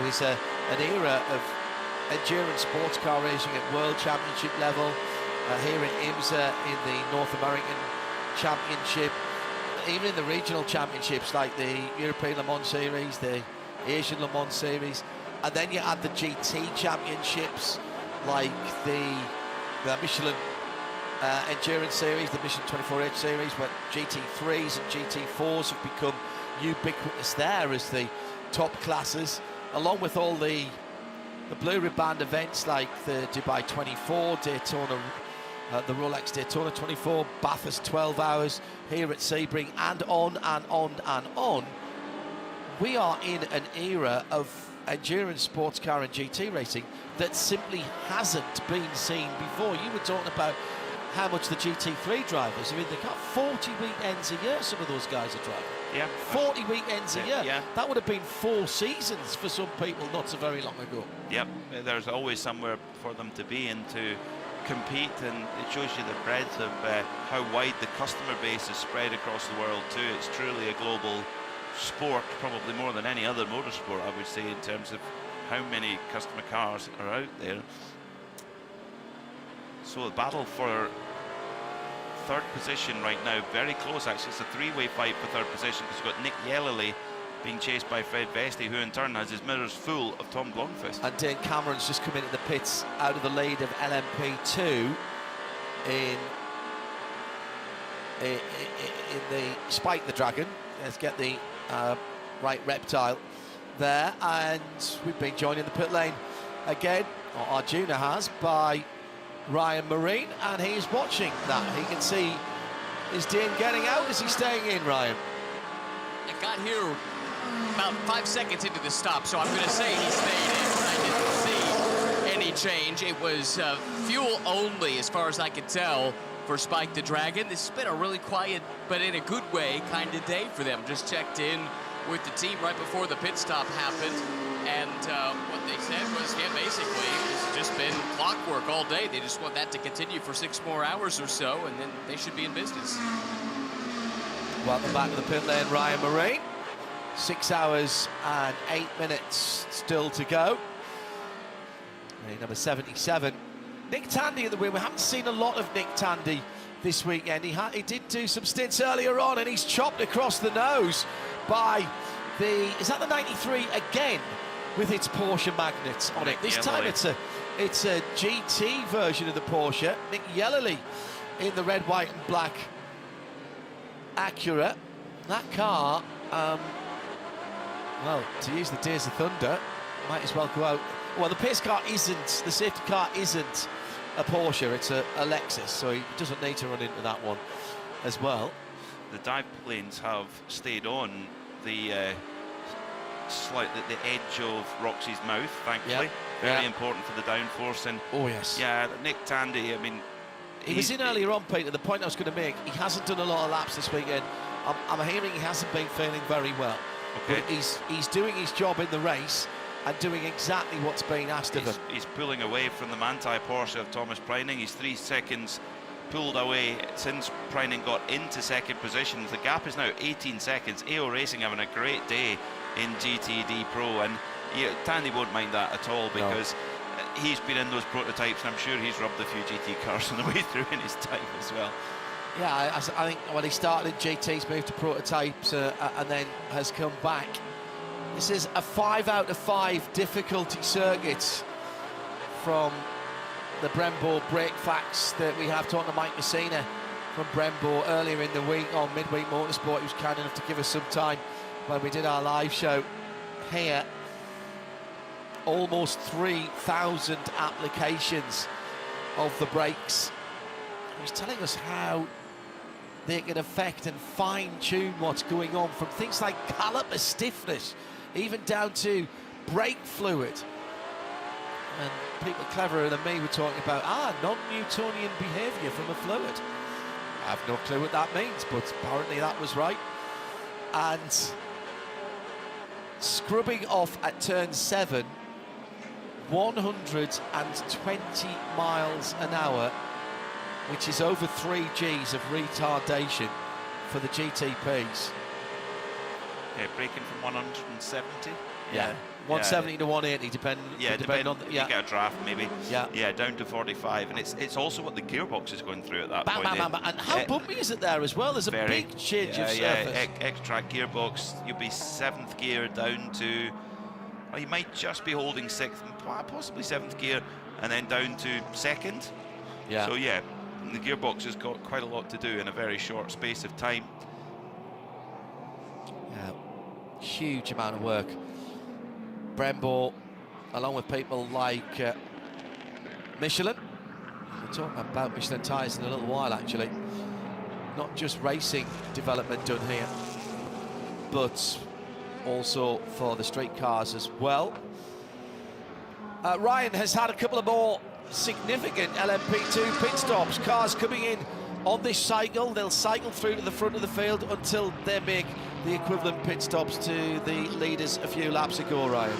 is an era of endurance sports car racing at World Championship level, here in IMSA, in the North American Championship, even in the regional championships like the European Le Mans Series, the Asian Le Mans Series, and then you add the GT championships like the Michelin Endurance Series, the Michelin 24H Series, where GT3s and GT4s have become ubiquitous there as the top classes, along with all the blue ribbon events like the Dubai 24, Daytona, the Rolex Daytona 24, Bathurst 12 hours, here at Sebring, and on and on and on. We are in an era of endurance sports car and GT racing that simply hasn't been seen before. You were talking about how much the GT3 drivers are in the car. 40 weekends a year some of those guys are driving. Yeah. 40 weekends a year. Yeah. That would have been 4 seasons for some people not so very long ago. Yep, there's always somewhere for them to be and to compete, and it shows you the breadth of how wide the customer base is spread across the world too. It's truly a global sport, probably more than any other motorsport, I would say, in terms of how many customer cars are out there. So the battle for third position right now, very close actually. It's a three-way fight for third position, because you've got Nick Yellowly being chased by Fred Vesti, who in turn has his mirrors full of Tom Blomqvist. And Dane Cameron's just come into the pits out of the lead of LMP2 in the Spike the Dragon. Let's get the right reptile there, and we've been joined in the pit lane again, or Arjuna has, by Ryan Marine, and he's watching that. He can see, is Dean getting out? Is he staying in, Ryan? I got here about 5 seconds into the stop, so I'm going to say he stayed in. I didn't see any change. It was fuel only, as far as I could tell, for Spike the Dragon. This has been a really quiet, but in a good way, kind of day for them. Just checked in with the team right before the pit stop happened, and what they said was, yeah, basically, it's just been clockwork all day. They just want that to continue for 6 more hours or so, and then they should be in business. Welcome back to the pit lane, Ryan Marine. 6 hours and 8 minutes still to go. Number 77. Nick Tandy at the wheel. We haven't seen a lot of Nick Tandy this weekend. He did do some stints earlier on, and he's chopped across the nose by the, is that the 93 again, with its Porsche magnets on it. This time it's a GT version of the Porsche. Nick Yellowly in the red, white and black Acura. That car, well, to use the Days of Thunder, might as well go out. Well, the pace car isn't, the safety car isn't a Porsche, it's a Lexus, so he doesn't need to run into that one as well. The dive planes have stayed on the the edge of Roxy's mouth, thankfully. Very important for the downforce. And oh yes, yeah, Nick Tandy, I mean, he was in earlier on, Peter. The point I was going to make, he hasn't done a lot of laps this weekend. I'm hearing he hasn't been feeling very well. Okay. But he's doing his job in the race and doing exactly what's being asked of him. He's pulling away from the Manthey Porsche of Thomas Preining. He's 3 seconds pulled away since Preining got into second position. The gap is now 18 seconds. AO Racing having a great day in GTD Pro, and Tandy won't mind that at all, because he's been in those prototypes, and I'm sure he's rubbed a few GT cars on the way through in his time as well. Yeah, I think when he started in GTs, moved to prototypes, and then has come back. This is a 5 out of 5 difficulty circuit from the Brembo brake facts that we have. Talking to Mike Messina from Brembo earlier in the week on Midweek Motorsport. He was kind enough to give us some time when we did our live show here. Almost 3,000 applications of the brakes. He was telling us how they can affect and fine-tune what's going on, from things like caliper stiffness, even down to brake fluid. And people cleverer than me were talking about non-Newtonian behaviour from a fluid. I have no clue what that means, but apparently that was right. And scrubbing off at turn 7, 120 miles an hour, which is over 3 Gs of retardation for the GTPs. Yeah, braking from 170 Yeah. 170 to 180, depending on the, you get a draft maybe. Yeah. Down to 45, and it's also what the gearbox is going through at that point. And how bumpy is it there as well? There's a big change of surface. X-Track gearbox. You'll be 7th gear down to, well, you might just be holding 6th, possibly 7th gear, and then down to 2nd. Yeah. So yeah, the gearbox has got quite a lot to do in a very short space of time. Yeah, huge amount of work. Brembo, along with people like Michelin. We'll talk about Michelin tyres in a little while, actually. Not just racing development done here, but also for the street cars as well. Ryan has had a couple of more significant LMP2 pit stops. Cars coming in on this cycle, they'll cycle through to the front of the field until they make the equivalent pit stops to the leaders a few laps ago, Ryan.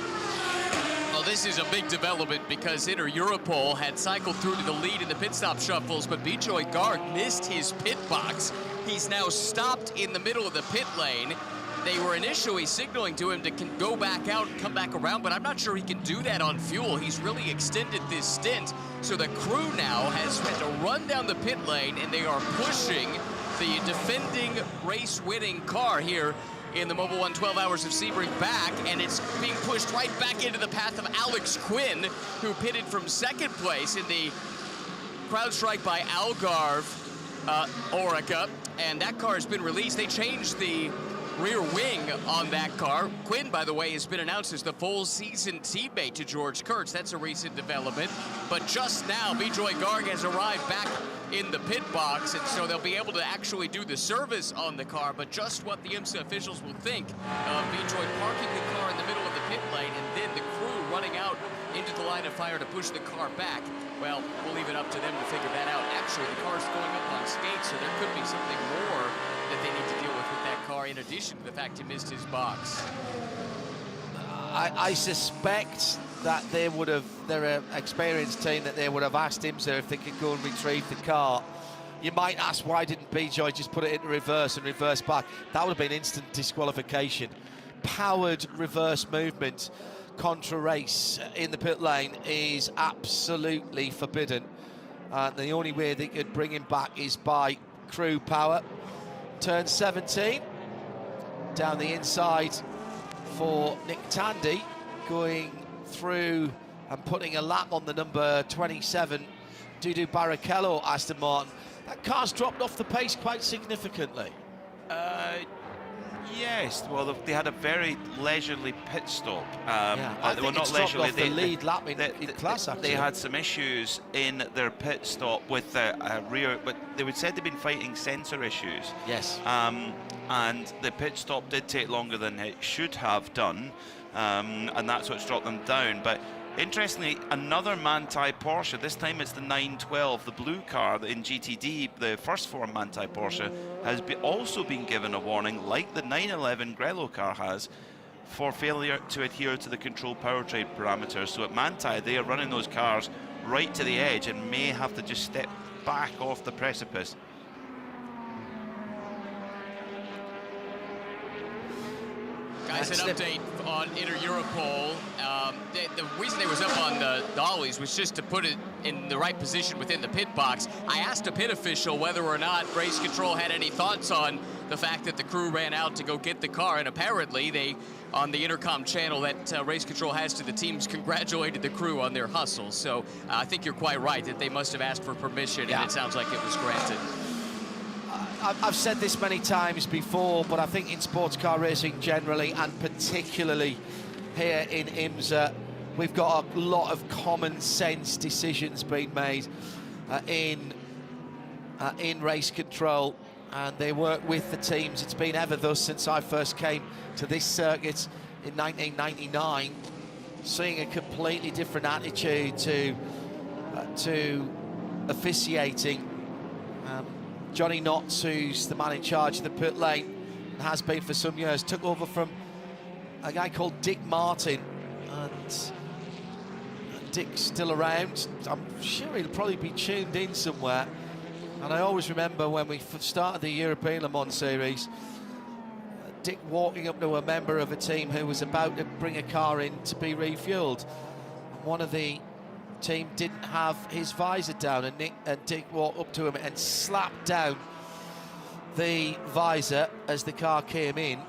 Well, this is a big development because Inter Europol had cycled through to the lead in the pit stop shuffles, but Bijoy Garg missed his pit box. He's now stopped in the middle of the pit lane. They were initially signaling to him to go back out and come back around, but I'm not sure he can do that on fuel. He's really extended this stint. So the crew now has had to run down the pit lane, and they are pushing the defending race-winning car here in the Mobil 1 12 Hours of Sebring back, and it's being pushed right back into the path of Alex Quinn, who pitted from 2nd place in the crowd strike by Algarve Orica, and that car has been released. They changed the rear wing on that car. Quinn, by the way, has been announced as the full season teammate to George Kurtz. That's a recent development. But just now, Bijoy Garg has arrived back in the pit box, and so they'll be able to actually do the service on the car. But just what the IMSA officials will think of Bijoy parking the car in the middle of the pit lane and then the crew running out into the line of fire to push the car back, well, we'll leave it up to them to figure that out. Actually, the car's going up on skates, so there could be something more that they need to deal with that car, in addition to the fact he missed his box. I suspect that they would have, they're an experienced team, that they would have asked IMSA if they could go and retrieve the car. You might ask, why didn't Bijoy just put it into reverse and reverse back? That would have been instant disqualification. Powered reverse movement contra race in the pit lane is absolutely forbidden. The only way they could bring him back is by crew power. Turn 17, down the inside for Nick Tandy, going through and putting a lap on the number 27, Dudu Barrichello, Aston Martin. That car's dropped off the pace quite significantly. Yes, well, they had a very leisurely pit stop. I think not leisurely. The lead lap in class, actually. They had some issues in their pit stop with the rear, but they would said they'd been fighting sensor issues. Yes. And the pit stop did take longer than it should have done, and that's what's dropped them down. But interestingly, another Manthey Porsche, this time it's the 912, the blue car in GTD, the first form Manthey Porsche, has also been given a warning, like the 911 Grello car has, for failure to adhere to the control powertrain parameters. So at Manthey, they are running those cars right to the edge and may have to just step back off the precipice. Guys, an update on Inter Europol. The reason they was up on the dollies was just to put it in the right position within the pit box. I asked a pit official whether or not race control had any thoughts on the fact that the crew ran out to go get the car, and apparently they, on the intercom channel that race control has to the teams, congratulated the crew on their hustle. So I think you're quite right that they must have asked for permission, and it sounds like it was granted. I've said this many times before, but I think in sports car racing generally, and particularly here in IMSA, we've got a lot of common sense decisions being made in race control, and they work with the teams. It's been ever thus since I first came to this circuit in 1999, seeing a completely different attitude to officiating. Johnny Knotts, who's the man in charge of the pit lane and has been for some years, took over from a guy called Dick Martin, and Dick's still around. I'm sure he'll probably be tuned in somewhere. And I always remember when we started the European Le Mans series, Dick walking up to a member of a team who was about to bring a car in to be refueled. One of the team didn't have his visor down, and Dick walked up to him and slapped down the visor as the car came in.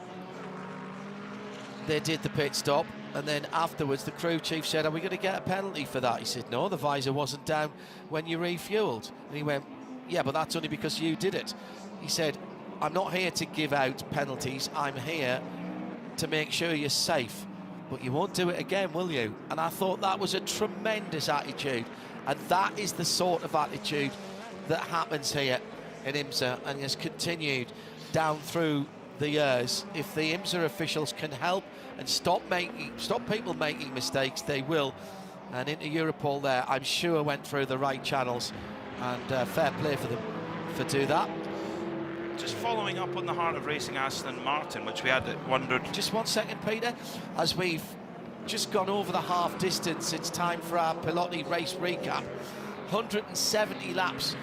They did the pit stop, and then afterwards the crew chief said, "Are we going to get a penalty for that?" He said, "No, the visor wasn't down when you refueled." And he went, "Yeah, but that's only because you did it." He said, "I'm not here to give out penalties, I'm here to make sure you're safe, but you won't do it again, will you?" And I thought that was a tremendous attitude, and that is the sort of attitude that happens here in IMSA and has continued down through the years. If the IMSA officials can help and stop people making mistakes, they will. And into Europol there, I'm sure went through the right channels, and fair play for them for do that. Just following up on the Heart of Racing Aston Martin, which we had wondered. Just 1 second, Peter. As we've just gone over the half distance, it's time for our Pilotti race recap. 170 laps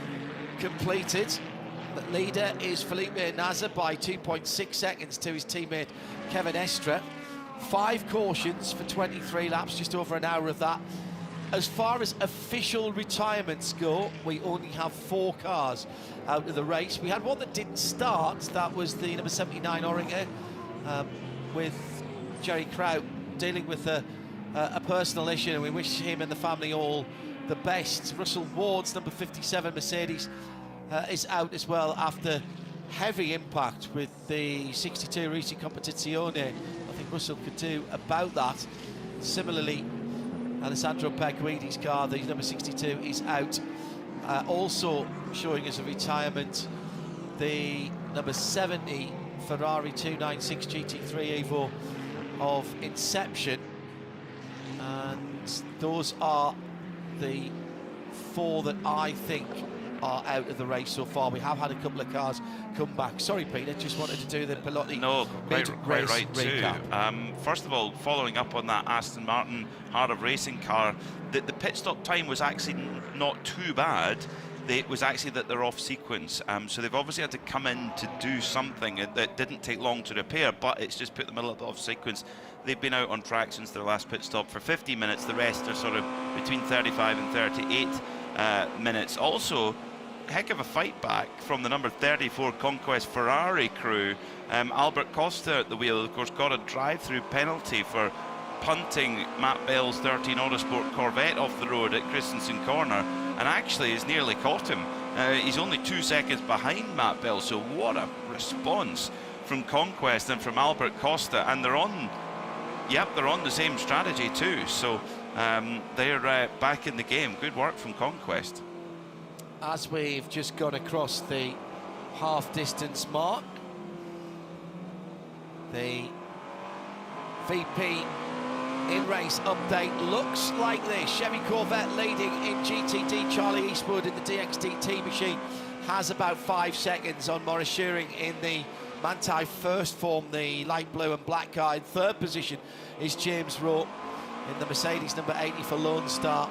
completed. The leader is Felipe Nasr by 2.6 seconds to his teammate Kevin Estre. 5 cautions for 23 laps, just over an hour of that. As far as official retirements go, we only have 4 cars out of the race. We had one that didn't start. That was the number 79 Oringer, with Jerry Kraut dealing with a personal issue, and we wish him and the family all the best. Russell Ward's number 57 Mercedes is out as well after heavy impact with the 62 Risi Competizione. I think Russell could do about that. Similarly, Alessandro Perguidi's car, the number 62, is out. Also showing as a retirement, the number 70 Ferrari 296 GT3 Evo of Inception. And those are the 4 that I think are out of the race so far. We have had a couple of cars come back. Sorry, Peter, just wanted to do the Pilotti. No, quite right recap. Too. First of all, following up on that Aston Martin Heart of Racing car, the pit stop time was actually not too bad. It was actually that they're off sequence, so they've obviously had to come in to do something that didn't take long to repair, but it's just put them a little off sequence. They've been out on track since their last pit stop for 50 minutes. The rest are sort of between 35 and 38 minutes. Also, heck of a fight back from the number 34 Conquest Ferrari crew. Albert Costa at the wheel, of course, got a drive-through penalty for punting Matt Bell's 13 Autosport Corvette off the road at Christensen Corner, and actually has nearly caught him. He's only 2 seconds behind Matt Bell, so what a response from Conquest and from Albert Costa, and they're on the same strategy too, so they're back in the game. Good work from Conquest. As we've just gone across the half-distance mark, the VP in-race update looks like this. Chevy Corvette leading in GTD. Charlie Eastwood in the DXDT machine has about 5 seconds on Maurice Shearing in the Manthey first form, the light blue and black car. In 3rd position is James Rowe in the Mercedes number 80 for Lone Star.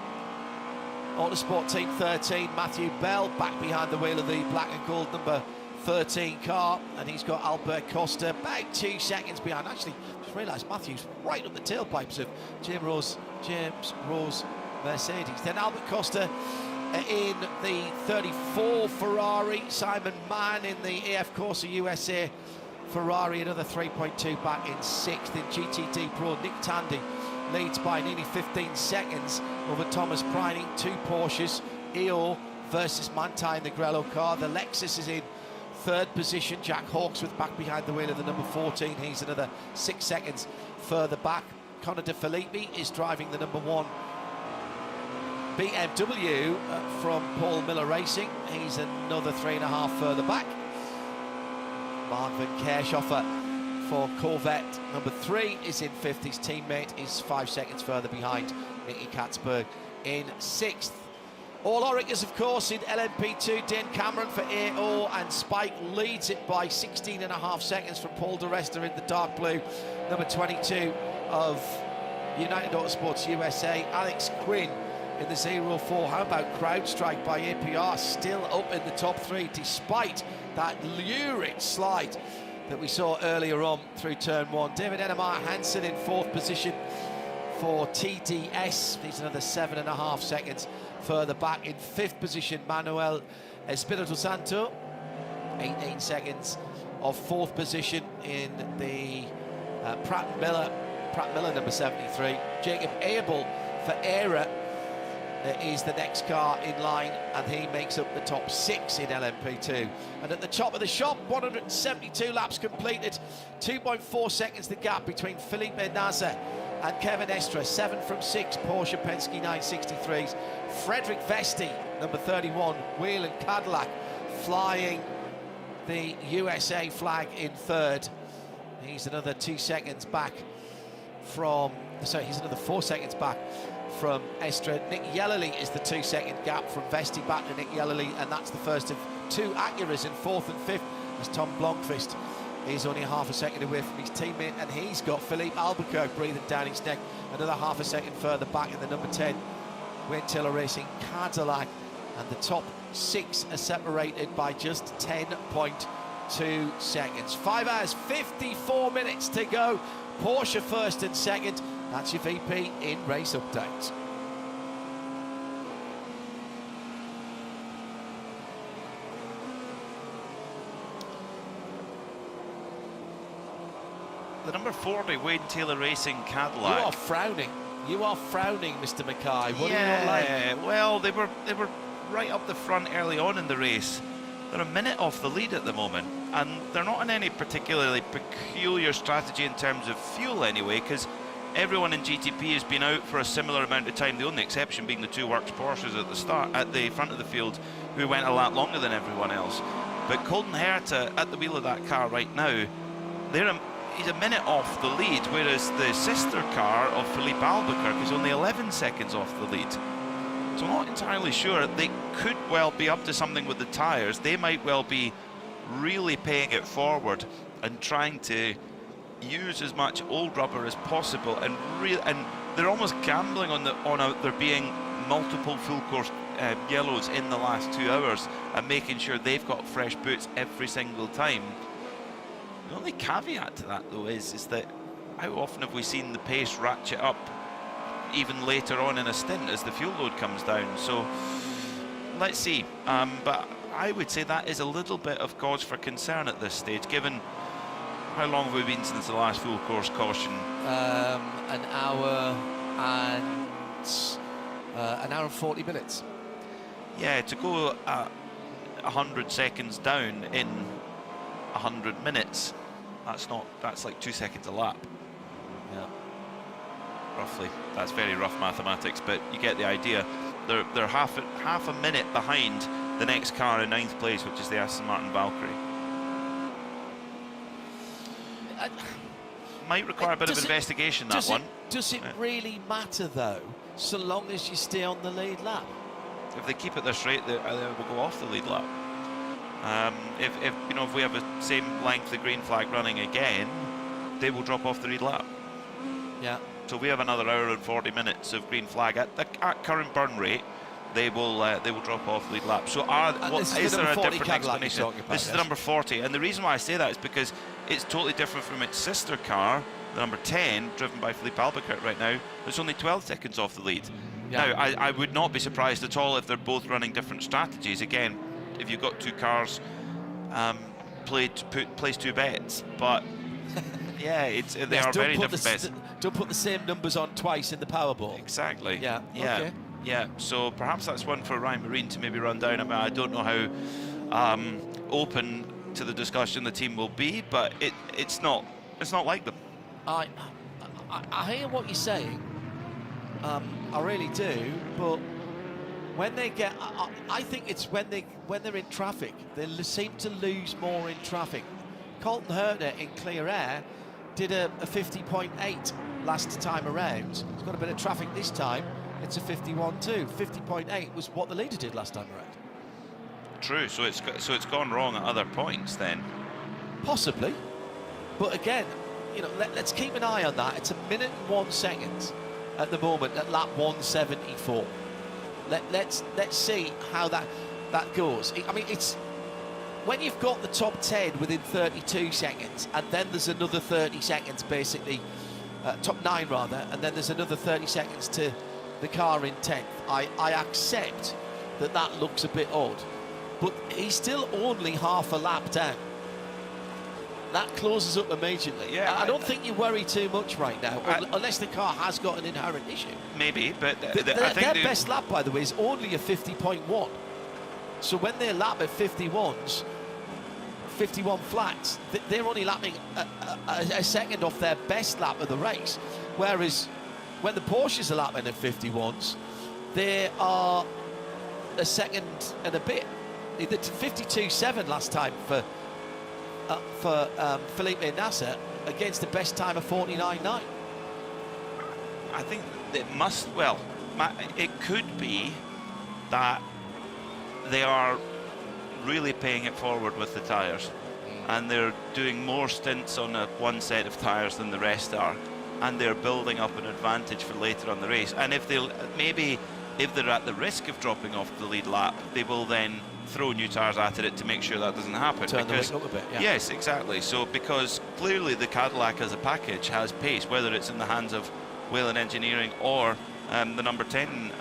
Autosport Team 13, Matthew Bell back behind the wheel of the black and gold number 13 car, and he's got Albert Costa about 2 seconds behind. Actually, just realised Matthew's right up the tailpipes of James Rowe's Mercedes. Then Albert Costa in the 34 Ferrari, Simon Mann in the AF Corsa USA Ferrari, another 3.2 back in 6th. In GTD Pro, Nick Tandy leads by nearly 15 seconds over Thomas Preining. 2 Porsches, EO versus Manthey in the Grello car. The Lexus is in 3rd position. Jack Hawksworth back behind the wheel of the number 14. He's another 6 seconds further back. Connor De Filippi is driving the number 1 BMW from Paul Miller Racing. He's another 3.5 further back. Mark van Kerschoffer for Corvette number 3 is in 5th. His teammate is 5 seconds further behind. Nicky Katzberg in 6th. All Oreggers, of course, in LMP2. Dan Cameron for AO, and Spike leads it by 16.5 seconds from Paul Di Resta in the dark blue, number 22 of United Autosports USA. Alex Quinn in the 04. How about CrowdStrike by APR, still up in the top 3 despite that lurid slide that we saw earlier on through turn 1. David Ennemeyer Hansen in 4th position for TDS. He's another 7.5 seconds further back. In 5th position, Manuel Espirito Santo, 18 seconds of 4th position in the Pratt Miller number 73. Jacob Abel for ERA is the next car in line, and he makes up the top 6 in LMP2. And at the top of the shop, 172 laps completed, 2.4 seconds the gap between Felipe Nasr and Kevin Estre. 7 from 6 Porsche Penske 963s. Frederick Vesti, number 31, Whelen Cadillac, flying the USA flag in 3rd. He's another 2 seconds back from, sorry, he's another 4 seconds back from Estre. Nick Yellerly is the 2 second gap from Vesti back to Nick Yellerly, and that's the first of 2 Acuras in 4th and 5th, as Tom Blomqvist is only half a second away from his teammate, and he's got Philippe Albuquerque breathing down his neck, another half a second further back in the number 10 Wayne Taylor Racing Cadillac, and the top 6 are separated by just 10.2 seconds. 5 hours 54 minutes to go. Porsche 1st and 2nd. That's your VP in race updates. The number 40 Wayne Taylor Racing Cadillac. You are frowning. You are frowning, Mr. Mackay. What do you not like? Well, they were right up the front early on in the race. They're a minute off the lead at the moment, and they're not on any particularly peculiar strategy in terms of fuel anyway, because everyone in GTP has been out for a similar amount of time, the only exception being the 2 Works Porsches at the start, at the front of the field, who went a lot longer than everyone else. But Colton Herta at the wheel of that car right now, he's a minute off the lead, whereas the sister car of Philippe Albuquerque is only 11 seconds off the lead. So I'm not entirely sure. They could well be up to something with the tyres. They might well be really paying it forward and trying to use as much old rubber as possible, and they're almost gambling on there being multiple full course yellows in the last 2 hours and making sure they've got fresh boots every single time. The only caveat to that though is that how often have we seen the pace ratchet up even later on in a stint as the fuel load comes down? So let's see, but I would say that is a little bit of cause for concern at this stage, given how long have we been since the last full course caution? An hour and 40 minutes. Yeah, to go 100 seconds down in 100 minutes, that's like 2 seconds a lap. Yeah. Roughly. That's very rough mathematics, but you get the idea. They're half a minute behind the next car in 9th place, which is the Aston Martin Valkyrie. Might require a bit of investigation, that one. Does it really matter though, so long as you stay on the lead lap? If they keep at this rate, they will go off the lead lap. If we have the same length of green flag running again, they will drop off the lead lap. Yeah. So we have another hour and 40 minutes of green flag at current burn rate. They will drop off lead lap. So is there a different explanation? This is the number 40, and the reason why I say that is because it's totally different from its sister car, the number 10, driven by Philippe Albuquerque right now. It's only 12 seconds off the lead. Yeah. Now, I would not be surprised at all if they're both running different strategies. Again, if you've got 2 cars, place 2 bets, but yeah, they are very different bets. Don't put the same numbers on twice in the Powerball. Exactly. Yeah. Yeah. Okay. Yeah. So perhaps that's one for Ryan Marine to maybe run down. I mean, I don't know how open to the discussion the team will be, but it's not like them. I hear what you're saying. I really do, but when they get, I think it's when they're in traffic, they seem to lose more in traffic. Colton Herta in clear air did a 50.8 last time around. He's got a bit of traffic this time. It's a 51.2. 50.8 was what the leader did last time around. True. So it's gone wrong at other points then. Possibly, but again, let's keep an eye on that. It's 1 minute and 1 second at the moment at lap 174. Let's see how that goes. I mean, when you've got the top 10 within 32 seconds, and then there's another 30 seconds basically, top 9 rather, and then there's another 30 seconds to the car in 10th, I accept that that looks a bit odd, but he's still only half a lap down. That closes up immediately. Yeah, I don't think you worry too much right now, unless the car has got an inherent issue. Maybe, but I think their best lap, by the way, is only a 50.1. So when they lap at 51s, 51 flats, they're only lapping a second off their best lap of the race. Whereas when the Porsches are lapping at 51s, they are a second and a bit. They did 52.7 last time for Felipe Nasser against the best time of 49.9. I think it must, well, it could be that they are really paying it forward with the tyres, and they're doing more stints on one set of tyres than the rest are, and they're building up an advantage for later on the race. And if they're at the risk of dropping off the lead lap, they will then throw new tyres at it to make sure that doesn't happen. Turn the wing up a bit, yeah. Yes, exactly. So because clearly the Cadillac as a package has pace, whether it's in the hands of Whelen Engineering or the number 10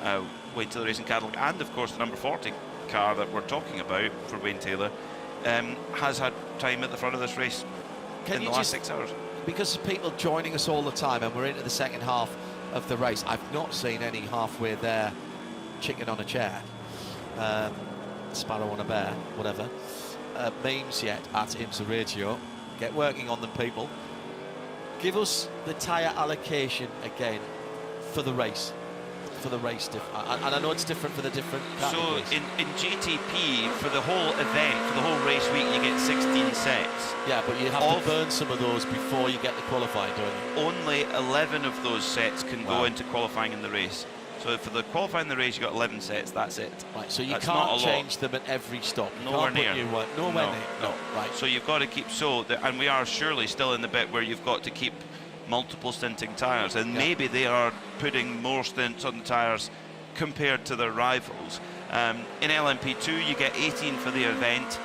Wayne Taylor Racing Cadillac, and of course the number 40 car that we're talking about for Wayne Taylor, has had time at the front of this race in the last 6 hours. Because of people joining us all the time, and we're into the second half of the race, I've not seen any halfway there chicken on a chair, sparrow on a bear, whatever, memes yet at IMSA Radio. Get working on them, people. Give us the tyre allocation again for the race. And I know it's different for the different categories. So in GTP, for the whole event, for the whole race week, you get 16 sets. Yeah, but you have to burn some of those before you get the qualifying, don't you? Only 11 of those sets can go into qualifying in the race. So for the qualifying in the race, you got 11 sets, that's it. Right, so you can't change them at every stop. Nowhere near. Nowhere near. No, right. So you've got to keep, and we are surely still in the bit where you've got to keep multiple stinting tyres, and maybe they are putting more stints on the tyres compared to their rivals. In LMP2 you get 18 for the event,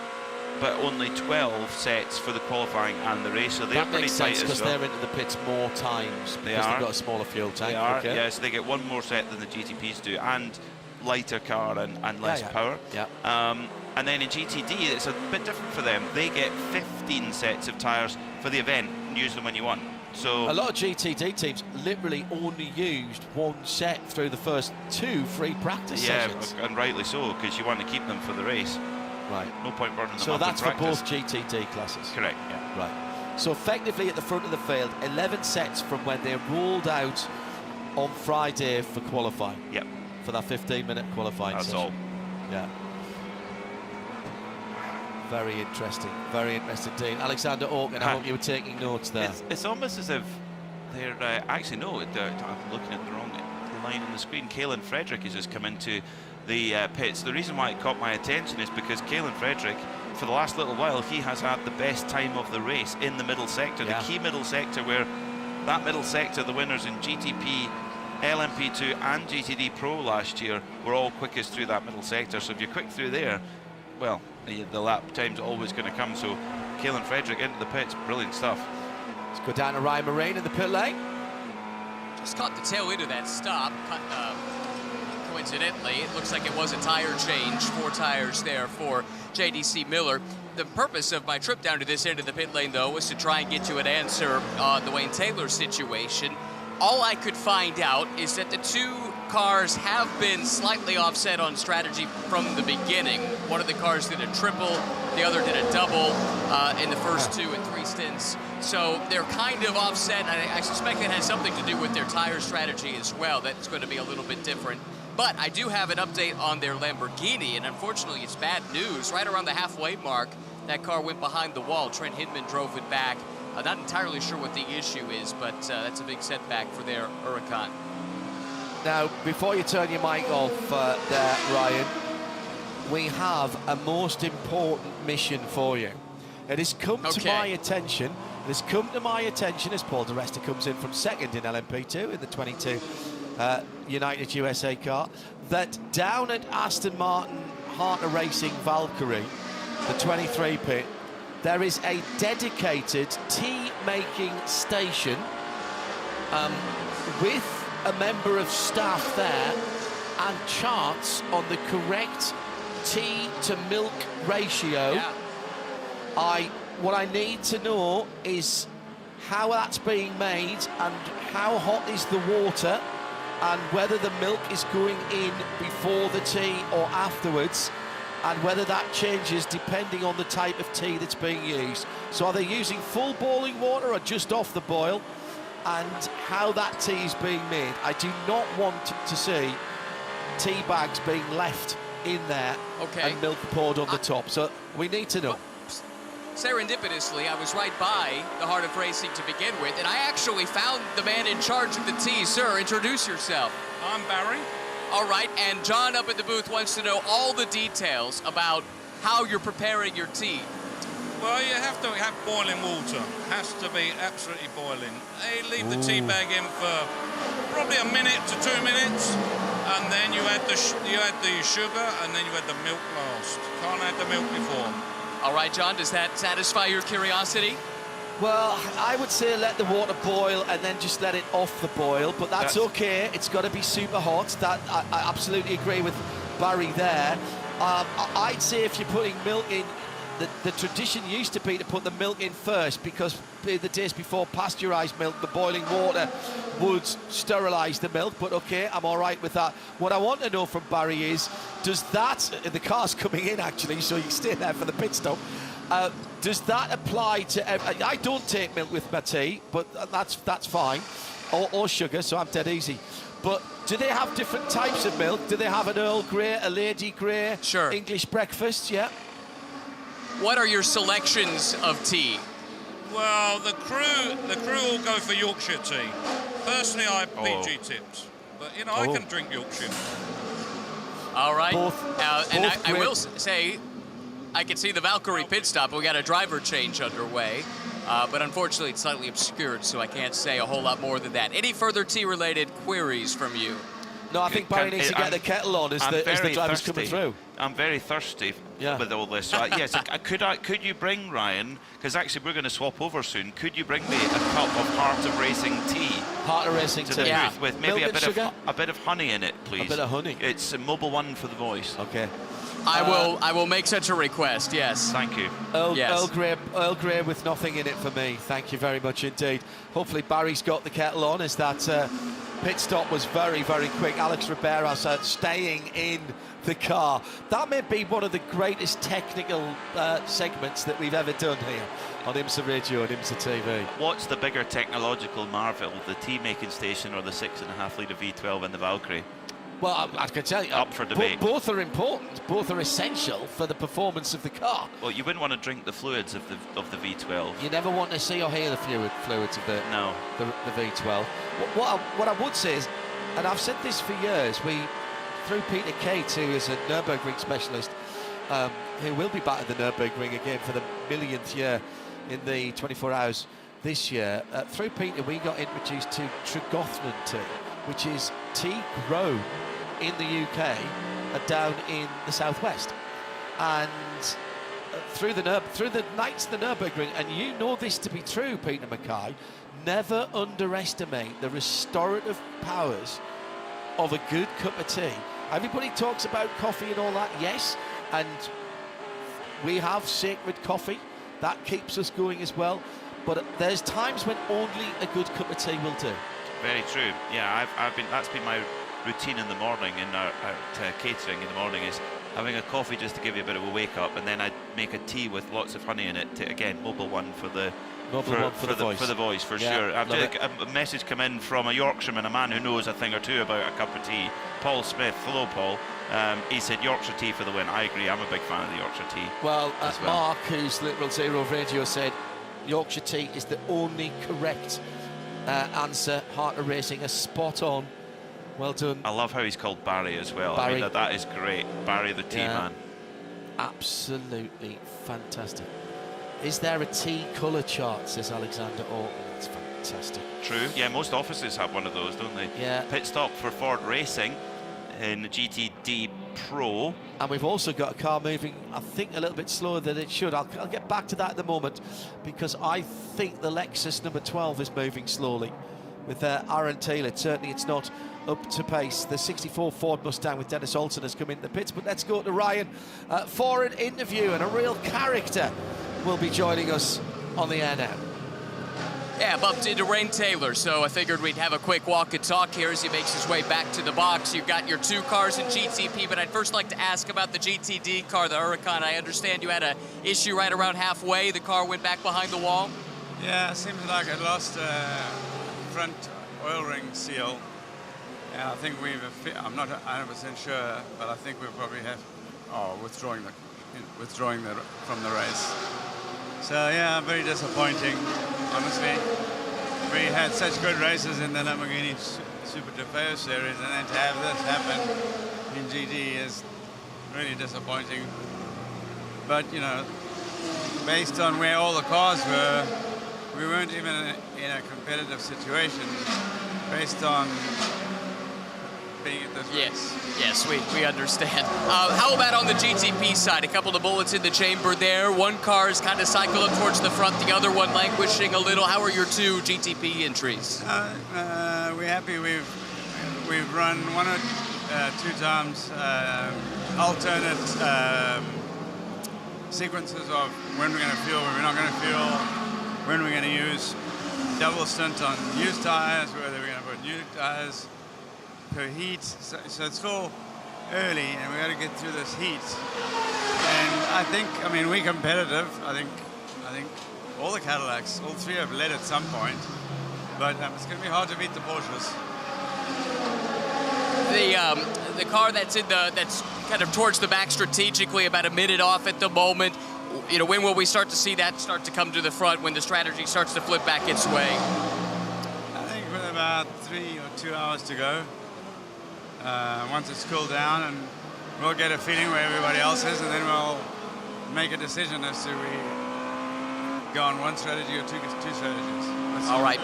but only 12 sets for the qualifying and the race, so they're pretty tight as well. Because they're into the pits more times because they've got a smaller fuel tank. They are, yeah, so they get one more set than the GTPs do, and lighter car and less power. Yeah. And then in GTD it's a bit different for them. They get 15 sets of tyres for the event, and use them when you want. So a lot of GTD teams literally only used one set through the first 2 free practice sessions. Yeah, and rightly so, because you want to keep them for the race. Right. No point burning them up. So that's for practice. both GTD classes? Correct, yeah. Right. So effectively at the front of the field, 11 sets from when they rolled out on Friday for qualifying. Yep. For that 15-minute qualifying session. That's all. Yeah. Very interesting Dean. Alexander Orkin, I hope you were taking notes there. It's almost as if they're actually no, I'm looking at the wrong line on the screen. Kalen Frederick has just come into the pits. The reason why it caught my attention is because Kalen Frederick, for the last little while, he has had the best time of the race in the middle sector, the key middle sector, where that middle sector, the winners in GTP, LMP2 and GTD Pro last year were all quickest through that middle sector. So if you're quick through there, well, the lap time's always going to come. So Kalen Frederick into the pits, brilliant stuff. Let's go down to Ryan Moraine in the pit lane. Just caught the tail end of that stop. Coincidentally, it looks like it was a tire change, 4 tires there for JDC Miller. The purpose of my trip down to this end of the pit lane, though, was to try and get you an answer on the Wayne Taylor situation. All I could find out is that the 2 cars have been slightly offset on strategy from the beginning. One of the cars did a triple, the other did a double in the first 2 and 3 stints. So they're kind of offset, and I suspect it has something to do with their tire strategy as well. That's going to be a little bit different. But I do have an update on their Lamborghini, and unfortunately it's bad news. Right around the halfway mark, that car went behind the wall. Trent Hinman drove it back. Not entirely sure what the issue is, but that's a big setback for their Huracan. Now, before you turn your mic off there, Ryan, we have a most important mission for you. It has come to my attention. It has come to my attention as Paul Di Resta comes in from second in LMP2 in the 22 United USA car, that down at Aston Martin Hartner Racing Valkyrie, the 23 pit, there is a dedicated tea-making station with a member of staff there and charts on the correct tea to milk ratio. Yeah. What I need to know is how that's being made and how hot is the water and whether the milk is going in before the tea or afterwards, and whether that changes depending on the type of tea that's being used. So are they using full boiling water or just off the boil, and how that tea is being made. I do not want to see tea bags being left in there and milk poured on the top. So we need to know. Serendipitously, I was right by the heart of racing to begin with, and I actually found the man in charge of the tea. Sir, introduce yourself. I'm Barry. All right, and John up at the booth wants to know all the details about how you're preparing your tea. Well, you have to have boiling water. Has to be absolutely boiling. They leave the tea bag in for probably a minute to 2 minutes, and then you add the sugar, and then you add the milk last. Can't add the milk before. All right, John, does that satisfy your curiosity? Well, I would say let the water boil and then just let it off the boil, but that's okay. It's got to be super hot. That I absolutely agree with Barry there. I'd say if you're putting milk in, the tradition used to be to put the milk in first, because the days before pasteurised milk, the boiling water would sterilise the milk, but okay, I'm all right with that. What I want to know from Barry is, does that, the car's coming in actually, so you can stay there for the pit stop, does that apply to, I don't take milk with my tea, but that's fine, or sugar, so I'm dead easy. But do they have different types of milk? Do they have an Earl Grey, a Lady Grey, sure, English breakfast? Yeah. What are your selections of tea? Well, the crew all go for Yorkshire tea. Personally, I have PG tips, but you know I can drink Yorkshire. All right. And I great. will say, I can see the Valkyrie pit stop. We got a driver change underway, but unfortunately it's slightly obscured, so I can't say a whole lot more than that. Any further tea-related queries from you? No, I think Barry needs to get the kettle on as the driver's coming through. I'm very thirsty with all this. So, yes, could you bring, Ryan, because actually we're going to swap over soon, could you bring me a cup of Heart of Racing tea? Heart of Racing tea. To the booth with maybe a bit of honey in it, please. A bit of honey. It's a Mobil 1 for the voice. Okay. I will make such a request, yes. Thank you. Earl Grey with nothing in it for me. Thank you very much indeed. Hopefully Barry's got the kettle on, as that pit stop was very, very quick. Alex Riberas staying in the car. That may be one of the greatest technical segments that we've ever done here on IMSA Radio and IMSA TV. What's the bigger technological marvel, the tea-making station or the 6.5-litre V12 in the Valkyrie? Well, I can tell you, up for debate. Both are important. Both are essential for the performance of the car. Well, you wouldn't want to drink the fluids of the V12. You never want to see or hear the fluids of the V12. What I would say is, and I've said this for years, through Peter Cates, who is a Nürburgring specialist, who will be back at the Nürburgring again for the millionth year in the 24 hours this year. Through Peter, we got introduced to Tregothnan tea, which is tea grown in the UK down in the southwest, and through the nights of the Nürburgring, and you know this to be true, Peter Mackay, never underestimate the restorative powers of a good cup of tea. Everybody talks about coffee and all that, yes, and we have sacred coffee that keeps us going as well, but there's times when only a good cup of tea will do. Very true. Yeah, that's been my routine in the morning in our catering in the morning, is having a coffee just to give you a bit of a wake up, and then I'd make a tea with lots of honey in it. Again, Mobil 1 for the voice for sure. I've just a message come in from a Yorkshireman, a man who knows a thing or two about a cup of tea. Paul Smith, hello Paul. He said Yorkshire tea for the win. I agree. I'm a big fan of the Yorkshire tea. Well, Mark, who's Literal Zero Radio, said Yorkshire tea is the only correct answer. Heart of Racing, a spot on. Well done. I love how he's called Barry as well. Barry. I mean, that is great. Barry the tea man. Absolutely fantastic. Is there a tea colour chart, says Alexander Orton? That's fantastic. True. Yeah, most offices have one of those, don't they? Yeah. Pit stop for Ford Racing. in the GTD Pro. And we've also got a car moving, I think, a little bit slower than it should. I'll get back to that in a moment, because I think the Lexus number 12 is moving slowly with Aaron Taylor. Certainly it's not up to pace. The 64 Ford Mustang with Dennis Olsen has come into the pits, but let's go to Ryan for an interview, and a real character will be joining us on the air now. Yeah, bumped into Rain Taylor, so I figured we'd have a quick walk and talk here as he makes his way back to the box. You've got your 2 cars in GTP, but I'd first like to ask about the GTD car, the Huracan. I understand you had an issue right around halfway. The car went back behind the wall. Yeah, it seems like it lost front oil ring seal. And I think I'm not 100% sure, but I think we'll probably have withdrawing from the race. So yeah, very disappointing, honestly. We had such good races in the Lamborghini Super Trofeo series, and then to have this happen in GT is really disappointing. But you know, based on where all the cars were, we weren't even in a competitive situation based on being at this race. Yes, we understand. How about on the GTP side? A couple of bullets in the chamber there. One car is kind of cycling towards the front, the other one languishing a little. How are your 2 GTP entries? We're happy. We've run 1 or 2 times alternate sequences of when we're going to fuel, when we're not going to fuel, when we're going to use double stint on used tires, whether we're going to put new tires per heat. So it's still early, and we got to get through this heat. And I think, I mean, we're competitive. I think all the Cadillacs, all 3 have led at some point, but it's going to be hard to beat the Porsches. The car that's kind of towards the back strategically, about a minute off at the moment. You know, when will we start to see that start to come to the front, when the strategy starts to flip back its way? I think with about 3 or 2 hours to go. Once it's cooled down, and we'll get a feeling where everybody else is, and then we'll make a decision as to we go on 1 strategy or two strategies. All right.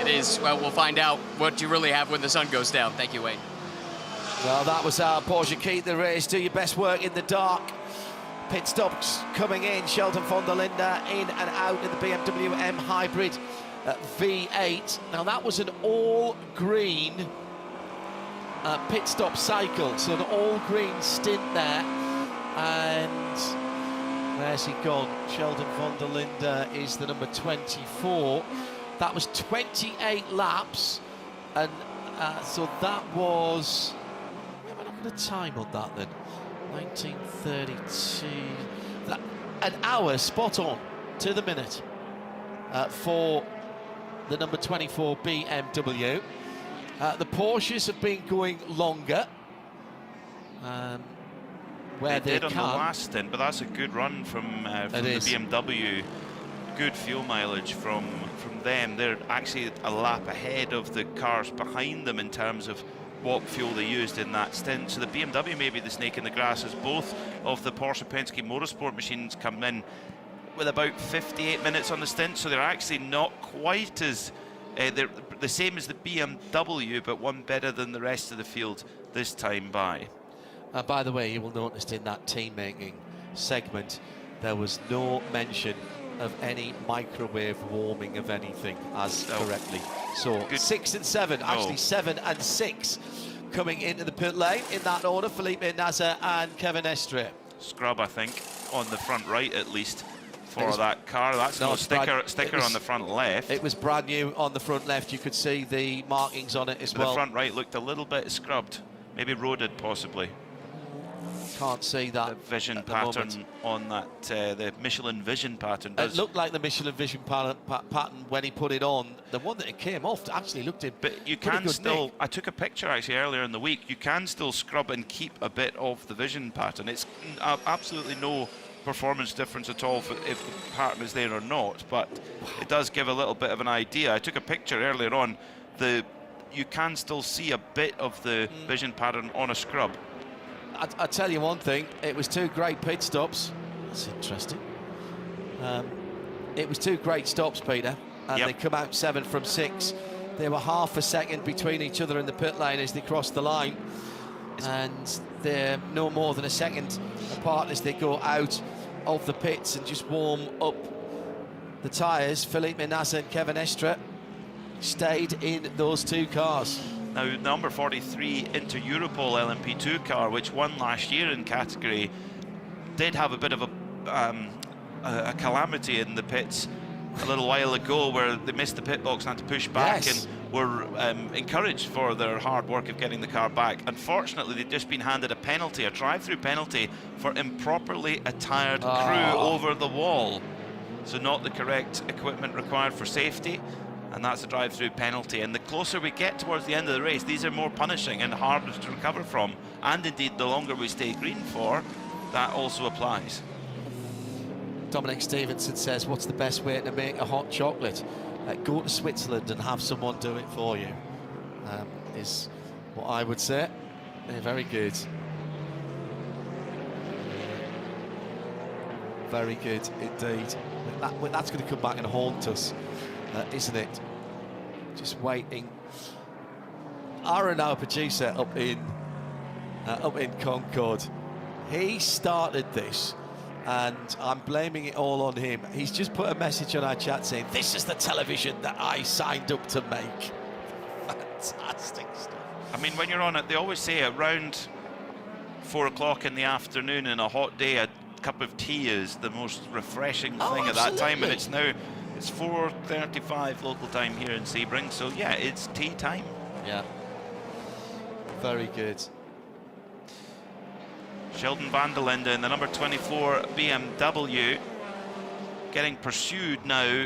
It is. Well, we'll find out what you really have when the sun goes down. Thank you, Wayne. Well, that was our Porsche key to the race. Do your best work in the dark. Pit stops coming in. Sheldon von der Linde in and out in the BMW M Hybrid V8. Now, that was an all-green pit stop cycle, so an all-green stint there. And where's he gone? Sheldon von der Linde is the number 24. That was 28 laps, and so that was, have a look at the time on that then, 1932, an hour spot on to the minute for the number 24 BMW. The Porsches have been going longer, where they did can. on the last stint, but that's a good run from the BMW. Good fuel mileage from them. They're actually a lap ahead of the cars behind them in terms of what fuel they used in that stint. So the BMW may be the snake in the grass, as both of the Porsche Penske Motorsport machines come in with about 58 minutes on the stint, so they're actually not quite as they're the same as the BMW, but one better than the rest of the field this time by. By the way, you will notice in that team-making segment there was no mention of any microwave warming of anything, as correctly. So good. 6 and 7, actually 7 and 6 coming into the pit lane in that order. Felipe Nasser and Kevin Estre. Scrub, I think, on the front right at least for that car. That's no sticker on the front left. It was brand new on the front left. You could see the markings on it as well. The front right looked a little bit scrubbed, maybe roaded possibly. Can't see that. The vision pattern on that, the Michelin vision pattern does. It looked like the Michelin vision pattern when he put it on. The one that it came off actually looked in. But you can still, I took a picture actually earlier in the week, you can still scrub and keep a bit of the vision pattern. It's absolutely no performance difference at all if the pattern is there or not, but it does give a little bit of an idea. I took a picture earlier on. You can still see a bit of the vision pattern on a scrub. I tell you one thing, it was 2 great pit stops. That's interesting. It was 2 great stops, Peter, and they come out 7 from 6. They were half a second between each other in the pit lane as they crossed the line. and they're no more than a second apart as they go out of the pits and just warm up the tyres. Felipe Nasr and Kevin Estre stayed in those two cars. Now, number 43 Inter Europol LMP2 car, which won last year in category, did have a bit of a calamity in the pits a little while ago, where they missed the pit box and had to push back, and were encouraged for their hard work of getting the car back. Unfortunately, they'd just been handed a penalty, a drive-through penalty, for improperly attired crew over the wall. So not the correct equipment required for safety, and that's a drive-through penalty. And the closer we get towards the end of the race, these are more punishing and harder to recover from. And indeed, the longer we stay green for, that also applies. Dominic Stevenson says, what's the best way to make a hot chocolate? Go to Switzerland and have someone do it for you, is what I would say. Yeah, very good. Very good indeed. That's going to come back and haunt us, isn't it? Just waiting. Aaron, our producer up in Concord, he started this, and I'm blaming it all on him. He's just put a message on our chat saying, this is the television that I signed up to make. Fantastic stuff. I mean, when you're on it, they always say around 4 o'clock in the afternoon in a hot day, a cup of tea is the most refreshing thing at that time, and it's 4:35 local time here in Sebring, so yeah, it's tea time. Yeah, very good. Sheldon van der Linde in the number 24 BMW, getting pursued now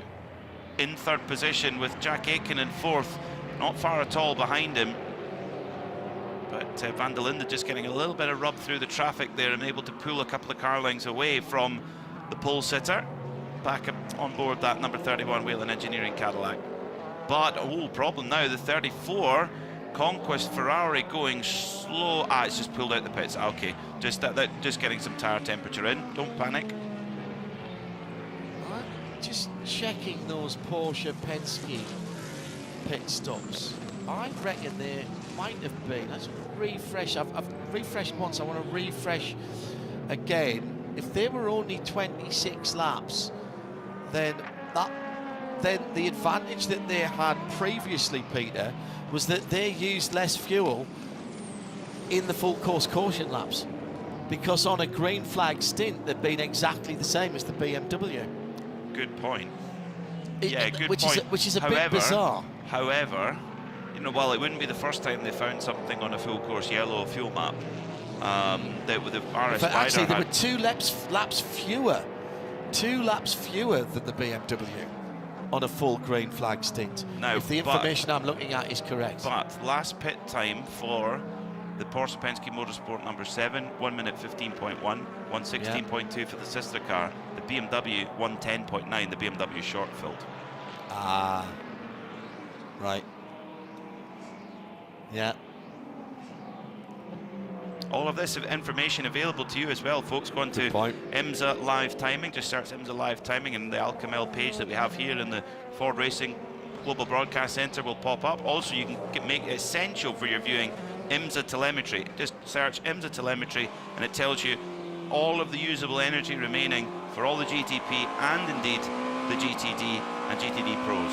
in third position with Jack Aitken in fourth, not far at all behind him. But van der Linde just getting a little bit of rub through the traffic there and able to pull a couple of car lengths away from the pole sitter. Back up on board that number 31 Whelen Engineering Cadillac. But, problem now, the 34 Conquest Ferrari going slow. It's just pulled out the pits. Okay, just getting some tyre temperature in. Don't panic. I'm just checking those Porsche Penske pit stops. I reckon there might have been. Let's refresh. I've refreshed once. I want to refresh again. If there were only 26 laps, then the advantage that they had previously, Peter, was that they used less fuel in the full course caution laps, because on a green flag stint they'd been exactly the same as the BMW. Good point. Good point. Which is a bit bizarre. However, you know, while it wouldn't be the first time they found something on a full course yellow fuel map, that with the RS but actually, there had were 2 laps fewer than the BMW on a full green flag stint. Now, if the information I'm looking at is correct. But last pit time for the Porsche Penske Motorsport number 7, 1 minute 15.1, 1:16.2 for the sister car. The BMW 1:10.9, the BMW short filled. Ah, right. Yeah. All of this information available to you as well, folks. Go on to IMSA Live Timing. Just search IMSA Live Timing, and the Alcamel page that we have here in the Ford Racing Global Broadcast Centre will pop up. Also, you can make it essential for your viewing IMSA Telemetry. Just search IMSA Telemetry, and it tells you all of the usable energy remaining for all the GTP and indeed the GTD and GTD Pros.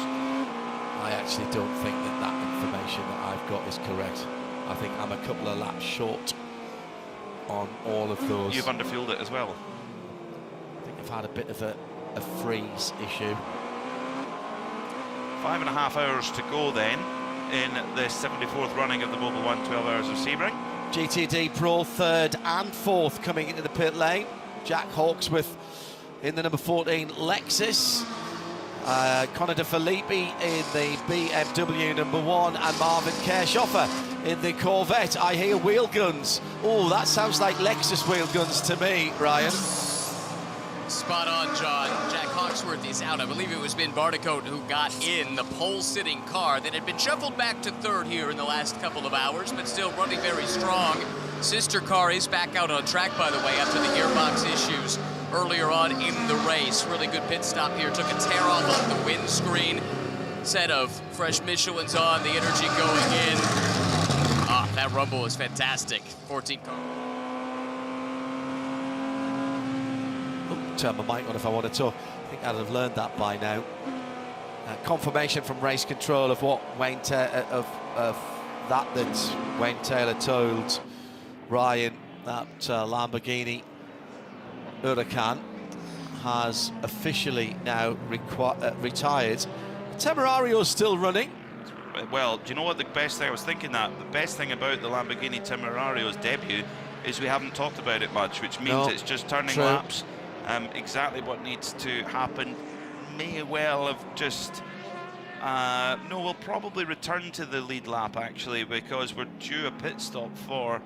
I actually don't think that information that I've got is correct. I think I'm a couple of laps short on all of those. You've underfueled it as well. I think I've had a bit of a freeze issue. 5.5 hours to go then in the 74th running of the Mobil 1 12 Hours of Sebring. GTD Pro 3rd and 4th coming into the pit lane. Jack Hawksworth in the number 14 Lexus. Conor De Filippi in the BMW number 1, and Marvin Kerschoffer in the Corvette. I hear wheel guns. Oh, that sounds like Lexus wheel guns to me, Ryan. Spot on, John. Jack Hawksworth is out. I believe it was Ben Barticoat who got in the pole-sitting car that had been shuffled back to 3rd here in the last couple of hours, but still running very strong. Sister car is back out on track, by the way, after the gearbox issues earlier on in the race. Really good pit stop here. Took a tear off of the windscreen. Set of fresh Michelins on, the energy going in. that rumble is fantastic. 14 cars. Turn my mic on if I want to talk. I think I'd have learned that by now. Confirmation from race control of what Wayne that Wayne Taylor told Ryan, that Lamborghini Huracan has officially now retired. Temerario's still running. Well, do you know what the best thing, I was thinking that the best thing about the Lamborghini Temerario's debut is we haven't talked about it much, which means it's just turning laps. Exactly what needs to happen. May well have just no, we'll probably return to the lead lap actually, because we're due a pit stop for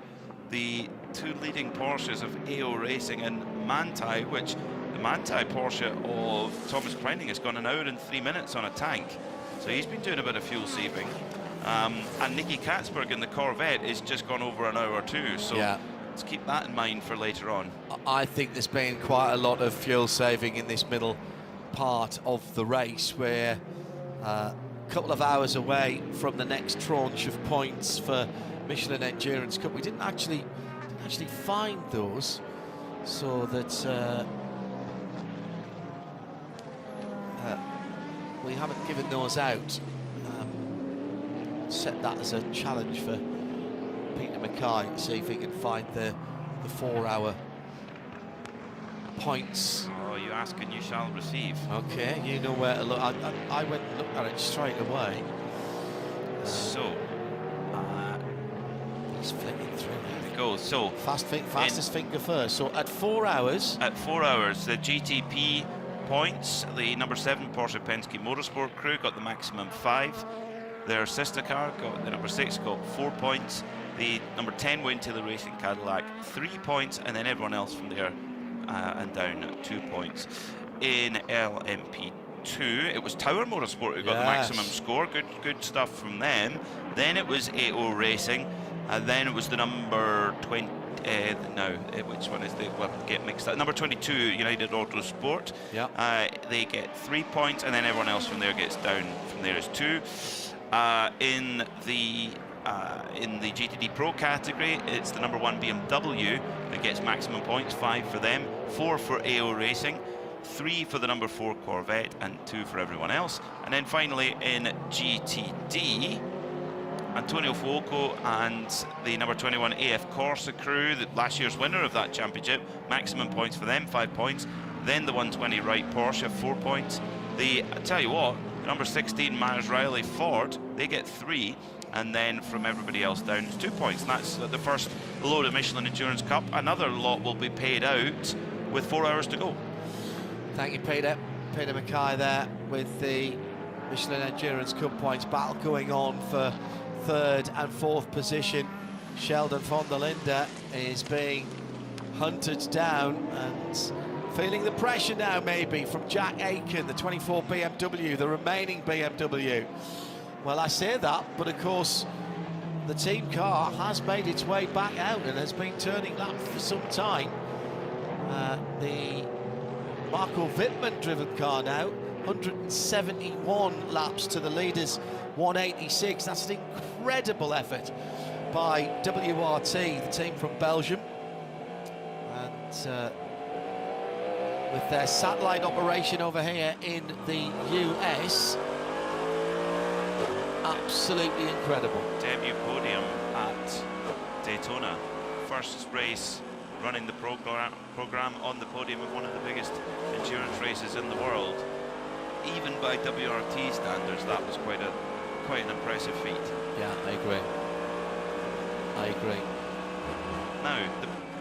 the two leading Porsches of AO Racing and Manthey, which the Manthey Porsche of Thomas Preining has gone an hour and 3 minutes on a tank, so he's been doing a bit of fuel saving. And Nicky Katzberg in the Corvette is just gone over an hour too, so let's keep that in mind for later on. I think there's been quite a lot of fuel saving in this middle part of the race, where a couple of hours away from the next tranche of points for Michelin Endurance Cup. We didn't actually find those, so that we haven't given those out. Set that as a challenge for Peter Mackay to see if he can find the 4-hour points. Oh, you ask and you shall receive. Okay, you know where to look. I went and looked at it straight away. So he's flicking through. There we go. So fastest finger first. So at 4 hours. At 4 hours, the GTP points, the number 7 Porsche Penske Motorsport crew got the maximum 5. Their sister car, the number 6, got 4 points. The number 10 Wayne Taylor Racing Cadillac 3 points, and then everyone else from there and down 2 points. In LMP2, it was Tower Motorsport who got the maximum score. Good stuff from them. Then it was AO Racing, and then it was the number 20. Which one is the? Well, get mixed up. Number 22, United Autosport. Yeah. They get 3 points, and then everyone else from there gets down from there is 2. In the GTD Pro category, it's the number 1 BMW that gets maximum points, 5 for them, 4 for AO Racing, 3 for the number 4 Corvette, and 2 for everyone else. And then finally in GTD, Antonio Fuoco and the number 21 AF Corsa crew, the last year's winner of that championship, maximum points for them, 5 points. Then the 120 Wright Porsche, 4 points. I tell you what, the number 16 Myers Riley Ford, they get 3. And then from everybody else down, it's 2 points. And that's the first load of Michelin Endurance Cup. Another lot will be paid out with 4 hours to go. Thank you, Peter. Peter Mackay there with the Michelin Endurance Cup points battle going on for 3rd and 4th position. Sheldon von der Linde is being hunted down and feeling the pressure now maybe from Jack Aiken, the 24 BMW, the remaining BMW. Well, I say that, but of course the team car has made its way back out and has been turning laps for some time. The Marco Wittmann driven car now, 171 laps to the leaders, 186. That's an incredible effort by WRT, the team from Belgium. And with their satellite operation over here in the US, absolutely incredible. Debut podium at Daytona. First race running the program on the podium of one of the biggest endurance races in the world. Even by WRT standards, that was quite an impressive feat. Yeah, I agree. Now,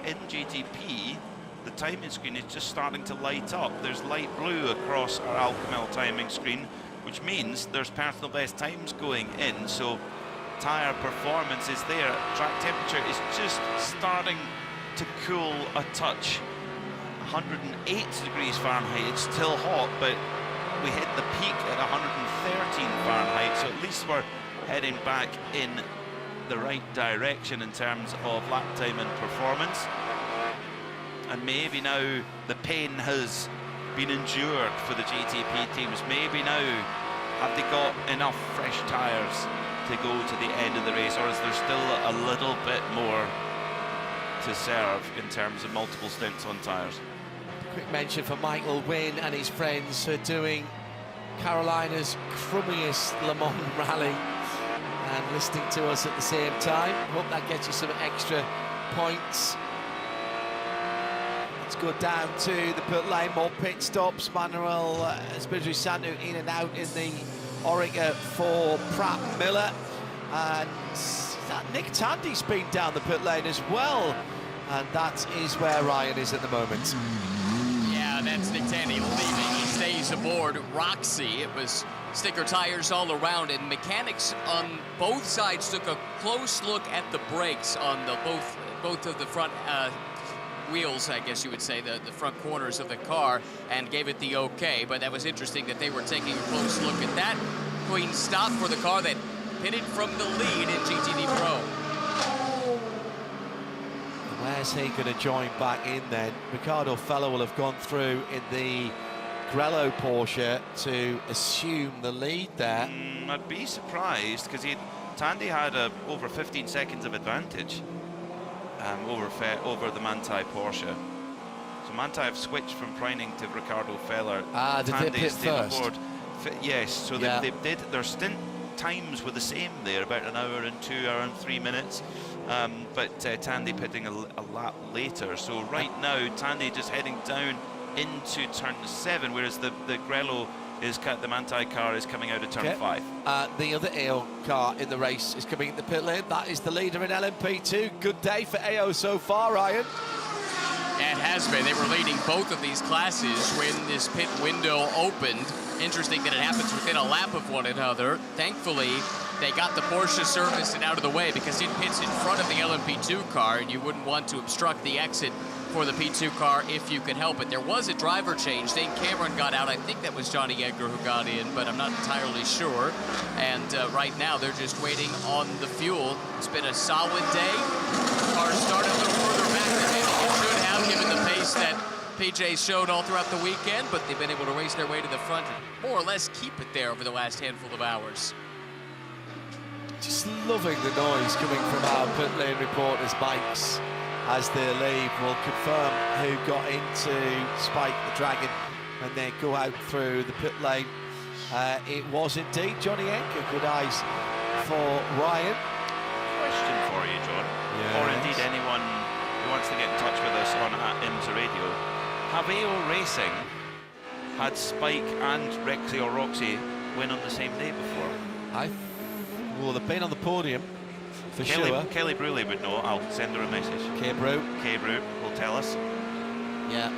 in GTP, the timing screen is just starting to light up. There's light blue across our Alcamel timing screen, which means there's personal best times going in, so tyre performance is there. Track temperature is just starting to cool a touch. 108 degrees Fahrenheit, it's still hot, but we hit the peak at 113 Fahrenheit, so at least we're heading back in the right direction in terms of lap time and performance. And maybe now the pain has been endured for the GTP teams. Maybe now have they got enough fresh tyres to go to the end of the race, or is there still a little bit more to serve in terms of multiple stints on tyres? Quick mention for Michael Wynn and his friends for doing Carolina's crummiest Le Mans rally and listening to us at the same time. Hope that gets you some extra points. Let's go down to the pit lane, more pit stops. Manuel Espiritu Santo in and out in the Orica for Pratt Miller, and that Nick Tandy's been down the pit lane as well, and that is where Ryan is at the moment. Yeah, that's Nick Tandy leaving. He stays aboard Roxy. It was sticker tires all around, and mechanics on both sides took a close look at the brakes on the both of the front wheels, I guess you would say, the front corners of the car, and gave it the okay. But that was interesting that they were taking a close look at that. Clean stop for the car that pitted from the lead in GTD Pro. Where's he going to join back in then? Ricardo Feller will have gone through in the Grello Porsche to assume the lead there. I'd be surprised, because Tandy had over 15 seconds of advantage over the Manthey Porsche. So Manthey have switched from Preining to Ricardo Feller. Did they pit first? Aboard. Yes, so yeah. they did. Their stint times were the same there, about an hour and 2 hour and 3 minutes. But Tandy pitting a lap later. So right now, Tandy just heading down into turn 7, whereas the Grello the Manthey car is coming out of turn 5. The other AO car in the race is coming in the pit lane. That is the leader in LMP2. Good day for AO so far, Ryan. It has been. They were leading both of these classes when this pit window opened. Interesting that it happens within a lap of one another. Thankfully, they got the Porsche serviced and out of the way, because it pits in front of the LMP2 car, and you wouldn't want to obstruct the exit for the P2 car if you could help it. There was a driver change. Dane Cameron got out. I think that was Johnny Edgar who got in, but I'm not entirely sure. And right now, they're just waiting on the fuel. It's been a solid day. The car started a little further back than it should have, given the pace that PJ showed all throughout the weekend, but they've been able to race their way to the front and more or less keep it there over the last handful of hours. Just loving the noise coming from our pit lane reporters' mics as they leave. Will confirm who got into Spike the Dragon and then go out through the pit lane. It was indeed Johnny Enker. Good eyes for Ryan. Question for you, John, or indeed anyone who wants to get in touch with us on IMSA Radio. Have AO Racing had Spike and Rexy or Roxy win on the same day before? Well, they've been on the podium for sure. Kelly Bruley would know. I'll send her a message. K-Brew will tell us. Yeah.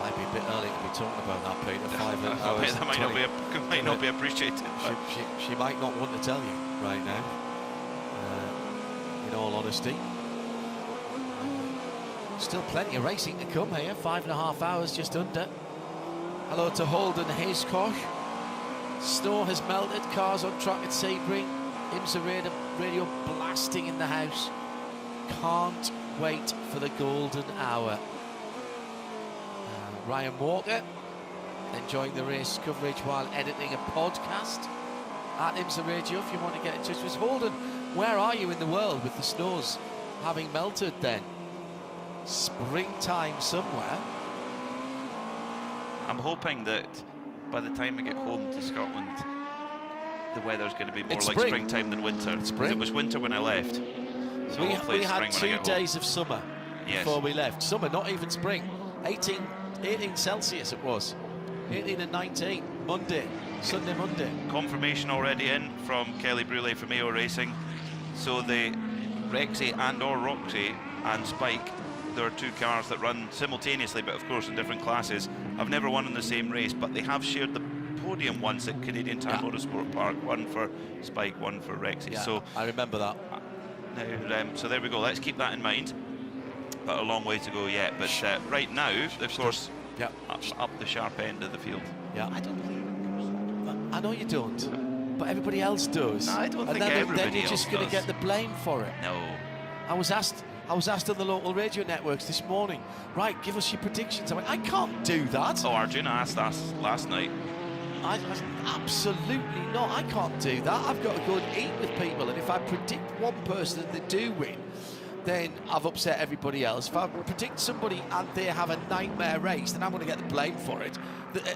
Might be a bit early to be talking about that, Peter. 5 hours. That might not be appreciated. She might not want to tell you right now, in all honesty. Still plenty of racing to come here. 5.5 hours, just under. Hello to Holden Hayescosh. Snow has melted, cars on track at Sebring. IMSA radio blasting in the house. Can't wait for the golden hour. Ryan Walker enjoying the race coverage while editing a podcast at IMSA Radio if you want to get in touch with us. Holden, where are you in the world with the snows having melted then? Springtime somewhere. I'm hoping that by the time I get home to Scotland, the weather's going to be more like springtime than winter. It was winter when I left. So we had 2 days of summer before we left. Summer, not even spring. 18 Celsius it was. 18 and 19. Sunday, Monday. Confirmation already in from Kelly Bruley from AO Racing. So the Rexy and or Roxy and Spike, there are 2 cars that run simultaneously, but of course in different classes. I've never won in the same race, but they have shared the podium once at Canadian Tire Motorsport Park. One for Spike, one for Rexy. Yeah, so I remember that. Now, so there we go. Let's keep that in mind. But a long way to go yet. But right now, of course, up the sharp end of the field. Yeah, I don't believe. I know you don't, but everybody else does. No, I don't think everybody else then you're just going to get the blame for it. No. I was asked on the local radio networks this morning, right, give us your predictions. I went, I can't do that. Oh, Arjuna asked us last night. Absolutely not. I can't do that. I've got to go and eat with people, and if I predict one person and they do win, then I've upset everybody else. If I predict somebody and they have a nightmare race, then I'm going to get the blame for it.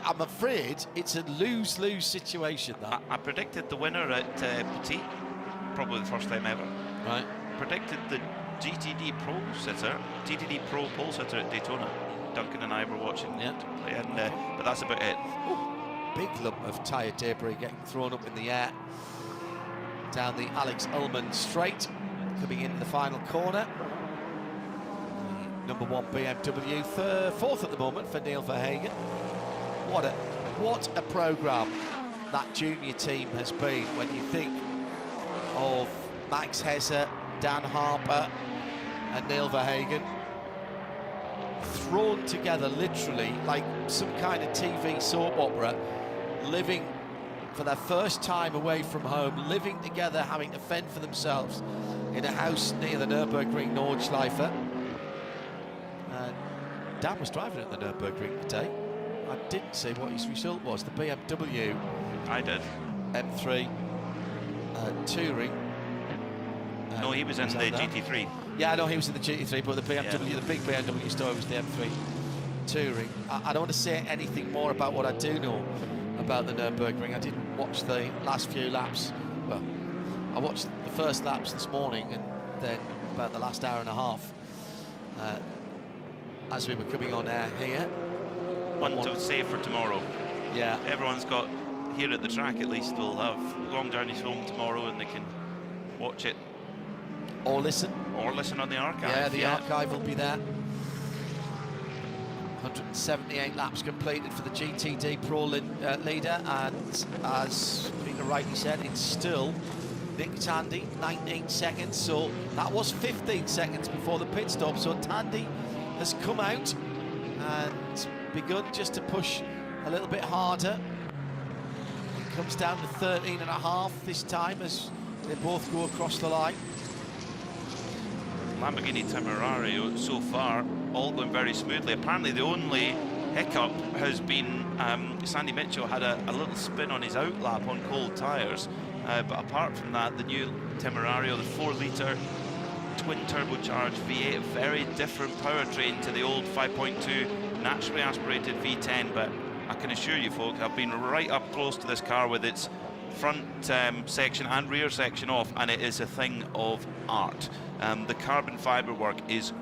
I'm afraid it's a lose-lose situation, that. I predicted the winner at Petit, probably the first time ever. Right. Predicted the GTD Pro pole sitter at Daytona. Duncan and I were watching it play, and, but that's about it. Big lump of tyre debris getting thrown up in the air down the Alex Ullman straight, coming into the final corner. Number 1 BMW, fourth at the moment for Neil Verhagen. What a programme that junior team has been when you think of Max Hesser, Dan Harper and Neil Verhagen thrown together literally like some kind of TV soap opera, living for their first time away from home, living together, having to fend for themselves in a house near the Nürburgring Nordschleife. Dan was driving at the Nürburgring today. I didn't see what his result was. The BMW. I did. M3 Touring. No, he was in the GT3. Yeah, I know he was in the GT3, but the BMW, the big BMW story was the M3 Touring. I don't want to say anything more about what I do know about the Nürburgring. I didn't watch the last few laps. Well, I watched the first laps this morning and then about the last hour and a half as we were coming on air here. One to save for tomorrow. Yeah. Everyone's got, here at the track at least, will have long journeys home tomorrow and they can watch it. Or listen. Or listen on the archive. Yeah, the archive will be there. 178 laps completed for the GTD Pro leader, and as Peter rightly said, it's still Nick Tandy, 19 seconds, so that was 15 seconds before the pit stop, so Tandy has come out and begun just to push a little bit harder. It comes down to 13.5 this time as they both go across the line. Lamborghini Temerario so far all going very smoothly. Apparently the only hiccup has been Sandy Mitchell had a little spin on his outlap on cold tyres, but apart from that, the new Temerario, the 4-litre twin turbocharged V8, a very different powertrain to the old 5.2 naturally aspirated V10, but I can assure you folk, I've been right up close to this car with its front section and rear section off, and it is a thing of art. The carbon fibre work is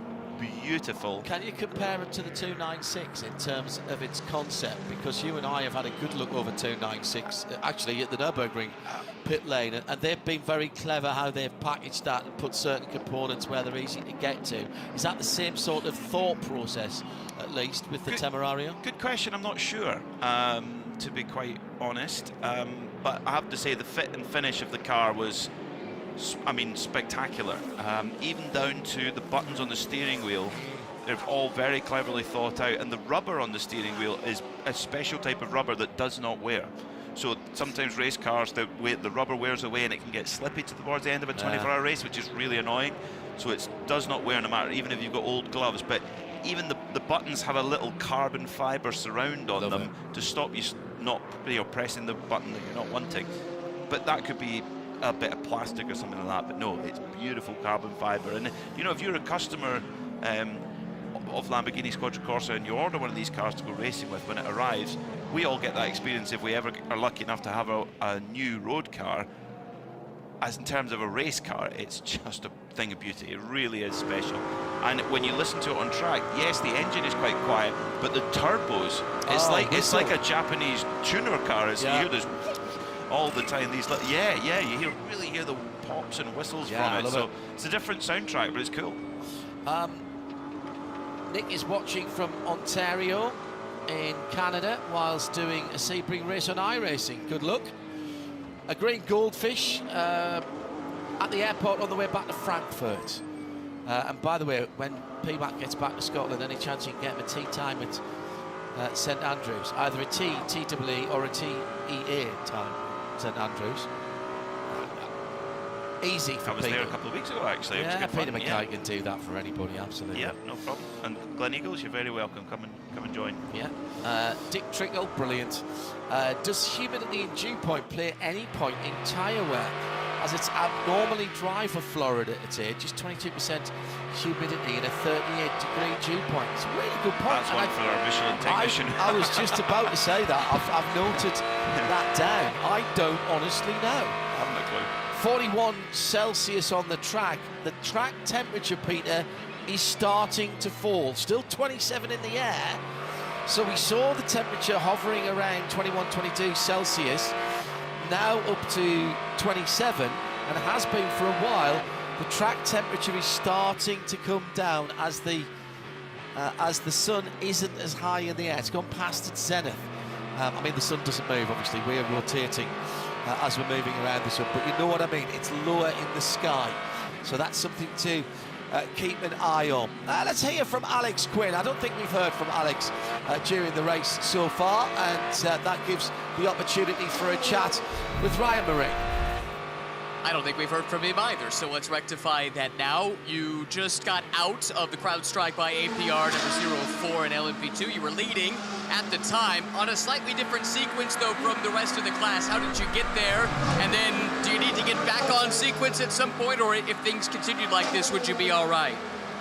beautiful. Can you compare it to the 296 in terms of its concept? Because you and I have had a good look over 296, actually at the Nürburgring pit lane, and they've been very clever how they've packaged that and put certain components where they're easy to get to. Is that the same sort of thought process, at least, with the Temerario? Good question, I'm not sure, to be quite honest. But I have to say the fit and finish of the car was, I mean, spectacular. Even down to the buttons on the steering wheel, they're all very cleverly thought out, and the rubber on the steering wheel is a special type of rubber that does not wear. So sometimes race cars, the rubber wears away and it can get slippy towards the end of a 24-hour race, which is really annoying. So it does not wear no matter, even if you've got old gloves. But even the buttons have a little carbon fibre surround on them to stop you not pressing the button that you're not wanting. But that could be a bit of plastic or something like that, but no, it's beautiful carbon fibre. And you know, if you're a customer of Lamborghini Quadricorsa and you order one of these cars to go racing with, when it arrives, we all get that experience if we ever are lucky enough to have a new road car. As in terms of a race car, it's just a thing of beauty. It really is special. And when you listen to it on track, yes, the engine is quite quiet, but the turbos, it's like a Japanese tuner car. You hear this all the time. These you really hear the pops and whistles from it. So it's a different soundtrack, but it's cool. Nick is watching from Ontario in Canada whilst doing a Sebring race on iRacing. Good luck. A green goldfish at the airport on the way back to Frankfurt. And by the way, when PMAC gets back to Scotland, any chance you can get him a tea time at St Andrews? Either a TEE or a TEA time, St Andrews. Easy for I was Peter. there a couple of weeks ago, actually. It was Yeah, good Peter fun. McKay can do that for anybody, absolutely. Yeah, no problem. And Glen Eagles, you're very welcome. Come and join. Yeah. Dick Trickle, brilliant. Does humidity and dew point play any point in tyre wear? As it's abnormally dry for Florida at its age, just 22% humidity and a 38-degree dew point. It's a really good point. That's one for our Michelin technician. I was just about to say that. I've noted that down. I don't honestly know. I haven't a clue. 41 Celsius on the track. The track temperature, Peter, is starting to fall. Still 27 in the air. So we saw the temperature hovering around 21, 22 Celsius. Now up to 27, and has been for a while. The track temperature is starting to come down as the sun isn't as high in the air. It's gone past its zenith. I mean, the sun doesn't move, obviously. We're rotating as we're moving around the sun, but you know what I mean. It's lower in the sky, so that's something to keep an eye on. Let's hear from Alex Quinn. I don't think we've heard from Alex during the race so far, and that gives the opportunity for a chat with Ryan Marie. I don't think we've heard from him either, so let's rectify that now. You just got out of the crowd strike by APR number 04 in LMP2. You were leading at the time on a slightly different sequence, though, from the rest of the class. How did you get there? And then do you need to get back on sequence at some point, or if things continued like this, would you be all right?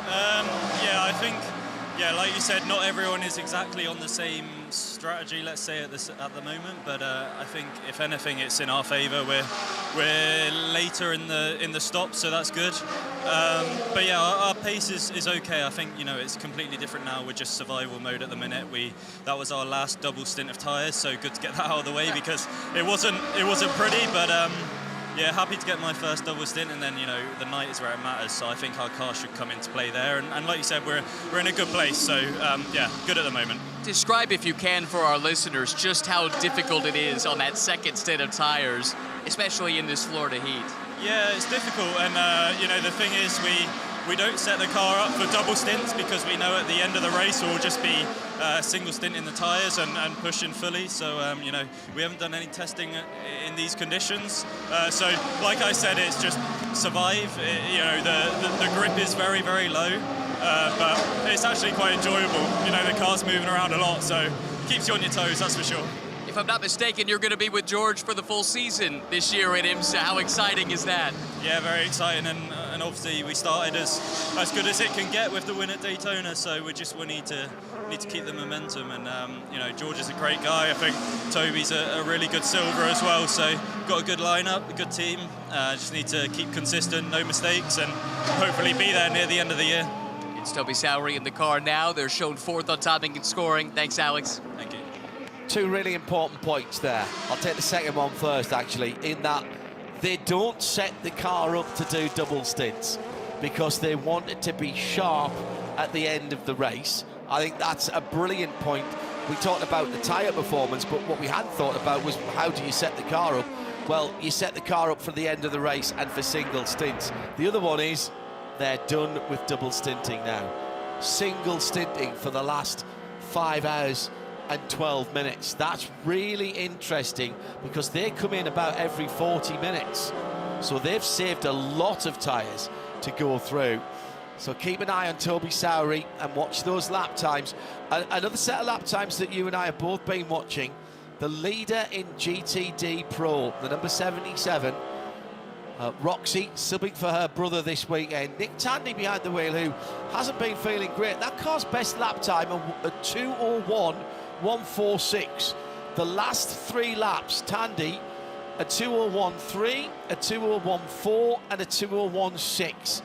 Yeah, I think, like you said, not everyone is exactly on the same strategy, let's say, at the moment. But I think, if anything, it's in our favour. We're later in the stop, so that's good. But yeah, our pace is okay. I think, you know, it's completely different now. We're just survival mode at the minute. That was our last double stint of tyres, so good to get that out of the way, because it wasn't pretty, but. Yeah, happy to get my first double stint, and then, you know, the night is where it matters, so I think our car should come into play there, and like you said, we're in a good place, so yeah, good at the moment. Describe, if you can, for our listeners, just how difficult it is on that second stint of tires, especially in this Florida heat. Yeah, it's difficult, and you know, the thing is, we don't set the car up for double stints, because we know at the end of the race we'll just be single stint in the tyres and pushing fully. So you know, we haven't done any testing in these conditions. So like I said, it's just survive. You know, the grip is very, very low, but it's actually quite enjoyable. You know, the car's moving around a lot, so keeps you on your toes, that's for sure. If I'm not mistaken, you're going to be with George for the full season this year at IMSA. How exciting is that? Yeah, very exciting, and obviously we started as good as it can get with the win at Daytona, so we need to keep the momentum, and you know, George is a great guy. I think Toby's a really good silver as well, so got a good lineup, a good team. Just need to keep consistent, no mistakes, and hopefully be there near the end of the year. It's Toby Sowery in the car now. They're shown fourth on timing and scoring. Thanks, Alex. Thank you. Two really important points there. I'll take the second one first, actually, in that they don't set the car up to do double stints because they want it to be sharp at the end of the race. I think that's a brilliant point. We talked about the tyre performance, but what we hadn't thought about was how do you set the car up? Well, you set the car up for the end of the race and for single stints. The other one is they're done with double stinting now. Single stinting for the last 5 hours and 12 minutes. That's really interesting because they come in about every 40 minutes. So they've saved a lot of tyres to go through. So keep an eye on Toby Sowery and watch those lap times. Another set of lap times that you and I have both been watching. The leader in GTD Pro, the number 77, Roxy, subbing for her brother this weekend. Nick Tandy behind the wheel, who hasn't been feeling great. That car's best lap time, a 2:01.146. The last 3 laps, Tandy, a 2:01.3, a 2:01.4, and a 2:01.6.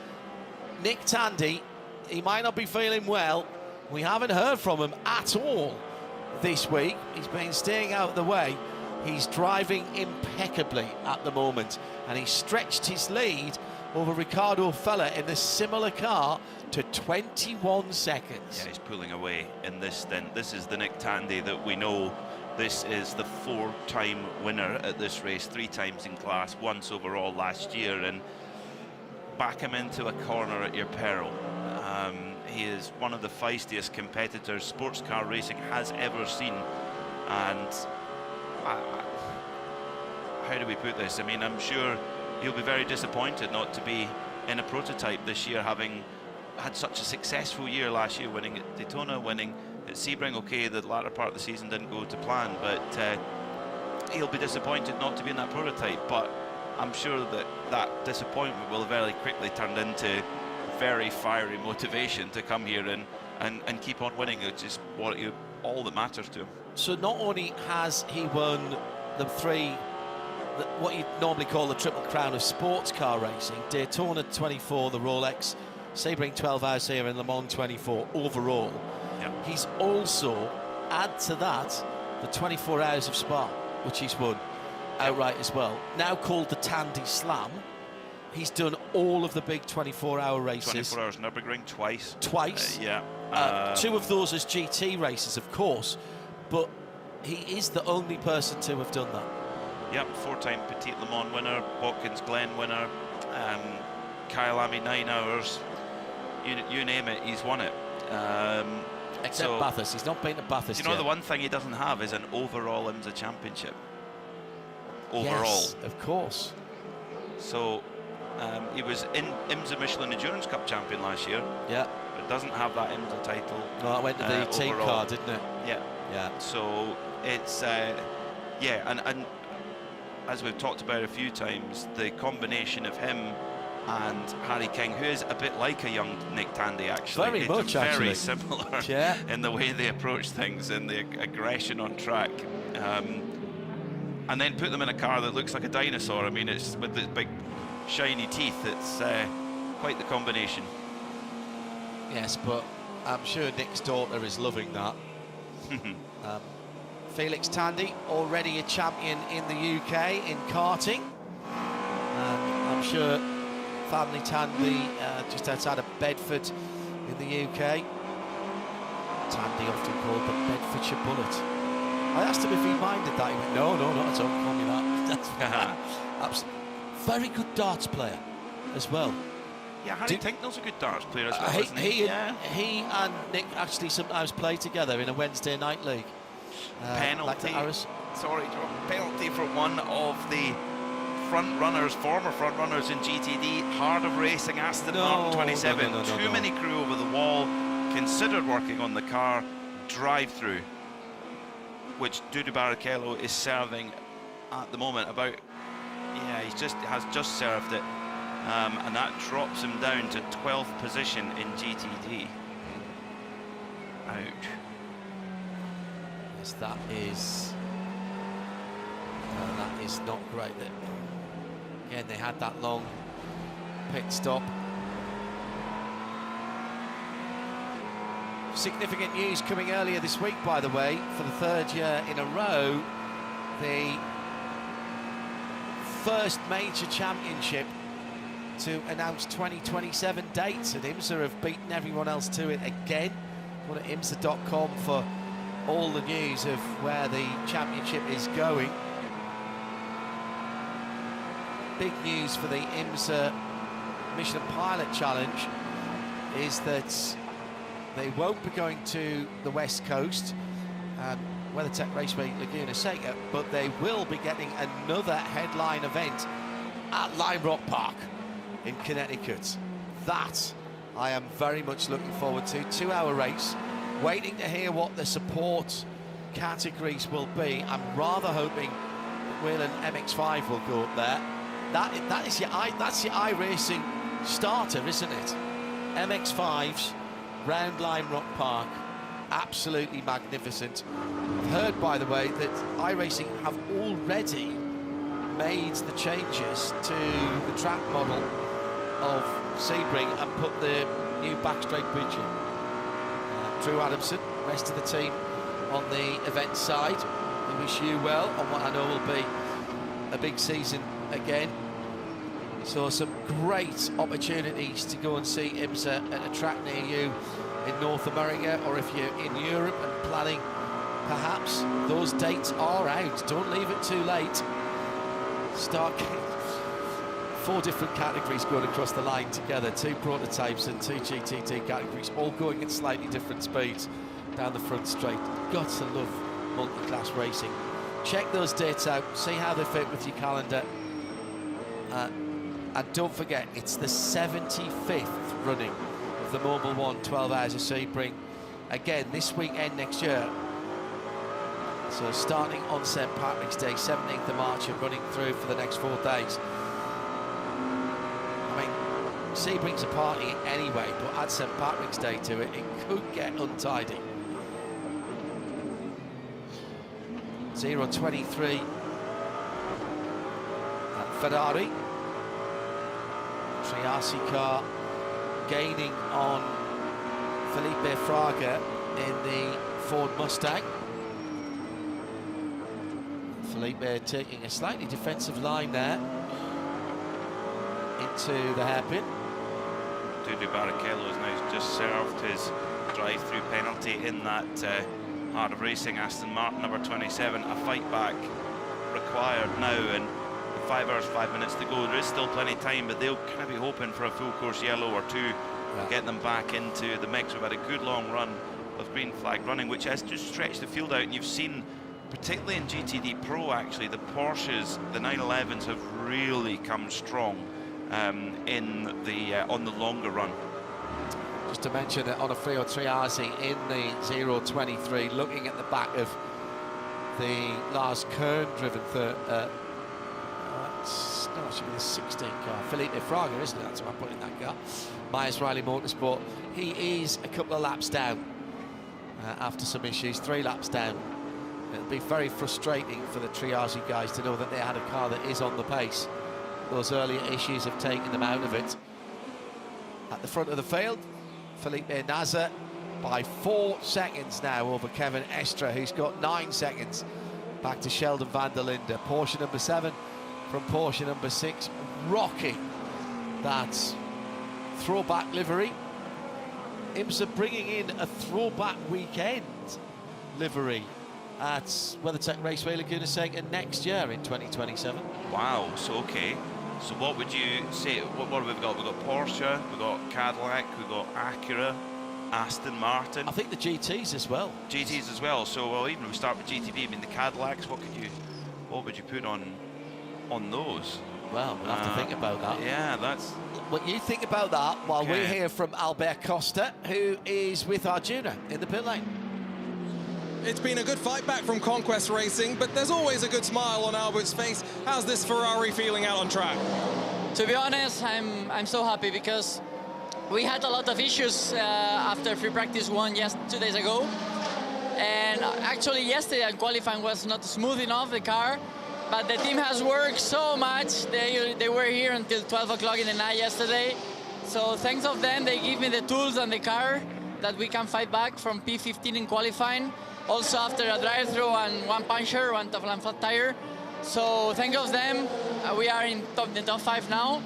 Nick Tandy, he might not be feeling well. We haven't heard from him at all this week. He's been staying out of the way. He's driving impeccably at the moment, and he stretched his lead over Ricardo Feller in a similar car to 21 seconds. Yeah, he's pulling away in this stint. This is the Nick Tandy that we know. This is the 4-time winner at this race, 3 times in class, once overall last year, and back him into a corner at your peril. He is one of the feistiest competitors sports car racing has ever seen, and how do we put this? I mean, I'm sure he'll be very disappointed not to be in a prototype this year, having had such a successful year last year, winning at Daytona, winning at Sebring. Okay, the latter part of the season didn't go to plan, but he'll be disappointed not to be in that prototype. But I'm sure that that disappointment will very quickly turn into very fiery motivation to come here and keep on winning, which is all that matters to him. So not only has he won the what you'd normally call the Triple Crown of sports car racing, Daytona 24, the Rolex, Sebring 12 Hours here, and Le Mans 24 overall. Yeah. He's also, add to that, the 24 Hours of Spa, which he's won outright as well. Now called the Tandy Slam. He's done all of the big 24-hour races. 24 Hours Nürburgring twice. Yeah. Two of those as GT races, of course, but he is the only person to have done that. Yep, 4-time Petit Le Mans winner, Watkins GLEN winner, Kyalami 9 hours, you name it, he's won it. Except Bathurst, he's not been to Bathurst You know, yet. the one thing he doesn't have is an overall IMSA championship. Overall. Yes, of course. So he was in IMSA Michelin Endurance Cup champion last year. Yeah. But doesn't have that IMSA title. No, that went to the team overall. car, didn't it? Yeah. Yeah. So it's yeah, and as we've talked about a few times, the combination of him and Harry King, who is a bit like a young Nick Tandy, actually. Very much, actually. Very similar Yeah. in the way they approach things and the aggression on track. And then put them in a car that looks like a dinosaur. I mean, it's with the big shiny teeth. It's quite the combination. Yes, but I'm sure Nick's daughter is loving that. Felix Tandy, already a champion in the UK in karting. I'm sure family Tandy, just outside of Bedford in the UK. Tandy often called the Bedfordshire Bullet. I asked him if he minded that. He went, no, not at all, call me that. That's very good darts player as well. Yeah, Harry Tinknell's a good darts player as well, isn't he and Nick actually sometimes play together in a Wednesday night league. Penalty. Like Sorry, penalty for one of the former front runners in GTD, Heart of Racing, Aston Martin 27. Too many crew over the wall, considered working on the car, drive-through, which Dudu Barrichello is serving at the moment. He has just served it, and that drops him down to 12th position in GTD. Ouch. Yes, that is not great. Again, they had that long pit stop. Significant news coming earlier this week, by the way, for the third year in a row. The first major championship to announce 2027 dates, and IMSA have beaten everyone else to it again. Go to IMSA.com for all the news of where the championship is going. Big news for the IMSA Michelin Pilot Challenge is that they won't be going to the West Coast and WeatherTech Raceway Laguna Seca, but they will be getting another headline event at Lime Rock Park in Connecticut. That I am very much looking forward to. 2-hour race, waiting to hear what the support categories will be. I'm rather hoping that Whelen MX-5 will go up there. That's your iRacing starter, isn't it? MX-5s round Lime Rock Park, absolutely magnificent. I've heard, by the way, that iRacing have already made the changes to the track model of Sebring and put the new backstraight bridge in. Drew Adamson, rest of the team on the event side, we wish you well on what I know will be a big season again. So some great opportunities to go and see IMSA at a track near you in North America, or if you're in Europe and planning, perhaps those dates are out. Don't leave it too late. Start 4 different categories going across the line together, 2 prototypes and 2 GTT categories, all going at slightly different speeds down the front straight. Got to love multi-class racing. Check those dates out, see how they fit with your calendar. And don't forget, it's the 75th running of the Mobil 1 12 Hours of Sebring. Again, this weekend next year. So starting on St. Patrick's Day, 17th of March, and running through for the next 4 days. I mean, Sebring's a party anyway, but add St. Patrick's Day to it, it could get untidy. 0.23. Ferrari. Triasi car gaining on Felipe Fraga in the Ford Mustang. Felipe taking a slightly defensive line there into the hairpin. Dudu Barrichello has now just served his drive-through penalty in that Heart of Racing Aston Martin number 27. A fight back required now, and 5 hours 5 minutes to go. There is still plenty of time, but they'll kind of be hoping for a full course yellow or two to get them back into the mix. We've had a good long run of green flag running, which has just stretched the field out, and you've seen, particularly in GTD Pro, actually, the Porsches, the 911s have really come strong in the on the longer run. Just to mention that on a Frio Triasi in the 0.23, looking at the back of the Lars Kern-driven it should be the 16 car. Felipe Fraga, isn't it? That's what I'm putting in that car. Myers Riley Motorsport. He is a couple of laps down after some issues, 3 laps down. It'll be very frustrating for the Triasi guys to know that they had a car that is on the pace. Those earlier issues have taken them out of it. At the front of the field, Felipe Nasr by 4 seconds now over Kevin Estra, who's got 9 seconds back to Sheldon van der Linde. Porsche number 7 from Porsche number 6, rocking that throwback livery. IMSA bringing in a throwback weekend livery at WeatherTech Raceway Laguna Seca next year in 2027. Wow, so okay. So what would you say, what have we got? We've got Porsche, we've got Cadillac, we've got Acura, Aston Martin. I think the GTs as well. GTs as well, so well, even if we start with GTB, I mean the Cadillacs, what would you put on those? Well, we'll have to think about that. Yeah, that's... Well, you think about that while we hear from Albert Costa, who is with Arjuna in the pit lane. It's been a good fight back from Conquest Racing, but there's always a good smile on Albert's face. How's this Ferrari feeling out on track? To be honest, I'm so happy because we had a lot of issues after free practice 1 2 days ago. And actually yesterday qualifying was not smooth enough, the car. But the team has worked so much. They were here until 12 o'clock in the night yesterday. So thanks of them, they give me the tools and the car that we can fight back from P15 in qualifying. Also after a drive-through and 1 puncture, 1 top and flat tire. So thanks of them, we are in the top 5 now.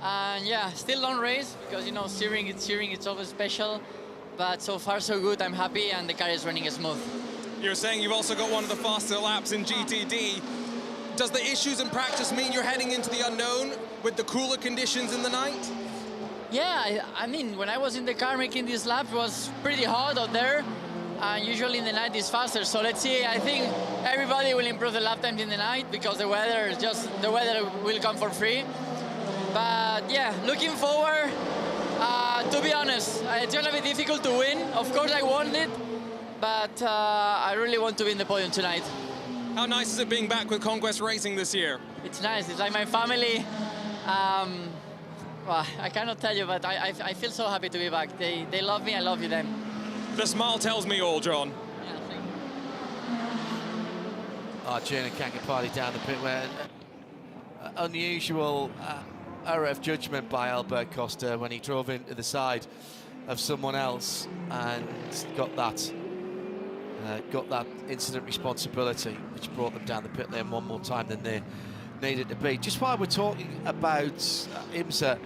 And yeah, still long race because you know Sebring, it's always special. But so far so good, I'm happy and the car is running smooth. You're saying you've also got one of the faster laps in GTD. Does the issues in practice mean you're heading into the unknown with the cooler conditions in the night? Yeah, I mean, when I was in the car making this lap, it was pretty hot out there. And usually in the night it's faster. So let's see, I think everybody will improve the lap times in the night because the weather will come for free. But yeah, looking forward, to be honest, it's gonna be difficult to win. Of course I want it, but I really want to win the podium tonight. How nice is it being back with Conquest Racing this year? It's nice, it's like my family. Well, I cannot tell you, but I feel so happy to be back. They love me, I love them. The smile tells me all, John. Yeah, thank you. Arjuna can't get party down the pit where unusual error of judgment by Albert Costa when he drove into the side of someone else and got that incident responsibility, which brought them down the pit lane one more time than they needed to be. Just while we're talking about IMSA,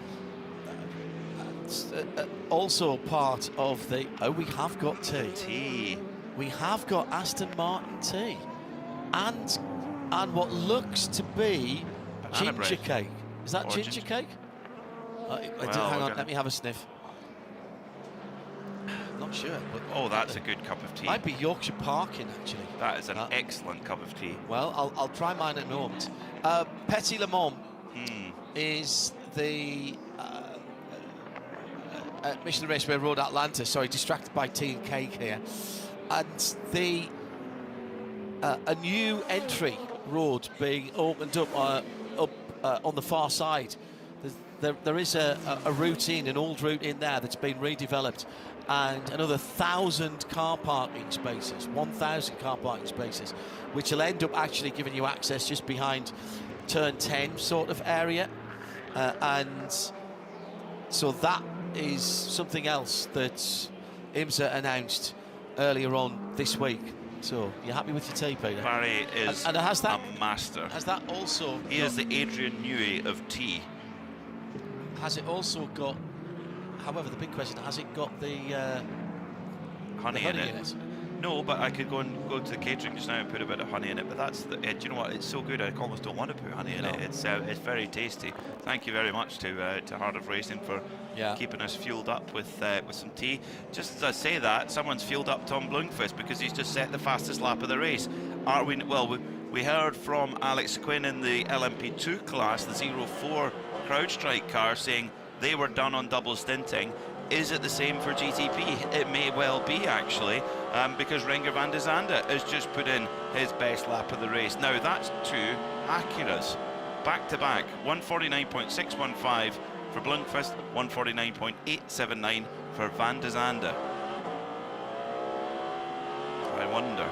also part of the... Oh, we have got tea. We have got Aston Martin tea. And what looks to be ginger cake. Is that ginger cake? Hang on, let me have a sniff. Not sure. But oh, that's a good cup of tea. Might be Yorkshire Parkin, actually. That is an excellent cup of tea. Well, I'll try mine at a moment. Petit Le Mans is the Michelin Raceway Road Atlanta, sorry, distracted by tea and cake here, and the a new entry road being opened up on the far side. There is a routine, an old route in there that's been redeveloped, and another 1,000 car parking spaces, 1,000 car parking spaces, which will end up actually giving you access just behind turn 10 sort of area, and so that is something else that IMSA announced earlier on this week. So, you're happy with your tea, Peter? Barry is and has that, a master. Has that also... He is the Adrian Newey of tea. Has it also got... However, the big question, has it got the honey in it? No, but I could go to the catering just now and put a bit of honey in it. But that's the... do you know what? It's so good, I almost don't want to put honey in it. It's very tasty. Thank you very much to Heart of Racing for keeping us fueled up with some tea. Just as I say that, someone's fueled up Tom Blomqvist because he's just set the fastest lap of the race. Are we? Well, we heard from Alex Quinn in the LMP2 class, the 04 CrowdStrike car, saying they were done on double stinting. Is it the same for GTP? It may well be, actually, because Renger van der Zande has just put in his best lap of the race. Now, that's two Acuras, back-to-back, 149.615 for Blomqvist, 149.879 for van der Zande. I wonder.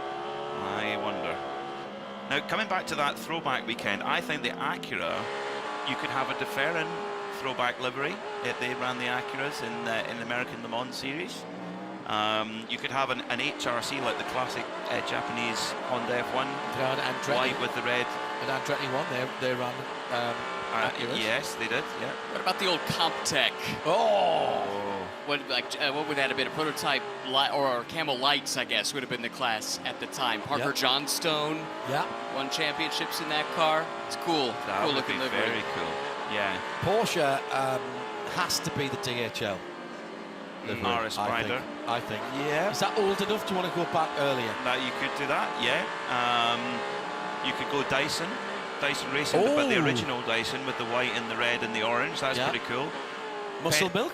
Now, coming back to that throwback weekend, I think the Acura, you could have a deferring throwback livery if they ran the Acuras in the American Le Mans series. You could have an HRC like the classic Japanese Honda F1, white with the red. And Andretti won, they ran Acuras. Yes, they did, yeah. What about the old Comptech? Oh! What would that have been? A prototype or Camel Lights, I guess, would have been the class at the time. Parker Johnstone won championships in that car. It's cool. That cool would be looking livery. very cool. Yeah. Porsche has to be the DHL. Mara Spider. I think. Yeah. Is that old enough? Do you want to go back earlier? That you could do that, yeah. You could go Dyson Racing, but the original Dyson with the white and the red and the orange. That's pretty cool. Muscle Milk.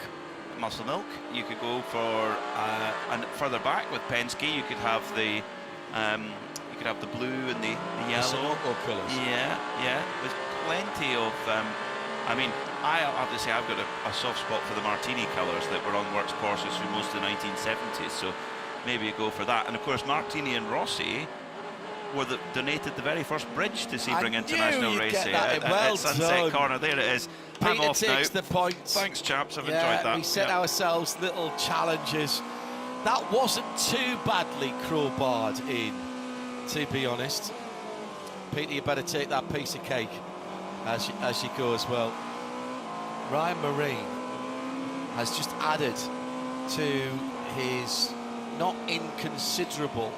You could go for and further back with Penske. You could have the blue and the yellow colours. Yeah. There's plenty of. I mean, I have to say I've got a soft spot for the Martini colours that were on Works Porsches through most of the 1970s. So maybe you go for that. And of course, Martini and Rossi donated the very first bridge to Sebring International Raceway at Sunset Corner. There it is. Peter I'm off takes now. the points. Thanks, chaps. I've enjoyed that. We set ourselves little challenges. That wasn't too badly crowbarred in, to be honest. Peter, you better take that piece of cake as you go as well. Ryan Marine has just added to his not inconsiderable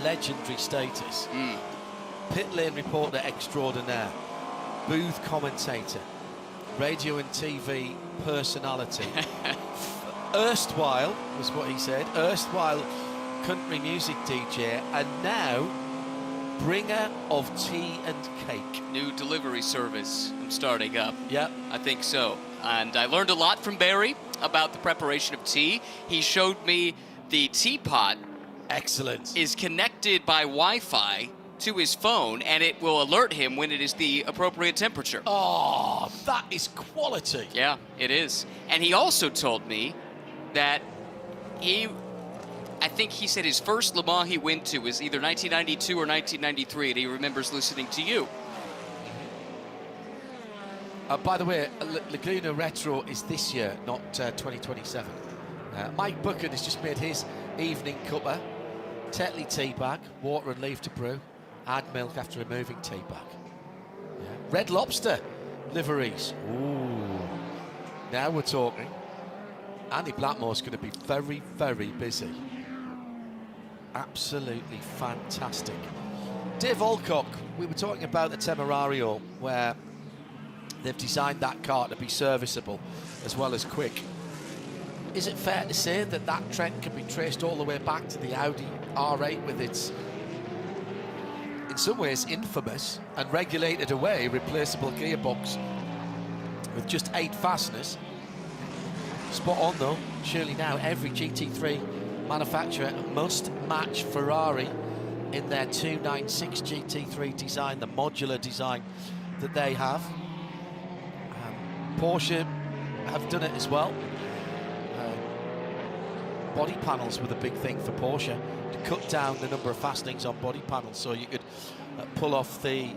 legendary status. Pit lane reporter extraordinaire, booth commentator, radio and TV personality. Erstwhile, was what he said, erstwhile country music DJ, and now bringer of tea and cake. New delivery service I'm starting up. Yeah. I think so. And I learned a lot from Barry about the preparation of tea. He showed me the teapot. Excellent. Is connected by Wi-Fi to his phone, and it will alert him when it is the appropriate temperature. Oh, that is quality. Yeah, it is. And he also told me that I think he said his first Le Mans he went to was either 1992 or 1993, and he remembers listening to you. By the way, Laguna Retro is this year, not 2027. Mike Buchan has just made his evening cuppa. Tetley tea bag, water and leave to brew. Add milk after removing tea bag. Yeah. Red Lobster liveries. Ooh. Now we're talking. Andy Blackmore's going to be very, very busy. Absolutely fantastic. Dave Alcock, we were talking about the Temerario, where they've designed that car to be serviceable as well as quick. Is it fair to say that that trend can be traced all the way back to the Audi R8 with its, in some ways, infamous and regulated away replaceable gearbox with just 8 fasteners. Spot on though, surely now every GT3 manufacturer must match Ferrari in their 296 GT3 design, the modular design that they have. Porsche have done it as well. Body panels were the big thing for Porsche, to cut down the number of fastenings on body panels so you could pull off the,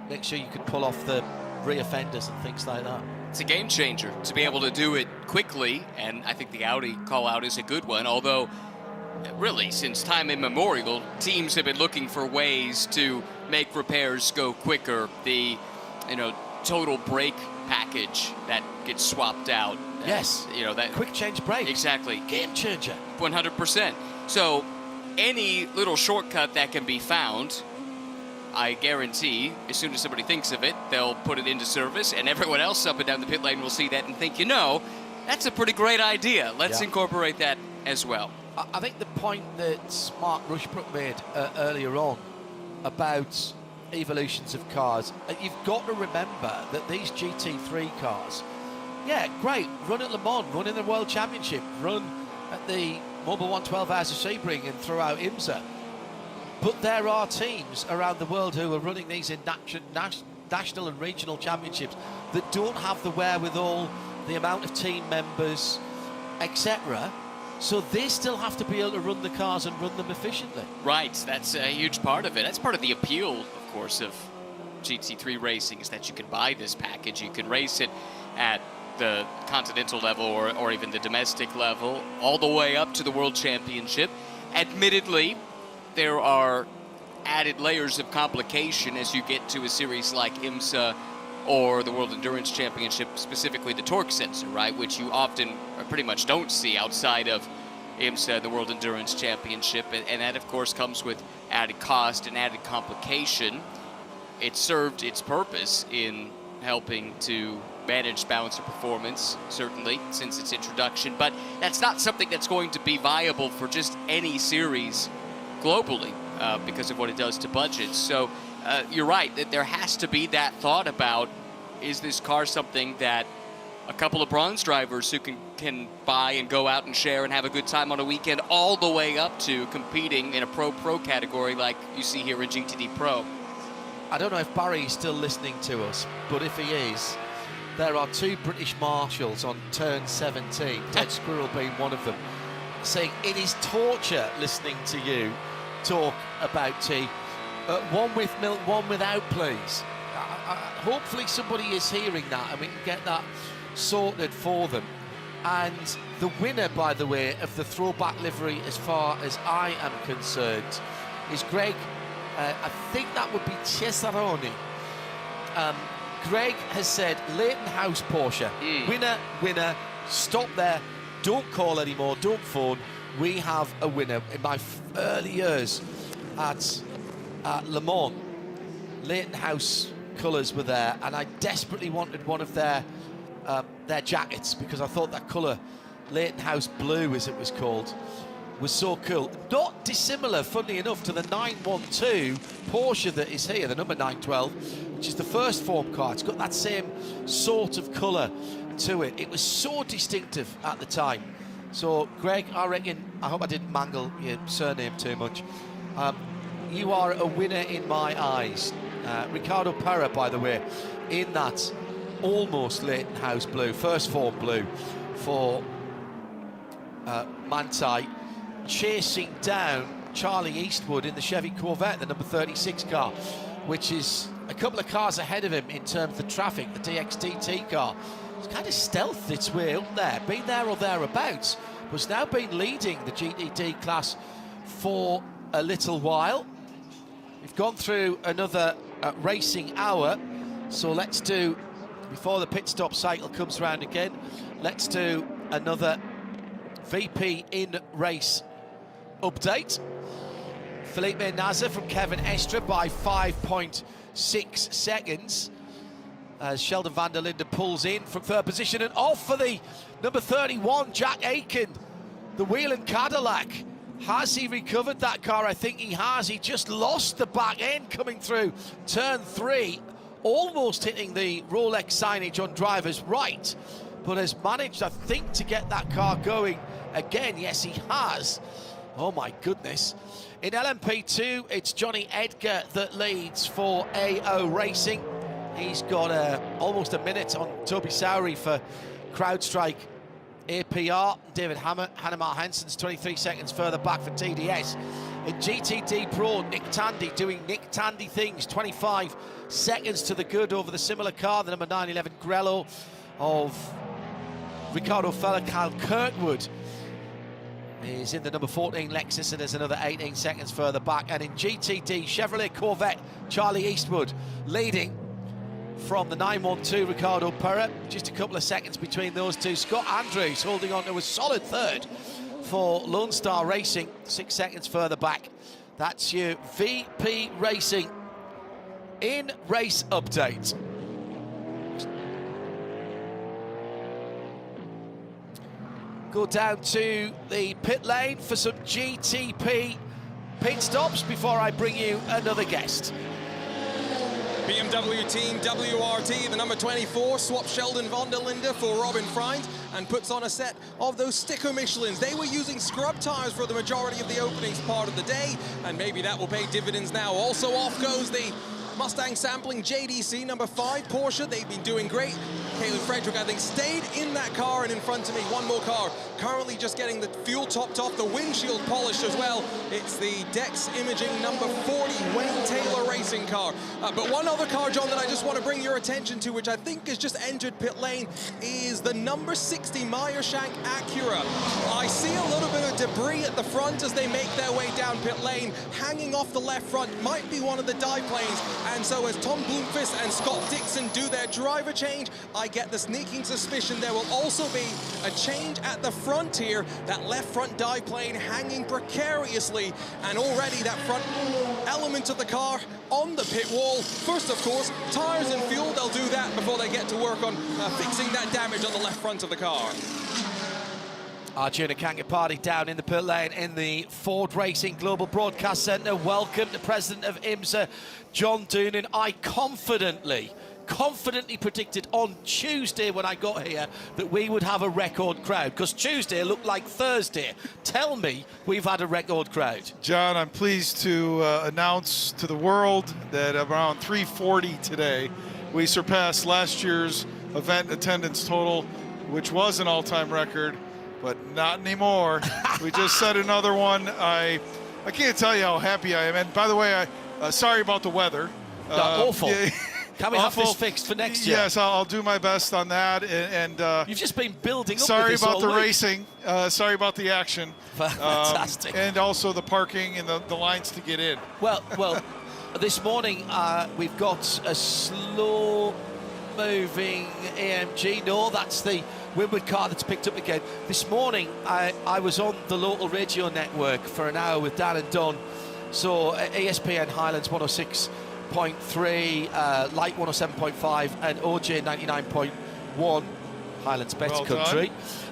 make sure you could pull off the rear fenders and things like that. It's a game changer to be able to do it quickly, and I think the Audi call-out is a good one, although really since time immemorial, teams have been looking for ways to make repairs go quicker. The, total brake package that gets swapped out. Yes, that quick change brake. Exactly. Game changer. 100%. So any little shortcut that can be found, I guarantee, as soon as somebody thinks of it, they'll put it into service, and everyone else up and down the pit lane will see that and think, that's a pretty great idea. Let's incorporate that as well. I think the point that Mark Rushbrook made earlier on about evolutions of cars, you've got to remember that these GT3 cars, great, run at Le Mans, run in the World Championship, run at the Mobil 1 12 Hours of Sebring and throughout IMSA. But there are teams around the world who are running these in national and regional championships that don't have the wherewithal, the amount of team members, etc. So they still have to be able to run the cars and run them efficiently. Right, that's a huge part of it. That's part of the appeal, of course, of GT3 racing, is that you can buy this package. You can race it at the continental level or even the domestic level, all the way up to the World Championship. Admittedly, there are added layers of complication as you get to a series like IMSA or the World Endurance Championship, specifically the torque sensor, right, which you often or pretty much don't see outside of IMSA, the World Endurance Championship, and that, of course, comes with added cost and added complication. It served its purpose in helping to manage balancer performance, certainly, since its introduction, but that's not something that's going to be viable for just any series globally because of what it does to budgets. So you're right, that there has to be that thought about, is this car something that a couple of bronze drivers who can buy and go out and share and have a good time on a weekend, all the way up to competing in a pro category like you see here in GTD Pro. I don't know if Barry is still listening to us, but if he is, there are 2 British marshals on turn 17, Dead Squirrel being one of them, saying it is torture listening to you talk about tea. One with milk, one without, please. Hopefully somebody is hearing that and we can get that sorted for them. And the winner, by the way, of the throwback livery, as far as I am concerned, is Greg. I think that would be Cesaroni. Greg has said Leighton House Porsche. Winner, stop there. Don't call anymore, don't phone. We have a winner. In my early years at Le Mans, Leighton House colours were there, and I desperately wanted one of their jackets because I thought that colour, Leighton House Blue as it was called, was so cool. Not dissimilar, funnily enough, to the 912 Porsche that is here, the number 912, which is the first form car. It's got that same sort of colour to it. It was so distinctive at the time. So, Greg, I reckon, I hope I didn't mangle your surname too much. You are a winner in my eyes. Ricardo Parra, by the way, in that almost Leighton House blue, first form blue for Manthey, chasing down Charlie Eastwood in the Chevy Corvette, the number 36 car, which is a couple of cars ahead of him in terms of the traffic, the DXDT car. It's kind of stealthed its way up there, been there or thereabouts, but it's now been leading the GTD class for a little while. We've gone through another racing hour, so let's do, before the pit stop cycle comes around again, let's do another VP in race update. Felipe Nasr from Kevin Estra by 5.6 seconds as Sheldon van der Linde pulls in from third position, and off for the number 31, Jack Aiken, the Whelen Cadillac. Has he recovered that car? I think he has. He just lost the back end coming through turn 3. almost hitting the Rolex signage on driver's right, but has managed, I think, to get that car going again. Yes, he has. Oh my goodness. In LMP2, it's Johnny Edgar that leads for AO Racing. He's got almost a minute on Toby Sowry for CrowdStrike APR. David Hannemar Henson's 23 seconds further back for TDS. In GTD Pro, Nick Tandy doing Nick Tandy things, 25 seconds to the good over the similar car. The number 911 Grello of Ricardo Feller. Kyle Kirkwood is in the number 14 Lexus, and there's another 18 seconds further back. And in GTD, Chevrolet Corvette, Charlie Eastwood leading from the 912 Ricardo Perra. Just a couple of seconds between those two. Scott Andrews holding on to a solid third for Lone Star Racing, 6 seconds further back. That's your VP Racing in race update. Go down to the pit lane for some GTP pit stops before I bring you another guest. BMW team WRT, the number 24, swaps Sheldon von der Linde for Robin Freund and puts on a set of those sticker Michelins. They were using scrub tires for the majority of the openings part of the day, and maybe that will pay dividends now. Also off goes the Mustang sampling JDC number 5 Porsche. They've been doing great. Caleb Frederick, I think, stayed in that car, and in front of me, one more car. Currently just getting the fuel topped off, the windshield polished as well. It's the Dex Imaging number 40 Wayne Taylor racing car. But one other car, John, that I just want to bring your attention to, which I think has just entered pit lane, is the number 60 Meyershank Acura. I see a little bit of debris at the front as they make their way down pit lane. Hanging off the left front might be one of the dive planes. And so as Tom Bloomquist and Scott Dixon do their driver change, I get the sneaking suspicion there will also be a change at the front here. That left front dive plane hanging precariously, and already that front element of the car on the pit wall. First, of course, tires and fuel, they'll do that before they get to work on fixing that damage on the left front of the car. Arjuna Kangapati down in the pit lane in the Ford Racing Global Broadcast Centre. Welcome to President of IMSA, John Doonan. I confidently predicted on Tuesday when I got here that we would have a record crowd, because Tuesday looked like Thursday. Tell me we've had a record crowd. John, I'm pleased to announce to the world that around 340 today, we surpassed last year's event attendance total, which was an all-time record, but not anymore. We just set another one. I can't tell you how happy I am. And by the way, sorry about the weather. Awful. Yeah. Can we have this fixed for next year? Yes, I'll do my best on that. And you've just been building up. Sorry with this about the all week. racing. Sorry about the action. Fantastic. And also the parking and the lines to get in. Well, this morning we've got a slow-moving AMG. No, that's the Winwood car that's picked up again. This morning I was on the local radio network for an hour with Dan and Don. So ESPN Highlands 106.3, Light 107.5, and OJ 99.1, Highlands Best Country.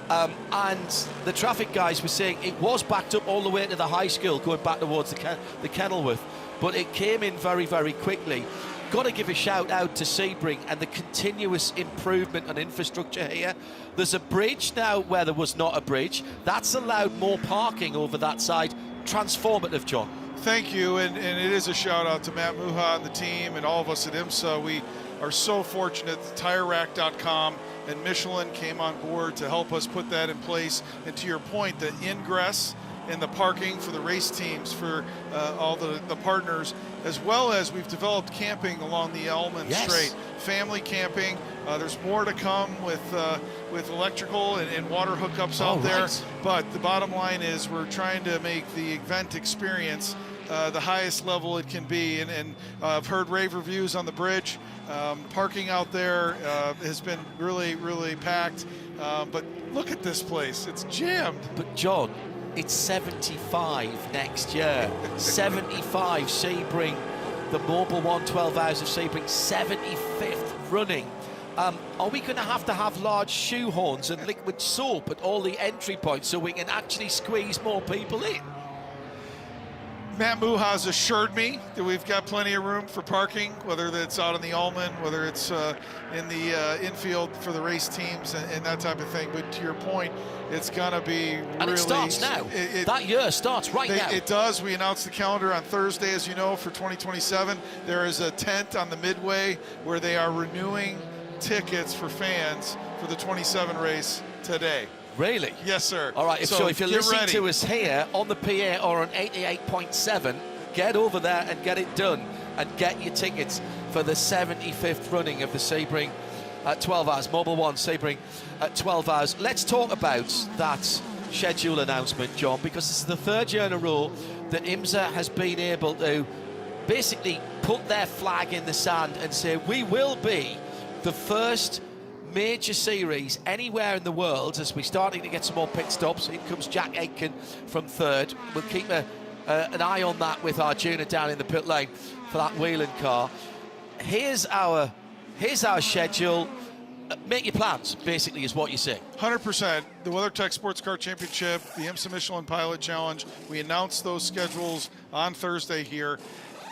And the traffic guys were saying it was backed up all the way to the high school going back towards the Kenilworth, but it came in very, very quickly. Got to give a shout out to Sebring and the continuous improvement on infrastructure here. There's a bridge now where there was not a bridge. That's allowed more parking over that side. Transformative, John. Thank you, and it is a shout out to Matt Muha and the team and all of us at IMSA. We are so fortunate that TireRack.com and Michelin came on board to help us put that in place. And to your point, the ingress and the parking for the race teams, for all the partners, as well as we've developed camping along the Elman Strait. Family camping. There's more to come with electrical and water hookups out there. But the bottom line is we're trying to make the event experience the highest level it can be. And I've heard rave reviews on the bridge. Parking out there has been really, really packed. But look at this place. It's jammed. But John, it's 75 next year. 75 Sebring, the Mobil 1 12 Hours of Sebring, 75th running. Are we going to have large shoehorns and liquid soap at all the entry points so we can actually squeeze more people in? Matt Muha's assured me that we've got plenty of room for parking, whether that's out in the Ullman, whether it's in the infield for the race teams and that type of thing. But to your point, it's going to be And really... it starts now. That year starts right now. It does. We announced the calendar on Thursday, as you know, for 2027. There is a tent on the Midway where they are renewing tickets for fans for the 27 race today. Really? Yes, sir. All right, so if you're listening ready. to us here on the PA or on 88.7, get over there and get it done and get your tickets for the 75th running of the Sebring at 12 hours, Mobil 1 Sebring at 12 hours. Let's talk about that schedule announcement, John, because this is the third year in a row that IMSA has been able to basically put their flag in the sand and say, we will be the first major series anywhere in the world, as we're starting to get some more pit stops. In comes Jack Aitken from third. We'll keep an eye on that with Arjuna down in the pit lane for that wheeling car. Here's our schedule. Make your plans, basically, is what you're saying. 100%. The WeatherTech Sports Car Championship, the IMSA Michelin Pilot Challenge, we announced those schedules on Thursday here.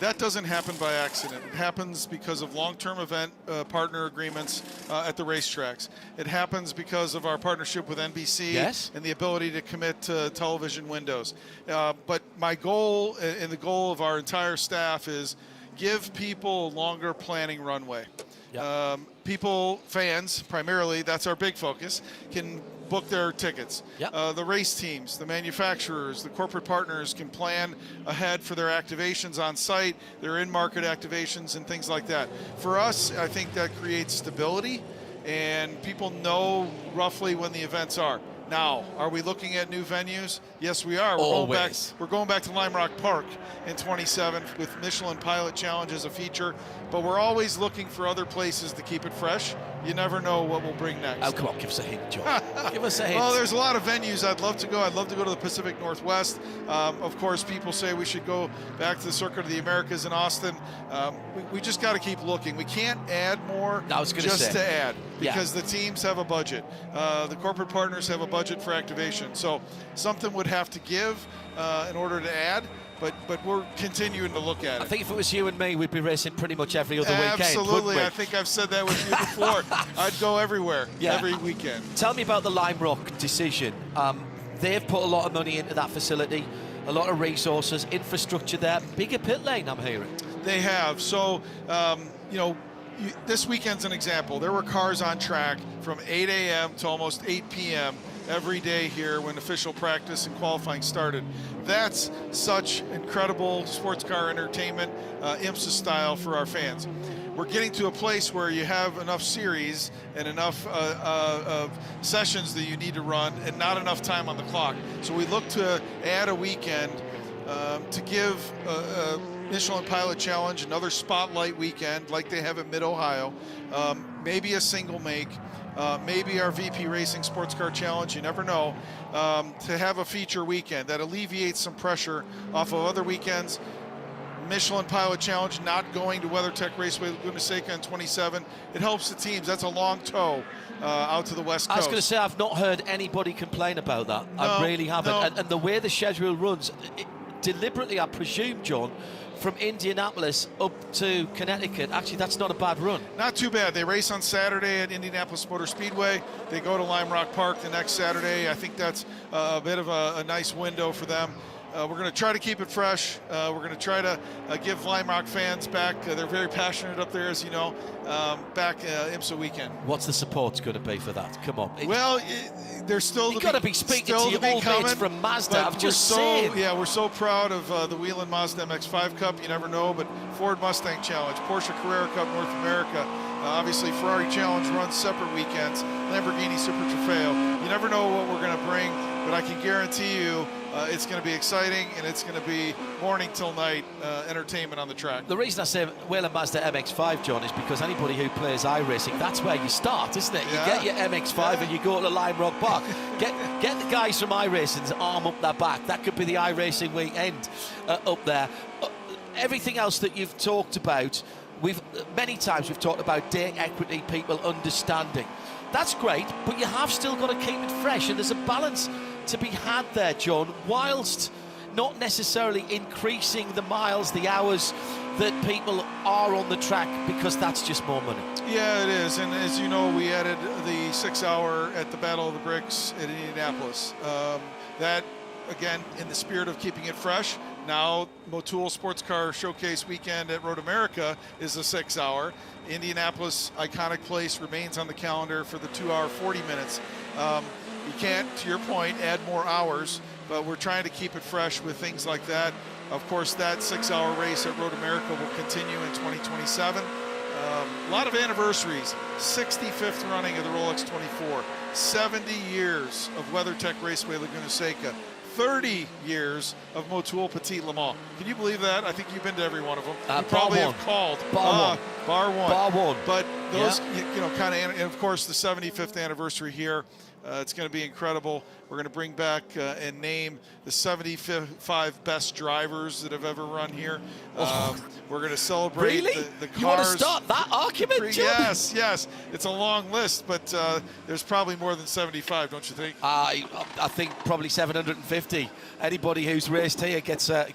That doesn't happen by accident. It happens because of long-term event partner agreements at the racetracks. It happens because of our partnership with NBC yes. and the ability to commit to television windows. But my goal and the goal of our entire staff is give people a longer planning runway. Yep. People, fans primarily, that's our big focus, can book their tickets. Yep. The race teams, the manufacturers, the corporate partners can plan ahead for their activations on site, their in-market activations and things like that. For us, I think that creates stability and people know roughly when the events are. Now, are we looking at new venues? Yes, we are. We're going back to Lime Rock Park in 27 with Michelin Pilot Challenge as a feature, but we're always looking for other places to keep it fresh. You never know what we'll bring next. Oh, come on, give us a hint, John. Give us a hint. Well, there's a lot of venues I'd love to go. I'd love to go to the Pacific Northwest. Of course, people say we should go back to the Circuit of the Americas in Austin. We just got to keep looking. We can't add more just to add because the teams have a budget. The corporate partners have a budget for activation. So something would have to give in order to add. But we're continuing to look at it. I think if it was you and me, we'd be racing pretty much every other weekend. Absolutely. I think I've said that with you before. I'd go everywhere, every weekend. Tell me about the Lime Rock decision. They've put a lot of money into that facility, a lot of resources, infrastructure there, bigger pit lane, I'm hearing. They have. So, this weekend's an example. There were cars on track from 8 a.m. to almost 8 p.m. every day here when official practice and qualifying started. That's such incredible sports car entertainment, IMSA style for our fans. We're getting to a place where you have enough series and enough sessions that you need to run and not enough time on the clock. So we look to add a weekend to give Michelin Pilot Challenge another spotlight weekend like they have at Mid-Ohio, maybe a single make, maybe our VP Racing Sports Car Challenge, you never know, to have a feature weekend that alleviates some pressure off of other weekends. Michelin Pilot Challenge not going to WeatherTech Raceway, Laguna Seca in 27. It helps the teams. That's a long tow out to the West Coast. I was going to say, I've not heard anybody complain about that. No, I really haven't. No. And the way the schedule runs, deliberately, I presume, John, from Indianapolis up to Connecticut, actually, that's not a bad run. Not too bad. They race on Saturday at Indianapolis Motor Speedway. They go to Lime Rock Park the next Saturday. I think that's a bit of a nice window for them. We're going to try to keep it fresh. We're going to try to give Lime Rock fans back. They're very passionate up there, as you know, back IMSA weekend. What's the support going to be for that? Come on. Well, there's still you've got to be speaking to your old mates from Mazda. I'm just saying. Yeah, we're so proud of the Whelen Mazda MX-5 Cup. You never know, but Ford Mustang Challenge, Porsche Carrera Cup North America. Obviously, Ferrari Challenge runs separate weekends. Lamborghini Super Trofeo. You never know what we're going to bring, but I can guarantee you it's going to be exciting and it's going to be morning till night entertainment on the track. The reason I say Whelen Mazda MX-5, John, is because anybody who plays iRacing, that's where you start, isn't it? Yeah. You get your MX-5 and you go to Lime Rock Park. Get the guys from iRacing's arm up their back. That could be the iRacing weekend up there. Everything else that you've talked about, many times we've talked about date equity, people understanding. That's great, but you have still got to keep it fresh, and there's a balance to be had there, John, whilst not necessarily increasing the miles, the hours that people are on the track, because that's just more money. Yeah, it is. And as you know, we added the 6 hour at the Battle of the Bricks at Indianapolis. That, again, in the spirit of keeping it fresh. Now, Motul Sports Car Showcase Weekend at Road America is a 6 hour. Indianapolis, iconic place, remains on the calendar for the 2 hour, 40 minutes. You can't, to your point, add more hours, but we're trying to keep it fresh with things like that. Of course, that 6 hour race at Road America will continue in 2027. A lot of anniversaries. 65th running of the Rolex 24. 70 years of WeatherTech Raceway Laguna Seca. 30 years of Motul Petit Le Mans. Can you believe that? I think you've been to every one of them. You probably have called. Bar one. But those, you know, kind of, and of course, the 75th anniversary here. It's going to be incredible. We're going to bring back and name the 75 best drivers that have ever run here. We're going to celebrate the cars. You want to start that argument, John? Yes. It's a long list, but there's probably more than 75, don't you think? I think probably 750. Anybody who's raced here gets a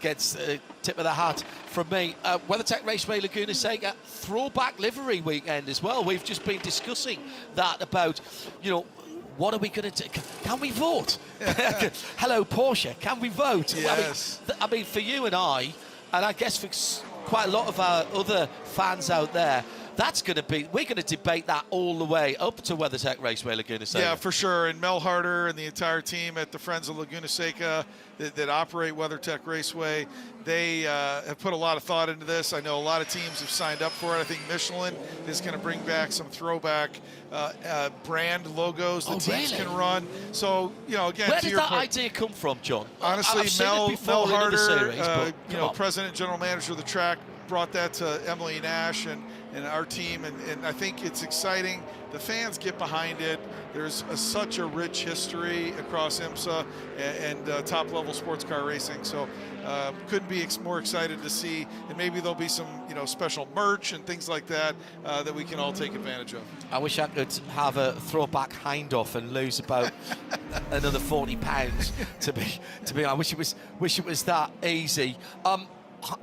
tip of the hat from me. WeatherTech Raceway Laguna Seca throwback livery weekend as well. We've just been discussing that about, you know, what are we going to do? Can we vote? Hello, Porsche. Can we vote? Yes. I mean, for you and I guess for quite a lot of our other fans out there, that's going to be, we're going to debate that all the way up to WeatherTech Raceway Laguna Seca. Yeah, for sure. And Mel Harder and the entire team at the Friends of Laguna Seca that operate WeatherTech Raceway, they have put a lot of thought into this. I know a lot of teams have signed up for it. I think Michelin is going to bring back some throwback brand logos that teams can run. So, you know, again, where to did your that point, idea come from, John? honestly, Mel Harder, series, you know, president and general manager of the track, brought that to Emily Nash and our team, and I think it's exciting. The fans get behind it. There's such a rich history across IMSA and top-level sports car racing. So couldn't be more excited to see, and maybe there'll be some, you know, special merch and things like that that we can all take advantage of. I wish I could have a throwback Hindhoff and lose about another 40 pounds. To be, I wish it was that easy.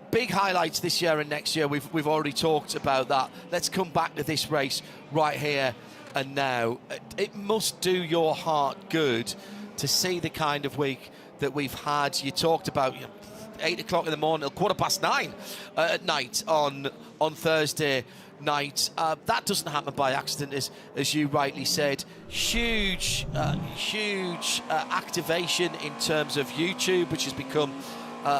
Big highlights this year and next year. We've already talked about that. Let's come back to this race right here and now. It must do your heart good to see the kind of week that we've had. You talked about 8 o'clock in the morning, 9:15 at night on Thursday night. That doesn't happen by accident, as you rightly said. Huge activation in terms of YouTube, which has become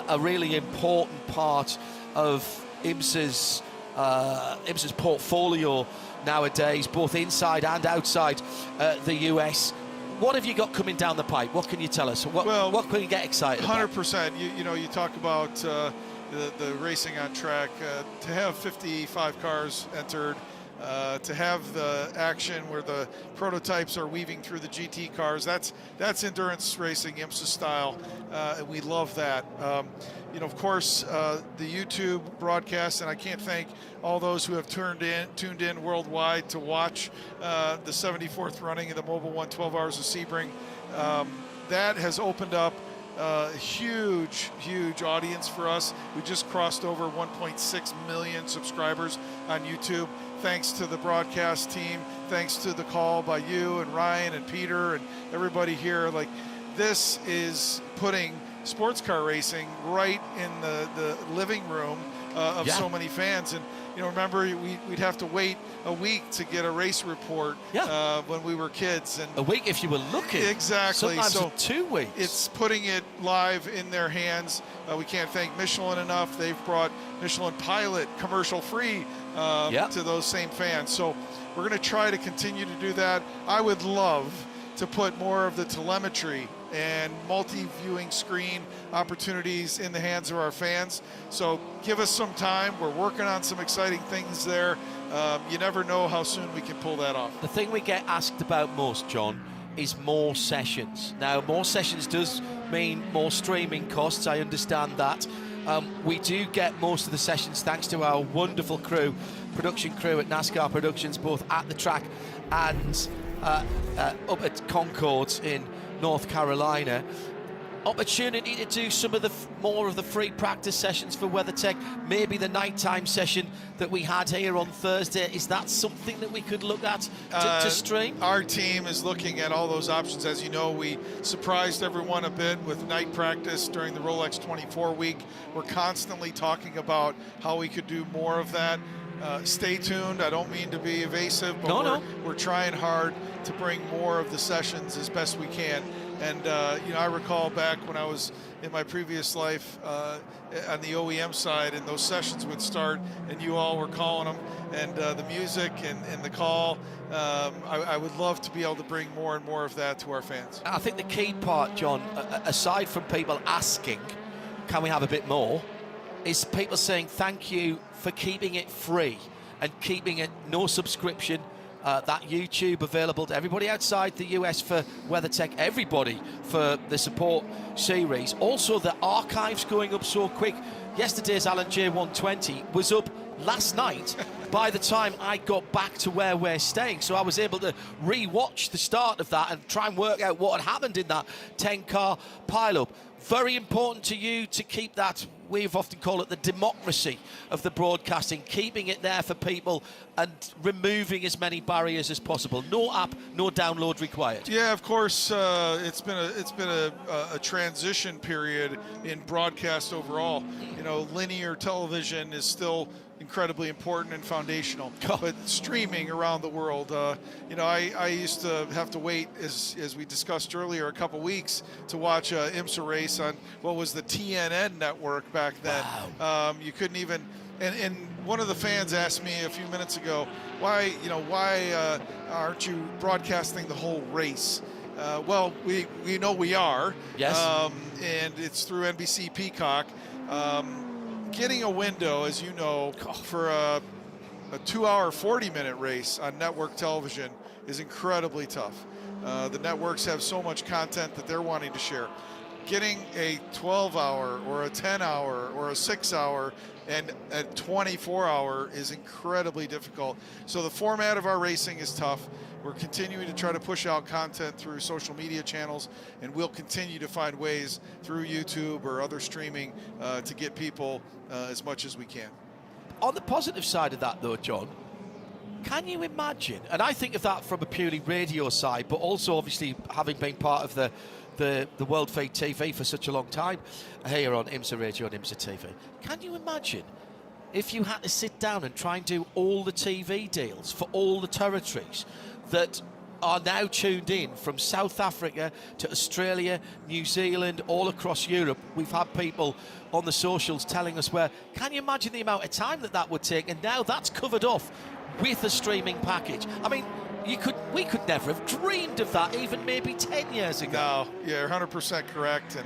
a really important part of IMSA's portfolio nowadays, both inside and outside the US. What have you got coming down the pipe? What can you tell us? What can you get excited about? 100%. You know, you talk about the racing on track. To have 55 cars entered, to have the action where the prototypes are weaving through the GT cars, that's endurance racing, IMSA style. We love that. You know, of course, the YouTube broadcast, and I can't thank all those who have tuned in worldwide to watch the 74th running of the Mobil 1 12 Hours of Sebring. That has opened up a huge audience for us. We just crossed over 1.6 million subscribers on YouTube. Thanks to the broadcast team, thanks to the call by you and Ryan and Peter and everybody here. Like, this is putting sports car racing right in the living room of so many fans. And, you know, remember, we'd have to wait a week to get a race report when we were kids. And a week if you were lucky. Exactly. Sometimes so 2 weeks. It's putting it live in their hands. We can't thank Michelin enough. They've brought Michelin Pilot commercial-free to those same fans. So we're going to try to continue to do that. I would love to put more of the telemetry and multi-viewing screen opportunities in the hands of our fans. So give us some time. We're working on some exciting things there. You never know how soon we can pull that off. The thing we get asked about most, John, is more sessions. Now, more sessions does mean more streaming costs. I understand that. We do get most of the sessions thanks to our wonderful crew, production crew at NASCAR Productions, both at the track and up at Concord in North Carolina. opportunity to do some of the more of the free practice sessions for WeatherTech, maybe the nighttime session that we had here on Thursday? Is that something that we could look at to stream? Our team is looking at all those options. As you know, we surprised everyone a bit with night practice during the Rolex 24 week. We're constantly talking about how we could do more of that. Stay tuned. I don't mean to be evasive, but we're trying hard to bring more of the sessions as best we can. And you know, I recall back when I was in my previous life on the OEM side, and those sessions would start, and you all were calling them, and the music and the call. I would love to be able to bring more and more of that to our fans. I think the key part, John, aside from people asking, can we have a bit more, is people saying thank you for keeping it free and keeping it no subscription. That YouTube available to everybody outside the US for WeatherTech, everybody for the support series. Also, the archives going up so quick. Yesterday's Alan J120 was up last night by the time I got back to where we're staying. So I was able to re-watch the start of that and try and work out what had happened in that 10-car pile-up. Very important to you to keep that, we've often called it the democracy of the broadcasting, keeping it there for people and removing as many barriers as possible. No app, no download required. Yeah, of course, it's been a transition period in broadcast overall. You know, linear television is still incredibly important and foundational, but streaming around the world, you know, I used to have to wait, as we discussed earlier, a couple weeks to watch a IMSA race on what was the TNN network back then. Wow. You couldn't even, and one of the fans asked me a few minutes ago, why aren't you broadcasting the whole race? Well, we know we are. Yes. And it's through NBC Peacock. Getting a window, as you know, for a 2-hour, 40-minute race on network television is incredibly tough. The networks have so much content that they're wanting to share. Getting a 12-hour or a 10-hour or a 6-hour and a 24-hour is incredibly difficult. So the format of our racing is tough. We're continuing to try to push out content through social media channels, and we'll continue to find ways through YouTube or other streaming to get people as much as we can. On the positive side of that, though, John, can you imagine, and I think of that from a purely radio side, but also obviously having been part of the World Feed TV for such a long time here on IMSA Radio and IMSA TV, can you imagine if you had to sit down and try and do all the TV deals for all the territories that are now tuned in from South Africa to Australia, New Zealand, all across Europe? We've had people on the socials telling us where. Can you imagine the amount of time that would take? And now that's covered off with a streaming package. I mean, we could never have dreamed of that even maybe 10 years ago. No, yeah, you're 100% correct. And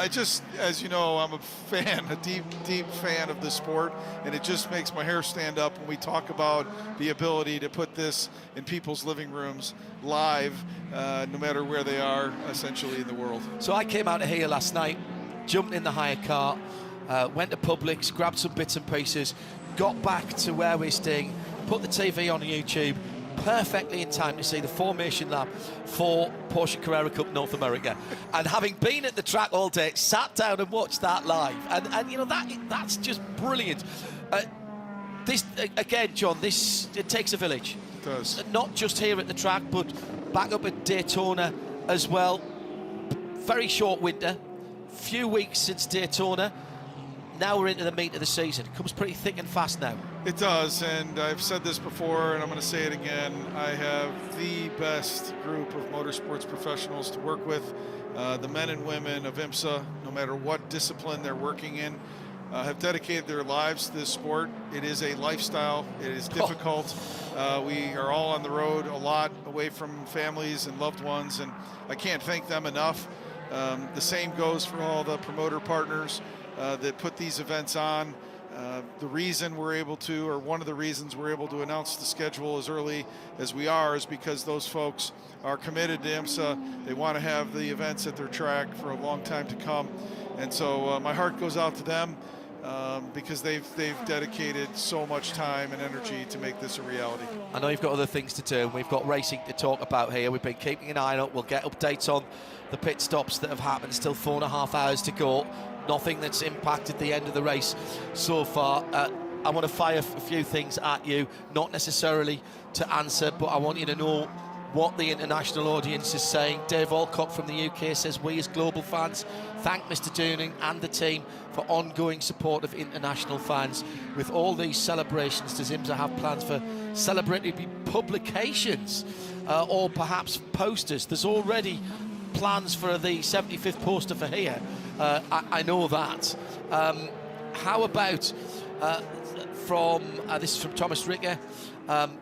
it just, as you know, I'm a fan, a deep, deep fan of the sport, and it just makes my hair stand up when we talk about the ability to put this in people's living rooms live, no matter where they are, essentially, in the world. So I came out of here last night, jumped in the hire car, went to Publix, grabbed some bits and pieces, got back to where we're staying, put the TV on YouTube, perfectly in time to see the formation lap for Porsche Carrera Cup North America. And having been at the track all day, sat down and watched that live. And you know, that's just brilliant. This, again, John, it takes a village. It does. Not just here at the track, but back up at Daytona as well. Very short winter, few weeks since Daytona. Now we're into the meat of the season. It comes pretty thick and fast now. It does, and I've said this before, and I'm going to say it again. I have the best group of motorsports professionals to work with. The men and women of IMSA, no matter what discipline they're working in, have dedicated their lives to this sport. It is a lifestyle. It is difficult. We are all on the road a lot, away from families and loved ones, and I can't thank them enough. The same goes for all the promoter partners that put these events on. The reason we're able to, or one of the reasons we're able to announce the schedule as early as we are, is because those folks are committed to IMSA. They want to have the events at their track for a long time to come. And so my heart goes out to them because they've dedicated so much time and energy to make this a reality. I know you've got other things to do. We've got racing to talk about here. We've been keeping an eye on it. We'll get updates on the pit stops that have happened. Still 4.5 hours to go. Nothing that's impacted the end of the race so far. I want to fire a few things at you, not necessarily to answer, but I want you to know what the international audience is saying. Dave Alcock from the UK says, we as global fans thank Mr. Dooning and the team for ongoing support of international fans. With all these celebrations, does IMSA have plans for celebratory publications or perhaps posters? There's already plans for the 75th poster for here. I know that. How about this is from Thomas Ricker.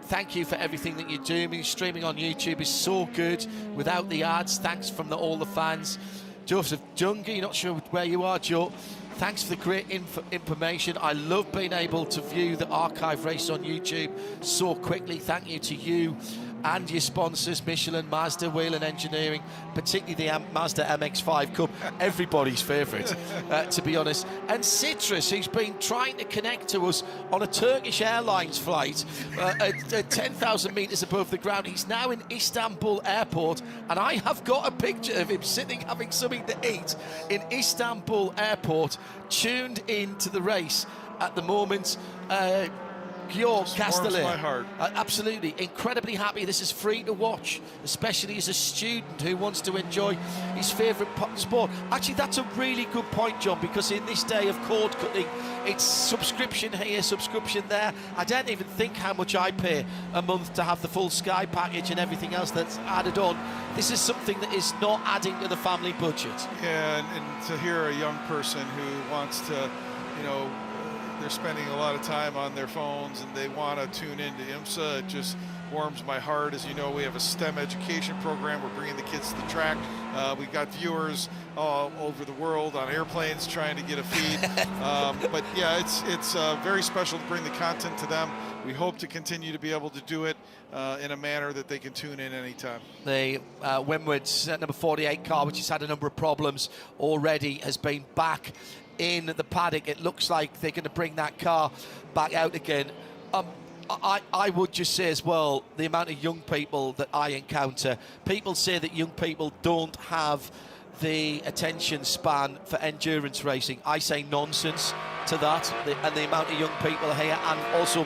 Thank you for everything that you're doing. Streaming on YouTube is so good without the ads. Thanks from all the fans. Joseph Jungi, not sure where you are, Joe. Thanks for the great information. I love being able to view the archive race on YouTube so quickly. Thank you to you and your sponsors, Michelin, Mazda, Whelen Engineering, particularly the Mazda MX-5 Cup, everybody's favourite, to be honest. And Citrus, who's been trying to connect to us on a Turkish Airlines flight at 10,000 metres above the ground. He's now in Istanbul Airport, and I have got a picture of him sitting having something to eat in Istanbul Airport, tuned into the race at the moment. Georg Castellet. My heart. Absolutely, incredibly happy. This is free to watch, especially as a student who wants to enjoy his favourite sport. Actually, that's a really good point, John, because in this day of cord cutting, it's subscription here, subscription there. I don't even think how much I pay a month to have the full Sky package and everything else that's added on. This is something that is not adding to the family budget. Yeah, and to hear a young person who wants to, they're spending a lot of time on their phones and they want to tune into IMSA. It just warms my heart. As you know, we have a STEM education program. We're bringing the kids to the track. We've got viewers all over the world on airplanes trying to get a feed. But yeah, it's very special to bring the content to them. We hope to continue to be able to do it in a manner that they can tune in anytime. The Windward's number 48 car, which has had a number of problems already, has been back in the paddock. It looks like they're going to bring that car back out again. I would just say as well, the amount of young people that I encounter, people say that young people don't have the attention span for endurance racing. I say nonsense to that, and the amount of young people here, and also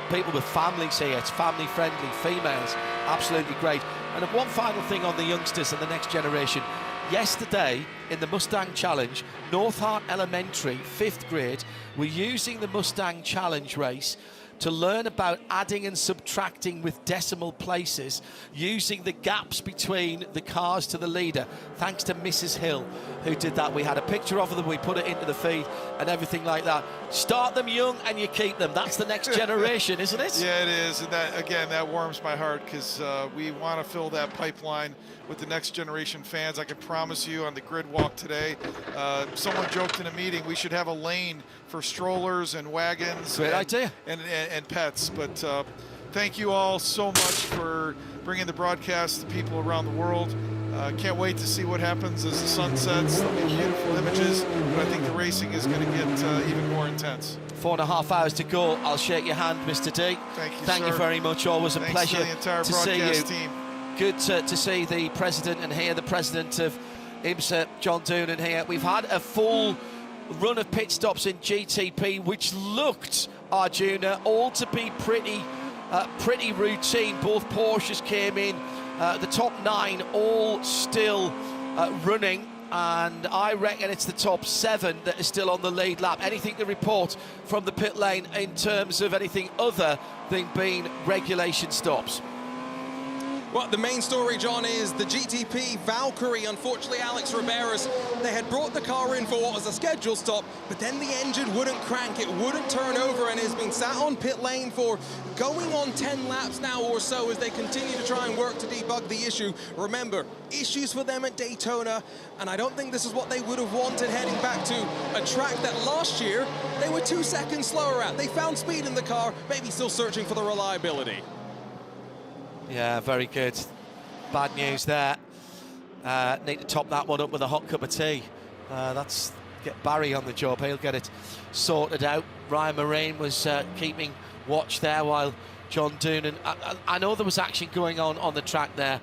people with families here. It's family friendly, females, absolutely great. And one final thing on the youngsters and the next generation. Yesterday, in the Mustang Challenge, North Hart Elementary, 5th grade, were using the Mustang Challenge race to learn about adding and subtracting with decimal places, using the gaps between the cars to the leader. Thanks to Mrs. Hill, who did that. We had a picture of them, we put it into the feed and everything like that. Start them young and you keep them. That's the next generation, isn't it? Yeah, it is. And that, again, that warms my heart, because we want to fill that pipeline with the next generation fans. I can promise you on the grid walk today, someone joked in a meeting we should have a lane for strollers and wagons. Great idea. And pets. But thank you all so much for bringing the broadcast to people around the world. Can't wait to see what happens as the sun sets. There'll be beautiful images, but I think the racing is going to get even more intense. 4.5 hours to go. I'll shake your hand, Mr. D. Thank you, you very much. Always a Thanks pleasure to the entire to see you. Team. Good to see the president and hear the president of IMSA, John Doonan, here. We've had a full run of pit stops in GTP, which looked, Arjuna, all to be pretty routine. Both Porsches came in, the top 9 all still running, and I reckon it's the top 7 that are still on the lead lap. Anything to report from the pit lane in terms of anything other than being regulation stops? Well, the main story, John, is the GTP Valkyrie. Unfortunately, Alex Riberas, they had brought the car in for what was a scheduled stop, but then the engine wouldn't crank, it wouldn't turn over, and has been sat on pit lane for going on 10 laps now or so as they continue to try and work to debug the issue. Remember, issues for them at Daytona, and I don't think this is what they would have wanted heading back to a track that last year they were 2 seconds slower at. They found speed in the car, maybe still searching for the reliability. Yeah, very good. Bad news there. Need to top that one up with a hot cup of tea. That's get Barry on the job. He'll get it sorted out. Ryan Marine was keeping watch there while John Doonan. I know there was action going on the track there.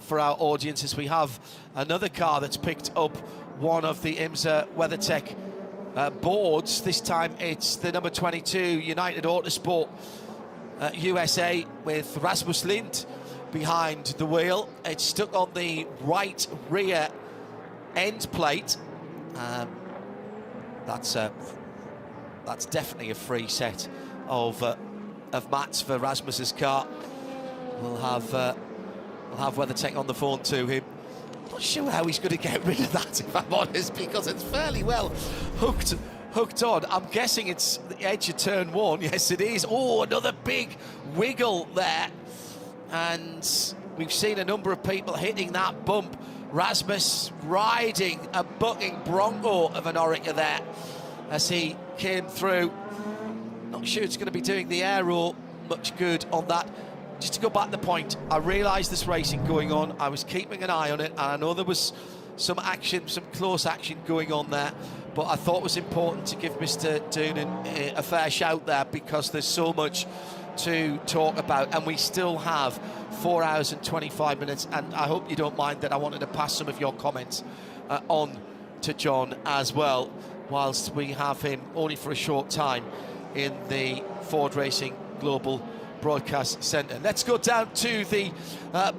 for our audience, as we have another car that's picked up one of the IMSA WeatherTech boards. This time it's the number 22 United Autosport USA with Rasmus Lind behind the wheel. It's stuck on the right rear end plate. That's definitely a free set of mats for Rasmus's car. We'll have WeatherTech on the phone to him. Not sure how he's going to get rid of that, if I'm honest, because it's fairly well hooked on. I'm guessing it's the edge of turn 1. Yes, it is. Oh, another big wiggle there. And we've seen a number of people hitting that bump. Rasmus riding a bucking bronco of an Oreca there as he came through. Not sure it's going to be doing the aero much good on that. Just to go back to the point, I realised there's racing going on. I was keeping an eye on it, and I know there was some action, some close action going on there, but I thought it was important to give Mr. Doonan a fair shout there, because there's so much to talk about, and we still have 4 hours and 25 minutes, and I hope you don't mind that I wanted to pass some of your comments on to John as well, whilst we have him only for a short time in the Ford Racing Global Broadcast Centre. Let's go down to the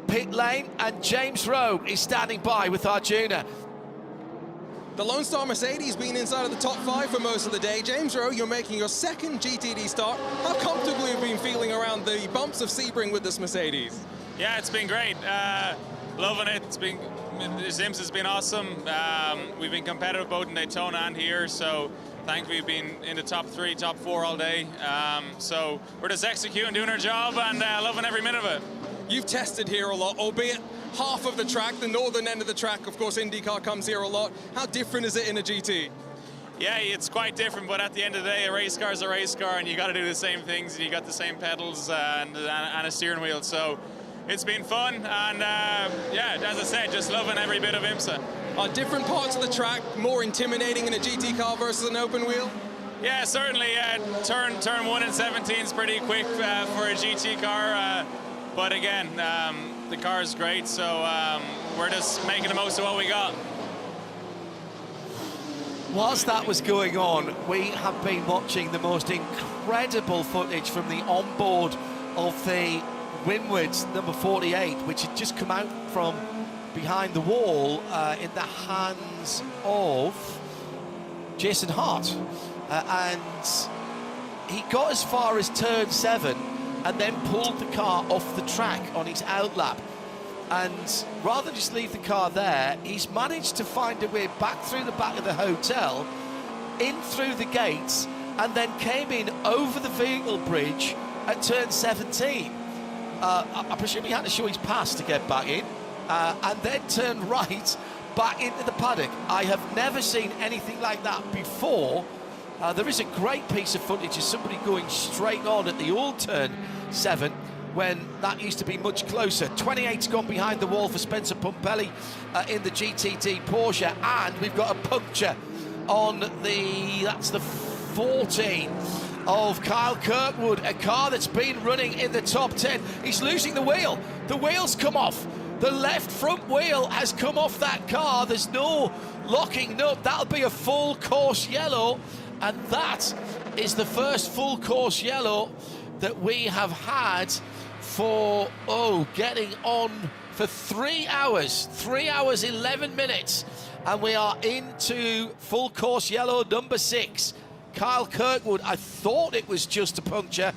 pit lane, and James Rowe is standing by with Arjuna. The Lone Star Mercedes being inside of the top 5 for most of the day. James Rowe, you're making your second GTD start. How comfortably have you been feeling around the bumps of Sebring with this Mercedes? Yeah, it's been great. Loving it. This IMSA has been awesome. We've been competitive both in Daytona and here, so thankfully we've been in the top 3, top 4 all day. So we're just executing, doing our job, and loving every minute of it. You've tested here a lot, albeit half of the track, the northern end of the track. Of course, IndyCar comes here a lot. How different is it in a GT? Yeah, it's quite different, but at the end of the day, a race car is a race car, and you got to do the same things, and you got the same pedals and a steering wheel. So it's been fun, and yeah, as I said, just loving every bit of IMSA. Are different parts of the track more intimidating in a GT car versus an open wheel? Yeah, certainly. Turn 1 and 17 is pretty quick for a GT car, but again, the car is great, so we're just making the most of what we got. Whilst that was going on, we have been watching the most incredible footage from the onboard of the Windward number 48, which had just come out from behind the wall in the hands of Jason Hart. And he got as far as turn 7 and then pulled the car off the track on his outlap. And rather than just leave the car there, he's managed to find a way back through the back of the hotel, in through the gates, and then came in over the vehicle bridge at turn 17. I presume he had to show his pass to get back in, and then turned right back into the paddock. I have never seen anything like that before. There is a great piece of footage of somebody going straight on at the old turn 7, when that used to be much closer. 28's gone behind the wall for Spencer Pumpelly in the GTD Porsche, and we've got a puncture on that's the 14 of Kyle Kirkwood, a car that's been running in the top 10. He's losing the wheel. The wheel's come off. The left front wheel has come off that car. There's no locking nut. That'll be a full course yellow, and that is the first full course yellow that we have had for, getting on for 3 hours, 3 hours, 11 minutes. And we are into full course yellow number 6. Kyle Kirkwood, I thought it was just a puncture.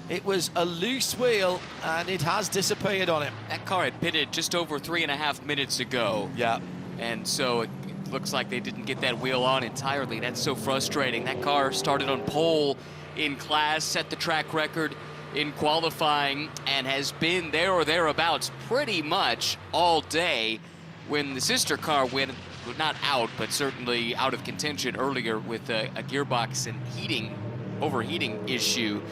It was a loose wheel, and it has disappeared on him. That car had pitted just over 3.5 minutes ago. Yeah. And so it looks like they didn't get that wheel on entirely. That's so frustrating. That car started on pole in class, set the track record in qualifying, and has been there or thereabouts pretty much all day, when the sister car went, not out, but certainly out of contention earlier with a gearbox and overheating issue.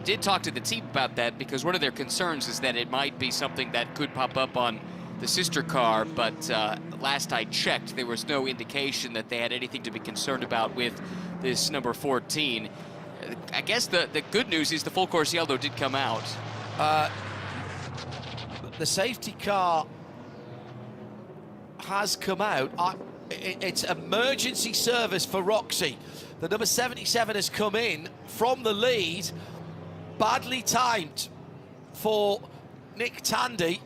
Did talk to the team about that, because one of their concerns is that it might be something that could pop up on the sister car, but last I checked, there was no indication that they had anything to be concerned about with this number 14. I guess the good news is the full course yellow did come out. the safety car has come out. It's emergency service for Roxy. The number 77 has come in from the lead, badly timed for Nick Tandy.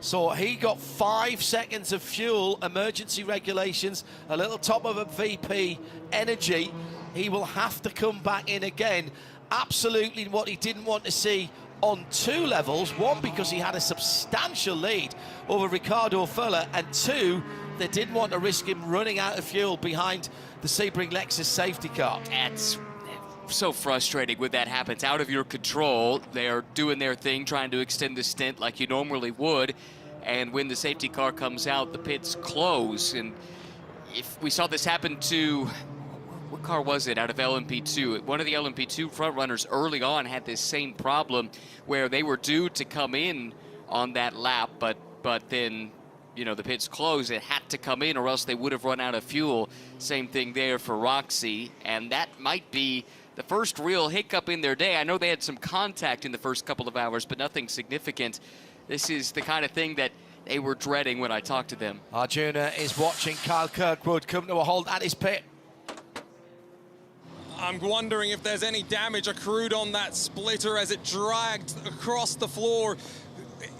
So he got 5 seconds of fuel, emergency regulations, a little top of a VP energy. He will have to come back in again. Absolutely what he didn't want to see on 2 levels. 1, because he had a substantial lead over Ricardo Fuller, and 2, they didn't want to risk him running out of fuel behind the Sebring Lexus safety car. That's so frustrating when that happens. Out of your control. They're doing their thing, trying to extend the stint like you normally would, and when the safety car comes out, the pits close. And if we saw this happen to, what car was it out of LMP2? One of the LMP2 front runners early on had this same problem where they were due to come in on that lap, but then, you know, the pits closed. It had to come in or else they would have run out of fuel. Same thing there for Roxy, and that might be the first real hiccup in their day. I know they had some contact in the first couple of hours, but nothing significant. This is the kind of thing that they were dreading when I talked to them. Arjuna is watching Kyle Kirkwood come to a halt at his pit. I'm wondering if there's any damage accrued on that splitter as it dragged across the floor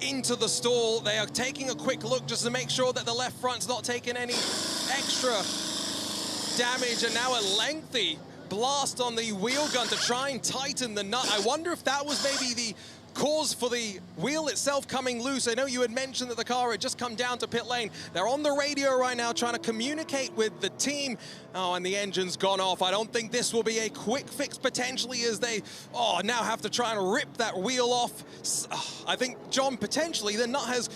into the stall. They are taking a quick look just to make sure that the left front's not taking any extra damage, and now a lengthy blast on the wheel gun to try and tighten the nut. I wonder if that was maybe the cause for the wheel itself coming loose. I know you had mentioned that the car had just come down to pit lane. They're on the radio right now trying to communicate with the team. Oh, and the engine's gone off. I don't think this will be a quick fix potentially, as they now have to try and rip that wheel off. I think, John, potentially the nut has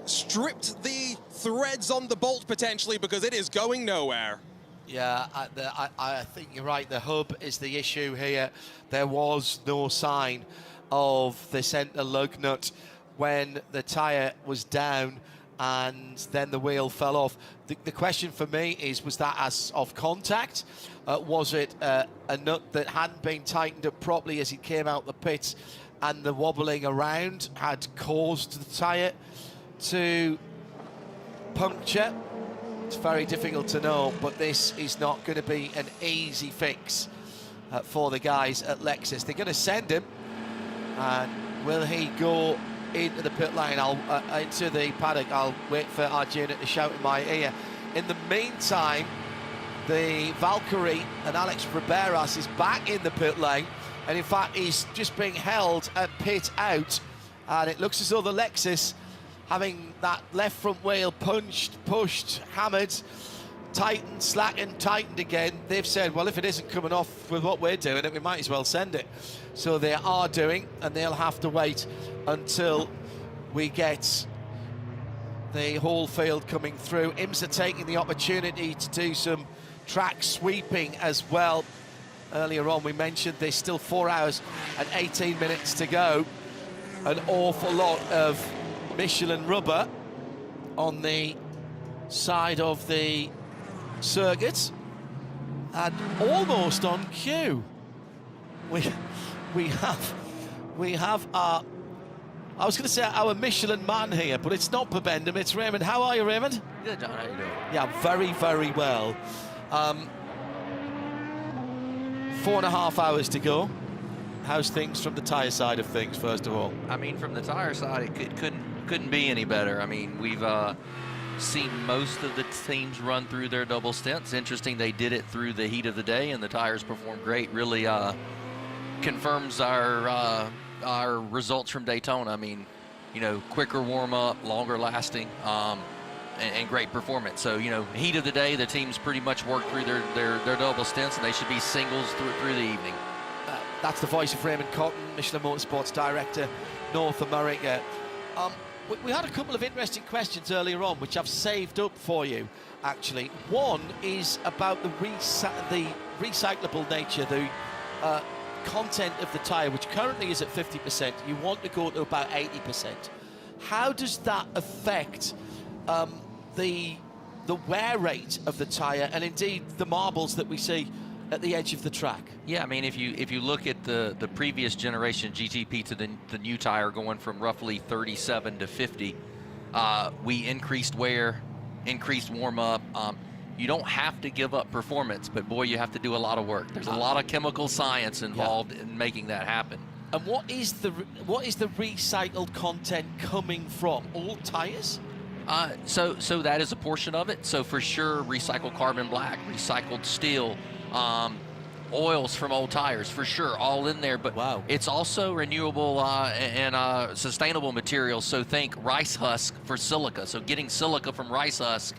stripped the threads on the bolt potentially, because it is going nowhere. Yeah, I think you're right. The hub is the issue here. There was no sign of the center lug nut when the tyre was down and then the wheel fell off. The question for me is, was that as of contact? Was it a nut that hadn't been tightened up properly as it came out the pits, and the wobbling around had caused the tyre to puncture? It's very difficult to know, but this is not going to be an easy fix for the guys at Lexus. They're going to send him, and will he go into the pit lane? Into the paddock. I'll wait for Arjuna to shout in my ear. In the meantime, the Valkyrie and Alex Riberas is back in the pit lane, and in fact he's just being held at pit out, and it looks as though the Lexus, having that left front wheel punched, pushed, hammered, tightened, slackened, tightened again, they've said, well, if it isn't coming off with what we're doing, we might as well send it. So they are doing, and they'll have to wait until we get the whole field coming through. IMSA taking the opportunity to do some track sweeping as well. Earlier on we mentioned there's still 4 hours and 18 minutes to go. An awful lot of Michelin rubber on the side of the circuit, and almost on cue we have our, I was going to say our Michelin man here, but it's not Babendum, it's Raymond. How are you, Raymond? Good, John. How you doing? Yeah, very, very well. 4.5 hours to go. How's things from the tyre side of things, first of all? I mean, from the tire side, it couldn't be any better. I mean, we've seen most of the teams run through their double stints. Interesting, they did it through the heat of the day, and the tires performed great. Really confirms our results from Daytona. I mean, you know, quicker warm-up, longer lasting, and great performance. So, you know, heat of the day, the teams pretty much worked through their double stints, and they should be singles through the evening. That's the voice of Raymond Cotton, Michelin Motorsports Director, North America. We had a couple of interesting questions earlier on, which I've saved up for you, actually. One is about the recyclable nature, the content of the tyre, which currently is at 50%. You want to go to about 80%. How does that affect the wear rate of the tyre, and indeed the marbles that we see at the edge of the track. Yeah, I mean, if you look at the previous generation GTP to the new tire going from roughly 37 to 50, we increased wear, increased warm up. You don't have to give up performance, but boy, you have to do a lot of work. There's a lot of chemical science involved in making that happen. And what is the recycled content coming from? All tires? So that is a portion of it. So for sure, recycled carbon black, recycled steel, oils from old tires, for sure, all in there. But wow, it's also renewable and sustainable materials. So think rice husk for silica. So getting silica from rice husk,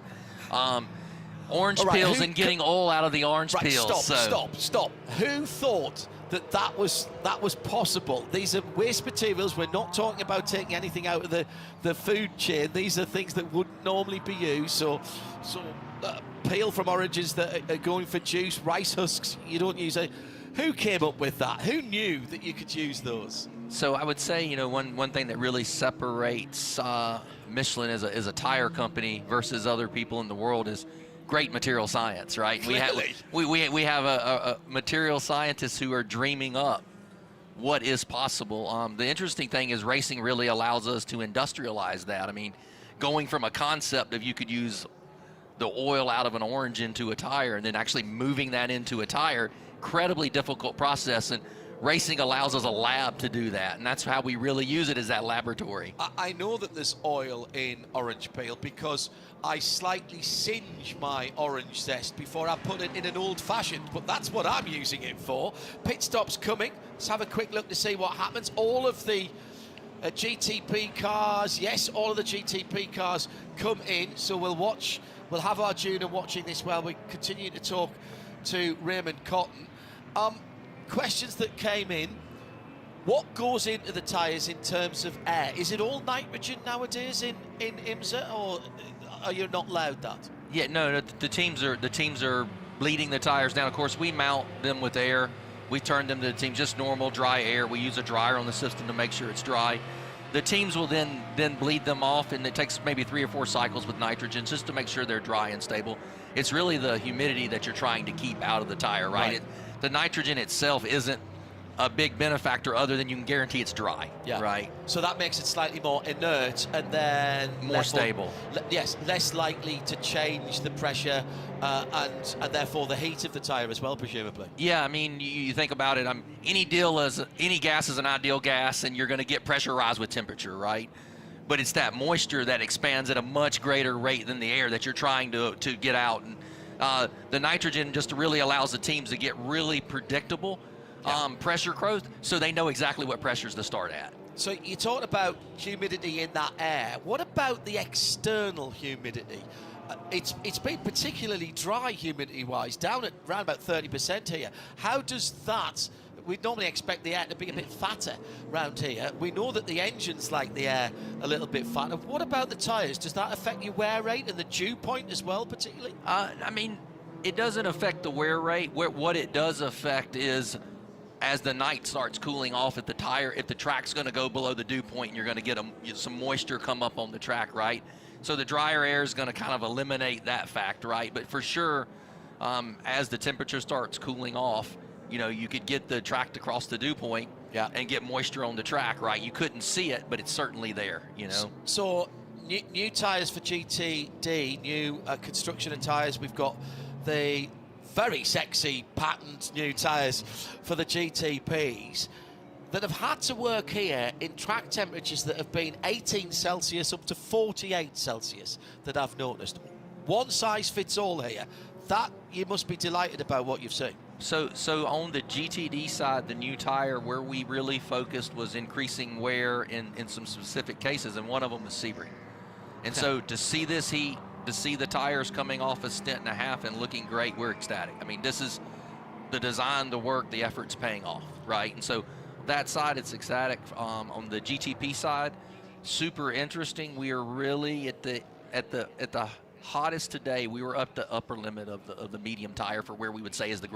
orange peels and getting oil out of the orange peels. Stop. Who thought that was possible? These are waste materials. We're not talking about taking anything out of the food chain. These are things that wouldn't normally be used. So peel from oranges that are going for juice, rice husks you don't use. Who came up with that? Who knew that you could use those? So I would say, you know, one thing that really separates Michelin as a tire company versus other people in the world is great material science, right? Clearly. We have a material scientists who are dreaming up what is possible. The interesting thing is racing really allows us to industrialize that. I mean, going from a concept of you could use the oil out of an orange into a tire and then actually moving that into a tire, incredibly difficult process, and racing allows us a lab to do that, and that's how we really use it, as that laboratory. I know that there's oil in orange peel because I slightly singe my orange zest before I put it in an old-fashioned, but that's what I'm using it for. Pit stop's coming. Let's have a quick look to see what happens. All of the GTP cars, yes, all of the GTP cars come in, so we'll watch. We'll have Arjuna watching this while we continue to talk to Raymond Cotton. Questions that came in: what goes into the tyres in terms of air? Is it all nitrogen nowadays in IMSA, or are you not allowed that? Yeah, no, the teams are bleeding the tires down. Of course, we mount them with air. We turn them to the team just normal dry air. We use a dryer on the system to make sure it's dry. The teams will then bleed them off, and it takes maybe 3 or 4 cycles with nitrogen just to make sure they're dry and stable. It's really the humidity that you're trying to keep out of the tire, right? The nitrogen itself isn't a big benefactor other than you can guarantee it's dry, right? So that makes it slightly more inert and then more stable. Yes, less likely to change the pressure and therefore the heat of the tire as well, presumably. Yeah, I mean, you think about it. Any gas is an ideal gas, and you're going to get pressure rise with temperature, right? But it's that moisture that expands at a much greater rate than the air that you're trying to get out. And the nitrogen just really allows the teams to get really predictable pressure growth, so they know exactly what pressures to start at. So you talked about humidity in that air. What about the external humidity? It's been particularly dry humidity-wise, down at around about 30% here. How does that? We'd normally expect the air to be a bit fatter around here. We know that the engines like the air a little bit fatter. What about the tyres? Does that affect your wear rate and the dew point as well, particularly? I mean, it doesn't affect the wear rate. What it does affect is, as the night starts cooling off at the tire, if the track's going to go below the dew point, and you're going to get some moisture come up on the track, right? So the drier air is going to kind of eliminate that fact, right? But for sure, as the temperature starts cooling off, you know, you could get the track to cross the dew point and get moisture on the track, right? You couldn't see it, but it's certainly there, you know. So new tyres for GTD, new construction and tyres. We've got the very sexy patterned new tyres for the GTPs that have had to work here in track temperatures that have been 18 Celsius up to 48 Celsius that I've noticed. One size fits all here. That, you must be delighted about what you've seen. So on the GTD side, the new tire, where we really focused was increasing wear in some specific cases, and one of them was Sebring. And so to see this heat, to see the tires coming off a stint and a half and looking great, we're ecstatic. I mean, this is the design, the work, the effort's paying off, right? And so that side, it's ecstatic. On the GTP side, super interesting. We are really at the hottest today, we were up the upper limit of the medium tire for where we would say is the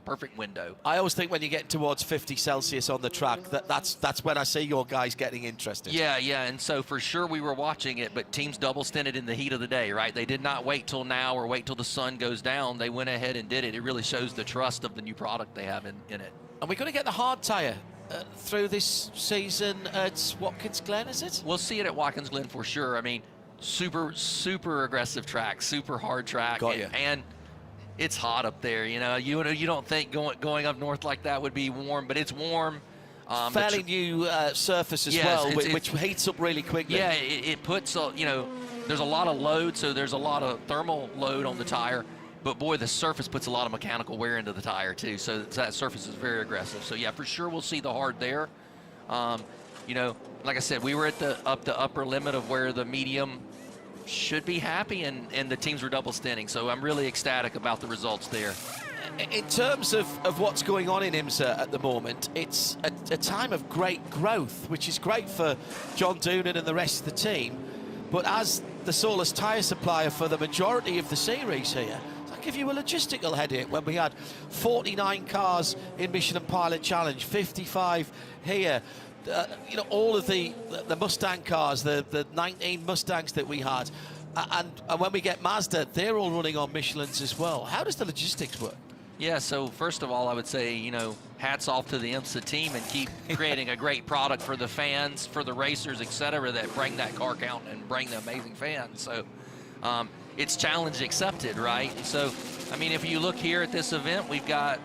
perfect window. I always think when you get towards 50 Celsius on the track, that's when I see your guys getting interested. Yeah, and so for sure we were watching it, but teams double stinted in the heat of the day, right? They did not wait till now or wait till the sun goes down. They went ahead and did it. It really shows the trust of the new product they have in it. And we're going to get the hard tire through this season at Watkins Glen, is it? We'll see it at Watkins Glen for sure. I mean, super aggressive track, super hard track. Got you. And it's hot up there. You know, you don't think going up north like that would be warm, but it's warm. Fairly new surface as well, which heats up really quickly. Yeah, it puts, there's a lot of load, so there's a lot of thermal load on the tire. But boy, the surface puts a lot of mechanical wear into the tire too. So that surface is very aggressive. So yeah, for sure we'll see the hard there. Like I said, we were at the upper limit of where the medium should be happy, and the teams were double stinting. So I'm really ecstatic about the results there. In terms of what's going on in IMSA at the moment, it's a time of great growth, which is great for John Doonan and the rest of the team. But as the Solus tyre supplier for the majority of the series here, I'll give you a logistical headache when we had 49 cars in Michelin Pilot Challenge, 55 here. All of the Mustang cars, the 19 Mustangs that we had, and when we get Mazda, they're all running on Michelins as well. How does the logistics work? Yeah, so first of all, I would say, hats off to the IMSA team and keep creating a great product for the fans, for the racers, etc., that bring that car count and bring the amazing fans. So it's challenge accepted, right? So, I mean, if you look here at this event, we've got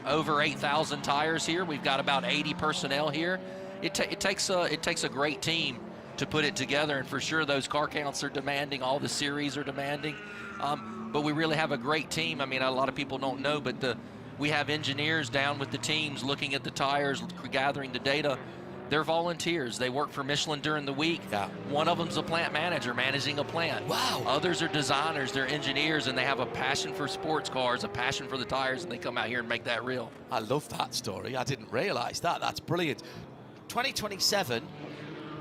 over 8,000 tires here. We've got about 80 personnel here. It takes a great team to put it together, and for sure those car counts are demanding, all the series are demanding. But we really have a great team. I mean, a lot of people don't know, but we have engineers down with the teams looking at the tires, gathering the data. They're volunteers. They work for Michelin during the week. Yeah. One of them's a plant manager managing a plant. Wow. Others are designers, they're engineers, and they have a passion for sports cars, a passion for the tires, and they come out here and make that real. I love that story. I didn't realize that. That's brilliant. 2027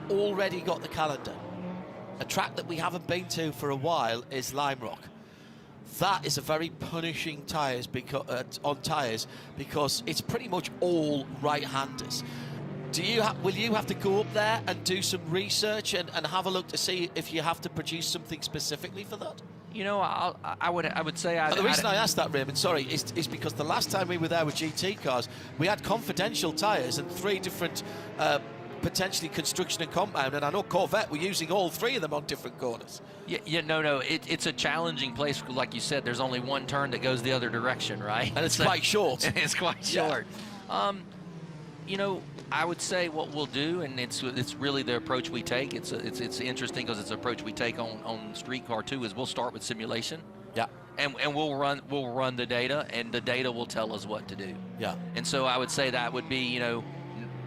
already got the calendar. A track that we haven't been to for a while is Lime Rock. That is a very punishing on tyres because it's pretty much all right-handers. Will you have to go up there and do some research and have a look to see if you have to produce something specifically for that? I would say the reason I asked that, Raymond, sorry, is because the last time we were there with GT cars, we had confidential tyres and 3 different potentially construction and compound, and I know Corvette were using all 3 of them on different corners. It's a challenging place. Like you said, there's only one turn that goes the other direction, right? And it's quite short. It's quite short. I would say what we'll do, and it's really the approach we take. It's interesting because it's an approach we take on street car too. Is we'll start with simulation. Yeah. And we'll run the data, and the data will tell us what to do. Yeah. And so I would say that would be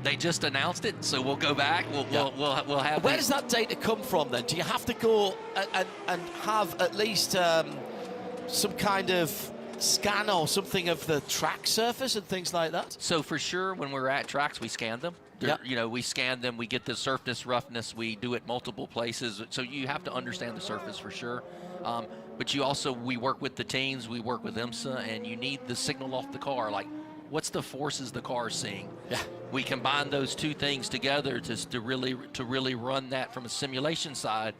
they just announced it, so we'll go back. We'll have. Where does that data come from then? Do you have to go and have at least some kind of scan or something of the track surface and things like that? So for sure, when we're at tracks, we scan them. We scan them. We get the surface roughness. We do it multiple places. So you have to understand the surface for sure. But we work with the teams. We work with IMSA, and you need the signal off the car, like what's the forces the car is seeing. Yeah. We combine those 2 things together to really run that from a simulation side.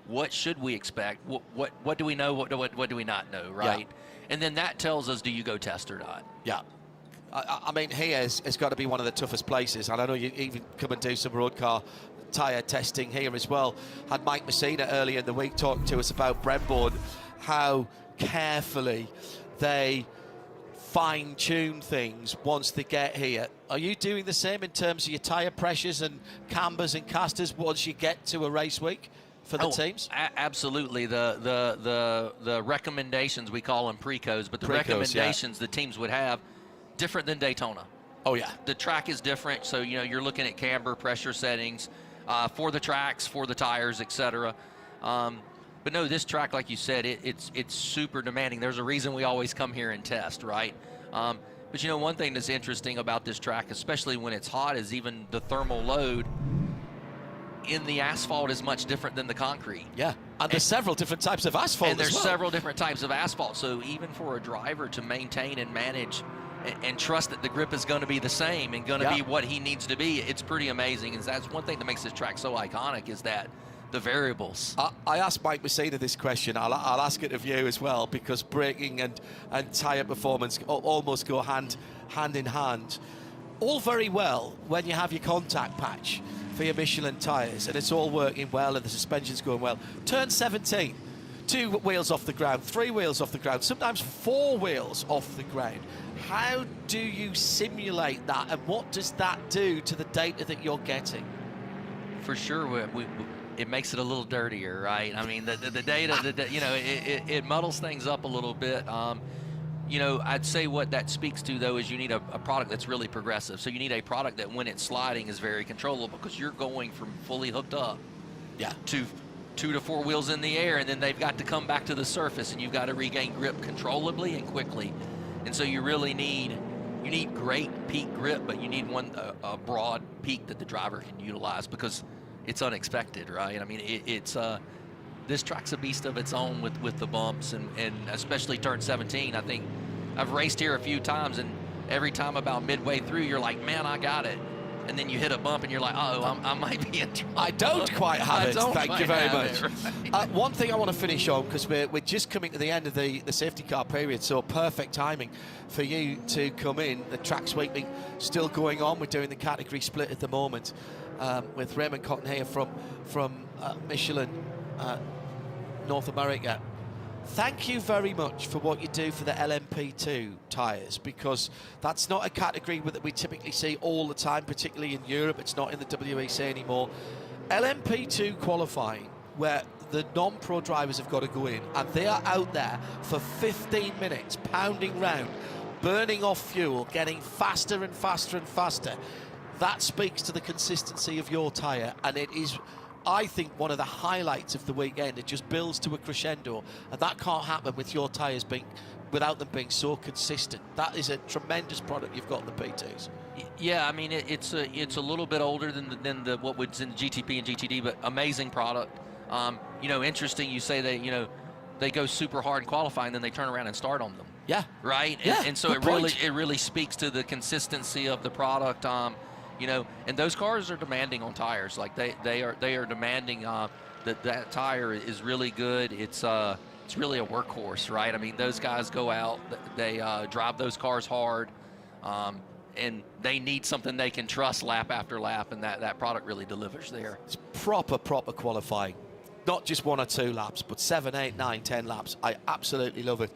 What should we expect? What do we know? What do we not know? Right. Yeah. And then that tells us, do you go test or not? Yeah. I mean, here it's got to be one of the toughest places. And I know you even come and do some road car tyre testing here as well. Had Mike Messina earlier in the week talking to us about Bremborn, how carefully they fine-tune things once they get here. Are you doing the same in terms of your tyre pressures and cambers and casters once you get to a race week for the teams? Absolutely. The recommendations, we call them pre-codes, but the recommendations the teams would have, different than Daytona. Oh, yeah. The track is different, so you're looking at camber, pressure settings for the tracks, for the tires, etc. But no, this track, like you said, it's super demanding. There's a reason we always come here and test, right? But one thing that's interesting about this track, especially when it's hot, is even the thermal load in the asphalt is much different than the concrete. Yeah. And there's several different types of asphalt And there's as well. several different types of asphalt. So even for a driver to maintain and manage and trust that the grip is going to be the same and going to be what he needs to be, it's pretty amazing. And that's one thing that makes this track so iconic, is that the variables. I asked Mike Messina this question. I'll ask it of you as well, because braking and tyre performance almost go hand in hand. All very well when you have your contact patch for your Michelin tyres and it's all working well and the suspension's going well. Turn 17, 2 wheels off the ground, 3 wheels off the ground, sometimes 4 wheels off the ground. How do you simulate that, and what does that do to the data that you're getting? For sure, it makes it a little dirtier, right? I mean, the data, you know, it muddles things up a little bit. You know, I'd say what that speaks to, though, is you need a product that's really progressive. So you need a product that, when it's sliding, is very controllable, because you're going from fully hooked up to 2 to 4 wheels in the air, and then they've got to come back to the surface, and you've got to regain grip controllably and quickly. And so you really need great peak grip, but you need a broad peak that the driver can utilize, because it's unexpected, right? I mean, this track's a beast of its own with the bumps, and especially turn 17. I think I've raced here a few times, and every time about midway through, you're like, man, I got it. And then you hit a bump, and you're like, oh, I might be in trouble. I don't quite have it. Thank you very much. Right? One thing I want to finish on, because we're just coming to the end of the safety car period, so perfect timing for you to come in. The track sweeping still going on. We're doing the category split at the moment with Raymond Cotton here from Michelin North America. Thank you very much for what you do for the LMP2 tyres, because that's not a category that we typically see all the time, particularly in Europe. It's not in the WEC anymore. LMP2 qualifying, where the non-pro drivers have got to go in, and they are out there for 15 minutes, pounding round, burning off fuel, getting faster and faster and faster. That speaks to the consistency of your tyre, and it is, I think, one of the highlights of the weekend. It just builds to a crescendo, and that can't happen with your tyres without them being so consistent. That is a tremendous product you've got in the P2s. Yeah, I mean, it's a little bit older than what was in the GTP and GTD, but amazing product. You know, interesting. You say they go super hard in qualifying, then they turn around and start on them. Yeah. Right. Yeah. And so it really speaks to the consistency of the product. You know, and those cars are demanding on tires. Like they are demanding that tire is really good. It's really a workhorse, right? I mean, those guys go out, they drive those cars hard, and they need something they can trust lap after lap, and that product really delivers there. It's proper qualifying. Not just 1 or 2 laps, but 7, 8, 9, 10 laps. I absolutely love it.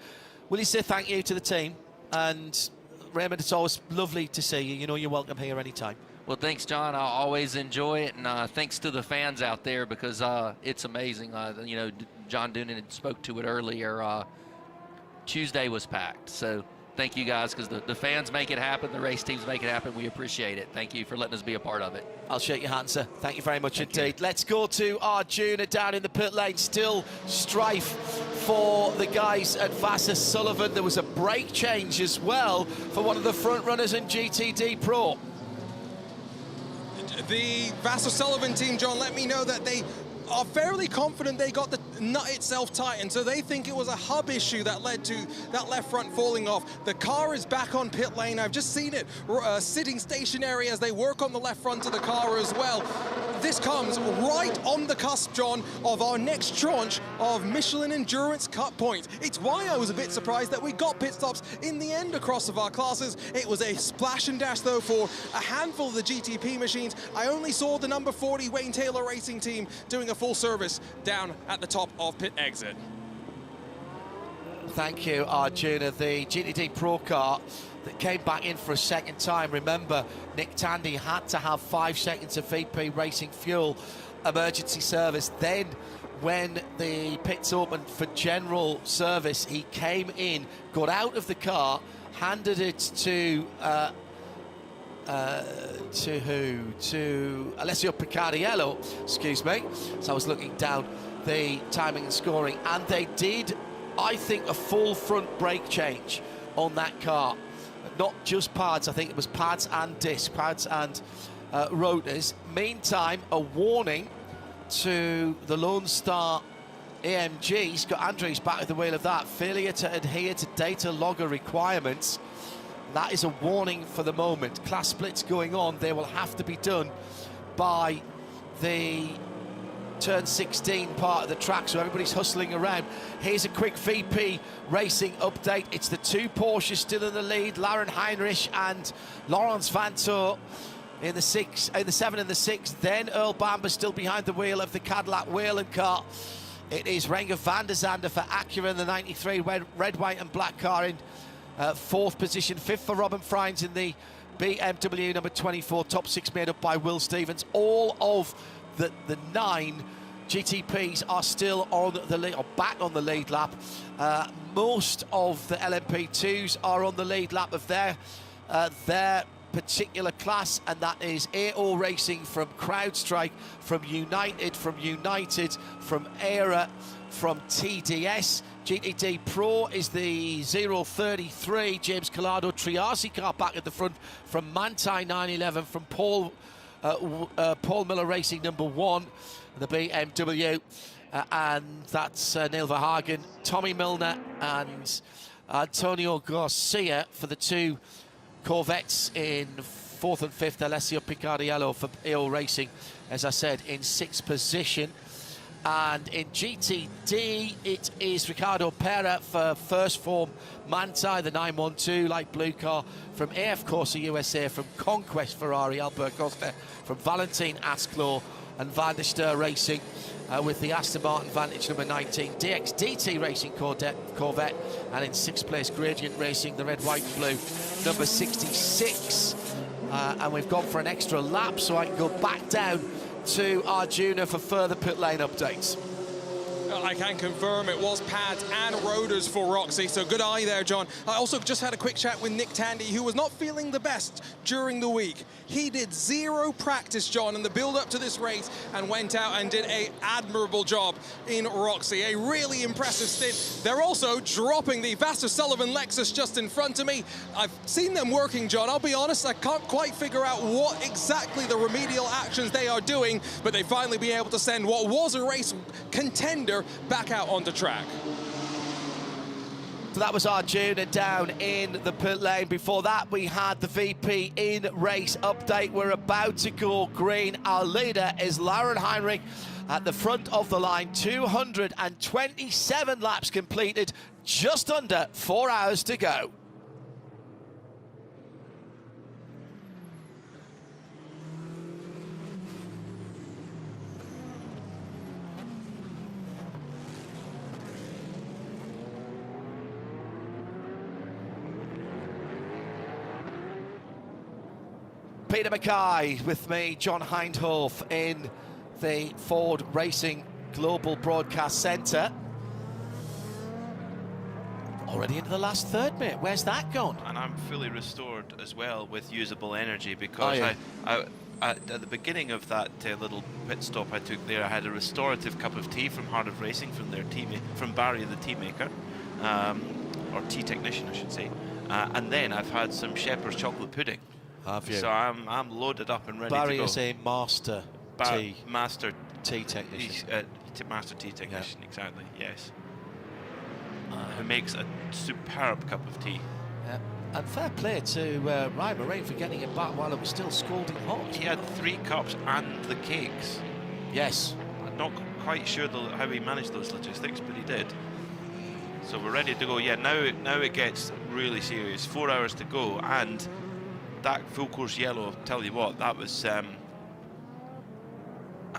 Will you say thank you to the team? And Raymond, it's always lovely to see you. You know you're welcome here anytime. Well, thanks, John. I always enjoy it, and thanks to the fans out there, because it's amazing. You know, John Doonan spoke to it earlier. Tuesday was packed, so thank you guys, because the fans make it happen, the race teams make it happen. We appreciate it. Thank you for letting us be a part of it. I'll shake your hand, sir. Thank you very much indeed. Let's go to Arjuna down in the pit lane. Still strife for the guys at Vassar Sullivan. There was a brake change as well for one of the front runners in GTD Pro. The Vassar Sullivan team, John, let me know that they are fairly confident they got the nut itself tightened, so they think it was a hub issue that led to that left front falling off. The car is back on pit lane. I've just seen it sitting stationary as they work on the left front of the car as well. This comes right on the cusp, John, of our next tranche of Michelin Endurance Cut points. It's why I was a bit surprised that we got pit stops in the end across of our classes. It was a splash and dash, though, for a handful of the GTP machines. I only saw the number 40 Wayne Taylor Racing team doing a full service down at the top of pit exit. Thank you, Arjuna. The GTD Pro car that came back in for a second time. Remember, Nick Tandy had to have 5 seconds of VP Racing Fuel emergency service. Then, when the pits opened for general service, he came in, got out of the car, handed it to who? To Alessio Picariello, excuse me. So I was looking down the timing and scoring, and they did, I think, a full front brake change on that car. Not just pads, I think it was pads and disc, pads and rotors. Meantime, a warning to the Lone Star AMG, Scott Andrews back at the wheel of that. Failure to adhere to data logger requirements. That is a warning for the moment. Class splits going on. They will have to be done by the turn 16 part of the track, so everybody's hustling around. Here's a quick VP racing update. It's the two Porsches still in the lead, Lauren Heinrich and Laurens Vanthoor in the 7 and the 6. Then Earl Bamber still behind the wheel of the Cadillac Whelen car. It is Renger van der Zande for Acura in the 93 red, white and black car in 4th position. 5th for Robin Freins in the BMW number 24. Top 6 made up by Will Stevens. All of the 9 GTPs are still on the lead, or back on the lead lap. Most of the LMP2s are on the lead lap of their particular class, and that is AO Racing from CrowdStrike, from United, from ERA, from TDS. GTD Pro is the 033 James Collado Triasi car back at the front from Manthey 911, from Paul Miller Racing number 1, the BMW, and that's Neil Verhagen, Tommy Milner and Antonio Garcia for the 2 Corvettes in 4th and 5th. Alessio Picardiello for AO Racing, as I said, in 6th position. And in GTD, it is Ricardo Pera for First Form Manthey, the 912 light blue car, from AF Corsa USA, from Conquest Ferrari, Albert Costa, from Valentin Asclor and Van der Steur Racing with the Aston Martin Vantage number 19, DXDT Racing Corvette, and in 6th place Gradient Racing, the red, white and blue number 66. And we've gone for an extra lap, so I can go back down to Arjuna for further pit lane updates. I can confirm it was pads and rotors for Roxy, so good eye there, John. I also just had a quick chat with Nick Tandy, who was not feeling the best during the week. He did 0 practice, John, in the build-up to this race, and went out and did an admirable job in Roxy. A really impressive stint. They're also dropping the Vassar Sullivan Lexus just in front of me. I've seen them working, John. I'll be honest, I can't quite figure out what exactly the remedial actions they are doing, but they finally be able to send what was a race contender back out onto track. So that was Arjuna down in the pit lane. Before that, we had the VP in race update. We're about to go green. Our leader is Lauren Heinrich at the front of the line. 227 laps completed, just under 4 hours to go. Peter Mackay with me, John Hindhoff in the Ford Racing Global Broadcast Centre. Already into the last third, mate. Where's that gone? And I'm fully restored as well with usable energy, because I at the beginning of that little pit stop I took there, I had a restorative cup of tea from Heart of Racing, from their from Barry the tea maker, or tea technician I should say, and then I've had some Shepherd's chocolate pudding. Have you? So I'm loaded up and ready Barry to go. is a master tea technician. Master tea technician, exactly, yes. Who makes a superb cup of tea. And fair play to Ryan Moraine for getting it back while it was still scalding hot. He had 3 cups and the cakes. Yes. I'm not quite sure how he managed those logistics, but he did. So we're ready to go. Yeah, now it gets really serious. 4 hours to go, and that full course yellow, I'll tell you what, that was, I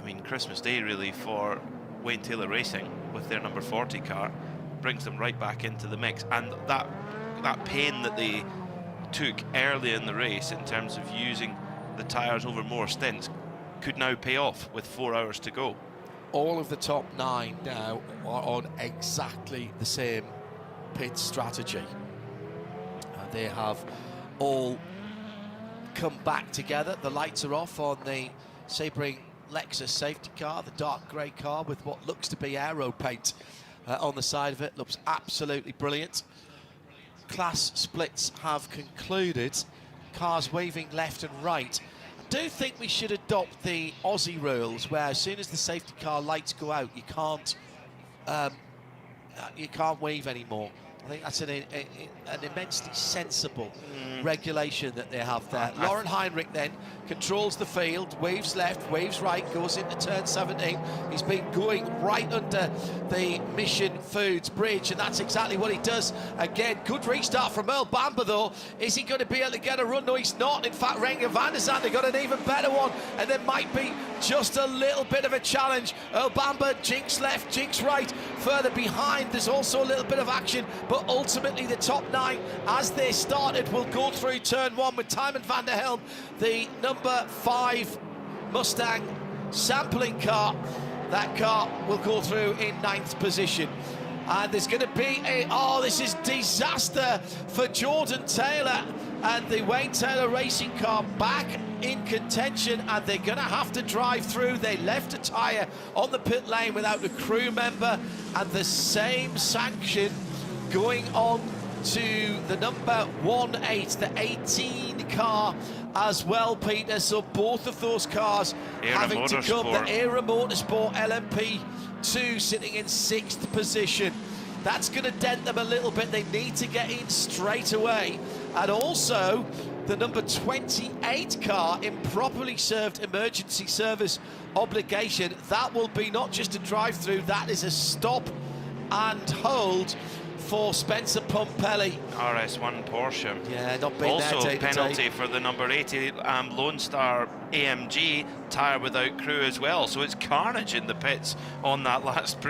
mean, Christmas Day really for Wayne Taylor Racing with their number 40 car. Brings them right back into the mix, and that pain that they took early in the race in terms of using the tyres over more stints could now pay off with 4 hours to go. All of the top 9 now are on exactly the same pit strategy. They have all come back together. The lights are off on the Sebring Lexus safety car, the dark grey car with what looks to be aero paint on the side of it. Looks absolutely brilliant. Class splits have concluded. Cars waving left and right. I do think we should adopt the Aussie rules, where as soon as the safety car lights go out, you can't you can't weave anymore. I think that's an immensely sensible regulation that they have there. Lauren Heinrich then controls the field, waves left, waves right, goes into turn 17. He's been going right under the Mission Foods bridge, and that's exactly what he does. Again, good restart from Earl Bamber, though. Is he going to be able to get a run? No, he's not. In fact, Renger van der Zande got an even better one, and there might be just a little bit of a challenge. Earl Bamber, jinx left, jinx right. Further behind, there's also a little bit of action, but ultimately the top 9, as they started, will go through turn 1 with Tymon van der Helm, the number 5 Mustang sampling car. That car will go through in 9th position. And there's going to be this is disaster for Jordan Taylor and the Wayne Taylor racing car back in contention, and they're going to have to drive through. They left a tyre on the pit lane without a crew member, and the same sanction going on to the number 1-8, the 18 car as well, Peter. So both of those cars having to come. The Era Motorsport LMP2 sitting in 6th position. That's going to dent them a little bit. They need to get in straight away. And also the number 28 car, improperly served emergency service obligation. That will be not just a drive-through, that is a stop and hold for Spencer Pompelli. RS1 Porsche. Yeah, not being also there penalty for the number 80 Lone Star AMG tyre without crew as well. So it's carnage in the pits on that last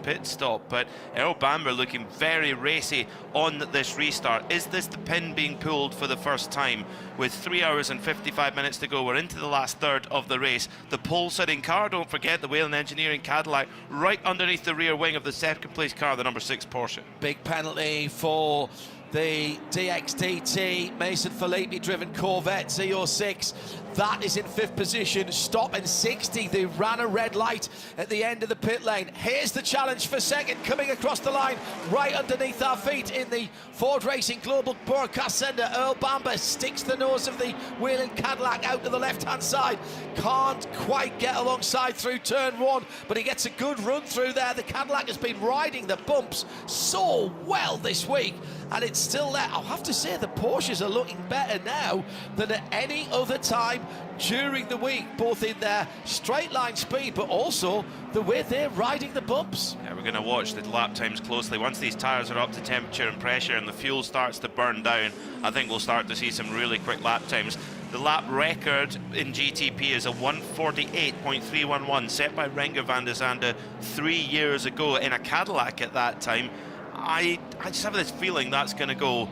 pit stop. But Earl Bamber looking very racy on this restart. Is this the pin being pulled for the first time? With 3 hours and 55 minutes to go, we're into the last third of the race. The pole-sitting car, don't forget, the Whelen Engineering Cadillac, right underneath the rear wing of the second place car, the number 6 Porsche. Big penalty for the DXDT Mason Filippi driven Corvette Z06. That is in 5th position, stop in 60. They ran a red light at the end of the pit lane. Here's the challenge for second, coming across the line right underneath our feet in the Ford Racing Global Broadcast Centre. Earl Bamber sticks the nose of the Whelen Cadillac out to the left-hand side. Can't quite get alongside through turn 1, but he gets a good run through there. The Cadillac has been riding the bumps so well this week, and it's still there. I'll have to say the Porsches are looking better now than at any other time during the week, both in their straight line speed, but also the way they're riding the bumps. Yeah, we're going to watch the lap times closely. Once these tyres are up to temperature and pressure and the fuel starts to burn down, I think we'll start to see some really quick lap times. The lap record in GTP is a 148.311 set by Renger van der Zande 3 years ago in a Cadillac at that time. I just have this feeling that's going to go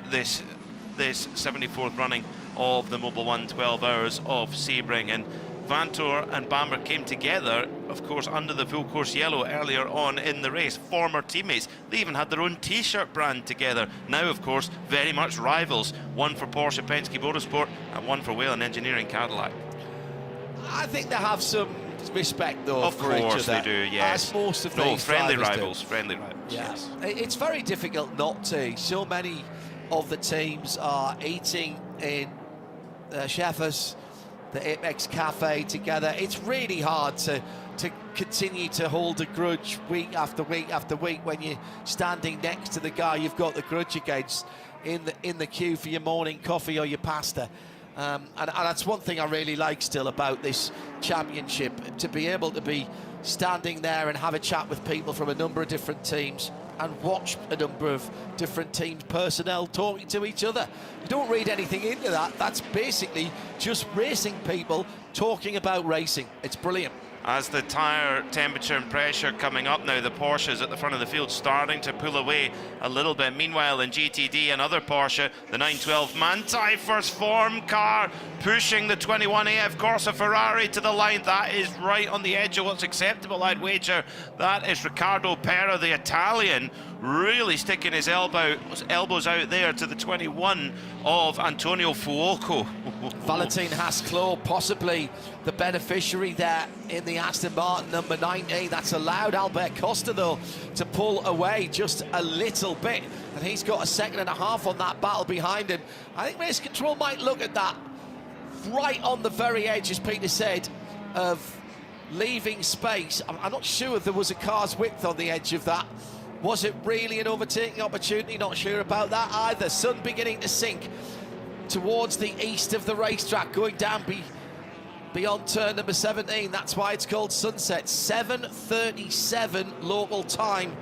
this 74th running of the Mobil 1 12 Hours of Sebring. And Vanthoor and Bamber came together, of course, under the full course yellow earlier on in the race. Former teammates. They even had their own t-shirt brand together. Now, of course, very much rivals. One for Porsche Penske Motorsport and one for Whelen Engineering Cadillac. I think they have some respect, though, of for each other. Of course they do, yes. As most of these friendly rivals do. Friendly rivals, yes. It's very difficult not to. So many of the teams are eating in Chefs, the Apex Cafe together. It's really hard to continue to hold a grudge week after week after week when you're standing next to the guy you've got the grudge against in the queue for your morning coffee or your pasta. And that's one thing I really like still about this championship, to be able to be standing there and have a chat with people from a number of different teams and watch a number of different teams' personnel talking to each other. You don't read anything into that. That's basically just racing people talking about racing. It's brilliant. As the tyre temperature and pressure coming up now, the Porsches at the front of the field starting to pull away a little bit. Meanwhile, in GTD, another Porsche, the 912 Manthey first form car, pushing the 21 AF Corsa Ferrari to the line. That is right on the edge of what's acceptable, I'd wager. That is Riccardo Pera, the Italian, really sticking his elbows out there to the 21 of Antonio Fuoco. Valentin Haas-Clos, possibly the beneficiary there in the Aston Martin number 90. That's allowed Albert Costa, though, to pull away just a little bit, and he's got a 1.5 seconds on that battle behind him. I think Race Control might look at that right on the very edge, as Peter said, of leaving space. I'm not sure if there was a car's width on the edge of that. Was it really an overtaking opportunity? Not sure about that either. Sun beginning to sink towards the east of the racetrack, going down beyond turn number 17. That's why it's called sunset. 7:37 local time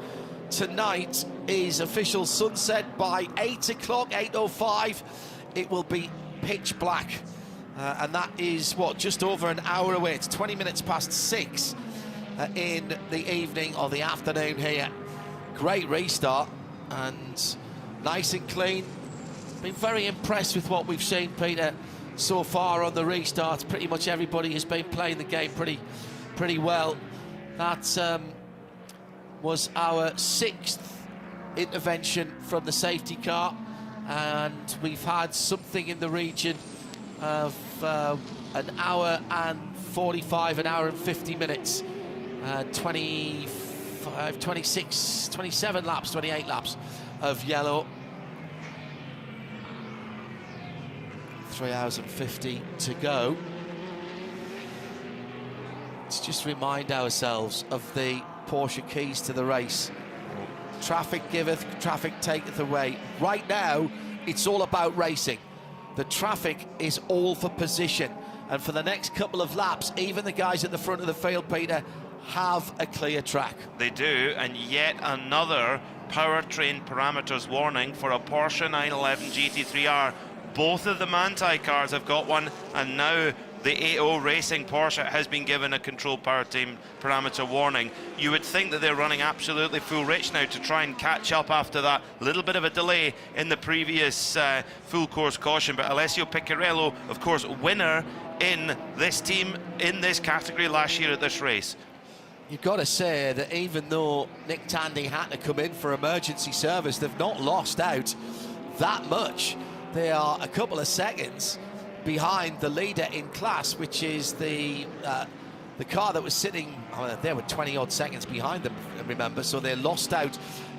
tonight is official sunset. By 8 o'clock, 8:05, it will be pitch black. And that is, what, just over an hour away. It's 20 minutes past 6 in the evening or the afternoon here. Great restart and nice and clean. Been very impressed with what we've seen, Peter, so far on the restarts. Pretty much everybody has been playing the game pretty well. That was our 6th intervention from the safety car, and we've had something in the region of an hour and 45, an hour and 50 minutes, 25, 26, 27 laps, 28 laps of yellow. 3 hours and 50 to go. Let's just remind ourselves of the Porsche keys to the race. Traffic giveth, traffic taketh away. Right now, it's all about racing. The traffic is all for position. And for the next couple of laps, even the guys at the front of the field, Peter, have a clear track. They do, and yet another powertrain parameters warning for a Porsche 911 GT3R. Both of the Manthey cars have got one, and now the AO Racing Porsche has been given a control powertrain parameter warning. You would think that they're running absolutely full rich now to try and catch up after that little bit of a delay in the previous full course caution. But Alessio Piccarello, of course, winner in this team, in this category last year at this race. You've got to say that even though Nick Tandy had to come in for emergency service, they've not lost out that much. They are a couple of seconds behind the leader in class, which is the car that was sitting, there were 20-odd seconds behind them, remember, so they lost out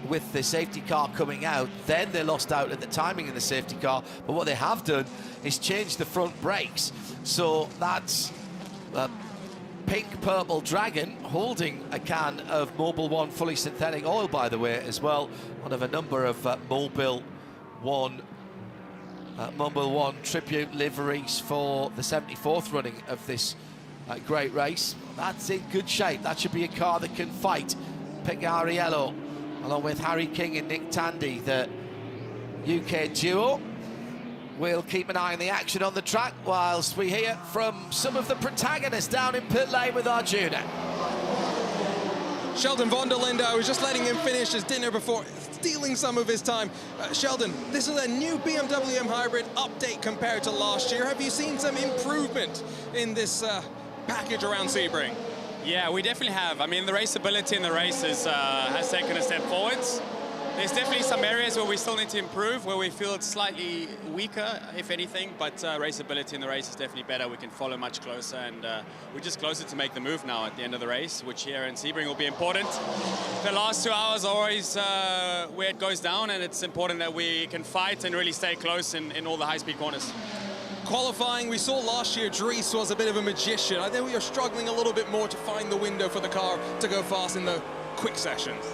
with the safety car coming out, then they lost out at the timing of the safety car, but what they have done is change the front brakes, so that's pink-purple Dragon holding a can of Mobil 1 fully synthetic oil, by the way, as well, one of a number of Mobil 1 tribute liveries for the 74th running of this great race. That's in good shape. That should be a car that can fight Picariello, along with Harry King and Nick Tandy, the UK duo. We'll keep an eye on the action on the track whilst we hear from some of the protagonists down in pit lane with Arjuna. Sheldon von der Linde, I was just letting him finish his dinner before stealing some of his time. Sheldon, this is a new BMW M Hybrid update compared to last year. Have you seen some improvement in this package around Sebring? Yeah, we definitely have. I mean, the raceability in the races has taken a step forwards. There's definitely some areas where we still need to improve, where we feel it's slightly weaker, if anything, but raceability in the race is definitely better. We can follow much closer, and we're just closer to make the move now at the end of the race, which here in Sebring will be important. The last 2 hours are always where it goes down, and it's important that we can fight and really stay close in all the high-speed corners. Qualifying, we saw last year Dries was a bit of a magician. I think we are struggling a little bit more to find the window for the car to go fast in the quick sessions.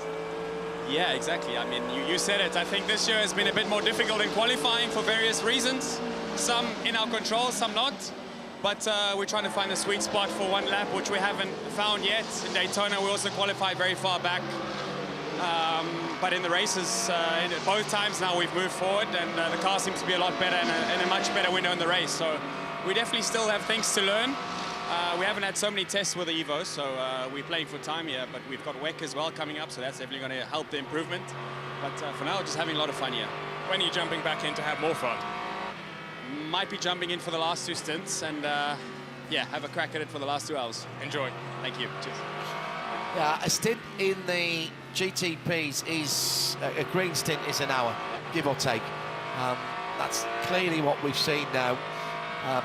Yeah, exactly. I mean, you said it. I think this year has been a bit more difficult in qualifying for various reasons. Some in our control, some not. But we're trying to find a sweet spot for one lap, which we haven't found yet. In Daytona, we also qualified very far back. But in the races, both times now we've moved forward, and the car seems to be a lot better and a much better window in the race. So we definitely still have things to learn. We haven't had so many tests with the Evo, so we're playing for time here, but we've got WEC as well coming up, so that's definitely going to help the improvement. But for now, just having a lot of fun here. When are you jumping back in to have more fun? Might be jumping in for the last 2 stints, and yeah, have a crack at it for the last 2 hours. Enjoy. Thank you. Cheers. Yeah, a stint in the GTPs is, a green stint is an hour, give or take. That's clearly what we've seen now.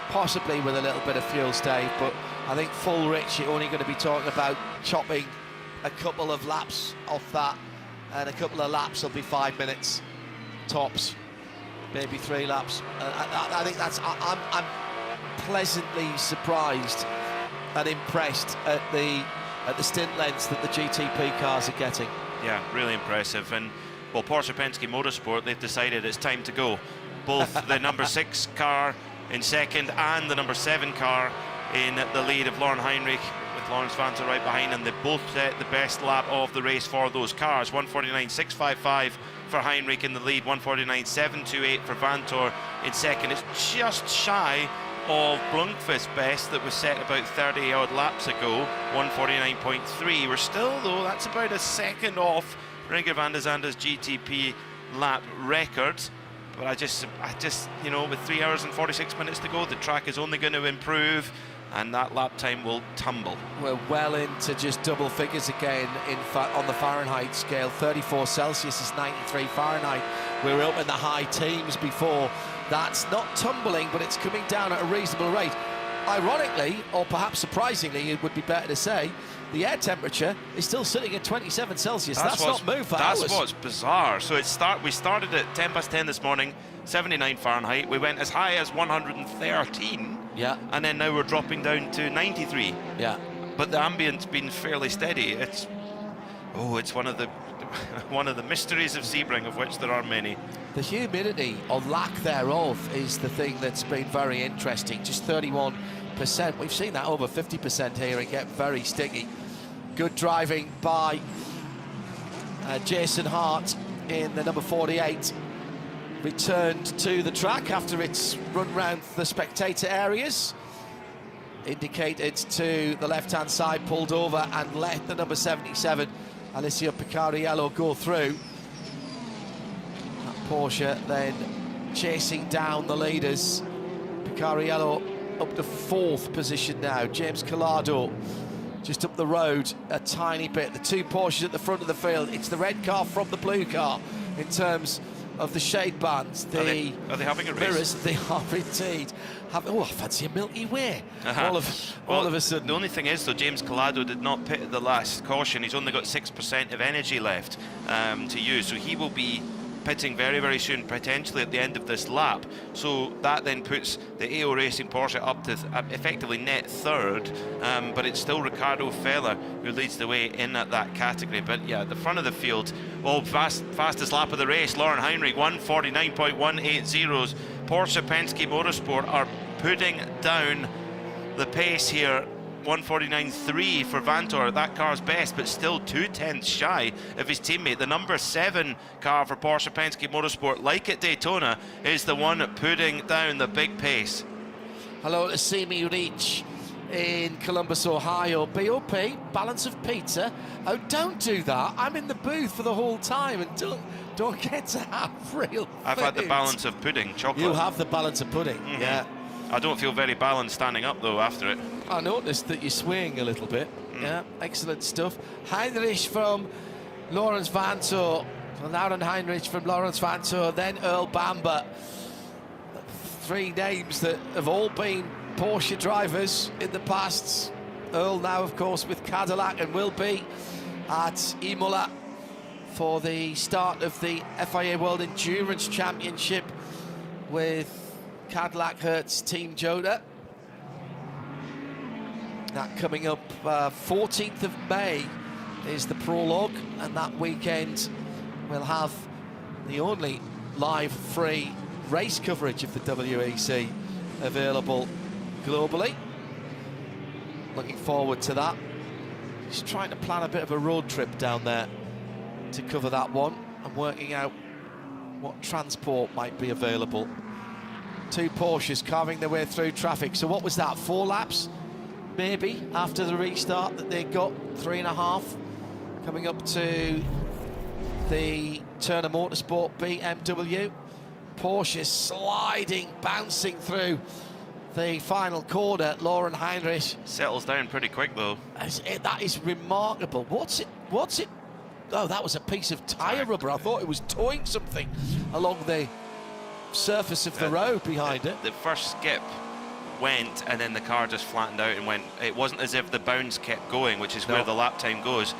Possibly with a little bit of fuel stave, but I think full rich, you're only going to be talking about chopping a couple of laps off that, and a couple of laps will be 5 minutes tops, maybe 3 laps. I think that's, I'm pleasantly surprised and impressed at the stint lengths that the GTP cars are getting. Yeah, really impressive. And well, Porsche Penske Motorsport, they've decided it's time to go. Both the number 6 car in second and the number 7 car in the lead of Lauren Heinrich, with Lawrence Vanthoor right behind them. They both set the best lap of the race for those cars. 1:49.655 for Heinrich in the lead, 1:49.728 for Vanthoor in second. It's just shy of Blomqvist's best that was set about 30 odd laps ago, 1:49.3. We're still, though, that's about a second off Renger van der Zande's GTP lap record. But I just, you know, with 3 hours and 46 minutes to go, the track is only going to improve, and that lap time will tumble. We're well into just double figures again on the Fahrenheit scale. 34 Celsius is 93 Fahrenheit. We were up in the high teens before. That's not tumbling, but it's coming down at a reasonable rate. Ironically, or perhaps surprisingly, it would be better to say, the air temperature is still sitting at 27 Celsius. That's not moved for hours. That's what's bizarre. So we started at 10 past 10 this morning, 79 Fahrenheit. We went as high as 113. Yeah. And then now we're dropping down to 93. Yeah. But the ambient's been fairly steady. It's one of the mysteries of Sebring, of which there are many. The humidity, or lack thereof, is the thing that's been very interesting. Just 31%. We've seen that over 50% here and get very sticky. Good driving by Jason Hart in the number 48. Returned to the track after its run round the spectator areas. Indicated to the left-hand side, pulled over and let the number 77, Alessio Picariello, go through. That Porsche then chasing down the leaders. Picariello up to 4th position now. James Collado just up the road a tiny bit. The two Porsches at the front of the field. It's the red car from the blue car in terms of the shade bands. Are they having a race? Mirrors, they are indeed. I fancy a Milky Way. All of a sudden. The only thing is, though, James Collado did not pit at the last caution. He's only got 6% of energy left to use, so he will be pitting very, very soon, potentially at the end of this lap. So that then puts the AO Racing Porsche up to effectively net 3rd, but it's still Ricardo Feller who leads the way in at that category. But yeah, at the front of the field, fastest lap of the race, Lauren Heinrich, 1:49.180. Porsche Penske Motorsport are putting down the pace here. 1:49.3 for Vanthoor, that car's best, but still 2/10 shy of his teammate. The number 7 car for Porsche Penske Motorsport, like at Daytona, is the one putting down the big pace. Hello to Simi Reach in Columbus, Ohio. BOP, balance of pizza. Oh, don't do that. I'm in the booth for the whole time, and don't get to have real I've food. had the balance of pudding, chocolate. You have the balance of pudding, yeah. I don't feel very balanced standing up, though, after it. I noticed that you're swaying a little bit. Yeah, excellent stuff. Heinrich from Lawrence Vanthoor. Lauren Heinrich from Lawrence Vanthoor, then Earl Bamber. 3 names that have all been Porsche drivers in the past. Earl now, of course, with Cadillac, and will be at Imola for the start of the FIA World Endurance Championship with Cadillac Hertz Team Jota. That coming up 14th of May is the prologue, and that weekend we'll have the only live free race coverage of the WEC available globally. Looking forward to that. Just trying to plan a bit of a road trip down there to cover that one and working out what transport might be available. 2 Porsches carving their way through traffic. So what was that, 4 laps maybe after the restart that they got? 3.5 coming up to the Turner Motorsport BMW. Porsche sliding, bouncing through the final corner. Lauren Heinrich settles down pretty quick, though. That is remarkable. What's it? Oh, that was a piece of tyre rubber. I thought it was towing something along the surface of the road behind it. The first skip went, and then the car just flattened out and went. It wasn't as if the bounce kept going, which is where the lap time goes.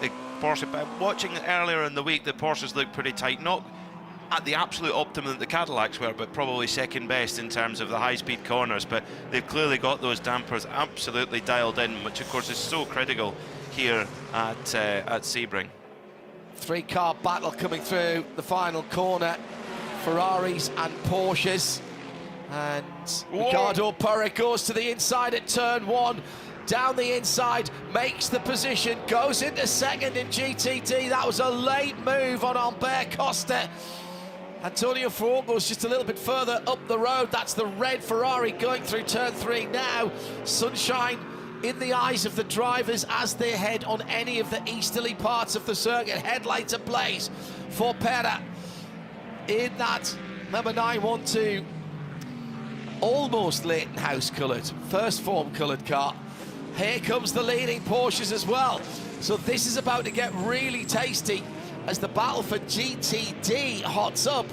The Porsche, watching it earlier in the week, the Porsches looked pretty tight. Not at the absolute optimum that the Cadillacs were, but probably second best in terms of the high-speed corners. But they've clearly got those dampers absolutely dialed in, which of course is so critical here at Sebring. Three-car battle coming through the final corner. Ferraris and Porsches. And Ricardo Pérez goes to the inside at turn 1. Down the inside, makes the position, goes into second in GTD. That was a late move on Albert Costa. Antonio Fuoco's just a little bit further up the road. That's the red Ferrari going through turn 3 now. Sunshine in the eyes of the drivers as they head on any of the easterly parts of the circuit. Headlights ablaze for Pérez in that number 912, almost Leighton House coloured, first form coloured car. Here comes the leading Porsches as well. So this is about to get really tasty as the battle for GTD hots up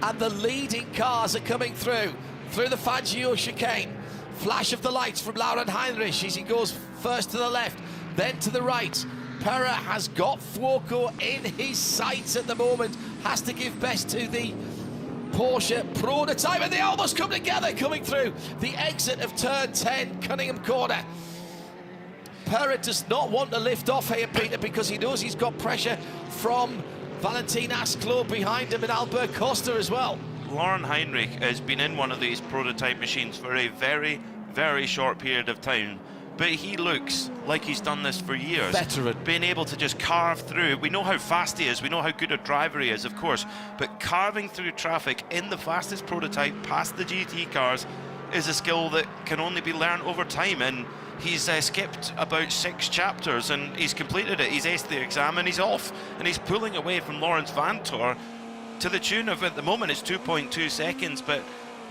and the leading cars are coming through the Fangio chicane. Flash of the lights from Lauren Heinrich as he goes first to the left, then to the right. Pérez has got Fuoco in his sights at the moment, has to give best to the Porsche prototype, and they almost come together coming through the exit of turn 10, Cunningham corner. Pérez does not want to lift off here, Peter, because he knows he's got pressure from Valentin Asclo behind him and Albert Costa as well. Lauren Heinrich has been in one of these prototype machines for a very, very short period of time, but he looks like he's done this for years. Veteran. Being able to just carve through. We know how fast he is, we know how good a driver he is, of course, but carving through traffic in the fastest prototype past the GT cars is a skill that can only be learned over time, and he's skipped about 6 chapters and he's completed it. He's aced the exam and he's off, and he's pulling away from Lawrence Vantor to the tune of, at the moment it's 2.2 seconds, but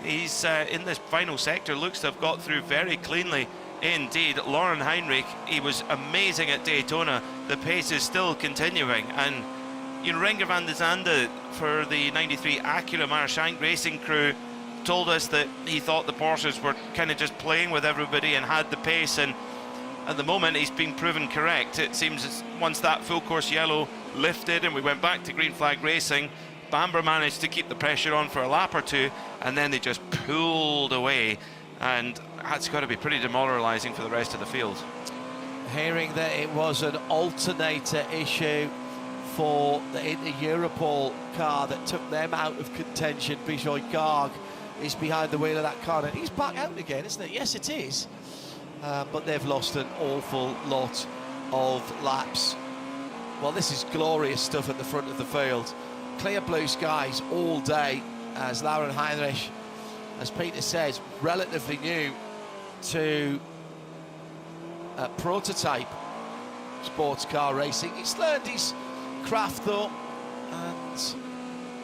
he's in this final sector, looks to have got through very cleanly indeed. Lauren Heinrich, he was amazing at Daytona. The pace is still continuing, and you know, Renger van de Zande for the 93 Acura Meyer-Shank racing crew told us that he thought the Porsches were kind of just playing with everybody and had the pace, and at the moment he's been proven correct. It seems once that full course yellow lifted and we went back to green flag racing, Bamber managed to keep the pressure on for a lap or two, and then they just pulled away, and that's got to be pretty demoralising for the rest of the field. Hearing that it was an alternator issue for the Inter-Europol car that took them out of contention. Bijoy Garg is behind the wheel of that car, and he's back out again, isn't it? Yes, it is. But they've lost an awful lot of laps. Well, this is glorious stuff at the front of the field. Clear blue skies all day as Lauren Heinrich, as Peter says, relatively new to prototype sports car racing. He's learned his craft though, and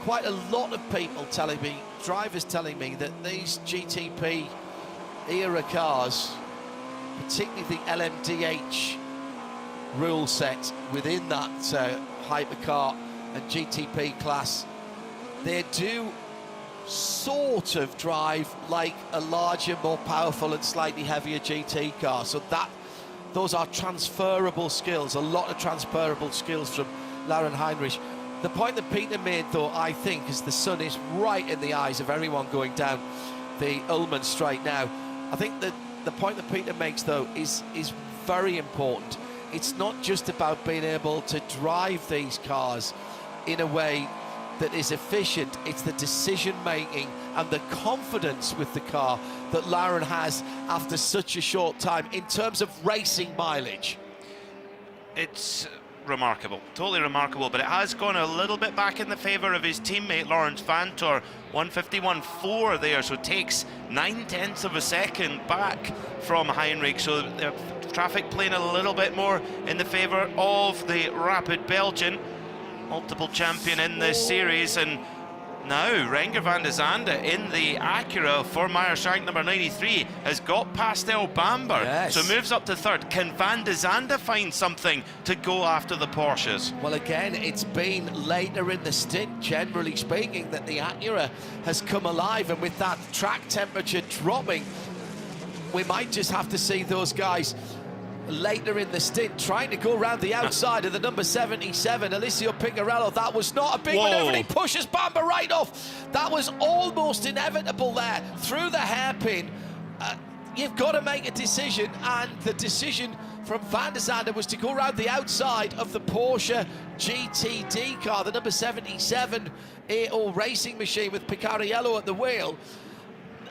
quite a lot of people telling me, drivers telling me, that these GTP era cars, particularly the LMDH rule set within that hypercar and GTP class, they do sort of drive like a larger, more powerful and slightly heavier GT car. So those are transferable skills, a lot of transferable skills from Lauren Heinrich. The point that Peter made, though, I think, is the sun is right in the eyes of everyone going down the Ullmann straight now. I think that the point that Peter makes, though, is very important. It's not just about being able to drive these cars in a way that is efficient. It's the decision-making and the confidence with the car that Lauren has after such a short time in terms of racing mileage. It's remarkable, totally remarkable, but it has gone a little bit back in the favour of his teammate Lawrence Vantor. 151.4 there, so takes 9/10 of a second back from Heinrich, so the traffic playing a little bit more in the favour of the rapid Belgian, multiple champion in this series. And now Renger van de Zande in the Acura for Meyer-Shank number 93 has got Pastel Bamber, yes. So moves up to third. Can van de Zande find something to go after the Porsches? Well, again, it's been later in the stint, generally speaking, that the Acura has come alive, and with that track temperature dropping, we might just have to see those guys later in the stint, trying to go around the outside of the number 77, Alessio Picarello. That was not a big maneuver. He pushes Bamba right off. That was almost inevitable there, through the hairpin. You've got to make a decision, and the decision from Van der Zande was to go around the outside of the Porsche GTD car, the number 77 AO racing machine with Picarello at the wheel.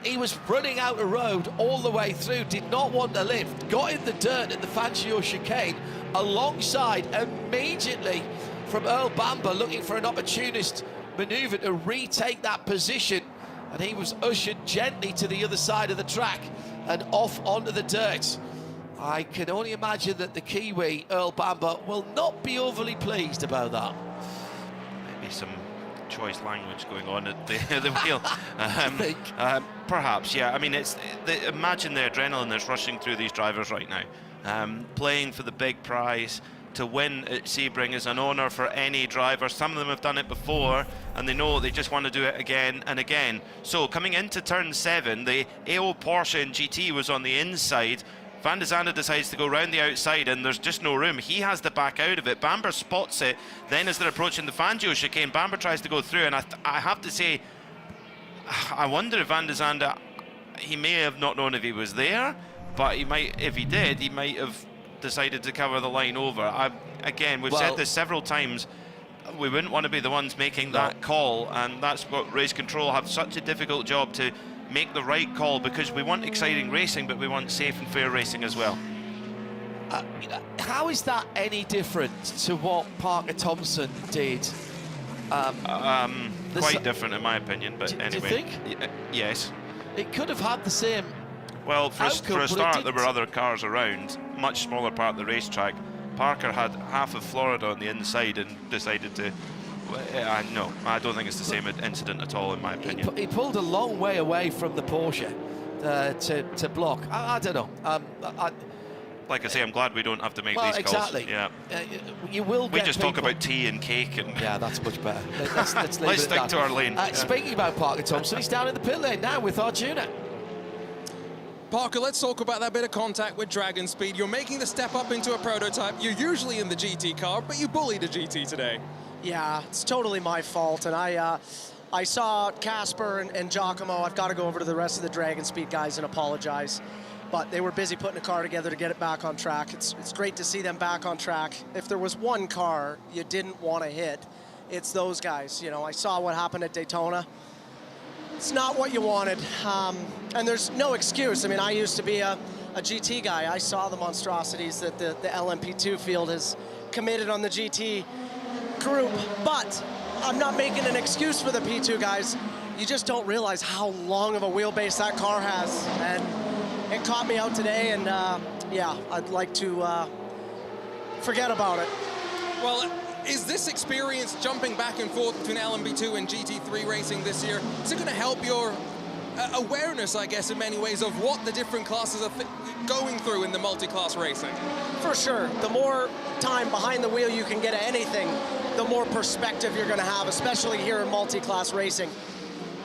He was running out a road all the way through, did not want to lift, got in the dirt at the Fangio chicane, alongside immediately from Earl Bamber, looking for an opportunist manoeuvre to retake that position, and he was ushered gently to the other side of the track and off onto the dirt. I can only imagine that the Kiwi, Earl Bamber, will not be overly pleased about that. Maybe some choice language going on at the wheel. Perhaps, yeah. I mean, imagine the adrenaline that's rushing through these drivers right now. Playing for the big prize. To win at Sebring is an honour for any driver. Some of them have done it before, and they know they just want to do it again and again. So coming into turn 7, the AO Porsche and GT was on the inside. Van der Zande decides to go round the outside, and there's just no room. He has to back out of it. Bamber spots it. Then as they're approaching the Fangio chicane, Bamber tries to go through, and I have to say, I wonder if Van der Zande, he may have not known if he was there, but he might, if he did, he might have decided to cover the line over. Again, we've said this several times, we wouldn't want to be the ones making that call, and that's what race control have such a difficult job, to make the right call, because we want exciting racing, but we want safe and fair racing as well. How is that any different to what Parker Thompson did? Quite different in my opinion, but anyway. Do you think? Yes. It could have had the same. Well, for a start, there were other cars around, much smaller part of the racetrack. Parker had half of Florida on the inside and decided to... no, I don't think it's the same incident at all, in my opinion. He pulled a long way away from the Porsche to block. I don't know. Like I say, I'm glad we don't have to make these calls. Exactly. Yeah. You will. We just talk about tea and cake, and yeah, that's much better. Let's leave let's it stick at to our lane. Speaking about Parker Thompson, he's down in the pit lane now with Arjuna. Parker, let's talk about that bit of contact with Dragon Speed. You're making the step up into a prototype. You're usually in the GT car, but you bullied a GT today. Yeah, it's totally my fault, and I saw Casper and Giacomo. I've got to go over to the rest of the Dragon Speed guys and apologize, but they were busy putting a car together to get it back on track. It's great to see them back on track. If there was one car you didn't want to hit, it's those guys. You know, I saw what happened at Daytona. It's not what you wanted, and there's no excuse. I mean, I used to be a GT guy. I saw the monstrosities that the LMP2 field has committed on the GT group, but I'm not making an excuse for the P2 guys. You just don't realize how long of a wheelbase that car has, and it caught me out today, and yeah, I'd like to forget about it. Well, is this experience jumping back and forth between LMP2 and GT3 racing this year, is it going to help your awareness, I guess, in many ways, of what the different classes are going through in the multi-class racing? For sure. The more time behind the wheel you can get at anything, the more perspective you're going to have, especially here in multi-class racing.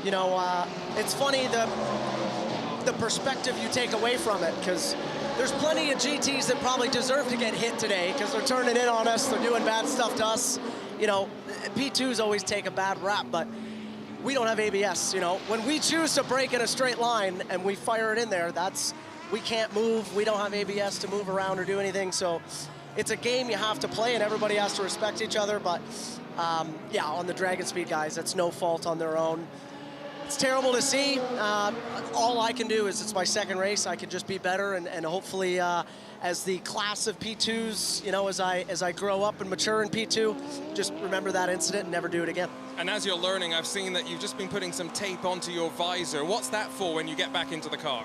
You know, it's funny the perspective you take away from it, because there's plenty of GTs that probably deserve to get hit today because they're turning in on us, they're doing bad stuff to us. You know, P2s always take a bad rap, but we don't have ABS, you know. When we choose to brake in a straight line and we fire it in there, we can't move, we don't have ABS to move around or do anything, so it's a game you have to play and everybody has to respect each other, but yeah, on the Dragon Speed guys, that's no fault on their own. It's terrible to see. All I can do is, it's my second race, I can just be better, and hopefully as the class of P2s, you know, as I grow up and mature in P2, just remember that incident and never do it again. And as you're learning, I've seen that you've just been putting some tape onto your visor. What's that for when you get back into the car?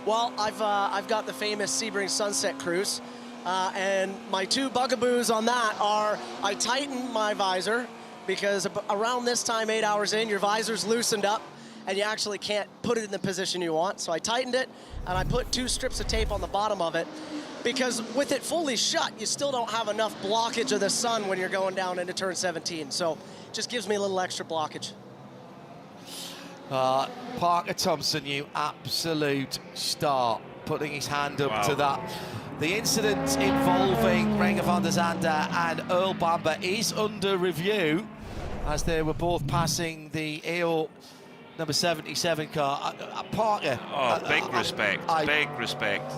Well, I've got the famous Sebring Sunset Cruise, and my two bugaboos on that are, I tighten my visor, because around this time, 8 hours in, your visor's loosened up, and you actually can't put it in the position you want. So I tightened it, and I put 2 strips of tape on the bottom of it, because with it fully shut, you still don't have enough blockage of the sun when you're going down into turn 17. So it just gives me a little extra blockage. Parker Thompson, you absolute star, putting his hand up to that The incident involving Renger van der Zande and Earl Bamber is under review as they were both passing the AO number 77 car. Parker. Oh, big respect. Big respect.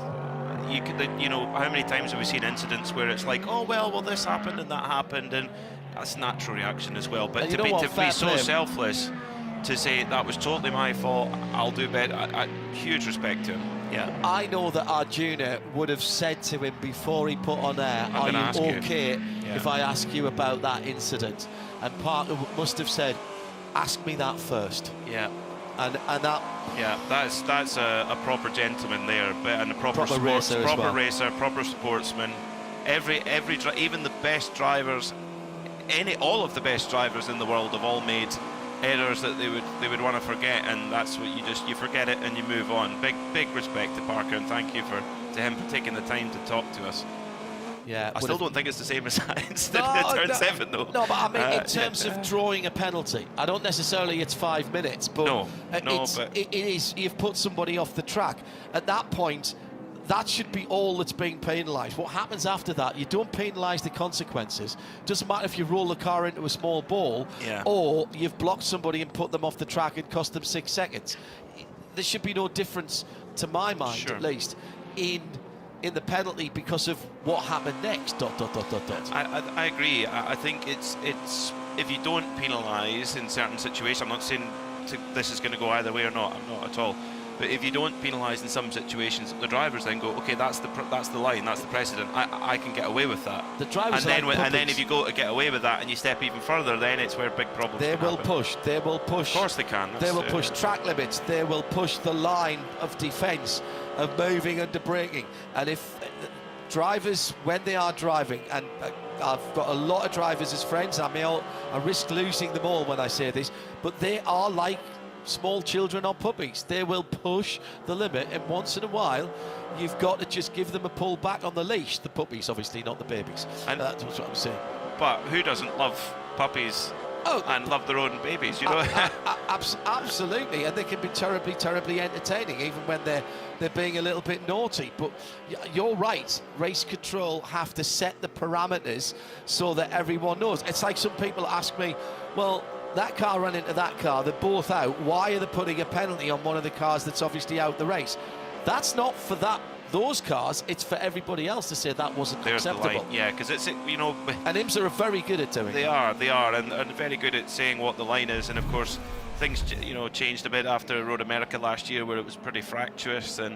You could, you know, how many times have we seen incidents where it's like, oh well, this happened and that happened, and that's natural reaction as well. But to be so selfless to say that was totally my fault, I'll do better. Huge respect to him. Yeah. I know that Arjuna would have said to him before he put on air, are you okay if I ask you about that incident? And Parker must have said, ask me that first. Yeah. And that. Yeah, that's a proper gentleman there, and a proper racer, proper sportsman. Even the best drivers, all of the best drivers in the world have all made errors that they would want to forget, and that's what you forget it and you move on. Big respect to Parker, and thank you to him for taking the time to talk to us. Yeah, I still don't think it's the same as turn 7 though. No, but I mean in terms of drawing a penalty, I don't necessarily it's 5 minutes, but it is, you've put somebody off the track. At that point, that should be all that's being penalised. What happens after that, you don't penalise the consequences. Doesn't matter if you roll the car into a small ball or you've blocked somebody and put them off the track and cost them 6 seconds. There should be no difference, to my mind at least, in the penalty because of what happened next. ... I agree. I think it's if you don't penalise in certain situations, I'm not saying this is going to go either way or not. I'm not at all. But if you don't penalise in some situations, the drivers then go, okay, that's the line, that's the precedent. I can get away with that. The drivers and then if you go to get away with that and you step even further, then it's where big problems They will happen. push. They will push. Of course they can. They will push track limits. They will push the line of defence of moving under braking. And if drivers, when they are driving, and I've got a lot of drivers as friends, I risk losing them all when I say this, but they are like small children or puppies. They will push the limit, and once in a while you've got to just give them a pull back on the leash. The puppies, obviously, not the babies. And that's what I'm saying. But who doesn't love puppies and love their own babies, you know? Absolutely, and they can be terribly, terribly entertaining, even when they're being a little bit naughty. But you're right, race control have to set the parameters so that everyone knows. It's like some people ask me, well, that car ran into that car, they're both out, why are they putting a penalty on one of the cars that's obviously out the race? That's not for those cars, it's for everybody else to say that wasn't acceptable. Yeah, because it's, you know... And IMSA are very good at doing They are, and very good at saying what the line is, and of course, things, you know, changed a bit after Road America last year, where it was pretty fractious, and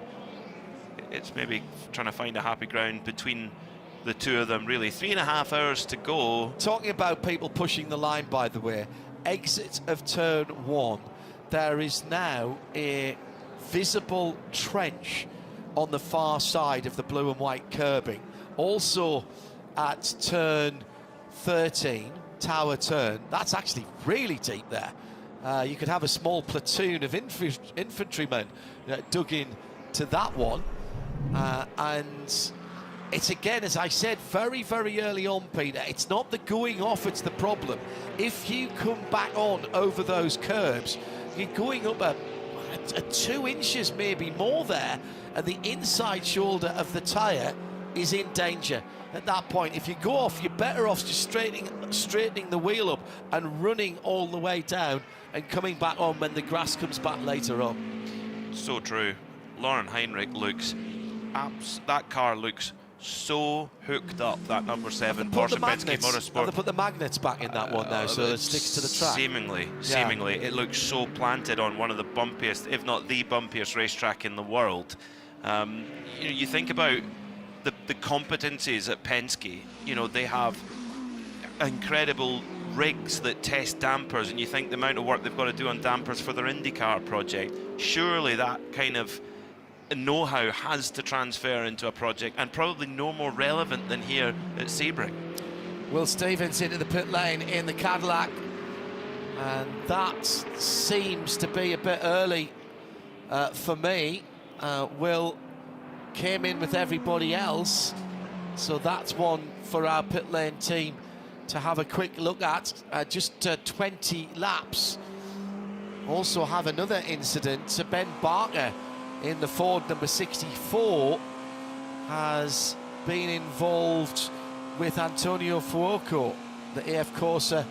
it's maybe trying to find a happy ground between the two of them, really. 3.5 hours to go. Talking about people pushing the line, by the way, exit of turn 1, there is now a visible trench on the far side of the blue and white curbing. Also at turn 13, tower turn, that's actually really deep there. You could have a small platoon of infantrymen dug in to that one. And it's, again, as I said, very, very early on, Peter. It's not the going off, it's the problem. If you come back on over those curbs, you're going up a 2 inches, maybe more there, and the inside shoulder of the tyre is in danger. At that point, if you go off, you're better off just straightening the wheel up and running all the way down and coming back on when the grass comes back later on. So true. Lauren Heinrich looks... that car looks so hooked up, that number 7 Porsche Penske Motorsport. They put the magnets back in that one now, so it sticks to the track. Seemingly, it looks so planted on one of the bumpiest, if not the bumpiest racetrack in the world. You think about the competencies at Penske. You know, they have incredible rigs that test dampers, and you think the amount of work they've got to do on dampers for their IndyCar project. Surely that kind of know-how has to transfer into a project, and probably no more relevant than here at Sebring. Will Stevens into the pit lane in the Cadillac, and that seems to be a bit early for me. Will came in with everybody else, so that's one for our pit lane team to have a quick look at. Just 20 laps. Also have another incident to Ben Barker in the Ford number 64 has been involved with Antonio Fuoco, the AF Corsa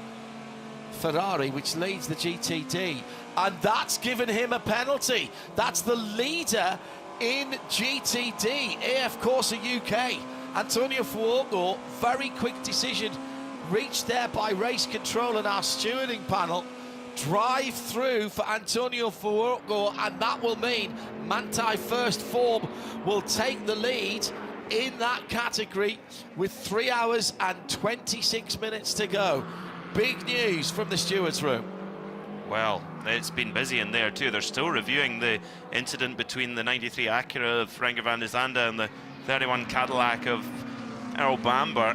Ferrari, which leads the GTD, and that's given him a penalty. That's the leader in GTD, AF Corsa UK. Antonio Fuoco, very quick decision, reached there by race control and our stewarding panel. Drive through for Antonio Fuoco, and that will mean Manthey First Form will take the lead in that category with 3 hours and 26 minutes to go. Big news from the stewards' room. Well, it's been busy in there too. They're still reviewing the incident between the 93 Acura of Renger van der Zande and the 31 Cadillac of Earl Bamber.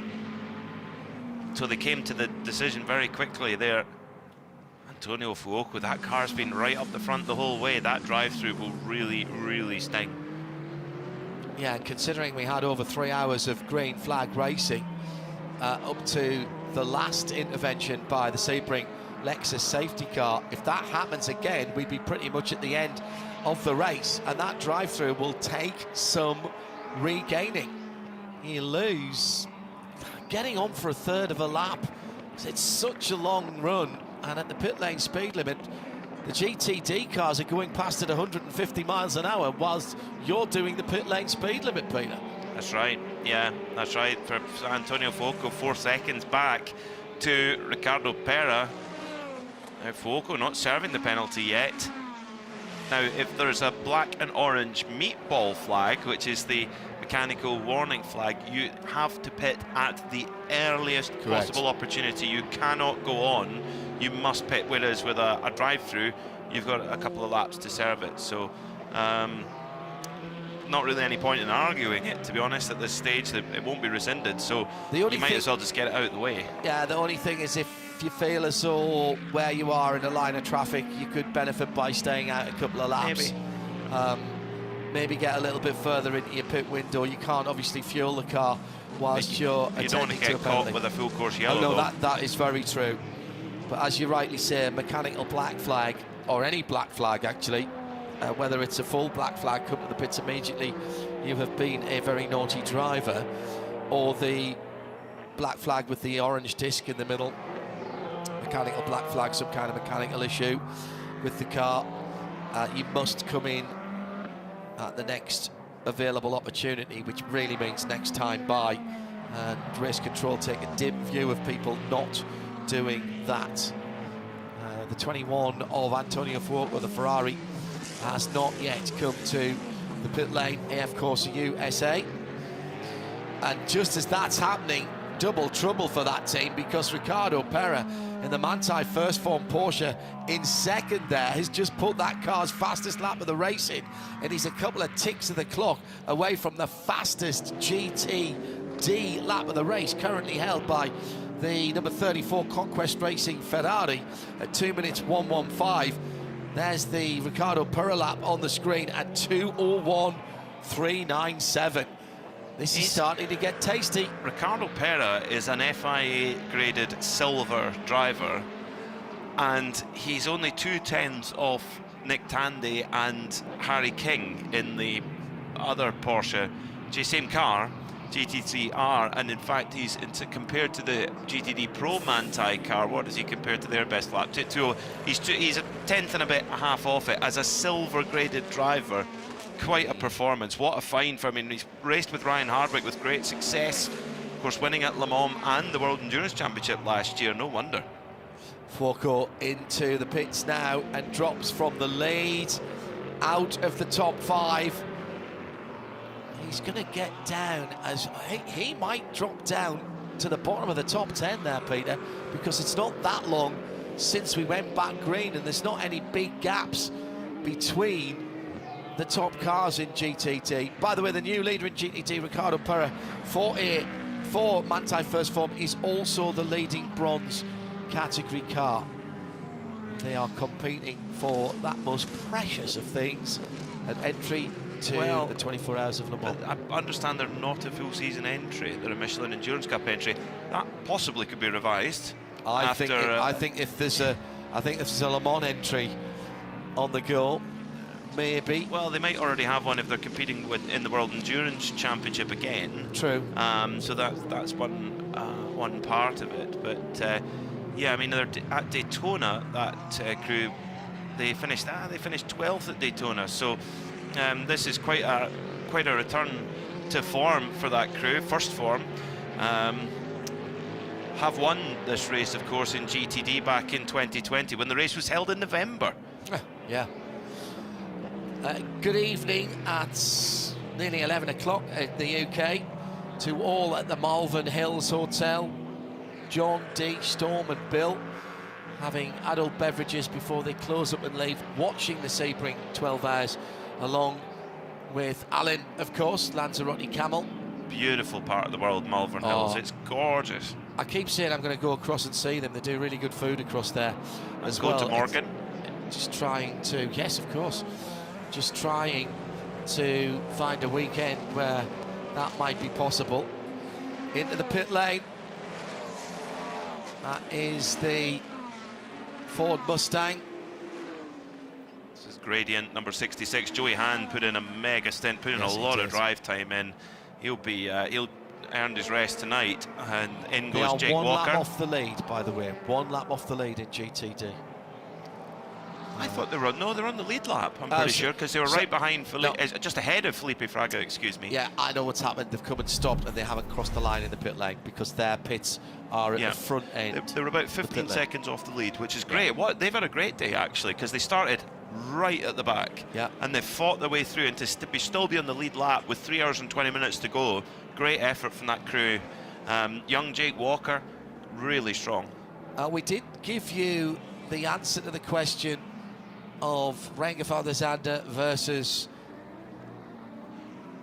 So they came to the decision very quickly there. Antonio Fuoco, that car's been right up the front the whole way. That drive-through will really, really sting. Yeah, and considering we had over 3 hours of green flag racing up to the last intervention by the Sebring Lexus safety car, if that happens again, we'd be pretty much at the end of the race, and that drive-through will take some regaining. You lose getting on for a third of a lap. It's such a long run, and at the pit lane speed limit, the GTD cars are going past at 150 miles an hour whilst you're doing the pit lane speed limit, Peter. That's right, yeah, that's right. For Antonio Fuoco, 4 seconds back to Ricardo Pera. Now Fuoco not serving the penalty yet. Now, if there's a black and orange meatball flag, which is the mechanical warning flag, you have to pit at the earliest possible opportunity. You cannot go on. You must pit, whereas with a drive-through, you've got a couple of laps to serve it. So, not really any point in arguing it, to be honest, at this stage. It won't be rescinded, so you might as well just get it out of the way. Yeah, the only thing is if you feel as though where you are in a line of traffic, you could benefit by staying out a couple of laps. Maybe get a little bit further into your pit window. You can't obviously fuel the car whilst you're you don't want to get caught with a full course yellow. No, that is very true. But as you rightly say, mechanical black flag, or any black flag actually, whether it's a full black flag, come to the pits immediately, you have been a very naughty driver, or the black flag with the orange disc in the middle, mechanical black flag, some kind of mechanical issue with the car, you must come in at the next available opportunity, which really means next time by, and race control take a dim view of people not doing that. The 21 of Antonio Fuoco, the Ferrari, has not yet come to the pit lane, AF Corsa USA. And just as that's happening, double trouble for that team, because Ricardo Pera in the Manthey First Form Porsche in second there has just put that car's fastest lap of the race in, and he's a couple of ticks of the clock away from the fastest GTD lap of the race, currently held by the number 34 Conquest Racing Ferrari at 2 minutes 1:15. There's the Ricardo Pera lap on the screen at 2:01.397. This is starting to get tasty. Ricardo Pera is an FIA graded silver driver, and he's only 2/10 off Nick Tandy and Harry King in the other Porsche, same car, GT3R, and in fact he's compared to the GTD Pro Manthey car. What does he compare to their best lap? He's a tenth and a half off it as a silver graded driver. Quite a performance. What a find for him. I mean, he's raced with Ryan Hardwick with great success, of course winning at Le Mans and the World Endurance Championship last year. No wonder. Fuoco into the pits now and drops from the lead out of the top 5. He's going to get down, as he might drop down to the bottom of the top 10 there, Peter, because it's not that long since we went back green and there's not any big gaps between the top cars in GTD. By the way, the new leader in GTD, Ricardo Pera, for Manthey First Form, is also the leading bronze category car. They are competing for that most precious of things, an entry to the 24 Hours of Le Mans. I understand they're not a full season entry, they're a Michelin Endurance Cup entry. That possibly could be revised. I think if there's a Le Mans entry on the go, maybe. Well, they might already have one if they're competing in the World Endurance Championship again. True. So that's one part of it. But yeah, I mean, at Daytona, that crew, they finished 12th at Daytona. So this is quite a return to form for that crew, first form. Have won this race, of course, in GTD back in 2020 when the race was held in November. Yeah. Good evening at nearly 11 o'clock in the UK to all at the Malvern Hills Hotel. John, Dee, Storm and Bill having adult beverages before they close up and leave, watching the Sebring 12 Hours along with Alan, of course, Lanzarote Camel. Beautiful part of the world, Malvern Hills. It's gorgeous. I keep saying I'm going to go across and see them. They do really good food across there as well. Go to Morgan. Just trying to, yes, of course. Just trying to find a weekend where that might be possible. Into the pit lane. That is the Ford Mustang. This is Gradient number 66. Joey Hand put in a mega stint, put in a lot of drive time in. He'll earn his rest tonight, and in goes Jake Walker. One lap off the lead, by the way. 1 lap off the lead in GTD. I thought they were they're on the lead lap. I'm pretty sure, because they were right behind just ahead of Felipe Fraga. Excuse me. Yeah, I know what's happened. They've come and stopped, and they haven't crossed the line in the pit lane because their pits are at the front end. They're about 15 seconds off the lead, which is great. They've had a great day actually, because they started right at the back. Yeah. And they fought their way through, and to still be on the lead lap with 3 hours and 20 minutes to go. Great effort from that crew. Young Jake Walker, really strong. We did give you the answer to the question of Renger van der Zande versus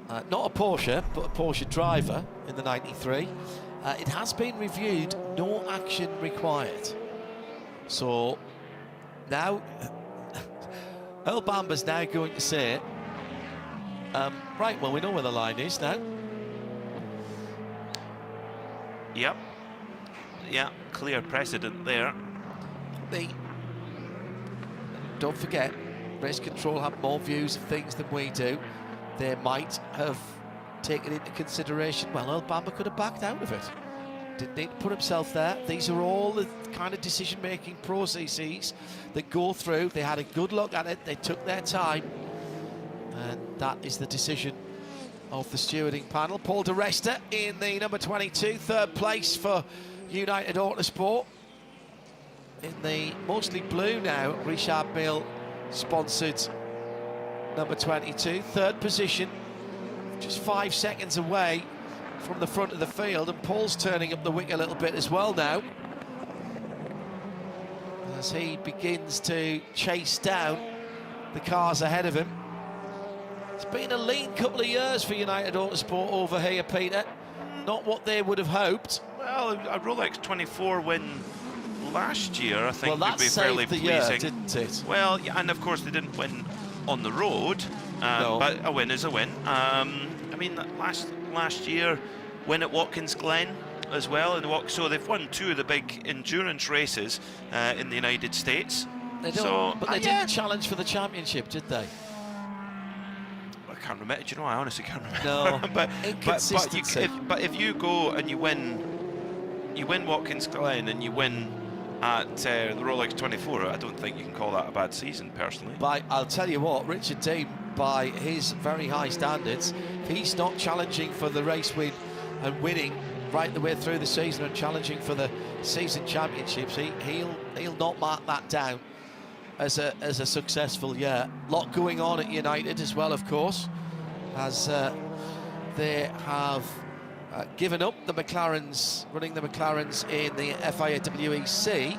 not a Porsche, but a Porsche driver in the 93. It has been reviewed, no action required. So now Earl Bamber's now going to say, right, well, we know where the line is now. Yep. Yeah, clear precedent there. Don't forget, race control have more views of things than we do. They might have taken into consideration, well, Earl Bamber could have backed out of it. Didn't need to put himself there. These are all the kind of decision-making processes that go through. They had a good look at it, they took their time, and that is the decision of the stewarding panel. Paul de Resta in the number 22, third place for United Autosport. In the mostly blue now, Richard Mille sponsored number 22, third position, just 5 seconds away from the front of the field, and Paul's turning up the wick a little bit as well now as he begins to chase down the cars ahead of him. It's been a lean couple of years for United Autosport over here, Peter. Not what they would have hoped. Well, a Rolex 24 win last year, I think, well, would be fairly pleasing. Year, didn't it? Well, yeah, and of course they didn't win on the road, but a win is a win. I mean, last year, win at Watkins Glen as well. So they've won 2 of the big endurance races in the United States. They don't, but they didn't challenge for the championship, did they? I can't remember. Do you know? I honestly can't remember. No, but if you go and you win Watkins Glen and you win at the Rolex 24, I don't think you can call that a bad season, personally. But I'll tell you what, Richard Dean, by his very high standards, if he's not challenging for the race win and winning right the way through the season and challenging for the season championships, he'll not mark that down as a successful year. Lot going on at United as well, of course, as they have given up the McLarens, running the McLarens in the FIA WEC.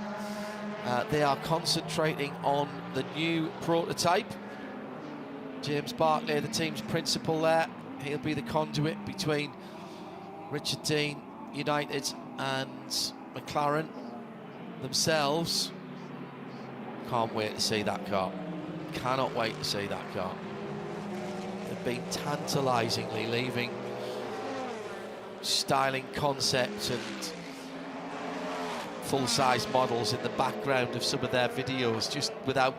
They are concentrating on the new prototype. James Barclay, the team's principal there, he'll be the conduit between Richard Dean, United, and McLaren themselves. Can't wait to see that car. Cannot wait to see that car. They've been tantalisingly leaving styling concepts and full-size models in the background of some of their videos, just without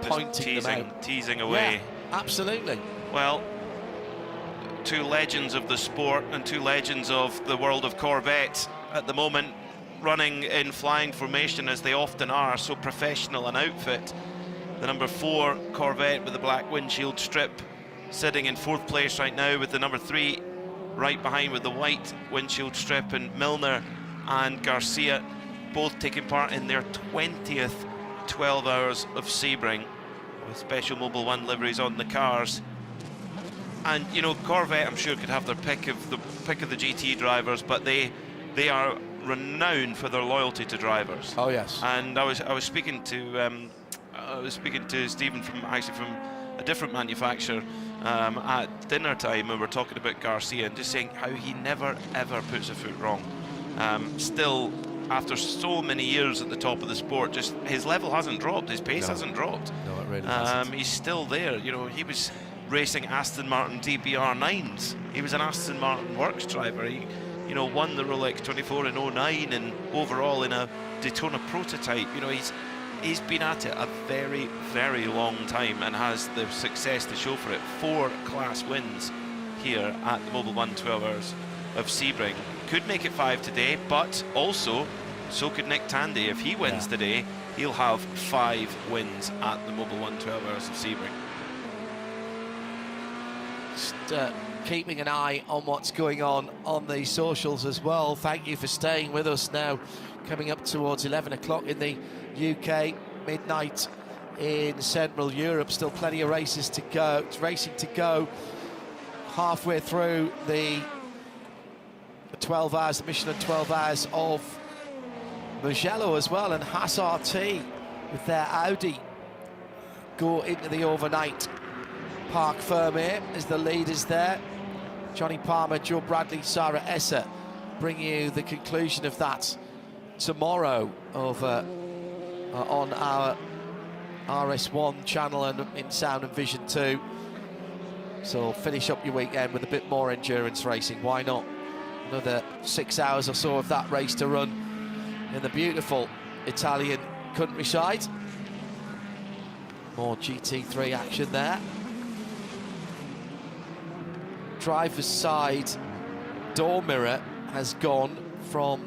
pointing them out. Teasing away. Yeah, absolutely. Well, two legends of the sport and two legends of the world of Corvette at the moment, running in flying formation as they often are, so professional an outfit. The number 4 Corvette with the black windshield strip sitting in 4th place right now, with the number 3 right behind with the white windshield strip, and Milner and Garcia both taking part in their 20th 12 Hours of Sebring with special Mobil 1 liveries on the cars. And you know, Corvette I'm sure could have their pick of the GT drivers, but they are renowned for their loyalty to drivers. Oh yes. And I was speaking to Stephen from a different manufacturer at dinner time, and we're talking about Garcia and just saying how he never ever puts a foot wrong. Still, after so many years at the top of the sport, just his level hasn't dropped, his pace hasn't dropped. No, it really hasn't. He's still there. You know, he was racing Aston Martin DBR9s. He was an Aston Martin works driver. He, you know, won the Rolex 24 in 09 and overall in a Daytona prototype. You know, he's been at it a very, very long time and has the success to show for it. 4 class wins here at the Mobil 1 12 Hours of Sebring. Could make it 5 today, but also so could Nick Tandy. If he wins today, he'll have 5 wins at the Mobil 1 12 Hours of Sebring. Just keeping an eye on what's going on the socials as well. Thank you for staying with us now. Coming up towards 11 o'clock in the UK, midnight in Central Europe. Still plenty of races to go. Racing to go. Halfway through the 12 hours, the Michelin 12 hours of Mugello as well, and Haas RT with their Audi go into the overnight Parc Fermé as the leaders there. Johnny Palmer, Joe Bradley, Sarah Esser bring you the conclusion of that tomorrow over on our RS1 channel and in Sound and Vision 2. So finish up your weekend with a bit more endurance racing. Why not? Another 6 hours or so of that race to run in the beautiful Italian countryside. More GT3 action there. Driver's side door mirror has gone from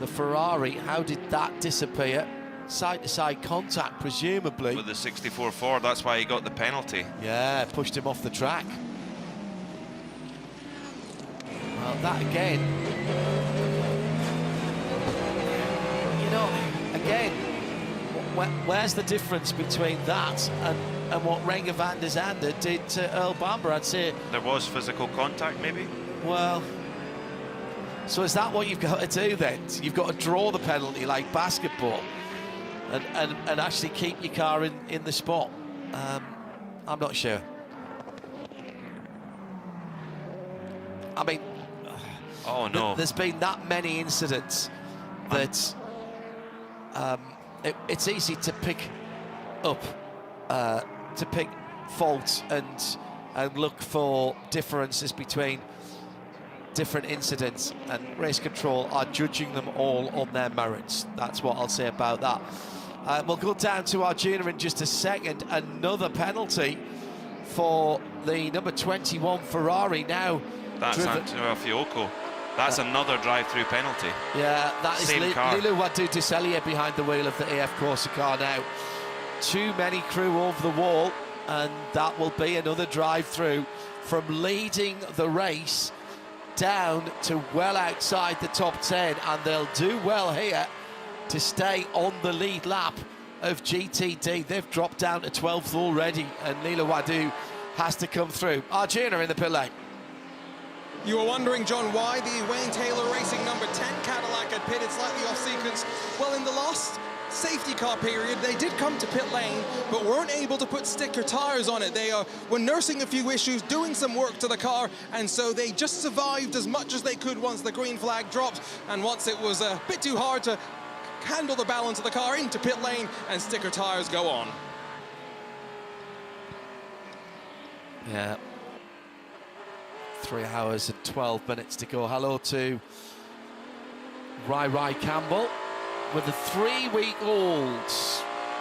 the Ferrari. How did that disappear? Side-to-side contact, presumably. With the 64 Ford, that's why he got the penalty. Yeah, pushed him off the track. Well, that again, you know, again, where's the difference between that and what Renger van der Zande did to Earl Bamber? I'd say there was physical contact, maybe. Well, so is that what you've got to do then? You've got to draw the penalty like basketball and actually keep your car in the spot. I'm not sure. I mean, oh no, there's been that many incidents that it's easy to pick up, to pick faults and look for differences between different incidents, and race control are judging them all on their merits. That's what I'll say about that. We'll go down to Arjuna in just a second. Another penalty for the number 21 Ferrari now. That's Antonio Fiocco. That's another drive-through penalty. Yeah, that is Lilou Wadou Decellier behind the wheel of the AF Corsa car now. Too many crew over the wall, and that will be another drive-through from leading the race down to well outside the top 10, and they'll do well here to stay on the lead lap of GTD. They've dropped down to 12th already, and Lilou Wadou has to come through. Arjuna in the pit lane. You were wondering, John, why the Wayne Taylor Racing number 10 Cadillac had pitted slightly off sequence. Well, in the last safety car period, they did come to pit lane, but weren't able to put sticker tires on it. They were nursing a few issues, doing some work to the car, and so they just survived as much as they could once the green flag dropped, and once it was a bit too hard to handle the balance of the car, into pit lane, and sticker tires go on. Yeah. 3 hours and 12 minutes to go. Hello to Rai Campbell with a 3-week-old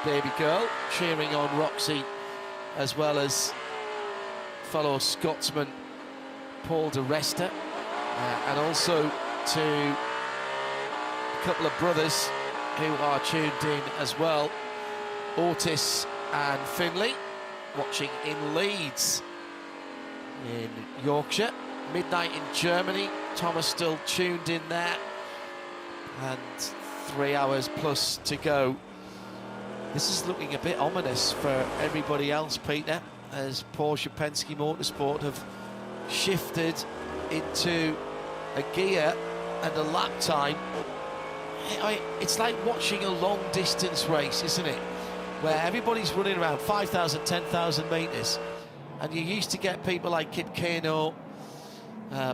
baby girl, cheering on Roxy, as well as fellow Scotsman Paul de Resta, and also to a couple of brothers who are tuned in as well, Otis and Finlay, watching in Leeds in Yorkshire. Midnight in Germany, Thomas still tuned in there, and 3 hours plus to go. This is looking a bit ominous for everybody else, Peter, as Porsche Penske Motorsport have shifted into a gear and a lap time. It's like watching a long distance race, isn't it? Where everybody's running around 5,000, 10,000 metres, and you used to get people like Kit Kano,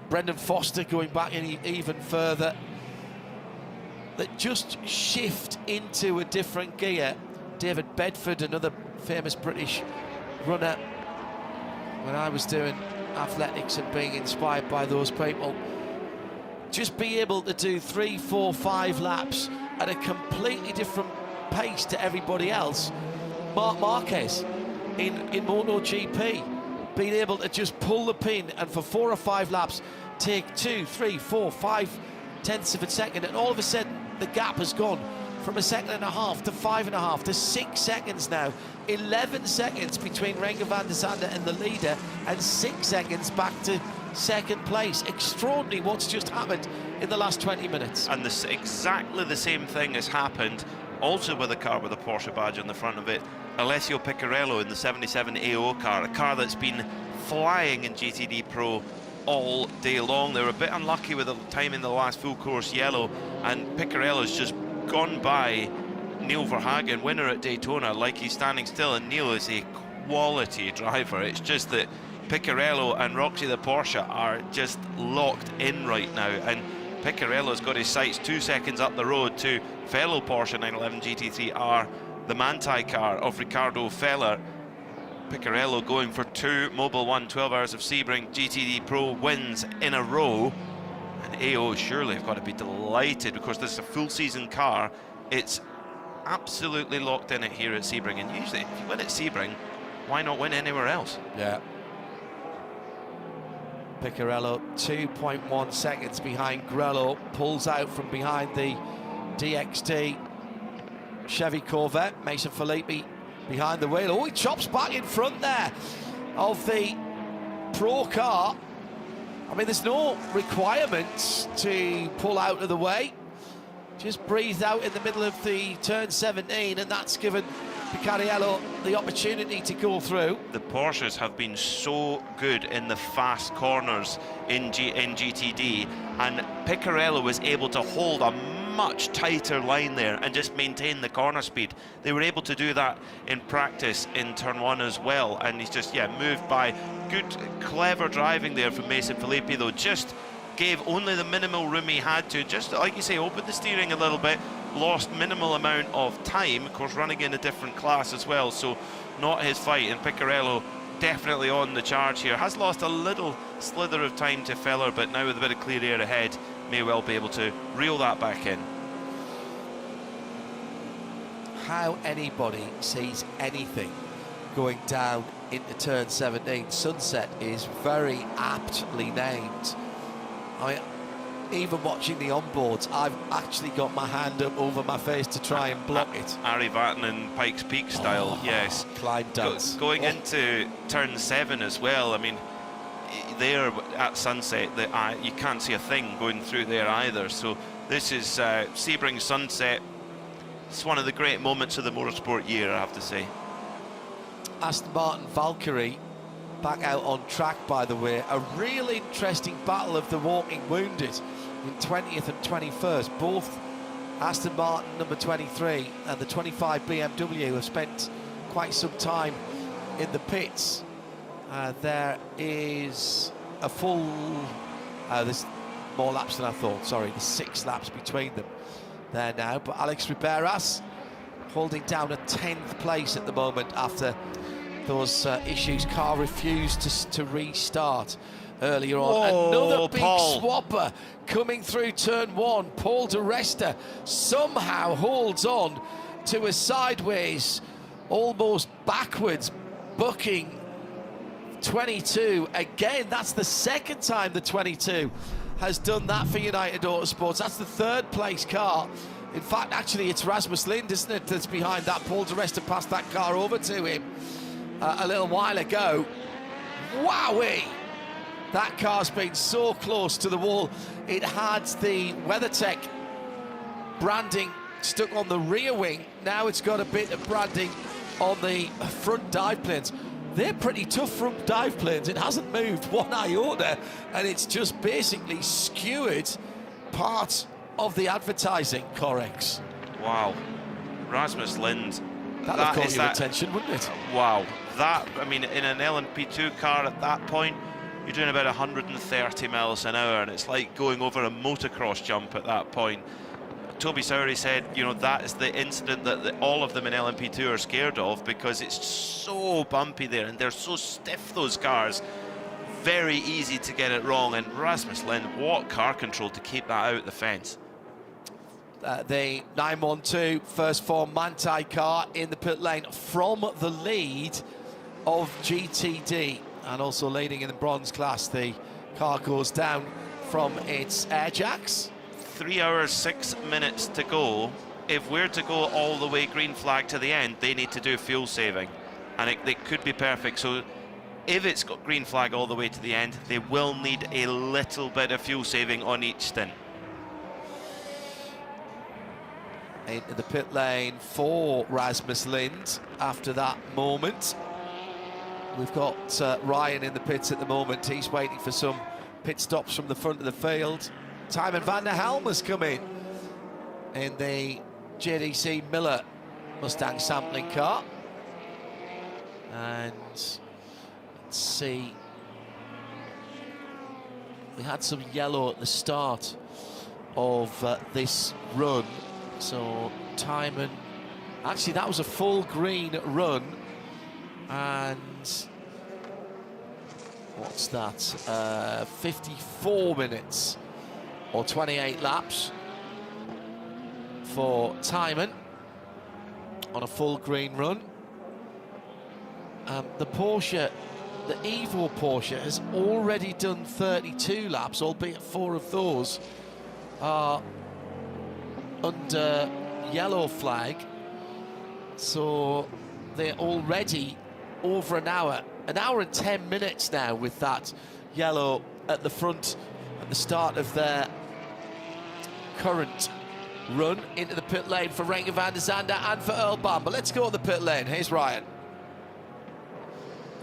Brendan Foster going back in even further, that just shift into a different gear. David Bedford, another famous British runner, when I was doing athletics and being inspired by those people, just be able to do 3, 4, 5 laps at a completely different pace to everybody else. Marc Marquez in MotoGP, being able to just pull the pin and for 4 or 5 laps take 2, 3, 4, 5 tenths of a second, and all of a sudden the gap has gone from 1.5 seconds to 5.5 to 6 seconds now. 11 seconds between Renger van der Zande and the leader, and 6 seconds back to second place. Extraordinary what's just happened in the last 20 minutes. And exactly the same thing has happened also with a car with a Porsche badge on the front of it. Alessio Piccarello in the 77 AO car, a car that's been flying in GTD Pro all day long. They were a bit unlucky with the time in the last full course yellow, and Piccarello's just gone by Neil Verhagen, winner at Daytona, like he's standing still, and Neil is a quality driver. It's just that Piccarello and Roxy the Porsche are just locked in right now, and Piccarello's got his sights 2 seconds up the road to fellow Porsche 911 GT3R, the Manthey car of Ricardo Feller. Piccarello going for 2 Mobil 1 12 Hours of Sebring GTD Pro wins in a row, and AO surely have got to be delighted, because this is a full season car. It's absolutely locked in it here at Sebring, and usually if you win at Sebring, why not win anywhere else? Yeah. Piccarello 2.1 seconds behind Grello, pulls out from behind the DXT Chevy Corvette. Mason Filippi behind the wheel. Oh, he chops back in front there of the Pro car. I mean, there's no requirements to pull out of the way. Just breathed out in the middle of the turn 17, and that's given Piccarello the opportunity to go through. The Porsches have been so good in the fast corners in GTD, and Piccarello was able to hold a much tighter line there and just maintain the corner speed. They were able to do that in practice in turn 1 as well, and he's just, yeah, moved by. Good, clever driving there from Mason Filippi, though. Just gave only the minimal room he had to, just like you say, open the steering a little bit, lost minimal amount of time, of course running in a different class as well, so not his fight. And Piccarello definitely on the charge here, has lost a little slither of time to Feller, but now with a bit of clear air ahead, may well be able to reel that back in. How anybody sees anything going down into turn 17, Sunset is very aptly named. Even watching the onboards, I've actually got my hand up over my face to try and block it. Ari Vatanen, Pikes Peak style, yes. Climb dance. Going into turn 7 as well, I mean, there at Sunset, you can't see a thing going through there either. So this is Sebring Sunset. It's one of the great moments of the motorsport year, I have to say. Aston Martin Valkyrie back out on track, by the way. A real interesting battle of the walking wounded in 20th and 21st. Both Aston Martin number 23 and the 25 BMW have spent quite some time in the pits. There is a full, there's more laps than I thought, sorry, there's 6 laps between them there now, but Alex Riberas holding down a 10th place at the moment after those issues. Car refused to restart earlier on. Whoa, another big Paul. swapper coming through turn 1. Paul de Resta somehow holds on to a sideways, almost backwards, bucking 22. Again, that's the second time the 22 has done that for United Autosports. That's the third place car. In fact, actually, it's Rasmus Lind, isn't it, that's behind that. Paul di Resta passed that car over to him a little while ago. Wowee! That car's been so close to the wall. It had the WeatherTech branding stuck on the rear wing. Now it's got a bit of branding on the front dive planes. They're pretty tough front dive planes. It hasn't moved one iota, and it's just basically skewered part of the advertising, Correx. Wow. Rasmus Lind. That'd have caught your attention, wouldn't it? Wow. That, I mean, in an LMP2 car at that point, you're doing about 130 miles an hour, and it's like going over a motocross jump at that point. Toby Sowery said, you know, that is the incident that all of them in LMP2 are scared of, because it's so bumpy there and they're so stiff, those cars. Very easy to get it wrong. And Rasmus Lind, what car control to keep that out the fence. The 912 first form Manthey car in the pit lane from the lead of GTD, and also leading in the bronze class. The car goes down from its air jacks. 3 hours 6 minutes to go. If we're to go all the way green flag to the end, they need to do fuel saving, and it could be perfect. So if it's got green flag all the way to the end, they will need a little bit of fuel saving on each stint. Into the pit lane for Rasmus Lind after that moment. We've got Ryan in the pits at the moment. He's waiting for some pit stops from the front of the field. Tymon van der Helm has come in the JDC Miller Mustang sampling car. And let's see. We had some yellow at the start of this run. So Tymon, actually that was a full green run, and what's that, 54 minutes or 28 laps for Tymon on a full green run. The Porsche, the Evo Porsche, has already done 32 laps, albeit 4 of those are under yellow flag, so they're already over an hour and 10 minutes now with that yellow at the front at the start of their current run. Into the pit lane for Renger van der Zande and for Earl Bamber. Let's go to the pit lane. Here's Ryan.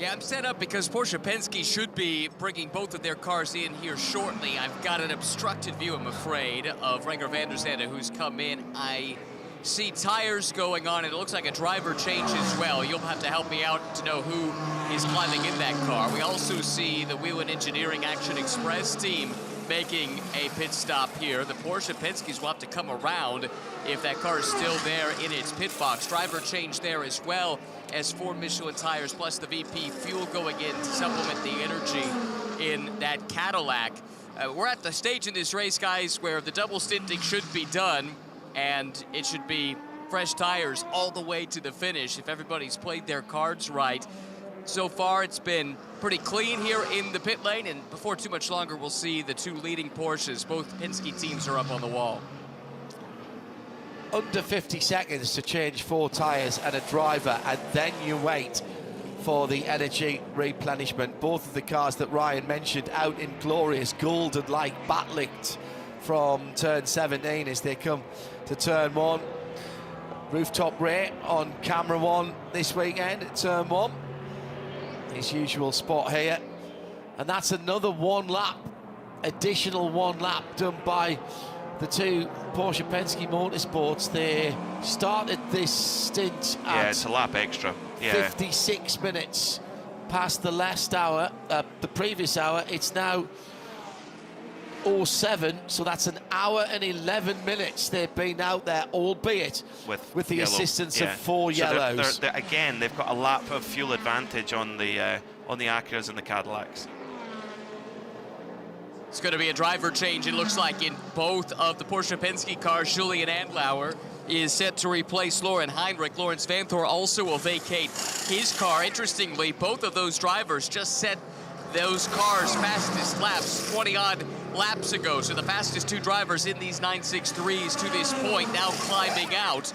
Yeah, I'm set up because Porsche Penske should be bringing both of their cars in here shortly. I've got an obstructed view, I'm afraid, of Renger van der Zande, who's come in. I see tires going on, and it looks like a driver change as well. You'll have to help me out to know who is climbing in that car. We also see the Whelen Engineering Action Express team making a pit stop here. The Porsche Penske's will have to come around if that car is still there in its pit box. Driver change there as well as 4 Michelin tires plus the VP fuel going in to supplement the energy in that Cadillac. We're at the stage in this race, guys, where the double stinting should be done, and it should be fresh tires all the way to the finish if everybody's played their cards right. So far, it's been pretty clean here in the pit lane, and before too much longer, we'll see the 2 leading Porsches. Both Penske teams are up on the wall. Under 50 seconds to change 4 tyres and a driver, and then you wait for the energy replenishment. Both of the cars that Ryan mentioned out in glorious golden light, backlicked from turn 17 as they come to turn 1. Rooftop Ray on camera 1 this weekend at turn 1. His usual spot here, and that's another 1 lap, additional 1 lap done by the 2 Porsche Penske Motorsports. They started this stint at it's a lap extra. 56 minutes past the last hour, the previous hour. It's now 07, so that's an hour and 11 minutes they've been out there, albeit with the yellow assistance of 4 yellows. They're, again, they've got a lap of fuel advantage on the Acuras and the Cadillacs. It's going to be a driver change, it looks like, in both of the Porsche Penske cars. Julian Andlauer is set to replace Loren Heinrich. Lawrence Vanthor also will vacate his car. Interestingly, both of those drivers just set those cars' fastest laps 20-odd laps ago. So the fastest two drivers in these 963s to this point now climbing out.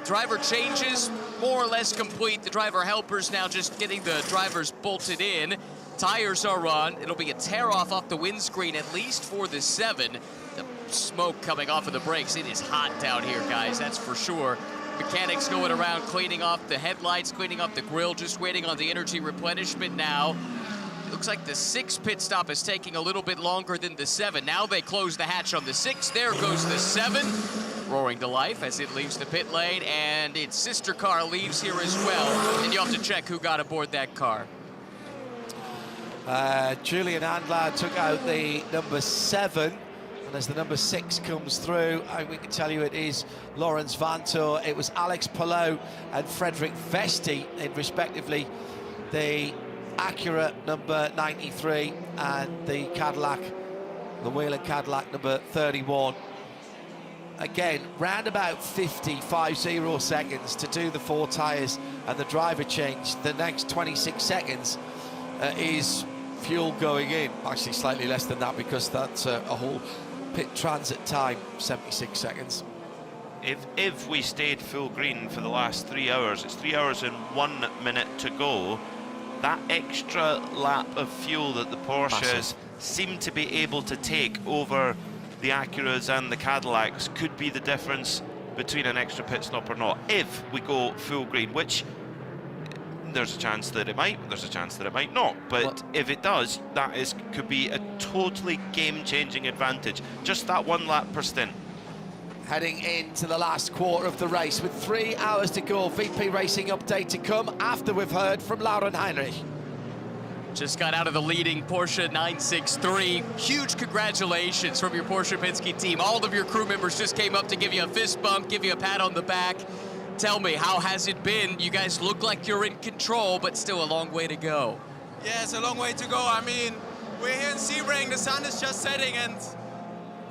Driver changes more or less complete. The driver helpers now just getting the drivers bolted in. Tires are on. It'll be a tear-off the windscreen, at least for the 7. The smoke coming off of the brakes. It is hot down here, guys, that's for sure. Mechanics going around cleaning off the headlights, cleaning off the grille, just waiting on the energy replenishment now. It looks like the 6 pit stop is taking a little bit longer than the 7. Now they close the hatch on the 6. There goes the 7. Roaring to life as it leaves the pit lane, and its sister car leaves here as well. And you have to check who got aboard that car. Julian Andlauer took out the number 7, and as the number 6 comes through, we can tell you it is Lawrence Vanthor. It was Alex Palou and Frederick Vesti in respectively the Acura number 93 and the Cadillac, the Whelen Cadillac number 31. Again, round about 50 seconds to do the 4 tyres and the driver change. The next 26 seconds is fuel going in. Actually, slightly less than that because that's a whole pit transit time, 76 seconds. If we stayed full green for the last 3 hours, it's 3 hours and 1 minute to go. That extra lap of fuel that the Porsches seem to be able to take over the Acuras and the Cadillacs could be the difference between an extra pit stop or not, if we go full green, which there's a chance that it might, there's a chance that it might not, but if it does, that could be a totally game-changing advantage. Just that 1 lap per stint. Heading into the last quarter of the race with 3 hours to go. VP Racing update to come after we've heard from Loren Heinrich. Just got out of the leading Porsche 963. Huge congratulations from your Porsche Penske team. All of your crew members just came up to give you a fist bump, give you a pat on the back. Tell me, how has it been? You guys look like you're in control, but still a long way to go. Yeah, it's a long way to go. I mean, we're here in Sebring, the sun is just setting, and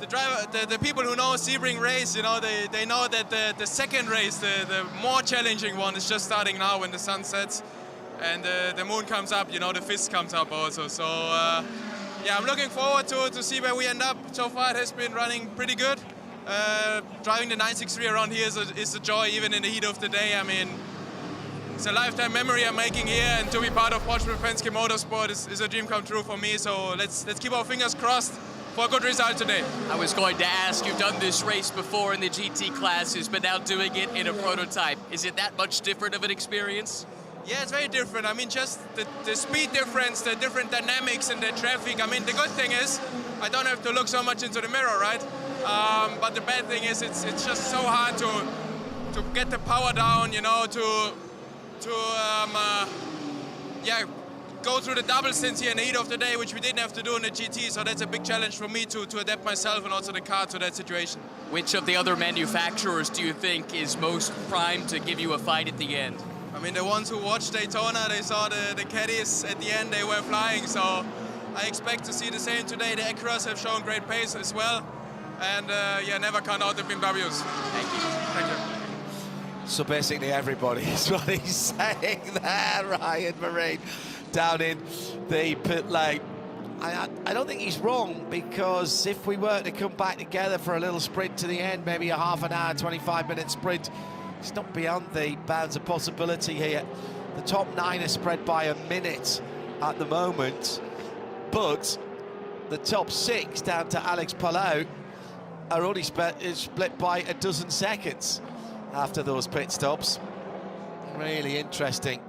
the people who know Sebring race, you know, they know that the second race, the more challenging one, is just starting now when the sun sets. And the moon comes up, you know, the fist comes up also. So, yeah, I'm looking forward to see where we end up. So far, it has been running pretty good. Driving the 963 around here is a joy, even in the heat of the day. I mean, it's a lifetime memory I'm making here, and to be part of Porsche Penske Motorsport is a dream come true for me. So let's keep our fingers crossed for a good result today. I was going to ask, you've done this race before in the GT classes, but now doing it in a prototype. Is it that much different of an experience? Yeah, it's very different. I mean, just the speed difference, the different dynamics and the traffic. I mean, the good thing is I don't have to look so much into the mirror, right? But the bad thing is it's just so hard to get the power down, you know, yeah, go through the double stints here in the heat of the day, which we didn't have to do in the GT. So that's a big challenge for me to adapt myself and also the car to that situation. Which of the other manufacturers do you think is most primed to give you a fight at the end? I mean, the ones who watched Daytona, they saw the caddies at the end, they were flying, so I expect to see the same today. The Acuras have shown great pace as well, and yeah, never count out the BMWs. Thank you. Thank you. So basically everybody is what he's saying there, Ryan Marine, down in the pit lane. I don't think he's wrong, because if we were to come back together for a little sprint to the end, maybe a half an hour, 25-minute sprint, it's not beyond the bounds of possibility here. The top 9 are spread by a minute at the moment, but the top 6 down to Alex Palou are only split by a dozen seconds after those pit stops. Really interesting.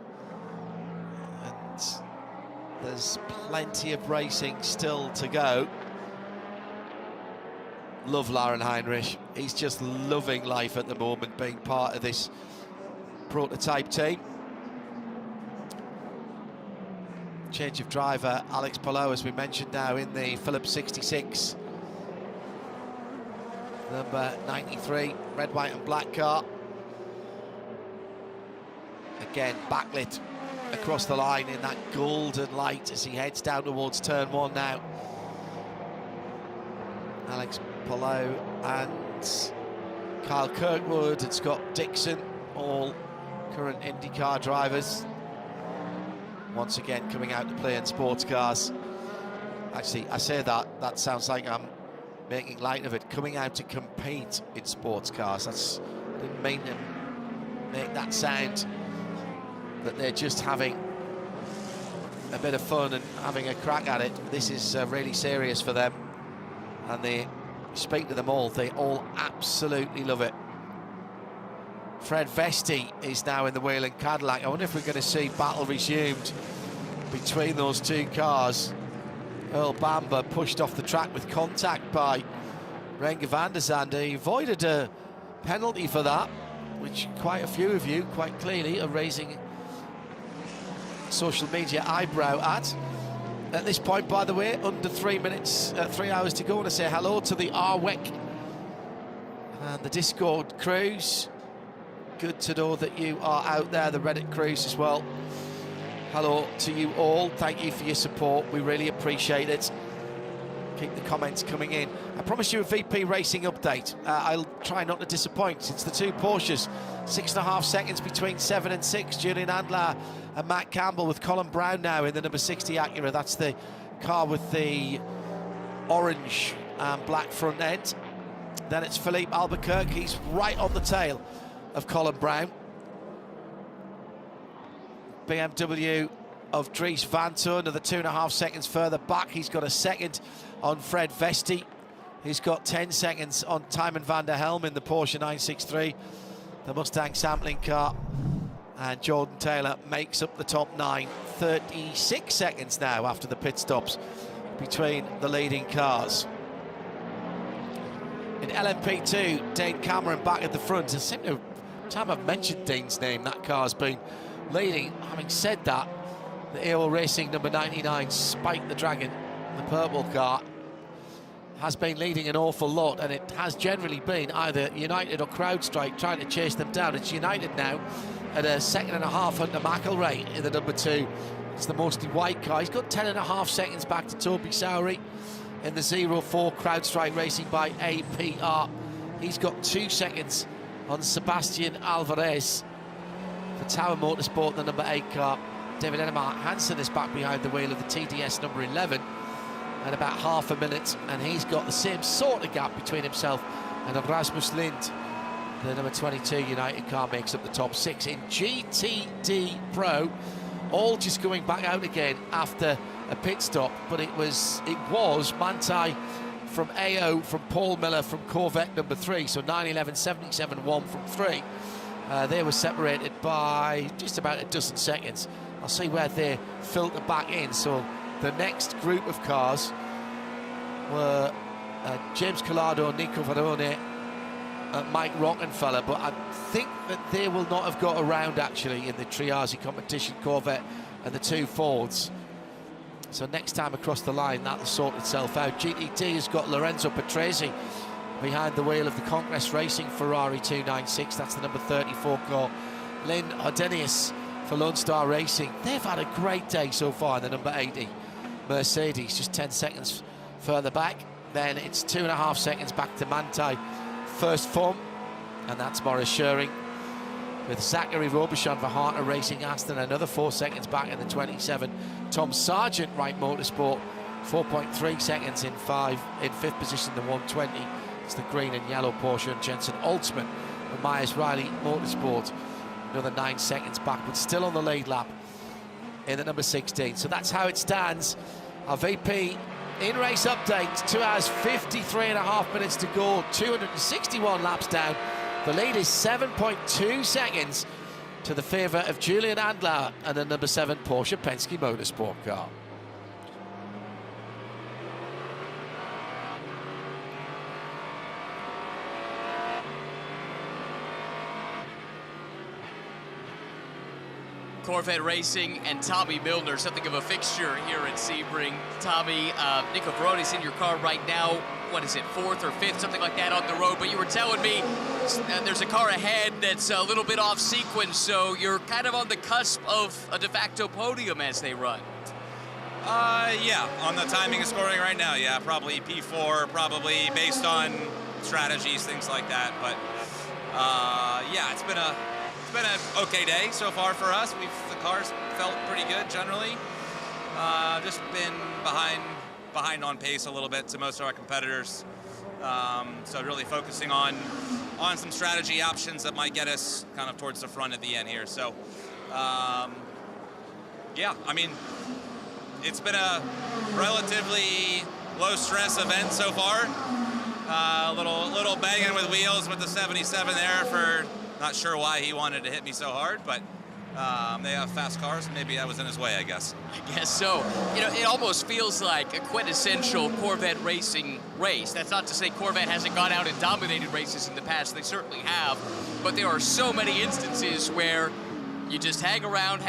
And there's plenty of racing still to go. Love Loren Heinrich. He's just loving life at the moment, being part of this prototype team. Change of driver, Alex Palou, as we mentioned, now in the Phillips 66. Number 93, red, white and black car. Again, backlit across the line in that golden light as he heads down towards turn 1 now. Alex Palou and Kyle Kirkwood and Scott Dixon, all current IndyCar drivers. Once again coming out to play in sports cars. Actually, I say that sounds like I'm making light of it. Coming out to compete in sports cars. Didn't mean to make that sound, that they're just having a bit of fun and having a crack at it. This is really serious for them, and they speak to them all. They all absolutely love it. Fred Vesti is now in the Whelen Cadillac. I wonder if we're going to see battle resumed between those two cars. Earl Bamber pushed off the track with contact by Renger van der Zande. He avoided a penalty for that, which quite a few of you quite clearly are raising social media eyebrow at. At this point, by the way, under 3 hours to go, I want to say hello to the RWEC and the Discord crews. Good to know that you are out there, the Reddit crews as well. Hello to you all. Thank you for your support. We really appreciate it. Keep the comments coming in. I promised you a VP Racing update. I'll try not to disappoint. It's the two Porsches. 6.5 seconds between 7 and 6. Julian Andlar and Matt Campbell, with Colin Brown now in the number 60 Acura. That's the car with the orange and black front end. Then it's Philippe Albuquerque. He's right on the tail of Colin Brown. BMW of Dries Vanthoor, another 2.5 seconds further back. He's got a second on Fred Vesti. He's got 10 seconds on Tymon van der Helm in the Porsche 963, the Mustang sampling car. And Jordan Taylor makes up the top 9. 36 seconds now after the pit stops between the leading cars. In LMP2, Dane Cameron back at the front. I seem to, every time I've mentioned Dane's name, that car's been leading. Having said that, the AO Racing number 99 Spike the Dragon, the purple car, has been leading an awful lot, and it has generally been either United or CrowdStrike trying to chase them down. It's United now at a 2.5 seconds under McElrea in the number 2. It's the mostly white car. He's got 10.5 seconds back to Toby Sowery in the 04 CrowdStrike Racing by APR. He's got 2 seconds on Sebastian Alvarez. For Tower Motorsport, the number 8 car, David Enemar Hansen is back behind the wheel of the TDS number 11 at about half a minute, and he's got the same sort of gap between himself and Rasmus Lind. The number 22 United car makes up the top 6 in GTD Pro, all just going back out again after a pit stop. But it was Manthey from AO, from Paul Miller from Corvette number 3, so 9:11.77.1 from 3. They were separated by just about a dozen seconds. I'll see where they filter back in. So the next group of cars were James Collado, Nico Varone, Mike Rockenfeller, but I think that they will not have got around actually in the Triazi competition, Corvette and the 2 Fords. So next time across the line, that'll sort itself out. GTD has got Lorenzo Petresi behind the wheel of the Conquest Racing Ferrari 296. That's the number 34 car. Lynn Hodenius for Lone Star Racing. They've had a great day so far in the number 80 Mercedes, just 10 seconds further back. Then it's 2.5 seconds back to Manthey first form, and that's Maurice Schering with Zachary Robichon for Hartner Racing Aston, another 4 seconds back in the 27. Tom Sargent, Wright Motorsport, 4.3 seconds in 5th position, the 120. It's the green and yellow Porsche, and Jensen Altzman for Myers Riley Motorsport, another 9 seconds back, but still on the lead lap in the number 16. So that's how it stands. Our VP in-race update, 2 hours 53.5 minutes to go, 261 laps down. The lead is 7.2 seconds to the favour of Julian Andlar and the number 7 Porsche Penske Motorsport car. Corvette Racing and Tommy Milner, something of a fixture here at Sebring. Tommy, Nico Verone's in your car right now. What is it, 4th or 5th, something like that on the road, but you were telling me there's a car ahead that's a little bit off sequence, so you're kind of on the cusp of a de facto podium as they run. Yeah, on the timing of scoring right now, yeah, probably P4, probably based on strategies, things like that, but yeah, it's been an okay day so far for us. The cars felt pretty good generally. Just been behind on pace a little bit to most of our competitors. So really focusing on some strategy options that might get us kind of towards the front at the end here. So yeah, I mean, it's been a relatively low stress event so far. Little banging with wheels with the 77 there for, not sure why he wanted to hit me so hard, but they have fast cars, and maybe I was in his way, I guess. I guess so. You know, it almost feels like a quintessential Corvette racing race. That's not to say Corvette hasn't gone out and dominated races in the past. They certainly have. But there are so many instances where you just hang around,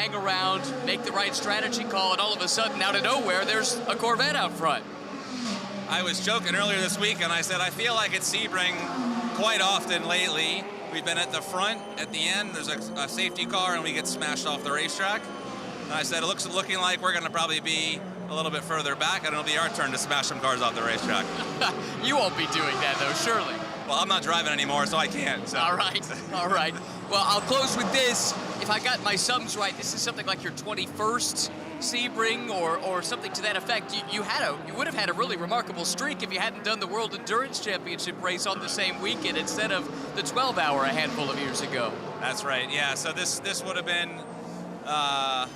make the right strategy call, and all of a sudden, out of nowhere, there's a Corvette out front. I was joking earlier this week, and I said I feel like at Sebring quite often lately, we've been at the front, at the end, there's a safety car, and we get smashed off the racetrack. And I said, it looking like we're going to probably be a little bit further back, and it'll be our turn to smash some cars off the racetrack. You won't be doing that, though, surely. Well, I'm not driving anymore, so I can't. So. All right. Well, I'll close with this. If I got my sums right, this is something like your 21st Sebring or something to that effect. You would have had a really remarkable streak if you hadn't done the World Endurance Championship race on the same weekend instead of the 12-hour a handful of years ago. That's right. Yeah. So this would have been. I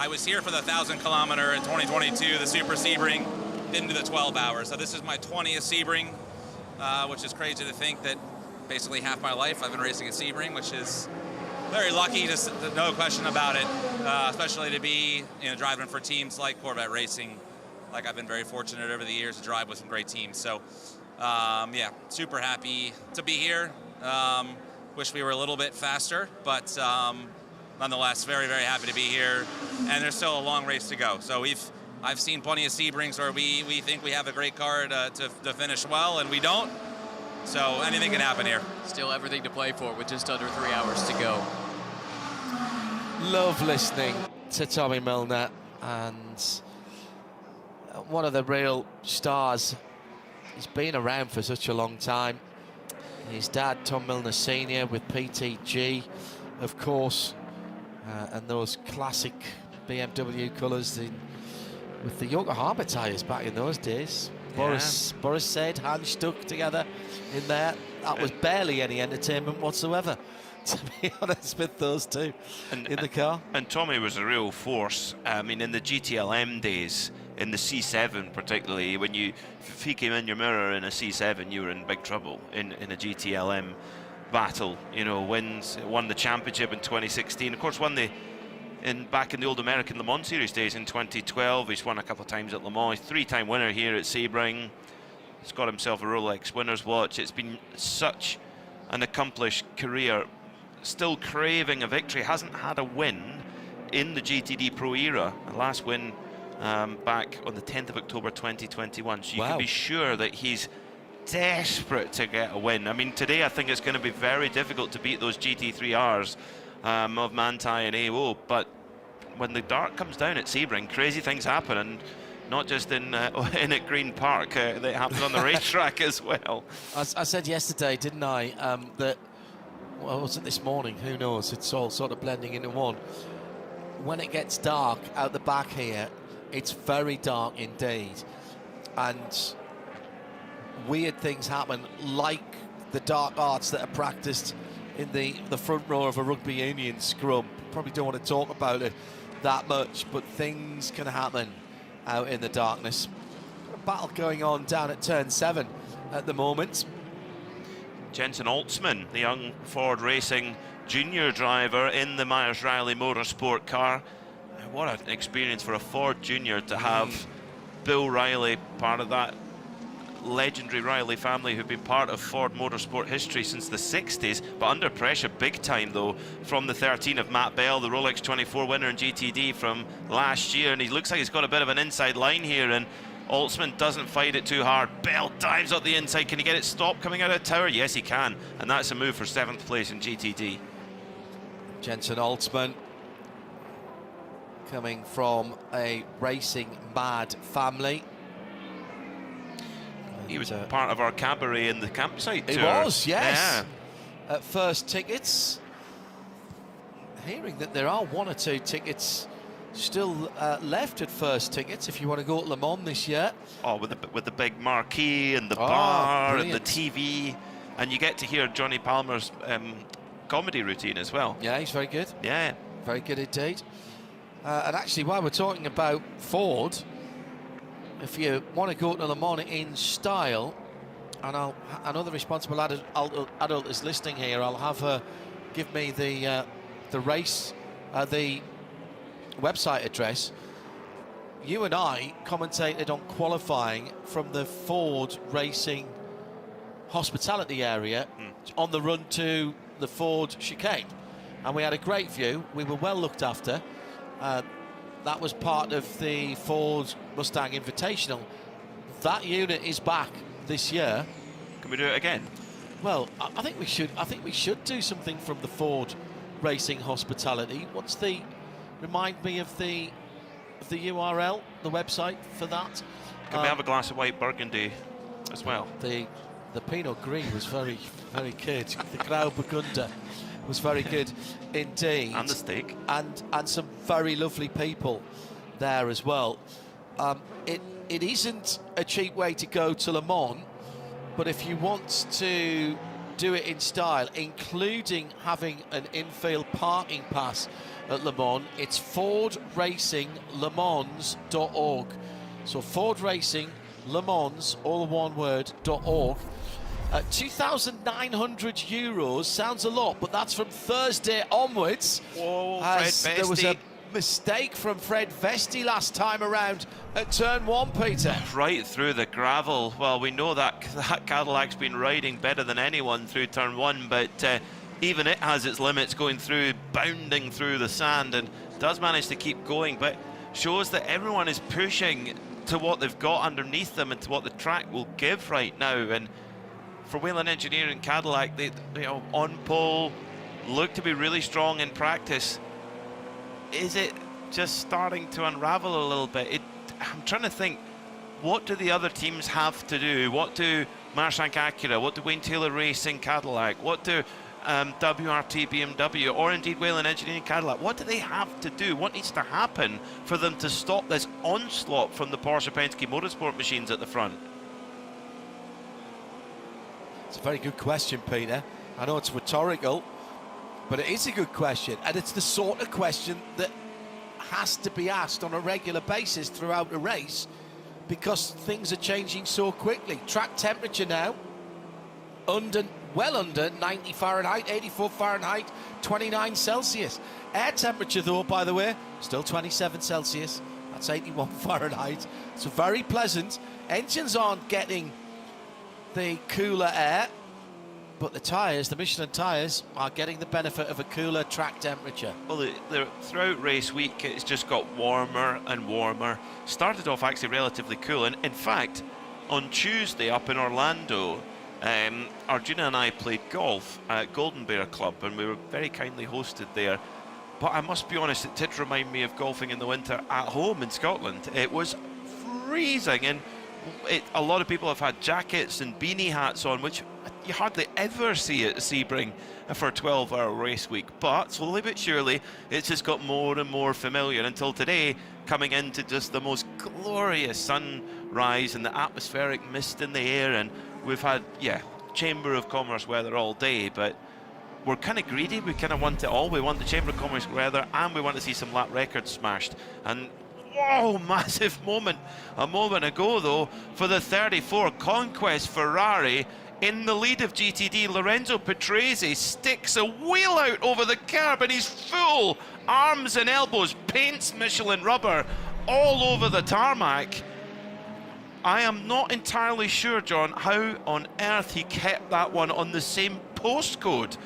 was here for the 1,000-kilometer in 2022, the Super Sebring, didn't do the 12 hours. So this is my 20th Sebring, which is crazy to think that basically half my life I've been racing at Sebring, which is very lucky, just no question about it, especially to be driving for teams like Corvette Racing. Like, I've been very fortunate over the years to drive with some great teams. So yeah, super happy to be here. Wish we were a little bit faster, but nonetheless, very, very happy to be here. And there's still a long race to go. So I've seen plenty of Sebrings where we think we have a great car to finish well, and we don't. So anything can happen here. Still everything to play for with just under 3 hours to go. Love listening to Tommy Milner, and one of the real stars. He's been around for such a long time. His dad, Tom Milner Sr., with PTG, of course, and those classic BMW colours with the Yokohama tyres back in those days. Yeah. Boris said, hands stuck together in there. That was barely any entertainment whatsoever, to be honest, with those two in the car. And Tommy was a real force. I mean, in the GTLM days, in the C7 particularly, if he came in your mirror in a C7, you were in big trouble in a GTLM battle. Won the championship in 2016. Of course, back in the old American Le Mans Series days in 2012. He's won a couple of times at Le Mans. 3-time winner here at Sebring. He's got himself a Rolex winner's watch. It's been such an accomplished career. Still craving a victory. Hasn't had a win in the GTD Pro era. The last win back on the 10th of October 2021. So you can be sure that he's desperate to get a win. I mean, today I think it's going to be very difficult to beat those GT3Rs of Manthey and AO, but when the dark comes down at Sebring, crazy things happen, and not just in at Green Park, they happen on the racetrack as well. I said yesterday, didn't I, that, well, was it this morning? Who knows? It's all sort of blending into one. When it gets dark out the back here, it's very dark indeed, and weird things happen, like the dark arts that are practiced in the front row of a rugby union scrum. Probably don't want to talk about it that much, but things can happen out in the darkness. A battle going on down at turn 7 at the moment. Jensen Altsman, the young Ford Racing junior driver in the Myers Riley Motorsport car. What an experience for a Ford junior to have Bill Riley, part of that legendary Riley family who've been part of Ford Motorsport history since the 60s, but under pressure big time though from the 13 of Matt Bell, the Rolex 24 winner in GTD from last year, and he looks like he's got a bit of an inside line here, and Altsman doesn't fight it too hard. Bell dives up the inside. Can he get it stopped coming out of tower? Yes, he can, and that's a move for 7th place in GTD. Jensen Altsman, coming from a racing mad family. He was part of our cabaret in the campsite tour. He was, yes. first tickets. Hearing that there are 1 or 2 tickets still left at first tickets if you want to go to Le Mans this year. Oh, with the big marquee and the bar brilliant. and the TV, and you get to hear Johnny Palmer's comedy routine as well. Yeah, he's very good. Yeah, very good indeed. And actually, while we're talking about Ford, if you want to go to Le Mans in style, and I know the responsible adult is listening here, I'll have her give me the race, the website address. You and I commentated on qualifying from the Ford Racing hospitality area on the run to the Ford chicane, and we had a great view. We were well looked after. That was part of the Ford Mustang Invitational. That unit is back this year. Can we do it again? Well, I think we should. I think we should do something from the Ford Racing hospitality. What's the? Remind me of the URL, the website for that. Can we have a glass of white Burgundy as well? The Pinot Gris was very good. The Grauburgunder was very good indeed. And the steak. And some very lovely people there as well. It isn't a cheap way to go to Le Mans, but if you want to do it in style, including having an infield parking pass at Le Mans, it's FordRacingLeMans.org. So Ford Racing Le Mans, all one word, .org. 2,900 euros sounds a lot, but that's from Thursday onwards. Whoa, as Fred there was a Vesti. mistake from Fred Vesti last time around at turn 1, Peter. Right through the gravel. Well, we know that Cadillac's been riding better than anyone through turn 1, but even it has its limits, going through, bounding through the sand, and does manage to keep going, but shows that everyone is pushing to what they've got underneath them and to what the track will give right now. And for Whelen Engineering Cadillac, they on pole, look to be really strong in practice. Is it just starting to unravel a little bit? I'm trying to think, what do the other teams have to do? What do Marchand Acura, what do Wayne Taylor Racing Cadillac, what do WRT BMW, or indeed Whelen Engineering Cadillac, what do they have to do? What needs to happen for them to stop this onslaught from the Porsche Penske Motorsport machines at the front? It's a very good question, Peter. I know it's rhetorical, but it is a good question, and it's the sort of question that has to be asked on a regular basis throughout a race, because things are changing so quickly. Track temperature now, well under 90 Fahrenheit, 84 Fahrenheit, 29 Celsius. Air temperature, though, by the way, still 27 Celsius. That's 81 Fahrenheit. So very pleasant. Engines aren't getting the cooler air, but the tyres, the Michelin tyres, are getting the benefit of a cooler track temperature. Well, throughout race week, it's just got warmer and warmer. Started off actually relatively cool, and in fact, on Tuesday up in Orlando, Arjuna and I played golf at Golden Bear Club, and we were very kindly hosted there. But I must be honest, it did remind me of golfing in the winter at home in Scotland. It was freezing, and a lot of people have had jackets and beanie hats on, which you hardly ever see at Sebring for a 12-hour race week. But slowly but surely, it's just got more and more familiar, until today, coming into just the most glorious sunrise and the atmospheric mist in the air. And we've had, Chamber of Commerce weather all day, but we're kind of greedy. We kind of want it all. We want the Chamber of Commerce weather, and we want to see some lap records smashed. And whoa, massive moment a moment ago, though, for the 34 Conquest Ferrari. In the lead of GTD, Lorenzo Petrese sticks a wheel out over the curb, and he's full arms and elbows, paints Michelin rubber all over the tarmac. I am not entirely sure, John, how on earth he kept that one on the same postcode,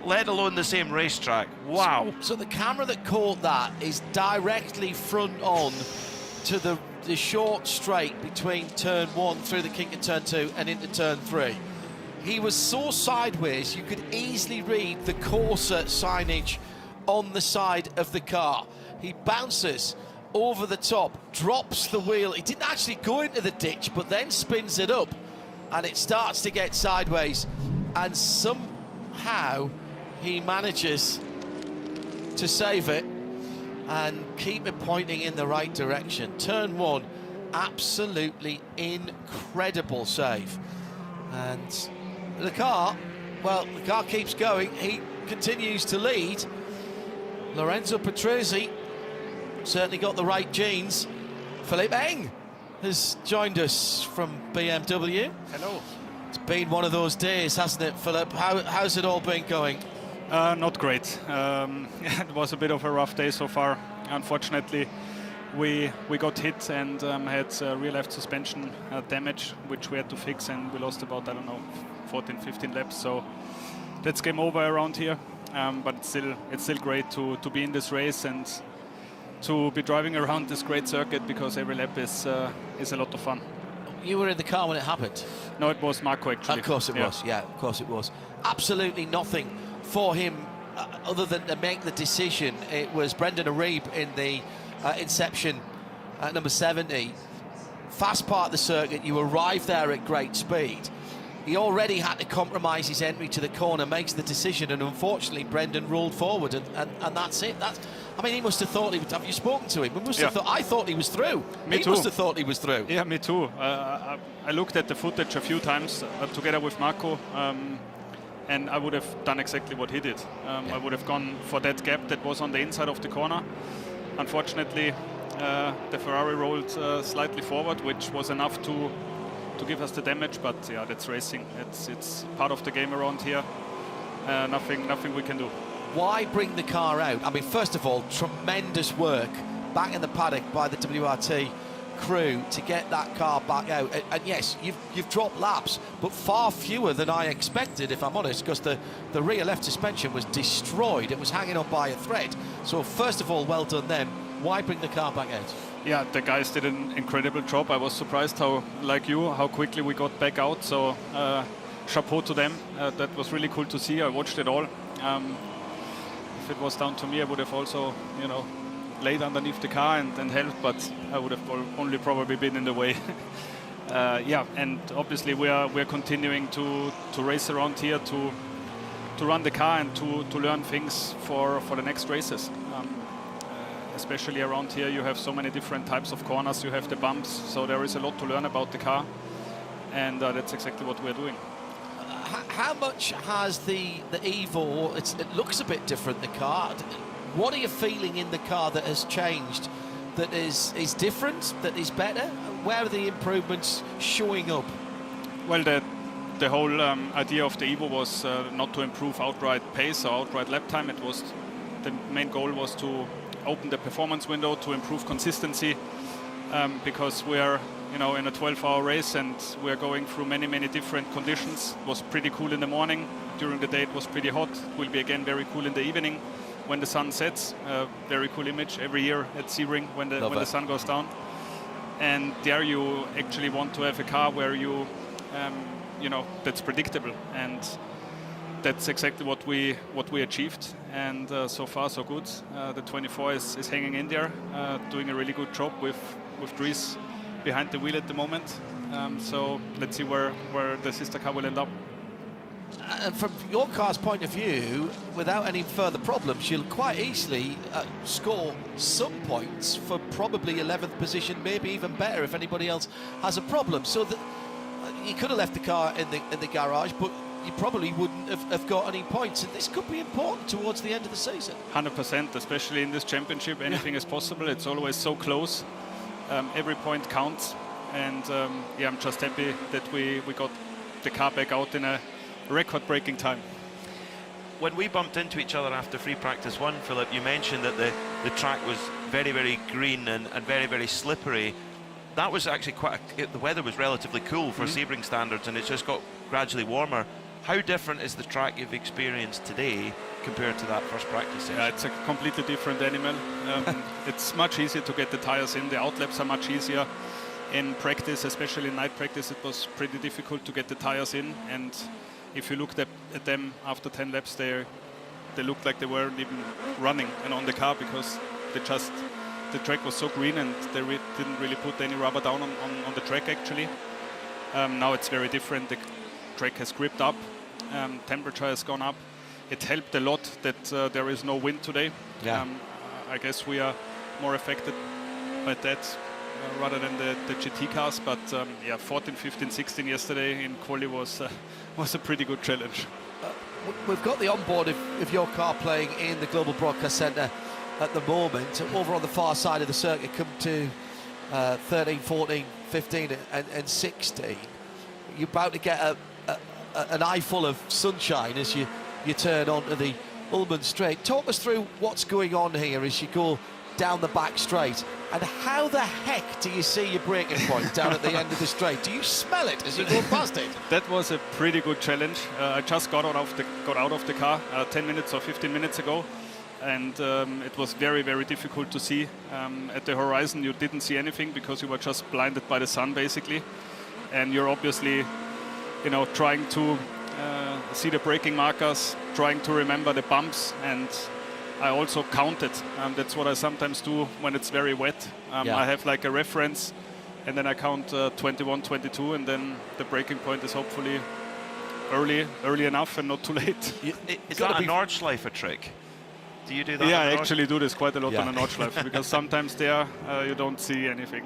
let alone the same racetrack. Wow. So the camera that caught that is directly front on to the short straight between turn 1 through the kink of turn 2 and into turn 3. He was so sideways you could easily read the Corsa signage on the side of the car. He bounces over the top, drops the wheel. He didn't actually go into the ditch, but then spins it up, and it starts to get sideways. And some how he manages to save it and keep it pointing in the right direction. Turn 1, absolutely incredible save. And the car, well, the car keeps going. He continues to lead. Lorenzo Petruzzi certainly got the right genes. Philipp Eng has joined us from BMW. Hello. It's been one of those days, hasn't it, Philipp? How's it all been going? Not great. It was a bit of a rough day so far. Unfortunately, we got hit and had rear left suspension damage, which we had to fix, and we lost about, I don't know, 14, 15 laps. So that's game over around here. But it's still great to be in this race and to be driving around this great circuit, because every lap is a lot of fun. You were in the car when it happened? No, it was Marco, actually. Of course it was, yeah, of course it was. Absolutely nothing for him other than to make the decision. It was Brendan Arieb in the Inception at number 70. Fast part of the circuit, you arrive there at great speed. He already had to compromise his entry to the corner, makes the decision, and unfortunately Brendan rolled forward, and that's it. I mean, he must have thought he would. Have you spoken to him? I thought he was through. Me too. He must have thought he was through. Yeah, me too. I looked at the footage a few times together with Marco, and I would have done exactly what he did. I would have gone for that gap that was on the inside of the corner. Unfortunately, the Ferrari rolled slightly forward, which was enough to give us the damage. But yeah, that's racing. It's part of the game around here. Nothing we can do. Why bring the car out? I mean, first of all, tremendous work back in the paddock by the WRT crew to get that car back out. And yes, you've dropped laps, but far fewer than I expected, if I'm honest, because the rear left suspension was destroyed. It was hanging on by a thread. So first of all, well done them. Why bring the car back out? Yeah, the guys did an incredible job. I was surprised how quickly we got back out. So chapeau to them. That was really cool to see. I watched it all. If it was down to me, I would have also, laid underneath the car and helped, but I would have only probably been in the way. Yeah, and obviously we are continuing to race around here, to run the car and to learn things for the next races. Especially around here, you have so many different types of corners. You have the bumps, so there is a lot to learn about the car, and that's exactly what we're doing. How much has the Evo, it looks a bit different, the car. What are you feeling in the car that has changed, that is different, that is better? Where are the improvements showing up? Well, the whole idea of the Evo was not to improve outright pace or outright lap time. The main goal was to open the performance window, to improve consistency, because we're in a 12-hour race and we're going through many different conditions. It was pretty cool in the morning. During the day it was pretty hot. It will be again very cool in the evening when the sun sets. Very cool image every year at Sebring when the sun goes down. And there you actually want to have a car where you that's predictable, and that's exactly what we achieved. And so far so good. The 24 is hanging in there, doing a really good job with Dries behind the wheel at the moment. So let's see where the sister car will end up. And from your car's point of view, without any further problems, you'll quite easily score some points for probably 11th position, maybe even better if anybody else has a problem. So that you could have left the car in the garage, but you probably wouldn't have got any points. And this could be important towards the end of the season. 100%, especially in this championship. Anything is possible. It's always so close. Every point counts. And yeah, I'm just happy that we got the car back out in a record-breaking time. When we bumped into each other after free practice 1, Philipp, you mentioned that the track was very green and very slippery. That was actually the weather was relatively cool for Sebring standards, and it's just got gradually warmer. How different is the track you've experienced today compared to that first practice session? Yeah, it's a completely different animal. It's much easier to get the tires in. The outlaps are much easier. In practice, especially in night practice, it was pretty difficult to get the tires in, and if you looked at them after 10 laps, they looked like they weren't even running on the car, because the track was so green and they didn't really put any rubber down on the track actually. Now it's very different. The track has gripped up. Temperature has gone up. It helped a lot that there is no wind today. Yeah. I guess we are more affected by that rather than the GT cars. But yeah, 14, 15, 16 yesterday in quali was a pretty good challenge. We've got the onboard of your car playing in the Global Broadcast Centre at the moment. Over on the far side of the circuit, come to 13, 14, 15 and 16. You're about to get an eyeful of sunshine as you turn onto the Ulmen Straight. Talk us through what's going on here as you go down the back straight, and how the heck do you see your braking point down at the end of the straight? Do you smell it as you go past it? That was a pretty good challenge. I just got out of the car 10 minutes or 15 minutes ago, and it was very, very difficult to see. At the horizon you didn't see anything because you were just blinded by the sun basically, and you're obviously, you know, trying to see the braking markers, trying to remember the bumps, and I also counted. That's what I sometimes do when it's very wet. I have like a reference, and then I count 21, 22, and then the braking point is hopefully early enough and not too late. Is that a Nordschleife trick? Do you do that? Yeah, I actually do this quite a lot on a Nordschleife because sometimes there you don't see anything.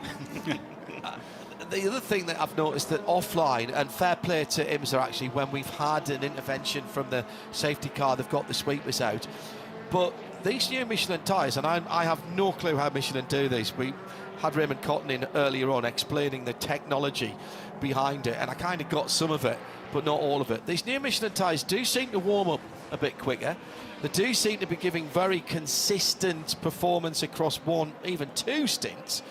The other thing that I've noticed that offline, and fair play to IMSA actually, when we've had an intervention from the safety car, they've got the sweepers out. But these new Michelin tyres, and I have no clue how Michelin do this. We had Raymond Cotton in earlier on explaining the technology behind it, and I kind of got some of it, but not all of it. These new Michelin tyres do seem to warm up a bit quicker. They do seem to be giving very consistent performance across one, even two stints.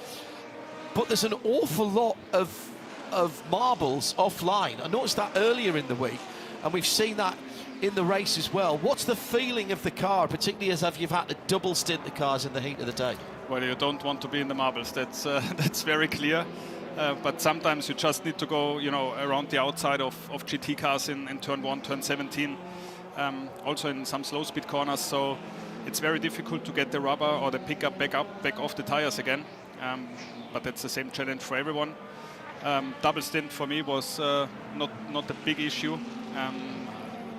But there's an awful lot of marbles offline. I noticed that earlier in the week, and we've seen that in the race as well. What's the feeling of the car, particularly as you've had to double stint the cars in the heat of the day? Well, you don't want to be in the marbles. That's very clear. But sometimes you just need to go, you know, around the outside of GT cars in turn 1, turn 17. Also in some slow speed corners. So it's very difficult to get the rubber or the pickup back off the tires again. But that's the same challenge for everyone. Double stint for me was not a big issue.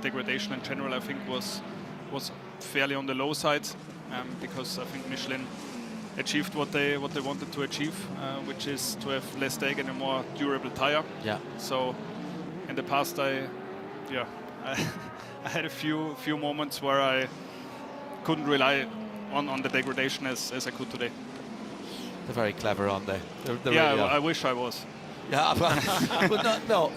Degradation in general, I think, was fairly on the low side because I think Michelin achieved what they wanted to achieve, which is to have less drag and a more durable tire. Yeah. So in the past, I had a few moments where I couldn't rely on the degradation as I could today. They're very clever, aren't they? They're yeah, really I wish I was. Yeah, but no.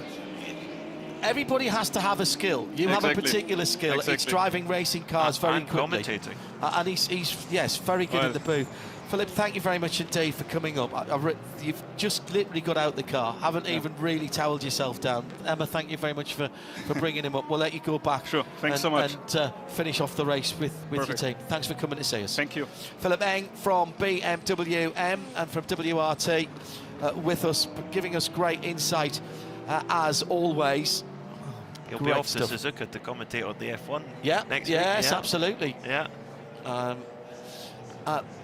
Everybody has to have a skill. You have a particular skill. Exactly. It's driving racing cars very quickly. Commentating. And he's very good at the booth. Philip, thank you very much indeed for coming up. You've just literally got out the car, haven't even really towelled yourself down. Emma, thank you very much for bringing him up. We'll let you go back. Sure, thanks so much. And finish off the race with your team. Thanks for coming to see us. Thank you. Philip Eng from BMW M and from WRT with us, giving us great insight as always. He'll be off to Suzuka to commentate on the F1 next week. Yes, absolutely. Yeah.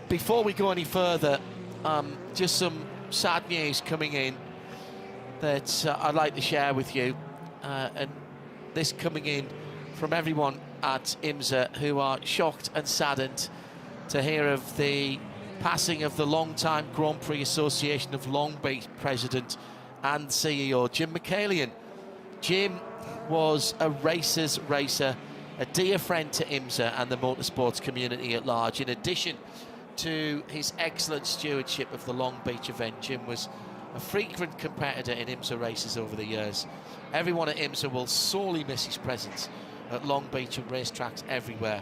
Before we go any further, just some sad news coming in that I'd like to share with you. And this coming in from everyone at IMSA who are shocked and saddened to hear of the passing of the long-time Grand Prix Association of Long Beach president and CEO, Jim Michelin. Jim was a racer's racer, a dear friend to IMSA and the motorsports community at large. In addition to his excellent stewardship of the Long Beach event, Jim was a frequent competitor in IMSA races over the years. Everyone at IMSA will sorely miss his presence at Long Beach and racetracks everywhere.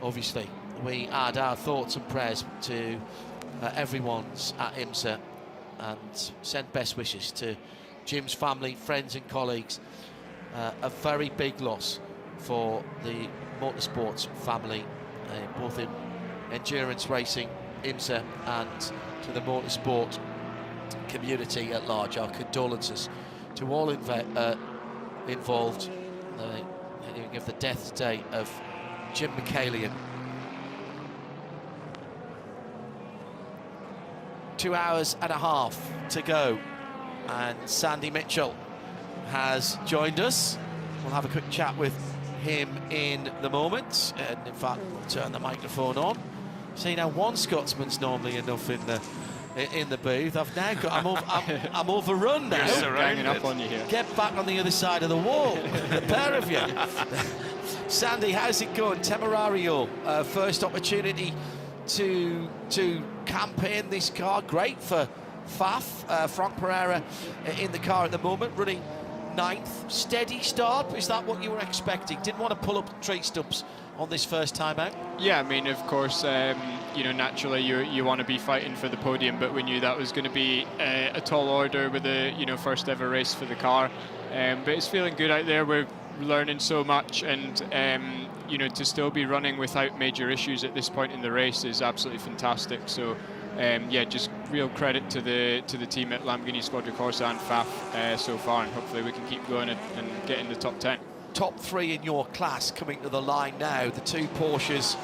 Obviously, we add our thoughts and prayers to everyone's at IMSA and send best wishes to Jim's family, friends and colleagues. A very big loss for the motorsports family, both in endurance racing, IMSA, and to the motorsport community at large. Our condolences to all involved of the death today of Jim Michelin. 2 hours and a half to go, and Sandy Mitchell has joined us. We'll have a quick chat with him in the moment, and in fact, we'll turn the microphone on. See, now one Scotsman's normally enough in the booth. I've now got, I'm overrun now. You're Ganging up on you here. Get back on the other side of the wall, the pair of you. Sandy, how's it going? Temerario, first opportunity to campaign this car. Great for Faf, Frank Pereira in the car at the moment, running 9th. Steady start, is that what you were expecting? Didn't want to pull up tree stumps on this first time out? Yeah, I mean, of course, you know, naturally you want to be fighting for the podium, but we knew that was going to be a tall order with a, you know, first ever race for the car. But it's feeling good out there. We're learning so much, and you know, to still be running without major issues at this point in the race is absolutely fantastic. So yeah, just real credit to the team at Lamborghini Squadra Corsa and Faf so far, and hopefully we can keep going and get in the top 10. Top 3 in your class coming to the line now, the 2 Porsches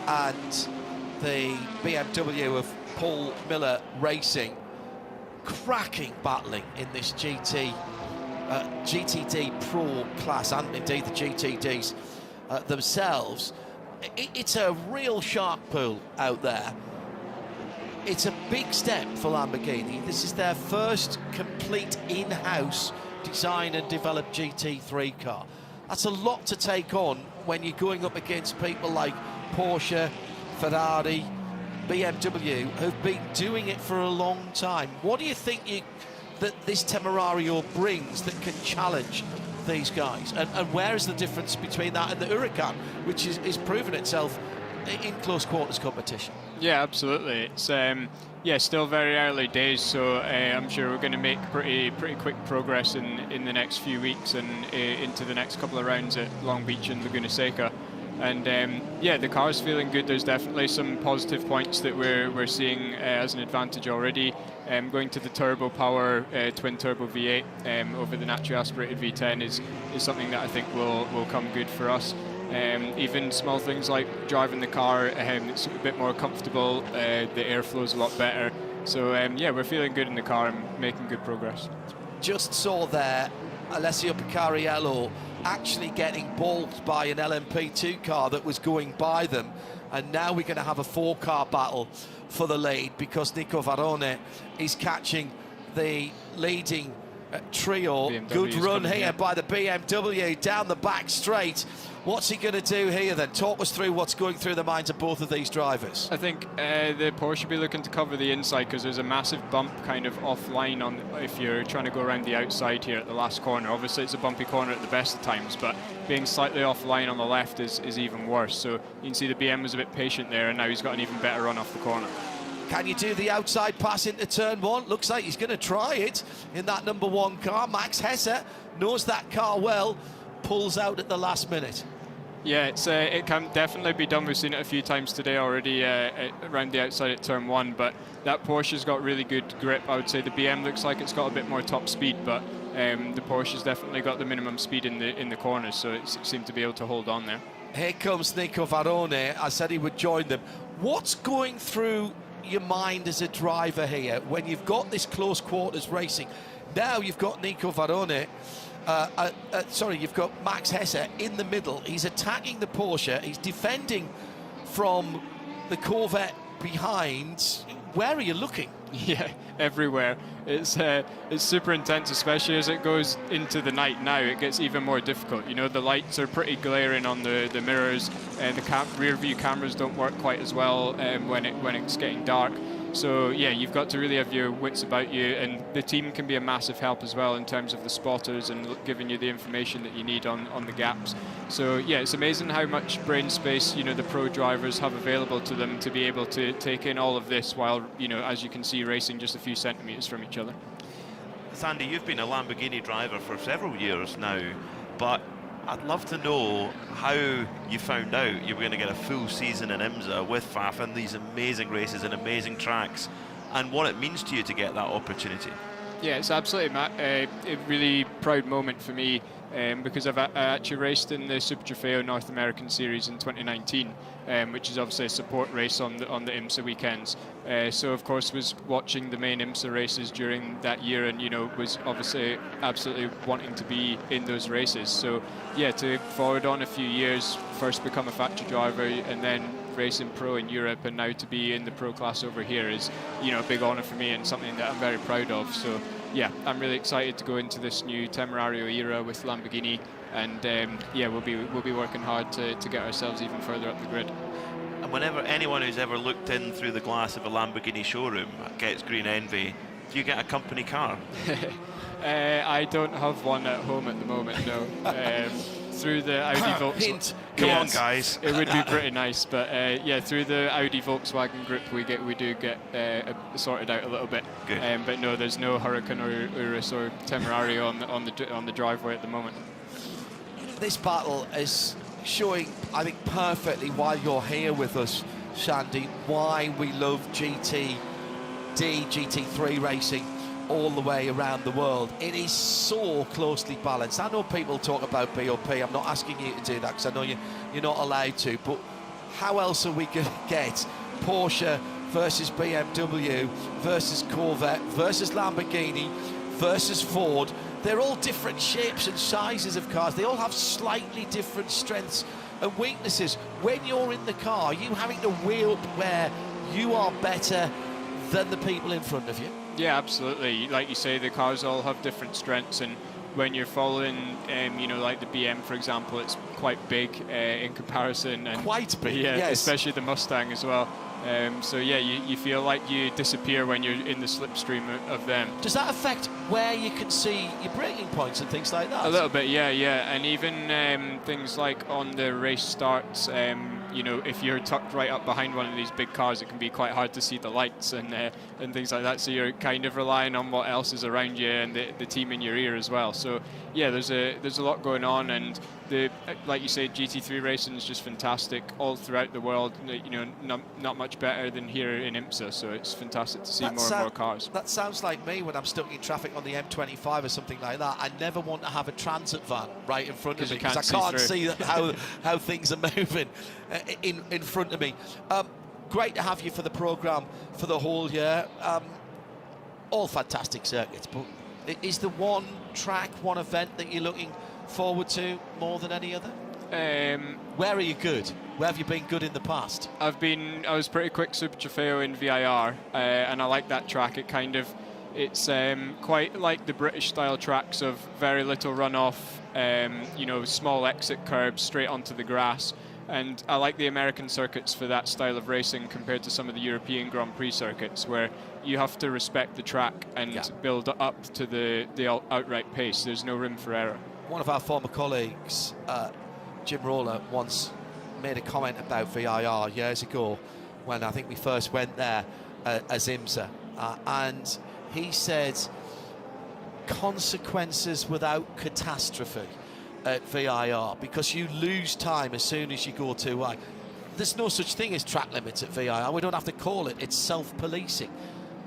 and the BMW of Paul Miller Racing. Cracking battling in this GTD Pro class, and indeed the GTDs themselves. It's a real shark pool out there. It's a big step for Lamborghini. This is their first complete in-house design and developed GT3 car. That's a lot to take on when you're going up against people like Porsche, Ferrari, BMW, who've been doing it for a long time. What do you think that this Temerario brings that can challenge these guys? And where is the difference between that and the Huracan, which is proven itself in close quarters competition? Yeah, absolutely. It's yeah, still very early days, so I'm sure we're going to make pretty quick progress in the next few weeks and into the next couple of rounds at Long Beach and Laguna Seca. And yeah, the car's feeling good. There's definitely some positive points that we're seeing as an advantage already. Going to the turbo power twin turbo V8 over the naturally aspirated V10 is something that I think will come good for us. Even small things like driving the car, it's a bit more comfortable, the airflow's a lot better. So yeah, we're feeling good in the car and making good progress. Just saw there Alessio Picariello actually getting balked by an LMP2 car that was going by them, and now we're going to have a 4-car battle for the lead because Nico Varrone is catching the leading trio. BMW's good run here in. by the BMW down the back straight. What's he going to do here then? Talk us through what's going through the minds of both of these drivers. I think the Porsche will be looking to cover the inside because there's a massive bump kind of offline on if you're trying to go around the outside here at the last corner. Obviously it's a bumpy corner at the best of times, but being slightly offline on the left is even worse. So you can see the BM was a bit patient there, and now he's got an even better run off the corner. Can you do the outside pass into turn 1? Looks like he's going to try it in that number 1 car. Max Hesse knows that car well, pulls out at the last minute. Yeah, it can definitely be done. We've seen it a few times today already around the outside at turn 1, but that Porsche's got really good grip. I would say the BM looks like it's got a bit more top speed, but the Porsche's definitely got the minimum speed in the corners, so it seemed to be able to hold on there. Here comes Nico Varrone. I said he would join them. What's going through your mind as a driver here when you've got this close quarters racing? Now you've got Nico Varrone, you've got Max Hesse in the middle. He's attacking the Porsche. He's defending from the Corvette behind. Where are you looking? Yeah, everywhere. It's super intense, especially as it goes into the night now. It gets even more difficult. You know, the lights are pretty glaring on the mirrors. The rear view cameras don't work quite as well when it's getting dark. So yeah, you've got to really have your wits about you, and the team can be a massive help as well in terms of the spotters and giving you the information that you need on the gaps. So yeah, it's amazing how much brain space, you know, the pro drivers have available to them to be able to take in all of this while, you know, as you can see, racing just a few centimeters from each other. Sandy, you've been a Lamborghini driver for several years now, but I'd love to know how you found out you were going to get a full season in IMSA with FAF and these amazing races and amazing tracks, and what it means to you to get that opportunity. Yeah, it's absolutely a really proud moment for me because I actually raced in the Super Trofeo North American Series in 2019, which is obviously a support race on the IMSA weekends. So of course was watching the main IMSA races during that year, and was obviously absolutely wanting to be in those races. So yeah, to forward on a few years, first become a factory driver and then racing pro in Europe, and now to be in the pro class over here is a big honor for me and something that I'm very proud of. So yeah, I'm really excited to go into this new Temerario era with Lamborghini, and yeah, we'll be working hard to get ourselves even further up the grid. And whenever anyone who's ever looked in through the glass of a Lamborghini showroom gets green envy, do you get a company car? I don't have one at home at the moment, no. Through the Audi Volkswagen. Come on, guys. It would be pretty nice, but yeah, through the Audi Volkswagen group, we do get sorted out a little bit. Good. But no, there's no Huracan or Urus or Temerario on the driveway at the moment. This battle is showing, I think, perfectly while you're here with us, Shandy, why we love GT3 racing all the way around the world. It is so closely balanced. I know people talk about BOP. I'm not asking you to do that because I know you're not allowed to, but how else are we going to get Porsche versus BMW versus Corvette versus Lamborghini versus Ford? They're all different shapes and sizes of cars. They all have slightly different strengths and weaknesses. When you're in the car, you having to weigh up where you are better than the people in front of you. Yeah, absolutely. Like you say, the cars all have different strengths, and when you're following, like the BM, for example, it's quite big in comparison. And quite big, yeah, yes. Especially the Mustang as well. So yeah, you feel like you disappear when you're in the slipstream of them. Does that affect where you can see your braking points and things like that? A little bit, yeah. And even things like on the race starts, if you're tucked right up behind one of these big cars, it can be quite hard to see the lights and things like that. So you're kind of relying on what else is around you and the team in your ear as well. So yeah, there's a lot going on, and like you say, GT3 racing is just fantastic all throughout the world. Not much better than here in IMSA. So it's fantastic to see more and more cars. That sounds like me when I'm stuck in traffic on the M25 or something like that. I never want to have a transit van right in front of me because I can't see how things are moving in front of me. Great to have you for the programme for the whole year. All fantastic circuits, but is there one track, one event that you're looking forward to more than any other? Where are you good? Where have you been good in the past? I was pretty quick Super Trofeo in VIR, and I like that track. It's quite like the British style tracks of very little runoff, small exit curbs straight onto the grass. And I like the American circuits for that style of racing compared to some of the European Grand Prix circuits where you have to respect the track and build up to the outright pace. There's no room for error. One of our former colleagues, Jim Roller, once made a comment about VIR years ago when I think we first went there as IMSA, and he said consequences without catastrophe at VIR, because you lose time as soon as you go too wide. There's no such thing as track limits at VIR. We don't have to call it. It's self-policing.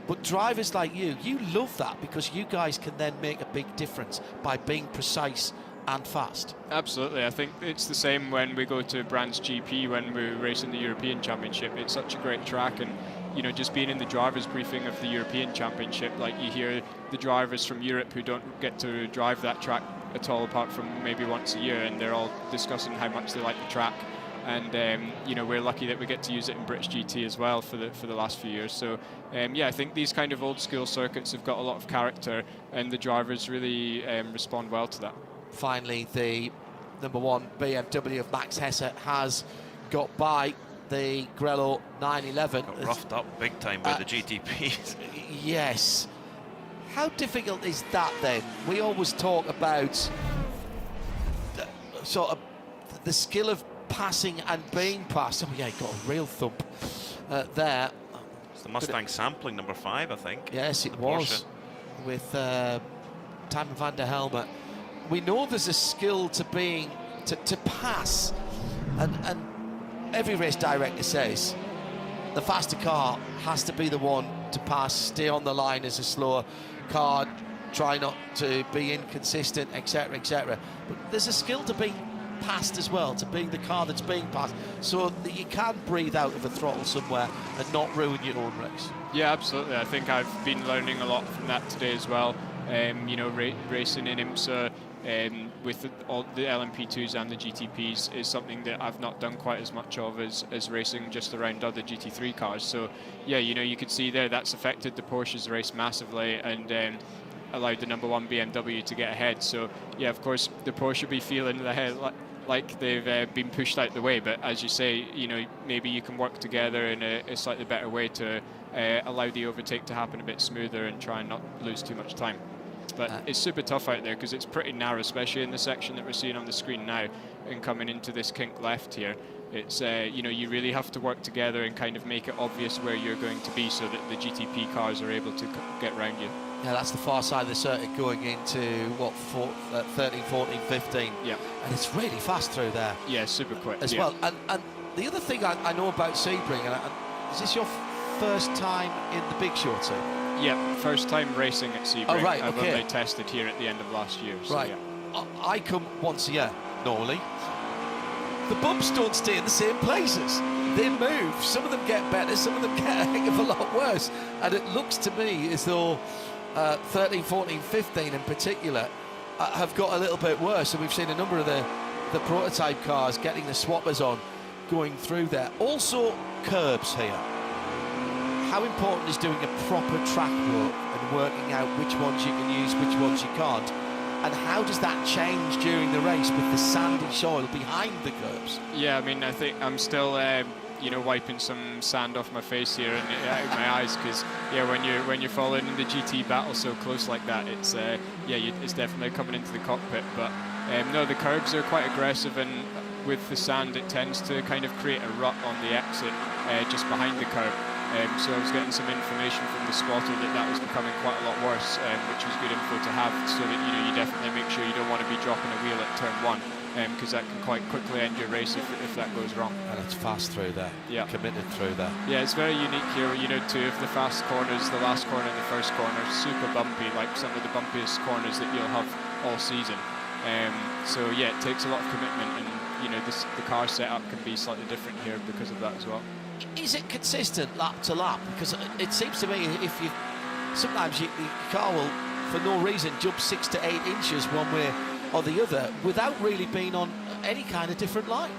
But drivers like you love that because you guys can then make a big difference by being precise and fast. Absolutely. I think it's the same when we go to Brands GP when we're racing the European Championship. It's such a great track, and just being in the drivers briefing of the European Championship, like you hear the drivers from Europe who don't get to drive that track at all apart from maybe once a year, and they're all discussing how much they like the track. And we're lucky that we get to use it in British GT as well for the last few years. So yeah, I think these kind of old school circuits have got a lot of character, and the drivers really respond well to that. Finally, the #1 BMW of Max Hesse has got by the Grello 911. Got roughed up big time by the GTPs. Yes. How difficult is that then? We always talk about sort of the skill of passing and being passed. Oh yeah, he got a real thump there. It's the Mustang sampling number 5, I think. Yes, it was. Porsche. With Timon van der Helme. We know there's a skill to being to pass, and every race director says the faster car has to be the one to pass, stay on the line as a slower car, try not to be inconsistent, etc., etc. But there's a skill to being passed as well, to being the car that's being passed, so that you can breathe out of a throttle somewhere and not ruin your own race. Yeah, absolutely. I think I've been learning a lot from that today as well. You know, racing in IMSA with all the LMP2s and the GTPs is something that I've not done quite as much of as racing just around other GT3 cars. So yeah, you know, you could see there that's affected the Porsche's race massively and allowed the #1 BMW to get ahead. So yeah, of course the Porsche will be feeling like they've been pushed out the way, but as you say, you know, maybe you can work together in a slightly better way to allow the overtake to happen a bit smoother and try and not lose too much time. But it's super tough out there because it's pretty narrow, especially in the section that we're seeing on the screen now and coming into this kink left here. It's, you know, you really have to work together and kind of make it obvious where you're going to be so that the GTP cars are able to get around you. Yeah, that's the far side of the circuit going into, what, 13, 14, 15. Yeah. And it's really fast through there. Yeah, super quick. As well. And the other thing I know about Sebring, is this your first time in the Big Show team? Yeah, first time racing at Sebring. Oh, right, I've okay. only tested here at the end of last year. So right. Yeah. I come once a year, normally. The bumps don't stay in the same places. They move. Some of them get better, some of them get a heck of a lot worse. And it looks to me as though 13, 14, 15 in particular have got a little bit worse. And we've seen a number of the prototype cars getting the swappers on, going through there. Also, curbs here. How important is doing a proper track work and working out which ones you can use, which ones you can't? And how does that change during the race with the sandy soil behind the curbs? Yeah, I mean, I think I'm still, you know, wiping some sand off my face here and out of my eyes because, yeah, when you're following the GT battle so close like that, it's it's definitely coming into the cockpit. But no, the curbs are quite aggressive, and with the sand, it tends to kind of create a rut on the exit just behind the curb. So I was getting some information from the spotter that was becoming quite a lot worse, which was good info to have, so that you definitely make sure you don't want to be dropping a wheel at turn 1, because that can quite quickly end your race if that goes wrong. And it's fast through there. Yeah, committed through there. Yeah, it's very unique here. You know, two of the fast corners, the last corner and the first corner, super bumpy, like some of the bumpiest corners that you'll have all season. So yeah, it takes a lot of commitment, and you know, the car setup can be slightly different here because of that as well. Is it consistent lap to lap? Because it seems to me sometimes the car will, for no reason, jump 6 to 8 inches one way or the other without really being on any kind of different line.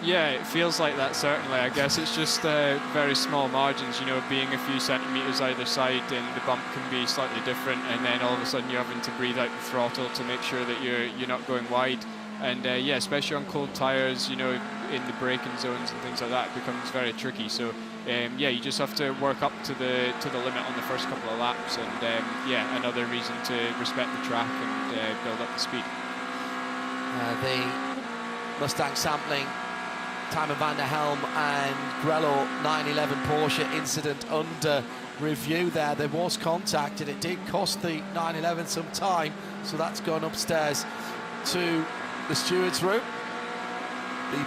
Yeah, it feels like that, certainly. I guess it's just very small margins, you know, being a few centimetres either side, and the bump can be slightly different, and then all of a sudden you're having to breathe out the throttle to make sure that you're not going wide. And yeah, especially on cold tyres, you know, in the braking zones and things like that, it becomes very tricky. So yeah, you just have to work up to the limit on the first couple of laps, and yeah, another reason to respect the track and build up the speed. The Mustang sampling, Timon van der Helm and Grello 911 Porsche incident under review there. There was contact, and it did cost the 911 some time, so that's gone upstairs to the steward's room.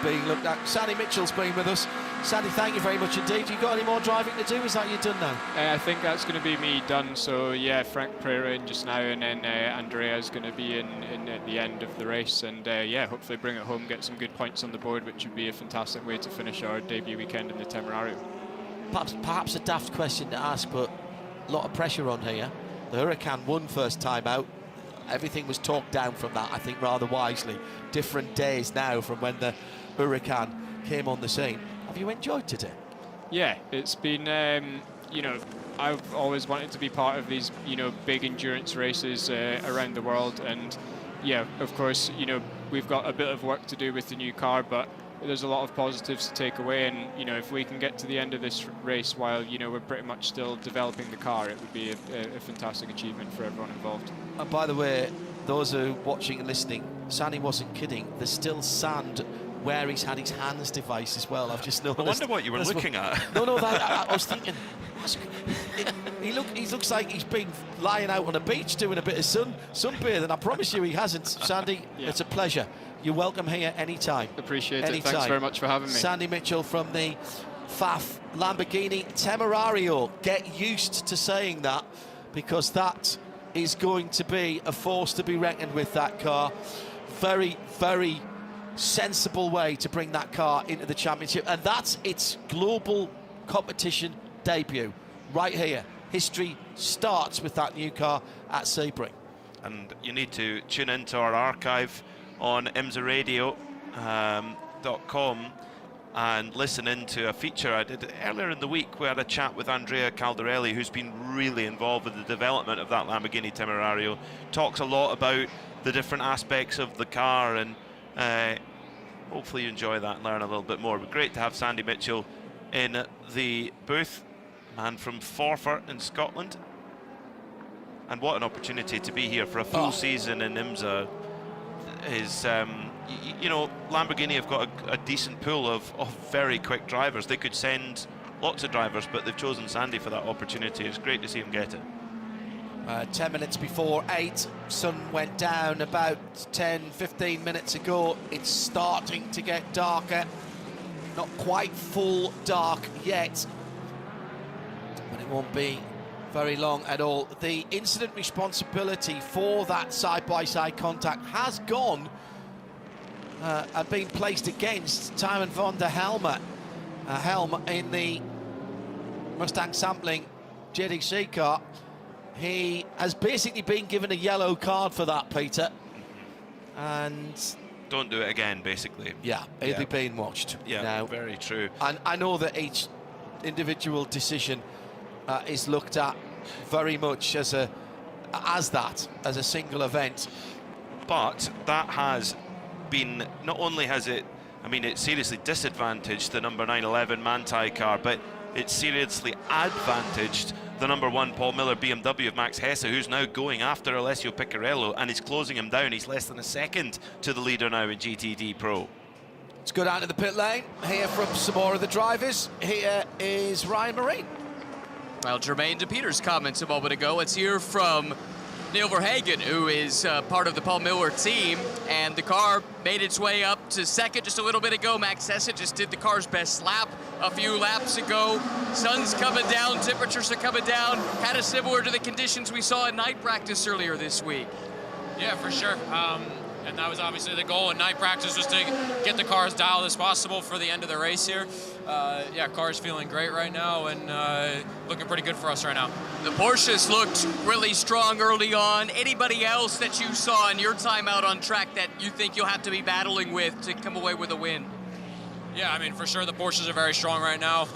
Being looked at. Sandy Mitchell's been with us. Sandy, thank you very much indeed. You got any more driving to do? Is that you done now? I think that's going to be me done. So yeah, Frank Pereira in just now, and then Andrea's going to be in at the end of the race, and yeah, hopefully bring it home, get some good points on the board, which would be a fantastic way to finish our debut weekend in the Temerario. Perhaps a daft question to ask, but a lot of pressure on here. The Huracan won first time out. Everything was talked down from that, I think, rather wisely. Different days now from when the Huracan came on the scene. Have you enjoyed today? Yeah, it's been, you know, I've always wanted to be part of these, you know, big endurance races around the world. And yeah, of course, you know, we've got a bit of work to do with the new car, but there's a lot of positives to take away. And, you know, if we can get to the end of this race while, you know, we're pretty much still developing the car, it would be a fantastic achievement for everyone involved. And by the way, those who are watching and listening, Sandy wasn't kidding. There's still sand where he's had his hands device as well. I've just noticed. I wonder what you were looking at. No, I was thinking, he looks like he's been lying out on a beach doing a bit of sunbathing. I promise you he hasn't. Sandy, yeah. It's a pleasure. You're welcome here anytime. Appreciate it. Thanks very much for having me. Sandy Mitchell from the Faff Lamborghini Temerario. Get used to saying that, because that is going to be a force to be reckoned with, that car. Very, very sensible way to bring that car into the championship, and that's its global competition debut right here. History starts with that new car at Sebring. And you need to tune into our archive on IMSARadio.com and listen into a feature I did earlier in the week. We had a chat with Andrea Caldarelli, who's been really involved with the development of that Lamborghini Temerario. Talks a lot about the different aspects of the car, and hopefully you enjoy that and learn a little bit more. But great to have Sandy Mitchell in the booth, man from Forfar in Scotland. And what an opportunity to be here for a full season in IMSA. Is you know, Lamborghini have got a decent pool of very quick drivers. They could send lots of drivers, but they've chosen Sandy for that opportunity. It's great to see him get it. 10 minutes before 8, sun went down about 10-15 minutes ago. It's starting to get darker. Not quite full dark yet, but it won't be very long at all. The incident responsibility for that side-by-side contact has gone and been placed against Tymon van der Helm in the Mustang sampling JDC car. He has basically been given a yellow card for that, Peter, and don't do it again, basically. Yeah, he'll be being watched. Yeah, now. Very true. And I know that each individual decision is looked at very much as a single event. But that has been, not only has it, I mean, it seriously disadvantaged the number 911 Manthey car, but it seriously advantaged the number 1 Paul Miller BMW of Max Hesse, who's now going after Alessio Piccarello, and he's closing him down. He's less than a second to the leader now in GTD Pro. Let's go down to the pit lane, hear from some more of the drivers. Here is Ryan Marine. Well, Jermaine De Peter's comments a moment ago. Let's hear from Neil Verhagen, who is part of the Paul Miller team, and the car made its way up to second just a little bit ago. Max Hesse just did the car's best lap a few laps ago. Sun's coming down, temperatures are coming down, kind of similar to the conditions we saw in night practice earlier this week. Yeah, for sure. And that was obviously the goal in night practice, was to get the car as dialed as possible for the end of the race here. Yeah, car's feeling great right now and looking pretty good for us right now. The Porsches looked really strong early on. Anybody else that you saw in your time out on track that you think you'll have to be battling with to come away with a win? Yeah, I mean, for sure the Porsches are very strong right now.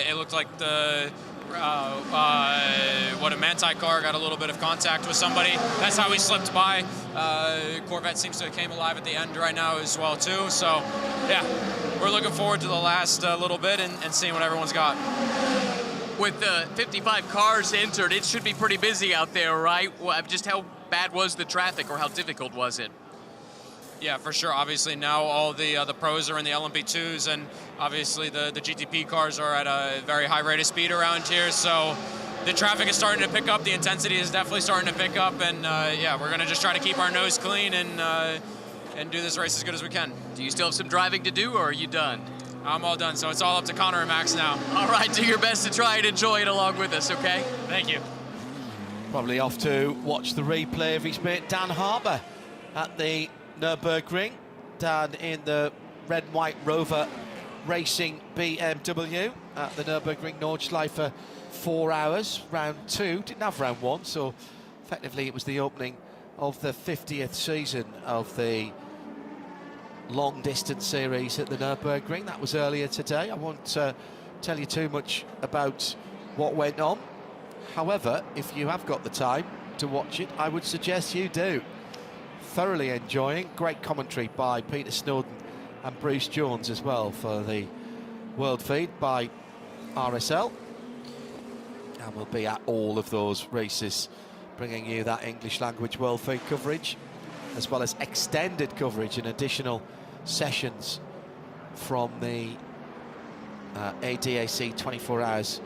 It looked like the a Manthey car got a little bit of contact with somebody. That's how he slipped by. Corvette seems to have came alive at the end right now as well too. So yeah, we're looking forward to the last little bit and seeing what everyone's got. With the 55 cars entered, it should be pretty busy out there, right? Just how bad was the traffic, or how difficult was it? Yeah, for sure. Obviously now all the pros are in the LMP2s, and obviously the GTP cars are at a very high rate of speed around here. So the traffic is starting to pick up. The intensity is definitely starting to pick up, and yeah, we're gonna just try to keep our nose clean and do this race as good as we can. Do you still have some driving to do, or are you done? I'm all done, so it's all up to Connor and Max now. All right, do your best to try and enjoy it along with us, okay? Thank you. Probably off to watch the replay of his mate Dan Harbour at the Nürburgring, down in the red and white Rover Racing BMW at the Nürburgring Nordschleife 4 hours. Round 2, didn't have round 1, so effectively it was the opening of the 50th season of the long distance series at the Nürburgring. That was earlier today. I won't tell you too much about what went on. However, if you have got the time to watch it, I would suggest you do. Thoroughly enjoying. Great commentary by Peter Snowden and Bruce Jones as well for the world feed by RSL. And we'll be at all of those races, bringing you that English language world feed coverage, as well as extended coverage and additional sessions from the ADAC 24 hours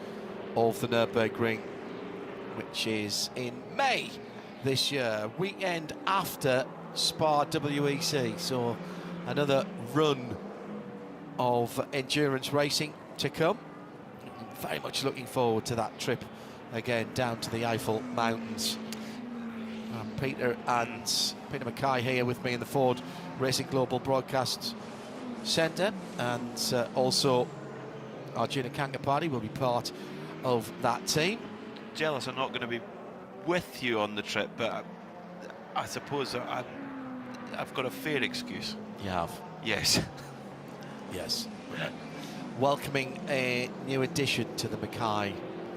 of the Nürburgring, which is in May this year, weekend after Spa WEC. So another run of endurance racing to come. very much looking forward to that trip again down to the Eiffel Mountains. Peter Mackay here with me in the Ford Racing Global Broadcast Centre, and also Arjuna Kankapati will be part of that team. Jealous I'm not going to be with you on the trip, but I suppose I've got a fair excuse. You have? Yes. Yes. Welcoming a new addition to the Mackay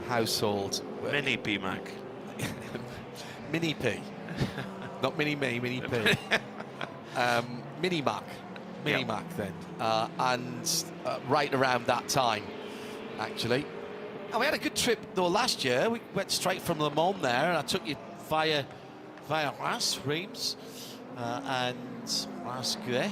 household. Mini P Mac. Mini P. Not Mini Me, Mini P. Mini Mac. Mini Mac then. And right around that time, actually. And we had a good trip though last year. We went straight from Le Mans there, and I took you via Reims and Rasque.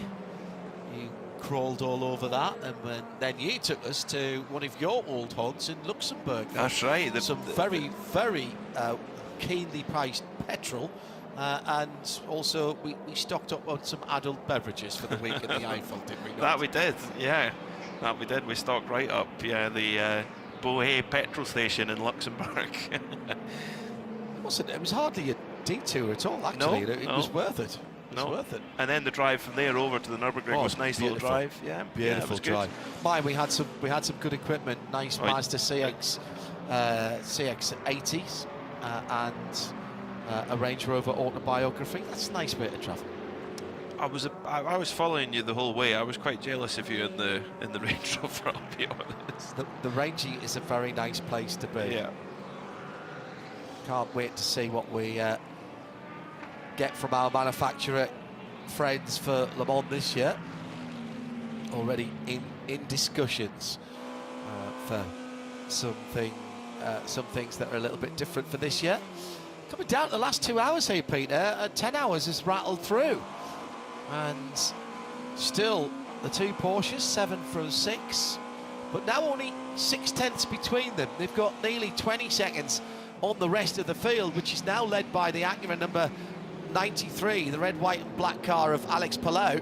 You crawled all over that, and then you took us to one of your old haunts in Luxembourg. That's right. Some very, very keenly priced petrol, and also we stocked up on some adult beverages for the week at the Eiffel, did we not? That we did, yeah. That we did. We stocked right up. Yeah, the Bohe petrol station in Luxembourg. It was hardly a detour at all, actually. No, it was worth it. It was worth it. And then the drive from there over to the Nürburgring was a nice little drive. Yeah, beautiful drive. Good. Mine, we had some good equipment. Nice Mazda CX-80s and a Range Rover autobiography. That's a nice bit of travel. I was following you the whole way. I was quite jealous of you in the Range Rover, I'll be honest. The Rangy is a very nice place to be. Yeah. Can't wait to see what we get from our manufacturer friends for Le Mans this year. Already in discussions for some things that are a little bit different for this year. Coming down to the last 2 hours here, Peter. 10 hours has rattled through, and still the two Porsches, 7 from 6, but now only 6/10 between them. They've got nearly 20 seconds on the rest of the field, which is now led by the Acura number 93, the red, white and black car of Alex Palou,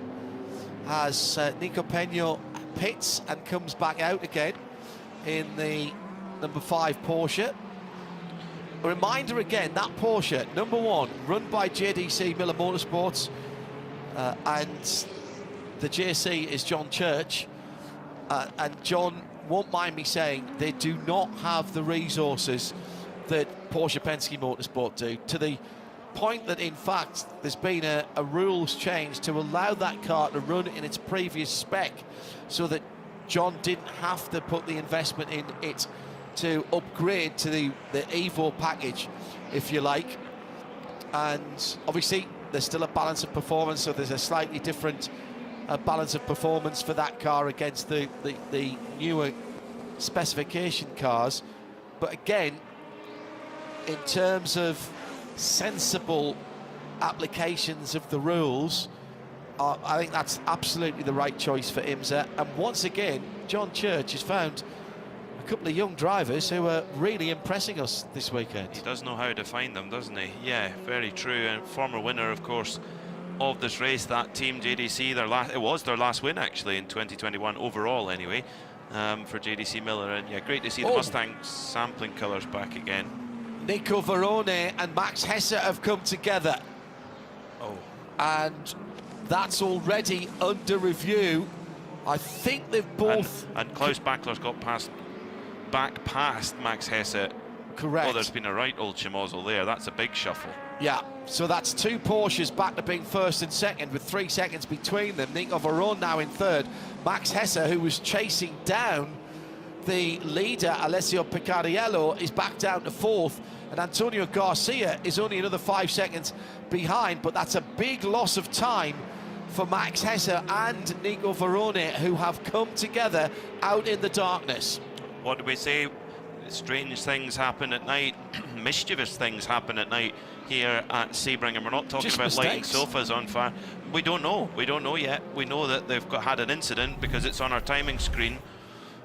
as Nico Peña pits and comes back out again in the number 5 Porsche. A reminder again, that Porsche, number 1, run by JDC Miller Motorsports, and the JC is John Church, and John won't mind me saying they do not have the resources that Porsche Penske Motorsport do, to the point that in fact there's been a rules change to allow that car to run in its previous spec, so that John didn't have to put the investment in it to upgrade to the Evo package, if you like. And obviously there's still a balance of performance, so there's a slightly different balance of performance for that car against the newer specification cars. But again, in terms of sensible applications of the rules, I think that's absolutely the right choice for IMSA. And once again, John Church has found a couple of young drivers who are really impressing us this weekend. He does know how to find them, doesn't he? Yeah, very true. And former winner, of course, of this race, that team, JDC, it was their last win actually in 2021 overall anyway, for JDC Miller. And yeah, great to see the Mustang sampling colours back again. Nico Varone and Max Hesse have come together. And that's already under review. I think they've both... And Klaus Bachler's got back past Max Hesse. Correct. Oh, there's been a right old schmozzle there. That's a big shuffle. Yeah, so that's 2 Porsches back to being first and second with 3 seconds between them. Nico Varone now in third. Max Hesse, who was chasing down the leader, Alessio Picariello, is back down to 4th. And Antonio Garcia is only another 5 seconds behind, but that's a big loss of time for Max Hesse and Nico Varone, who have come together out in the darkness. What do we say? Strange things happen at night, mischievous things happen at night here at Sebring, and we're not talking about lighting sofas on fire. We don't know yet. We know that they've had an incident because it's on our timing screen.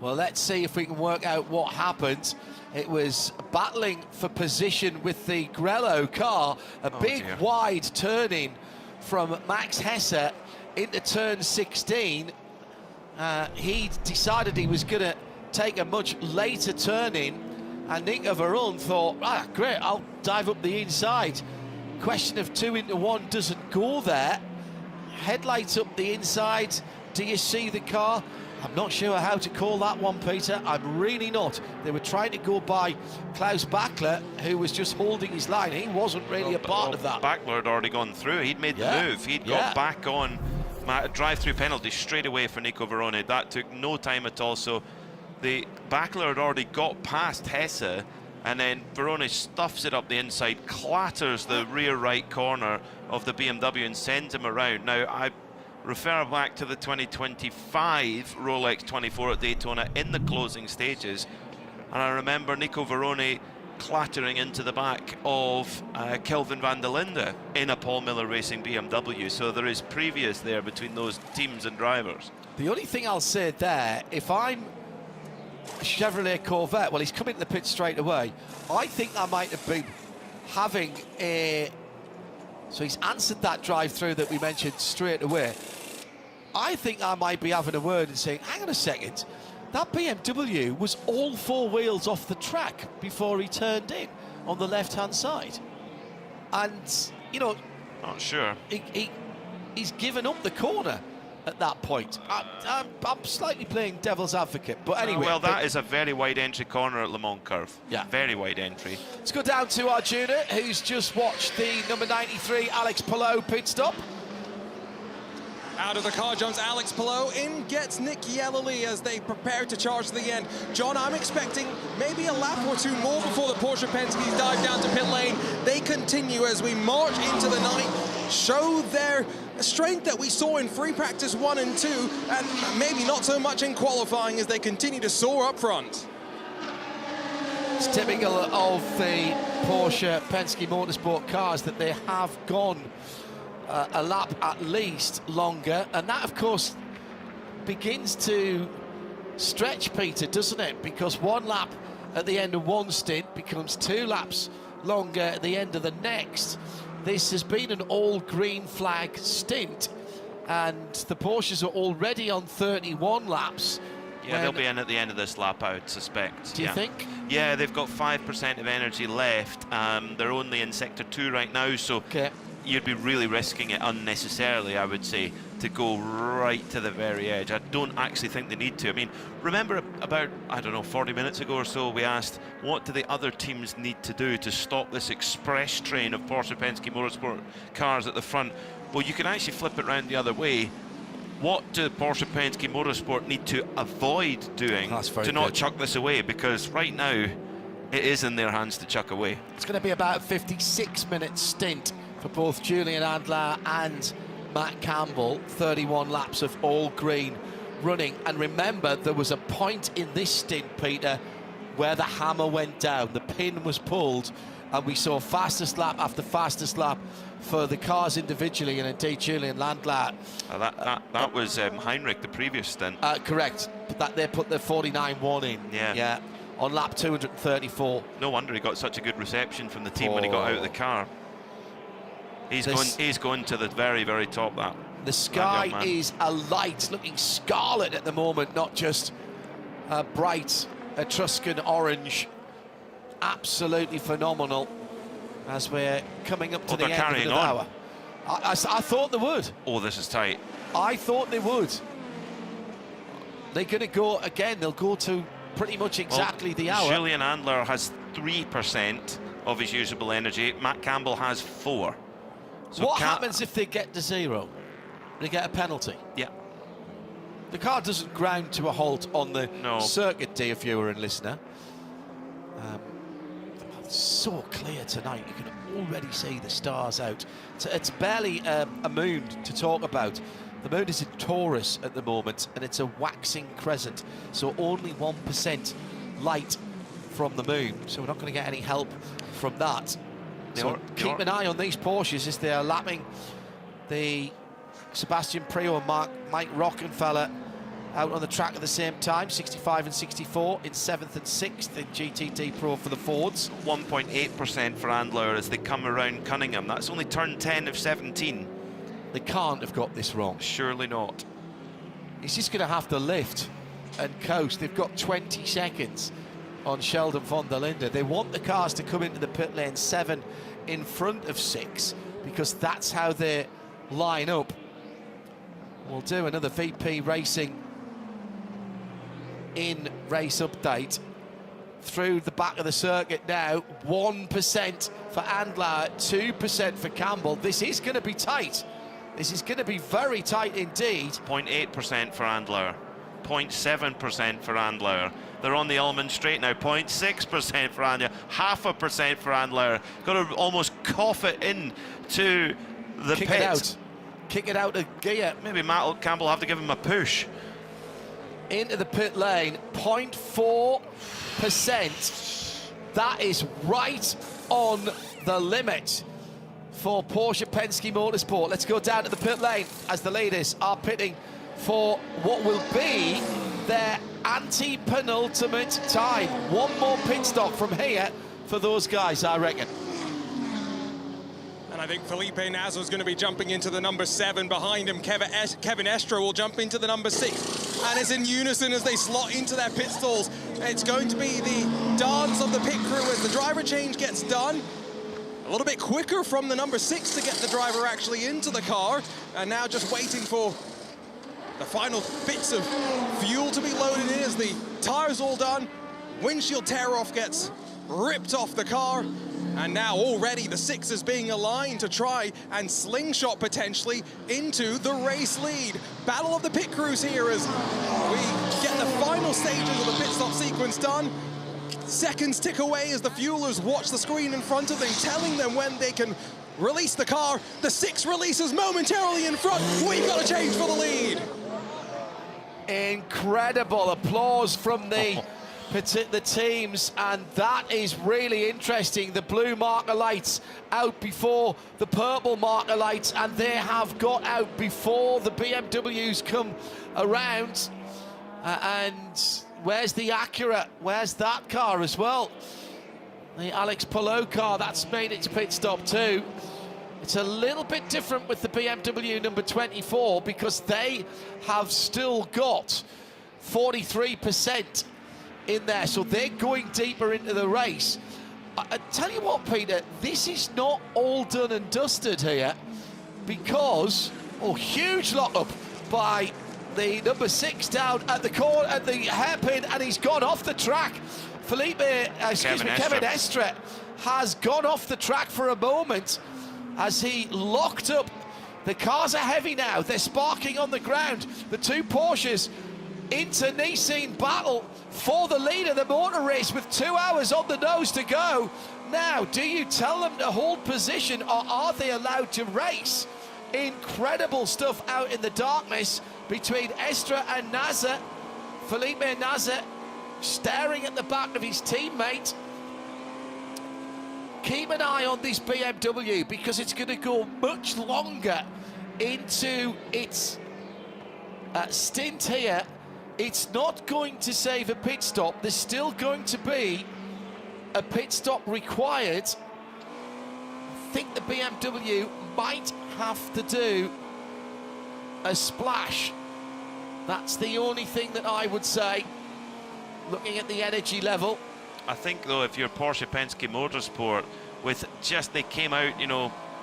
Well, let's see if we can work out what happened. It was battling for position with the Grello car, a big wide turning from Max Hesse into turn 16. He decided he was going to take a much later turn in, and Nico Varone thought, ah, great, I'll dive up the inside. Question of 2 into 1 doesn't go there. Headlights up the inside. Do you see the car? I'm not sure how to call that one, Peter. I'm really not. They were trying to go by Klaus Bachler, who was just holding his line. He wasn't really a part of that. Bachler had already gone through. He'd made the move. He'd got back on drive-through penalty straight away for Nico Varone. That took no time at all. So the Bachler had already got past Hesse, and then Varone stuffs it up the inside, clatters the rear right corner of the BMW and sends him around. Now, I refer back to the 2025 Rolex 24 at Daytona in the closing stages, and I remember Nico Varone clattering into the back of Kelvin van der Linde in a Paul Miller Racing BMW, so there is previous there between those teams and drivers. The only thing I'll say there, if I'm Chevrolet Corvette, well, he's coming to the pit straight away, I think I might have been having a... So he's answered that drive-through that we mentioned straight away. I think I might be having a word and saying, hang on a second, that BMW was all 4 wheels off the track before he turned in on the left-hand side. And, you know... Not sure. He's given up the corner at that point. I'm slightly playing devil's advocate, but anyway. Well, that is a very wide entry corner at Le Mans curve. Yeah. Very wide entry. Let's go down to Arjuna, who's just watched the number 93 Alex Palou pit stop. Out of the car jumps Alex Palou. In gets Nick Yellerly as they prepare to charge to the end. John, I'm expecting maybe a lap or 2 more before the Porsche Penske's dive down to pit lane. They continue as we march into the night, show their strength that we saw in free practice 1 and 2, and maybe not so much in qualifying as they continue to soar up front. It's typical of the Porsche Penske Motorsport cars that they have gone a lap at least longer, and that of course begins to stretch, Peter, doesn't it? Because 1 lap at the end of one stint becomes 2 laps longer at the end of the next. This has been an all green flag stint, and the Porsches are already on 31 laps. Yeah, they'll be in at the end of this lap, I would suspect. Do you think? Yeah, they've got 5% of energy left. They're only in Sector 2 right now, so you'd be really risking it unnecessarily, I would say, to go right to the very edge. I don't actually think they need to. I mean, remember about, I don't know, 40 minutes ago or so, we asked, what do the other teams need to do to stop this express train of Porsche Penske Motorsport cars at the front? Well, you can actually flip it around the other way. What do Porsche Penske Motorsport need to avoid doing to not chuck this away? Because right now, it is in their hands to chuck away. It's going to be about a 56-minute stint for both Julian Adler and Matt Campbell. 31 laps of all green running. And remember, there was a point in this stint, Peter, where the hammer went down. The pin was pulled, and we saw fastest lap after fastest lap for the cars individually, and indeed Julian Landler. That was Heinrich, the previous stint. Correct. That they put the 49-1 in. Yeah. On lap 234. No wonder he got such a good reception from the team when he got out of the car. He's going to the very, very top. The sky is alight, looking scarlet at the moment, not just bright Etruscan orange. Absolutely phenomenal as we're coming up to the end of the hour. I thought they would. Oh, this is tight. I thought they would. They're going to go again. They'll go to pretty much exactly the hour. Julian Adler has 3% of his usable energy. Matt Campbell has 4%. So what happens if they get to 0? They get a penalty. Yeah. The car doesn't ground to a halt on the circuit, dear viewer and listener. So clear tonight, you can already see the stars out. It's barely a moon to talk about. The moon is in Taurus at the moment, and it's a waxing crescent, so only 1% light from the moon, so we're not going to get any help from that. So keep an eye on these Porsches as they are lapping the Sebastian Priaulx and Mike Rockenfeller out on the track at the same time, 65 and 64 in 7th and 6th in GTD Pro for the Fords. 1.8% for Andler as they come around Cunningham. That's only turn 10 of 17. They can't have got this wrong. Surely not. He's just going to have to lift and coast. They've got 20 seconds on Sheldon von der Linde. They want the cars to come into the pit lane 7 in front of 6 because that's how they line up. We'll do another VP Racing in race update through the back of the circuit now. 1% for Andlauer, 2% for Campbell. This is going to be tight. This is going to be very tight indeed. 0.8% for Andlauer, 0.7% for Andlauer. They're on the Ullman straight now. 0.6% for Andlauer, 0.5% for Andlauer. Got to almost cough it in to the Kick pit. it out. Kick it out of gear. Maybe Matt Campbell will have to give him a push. Into the pit lane, 0.4%. That is right on the limit for Porsche Penske Motorsport. Let's go down to the pit lane as the leaders are pitting for what will be their anti-penultimate time. One more pit stop from here for those guys, I reckon. And I think Felipe Nasr is going to be jumping into the number 7 behind him. Kevin Estre will jump into the number 6. And it's in unison as they slot into their pit stalls. It's going to be the dance of the pit crew as the driver change gets done. A little bit quicker from the number 6 to get the driver actually into the car. And now just waiting for the final bits of fuel to be loaded in as the tires all done. Windshield tear-off gets ripped off the car. And now already the 6 is being aligned to try and slingshot potentially into the race lead. Battle of the pit crews here as we get the final stages of the pit stop sequence done. Seconds tick away as the fuelers watch the screen in front of them, telling them when they can release the car. The 6 releases momentarily in front. We've got to change for the lead. Incredible applause from the teams, and that is really interesting. The blue marker lights out before the purple marker lights, and they have got out before the BMWs come around. And where's the Acura? Where's that car as well? The Alex Palou car, that's made its pit stop too. It's a little bit different with the BMW number 24 because they have still got 43% in there, so they're going deeper into the race. I tell you what, Peter, this is not all done and dusted here because, huge lock-up by the number 6 down at the corner, at the hairpin, and he's gone off the track. Kevin Estre has gone off the track for a moment as he locked up. The cars are heavy now, they're sparking on the ground. The 2 Porsches internecine battle for the lead of the motor race with 2 hours on the nose to go. Now, do you tell them to hold position or are they allowed to race? Incredible stuff out in the darkness between Estre and Nasr. Felipe Nasr staring at the back of his teammate. Keep an eye on this BMW because it's going to go much longer into its stint here. It's not going to save a pit stop. There's still going to be a pit stop required. I think the BMW might have to do a splash. That's the only thing that I would say, looking at the energy level. I think, though, if you're Porsche Penske Motorsport, they came out,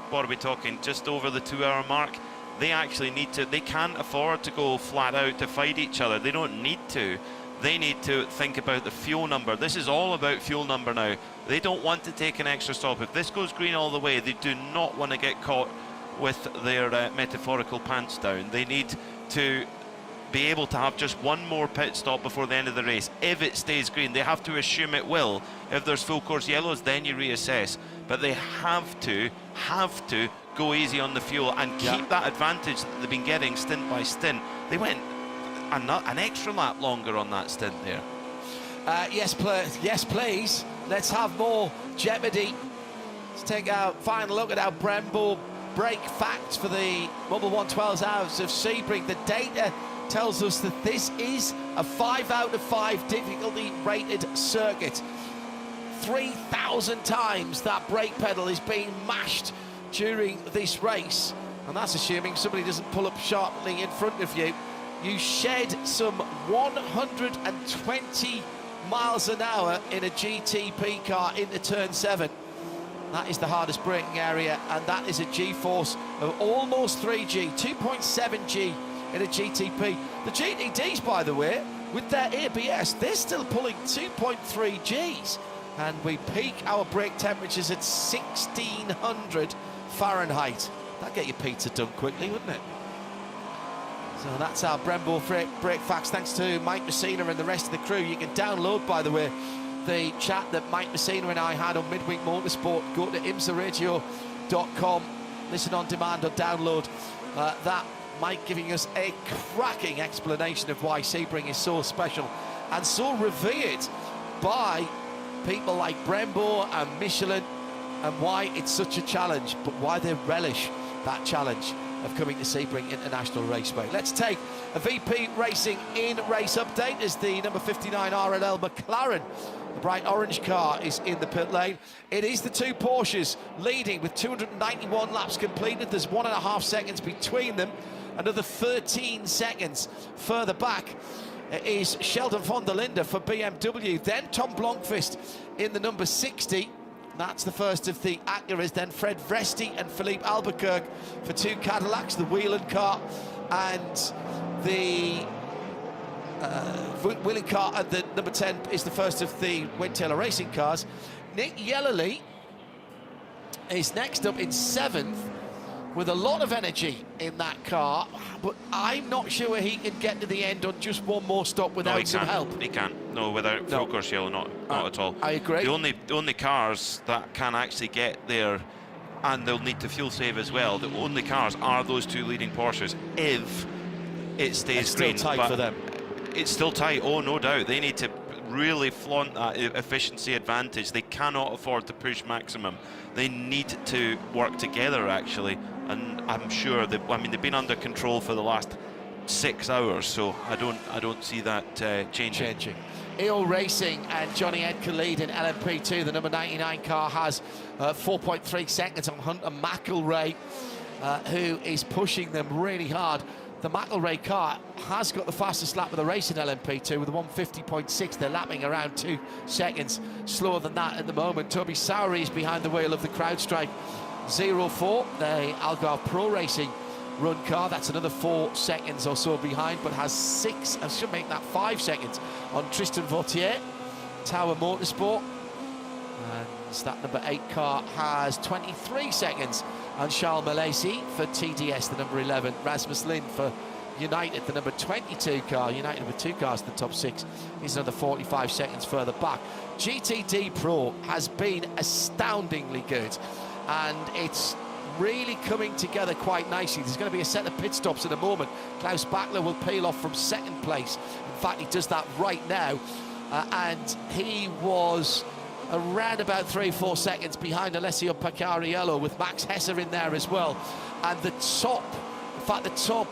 what are we talking, just over the 2 hour mark. They actually they can't afford to go flat out to fight each other. They don't need to. They need to think about the fuel number. This is all about fuel number now. They don't want to take an extra stop. If this goes green all the way, they do not want to get caught with their metaphorical pants down. They need to be able to have just one more pit stop before the end of the race. If it stays green, they have to assume it will. If there's full course yellows, then you reassess. But they have to go easy on the fuel and keep that advantage that they've been getting stint by stint. They went an extra lap longer on that stint there. Yes, please. Let's have more jeopardy. Let's take our final look at our Brembo brake facts for the Mobil 1 12 Hours of Sebring. The data tells us that this is a 5 out of 5 difficulty rated circuit. 3,000 times that brake pedal is being mashed during this race, and that's assuming somebody doesn't pull up sharply in front of you. you shed some 120 miles an hour in a GTP car into turn 7. That is the hardest braking area, and that is a G-force of almost 3G, 2.7 G in a GTP. The GTDs, by the way, with their ABS, they're still pulling 2.3 Gs, and we peak our brake temperatures at 1600 Fahrenheit. That'd get your pizza done quickly, wouldn't it? So that's our Brembo brake facts. Thanks to Mike Messina and the rest of the crew. You can download, by the way, the chat that Mike Messina and I had on Midweek Motorsport. Go to imsaradio.com, listen on demand or download that. Mike giving us a cracking explanation of why Sebring is so special and so revered by people like Brembo and Michelin, and why it's such a challenge, but why they relish that challenge of coming to Sebring International Raceway. Let's take a VP Racing in-race update as the number 59 RLL McLaren, the bright orange car, is in the pit lane. It is the two Porsches leading with 291 laps completed. There's 1.5 seconds between them. Another 13 seconds further back is Sheldon von der Linde for BMW. Then Tom Blomqvist in the number 60. That's the first of the Acuras. Then Fred Vresti and Philippe Albuquerque for two Cadillacs, the Whelan car and the Whelan car at the number 10 is the first of the Wayne Taylor Racing cars. Nick Yellerly is next up in 7th with a lot of energy in that car, but I'm not sure he can get to the end on just one more stop without some help. He can't. No, without full course yellow, not at all. I agree. The only cars that can actually get there, and they'll need to fuel save as well, the only cars are those two leading Porsches if it stays green. It's still tight for them. It's still tight, oh no doubt. They need to really flaunt that efficiency advantage. They cannot afford to push maximum. They need to work together actually, and I'm sure they've been under control for the last 6 hours, so I don't see that changing. EO Racing and Johnny Edgar lead in LMP2. The number 99 car has 4.3 seconds on Hunter McElrea, who is pushing them really hard. The McElrea car has got the fastest lap of the race in LMP2 with a 150.6. They're lapping around 2 seconds slower than that at the moment. Toby Sowery is behind the wheel of the CrowdStrike 04, the Algarve Pro Racing run car. That's another 4 seconds or so behind, but has 6, I should make that 5 seconds on Tristan Vautier, Tower Motorsport. And that number 8 car has 23 seconds on Charles Malaysi for TDS, the number 11. Rasmus Lind for United, the number 22 car. United with 2 cars in the top 6. He's another 45 seconds further back. GTD Pro has been astoundingly good, and it's really coming together quite nicely. There's going to be a set of pit stops in a moment. Klaus Bachler will peel off from 2nd place. In fact, he does that right now, and he was around about 3-4 seconds behind Alessio Pacariello, with Max Hesser in there as well. And the top, in fact, the top,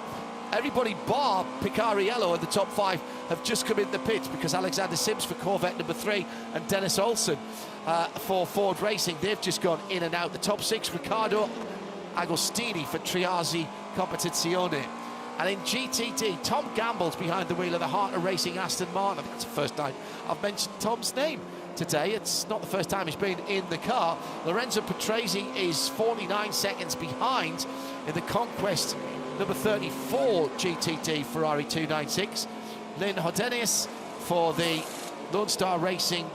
everybody bar Picariello and the top 5 have just come in the pits, because Alexander Sims for Corvette number 3 and Dennis Olsen for Ford Racing, they've just gone in and out. The top 6, Riccardo Agostini for Triazzi Competizione. And in GTD, Tom Gamble's behind the wheel of the Heart of Racing Aston Martin. I think it's the first time I've mentioned Tom's name today. It's not the first time he's been in the car. Lorenzo Patrese is 49 seconds behind in the Conquest number 34 GTD Ferrari 296. Lynn Hodenius for the Lone Star Racing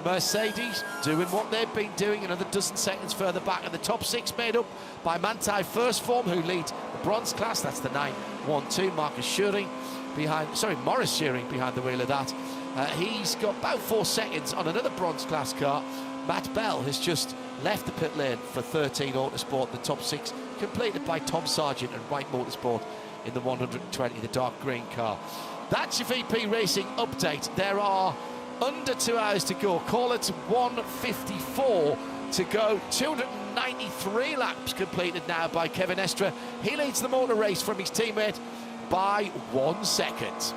Mercedes, doing what they've been doing, another dozen seconds further back. And the top 6 made up by Manthey First Form, who lead the bronze class. That's the 912. Marcus Schuring behind, sorry, Morris Schuring behind the wheel of that. He's got about 4 seconds on another bronze class car. Matt Bell has just left the pit lane for 13 Autosport. The top 6 completed by Tom Sargent and White Motorsport in the 120, the dark green car. That's your VP Racing update. There are under 2 hours to go. Call it 1:54 to go. 293 laps completed now by Kevin Estre. He leads the motor race from his teammate by 1 second.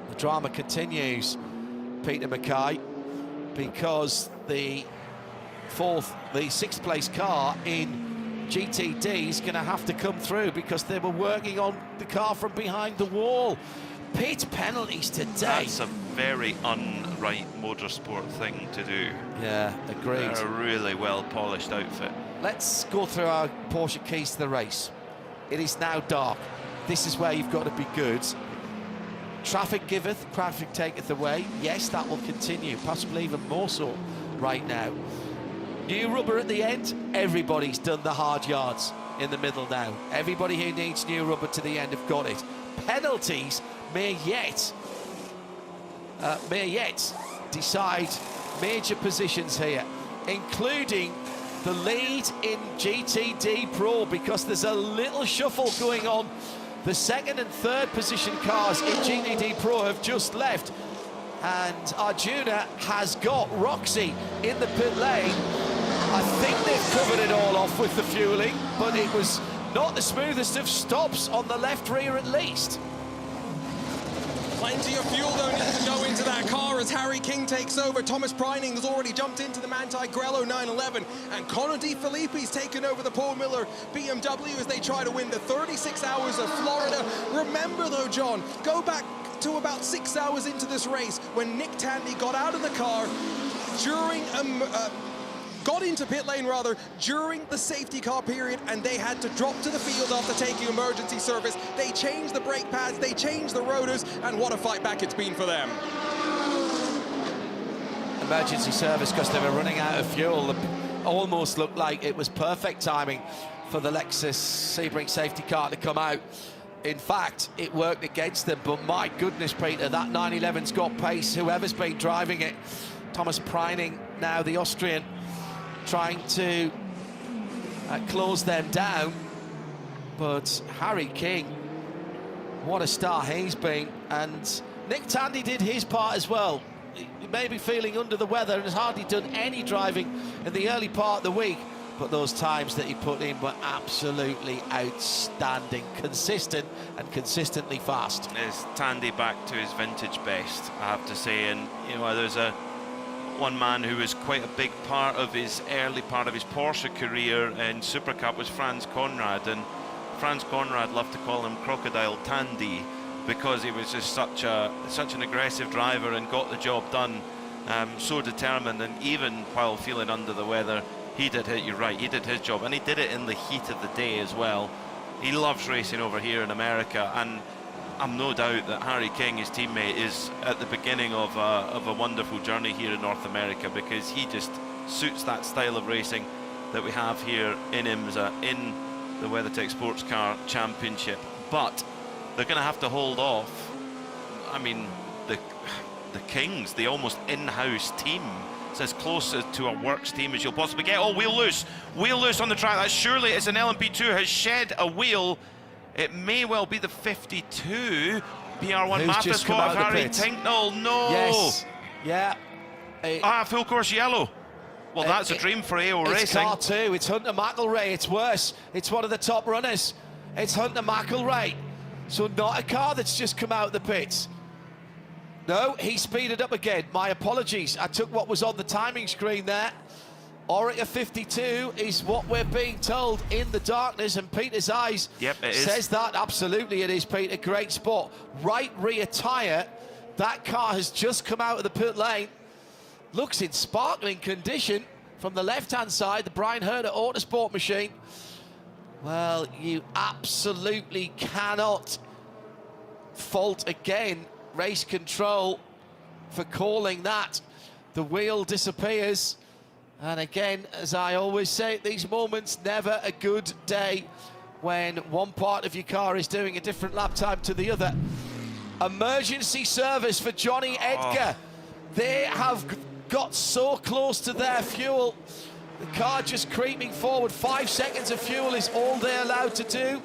The drama continues. Peter Mackay because the sixth place car in GTD is going to have to come through because they were working on the car from behind the wall. Pit penalties today. That's a very unright motorsport thing to do. Yeah, agreed. They're a really well polished outfit. Let's go through our Porsche keys to the race. It is now dark. This is where you've got to be good. Traffic giveth, traffic taketh away. Yes, that will continue, possibly even more so right now. New rubber at the end. Everybody's done the hard yards in the middle now. Everybody who needs new rubber to the end have got it. Penalties may yet decide major positions here, including the lead in GTD Pro, because there's a little shuffle going on. The second and third position cars in GTD Pro have just left, and Arjuna has got Roxy in the pit lane. I think they've covered it all off with the fueling, but it was not the smoothest of stops on the left rear at least. Plenty of fuel though needs to go into that car as Harry King takes over. Thomas Preining has already jumped into the Manthey Grello 911, and Conor De Filippi's taken over the Paul Miller BMW as they try to win the 36 Hours of Florida. Remember though, John, go back to about 6 hours into this race when Nick Tandy got out of the car during got into pit lane rather during the safety car period, and they had to drop to the field after taking emergency service. They changed the brake pads, they changed the rotors, and what a fight back it's been for them. Emergency service because they were running out of fuel. It almost looked like it was perfect timing for the Lexus Sebring safety car to come out. In fact, it worked against them, but my goodness, Peter, that 911's got pace, whoever's been driving it. Thomas Preining, now the Austrian, trying to close them down, but Harry King, what a star he's been, and Nick Tandy did his part as well. He may be feeling under the weather and has hardly done any driving in the early part of the week, but those times that he put in were absolutely outstanding, consistent and consistently fast. Is Tandy back to his vintage best, I have to say, and you know, there's one man who was quite a big part of his early part of his Porsche career in Super Cup was Franz Conrad, and Franz Conrad loved to call him Crocodile Tandy because he was just such an aggressive driver and got the job done, so determined, and even while feeling under the weather, he did it. You're right, he did his job, and he did it in the heat of the day as well. He loves racing over here in America, and I'm no doubt that Harry King, his teammate, is at the beginning of a wonderful journey here in North America, because he just suits that style of racing that we have here in IMSA, in the WeatherTech Sports Car Championship. But they're going to have to hold off. I mean, the Kings, the almost in-house team, it's as close to a works team as you'll possibly get. Oh, wheel loose on the track. That surely is an LMP2, has shed a wheel. It may well be the 52 PR1 Motorsport of Harry Tinknell. No. Yes. Yeah. Full course yellow. Well, that's a dream for AO Racing. It's car 2. It's Hunter McElrea. It's worse. It's one of the top runners. It's Hunter McElrea. So not a car that's just come out of the pits. No, he speeded up again. My apologies. I took what was on the timing screen there. Orica 52 is what we're being told in the darkness, and Peter's eyes says that. Absolutely it is, Peter. Great spot. Right rear tyre. That car has just come out of the pit lane. Looks in sparkling condition from the left-hand side, the Brian Herder Autosport machine. Well, you absolutely cannot fault again Race Control for calling that. The wheel disappears. And again, as I always say at these moments, never a good day when one part of your car is doing a different lap time to the other. Emergency service for Johnny Edgar. They have got so close to their fuel. The car just creeping forward. 5 seconds of fuel is all they're allowed to do.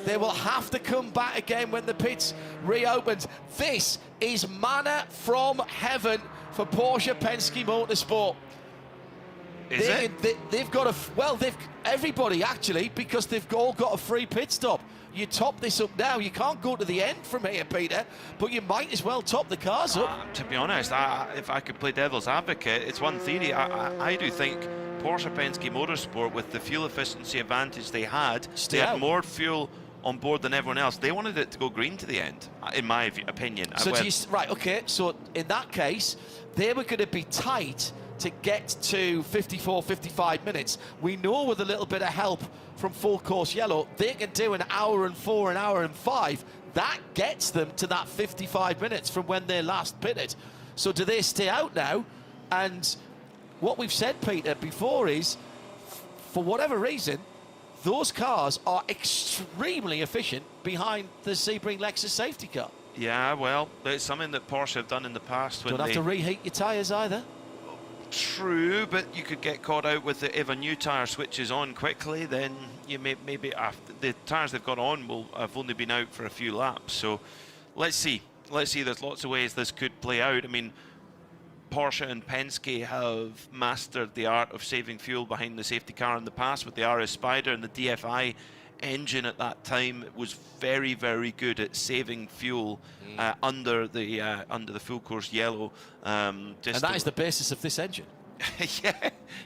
They will have to come back again when the pits reopened. This is manna from heaven for Porsche Penske Motorsport. They've got everybody actually, because they've all got a free pit stop. you top this up now. You can't go to the end from here, Peter, but you might as well top the cars up. To be honest, if I could play devil's advocate, it's one theory. I do think Porsche Penske Motorsport, with the fuel efficiency advantage they had more fuel on board than everyone else. They wanted it to go green to the end, in my opinion. So right, okay, so in that case, they were going to be tight to get to 54, 55 minutes. We know with a little bit of help from full course yellow, they can do an hour and 4, an hour and 5. That gets them to that 55 minutes from when they last pitted. So do they stay out now? And what we've said, Peter, before is, for whatever reason, those cars are extremely efficient behind the Sebring Lexus safety car. Yeah, well, it's something that Porsche have done in the past. Don't have to reheat your tyres either. True, but you could get caught out with it if a new tyre switches on quickly. Then you maybe after the tyres they've got on will have only been out for a few laps. So let's see. There's lots of ways this could play out. I mean, Porsche and Penske have mastered the art of saving fuel behind the safety car in the past with the RS Spider, and the DFI engine at that time was very, very good at saving fuel under the full course yellow. And that is the basis of this engine.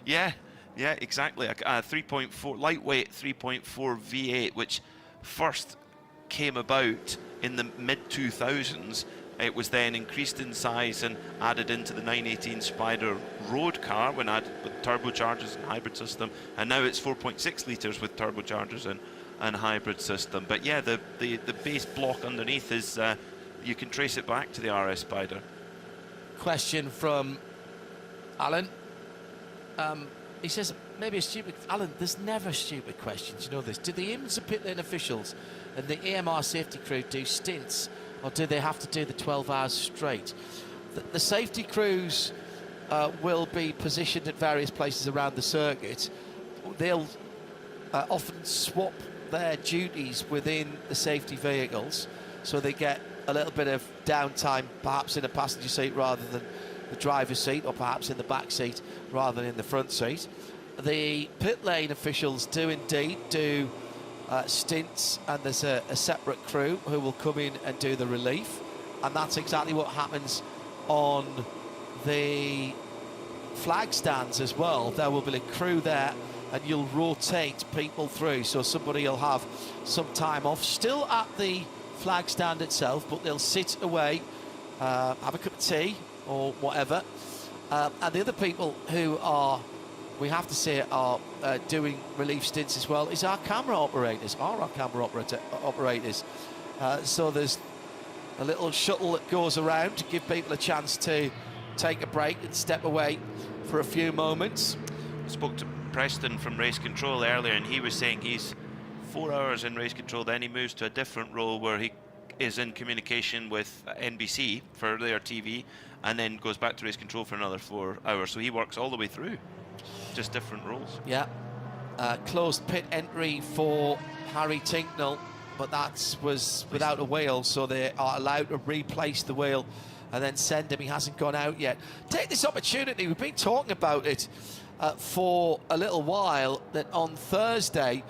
yeah, exactly. A 3.4 lightweight 3.4 V8, which first came about in the mid-2000s. It was then increased in size and added into the 918 Spider road car when added with turbochargers and hybrid system, and now it's 4.6 litres with turbochargers and hybrid system. But yeah, the base block underneath is you can trace it back to the RS Spider. Question from Alan. He says, maybe a stupid... Alan, there's never stupid questions, you know this. Do the IMSA pit lane officials and the AMR safety crew do stints, or do they have to do the 12 hours straight? The safety crews will be positioned at various places around the circuit. They'll often swap their duties within the safety vehicles, so they get a little bit of downtime, perhaps in a passenger seat rather than the driver's seat, or perhaps in the back seat rather than in the front seat. The pit lane officials do indeed do stints, and there's a separate crew who will come in and do the relief, and that's exactly what happens on the flag stands as well. There will be a crew there, and you'll rotate people through, so somebody will have some time off still at the flag stand itself, but they'll sit away, have a cup of tea or whatever, and the other people who are, we have to say, are doing relief stints as well is our camera operators, operators. So there's a little shuttle that goes around to give people a chance to take a break and step away for a few moments. I spoke to Preston from Race Control earlier, and he was saying he's 4 hours in race control, then he moves to a different role where he is in communication with NBC for their TV, and then goes back to race control for another 4 hours. So he works all the way through, just different roles. Yeah. Closed pit entry for Harry Tinknell, but that was without a wheel, so they are allowed to replace the wheel and then send him. He hasn't gone out yet. Take this opportunity, we've been talking about it for a little while, that on Thursday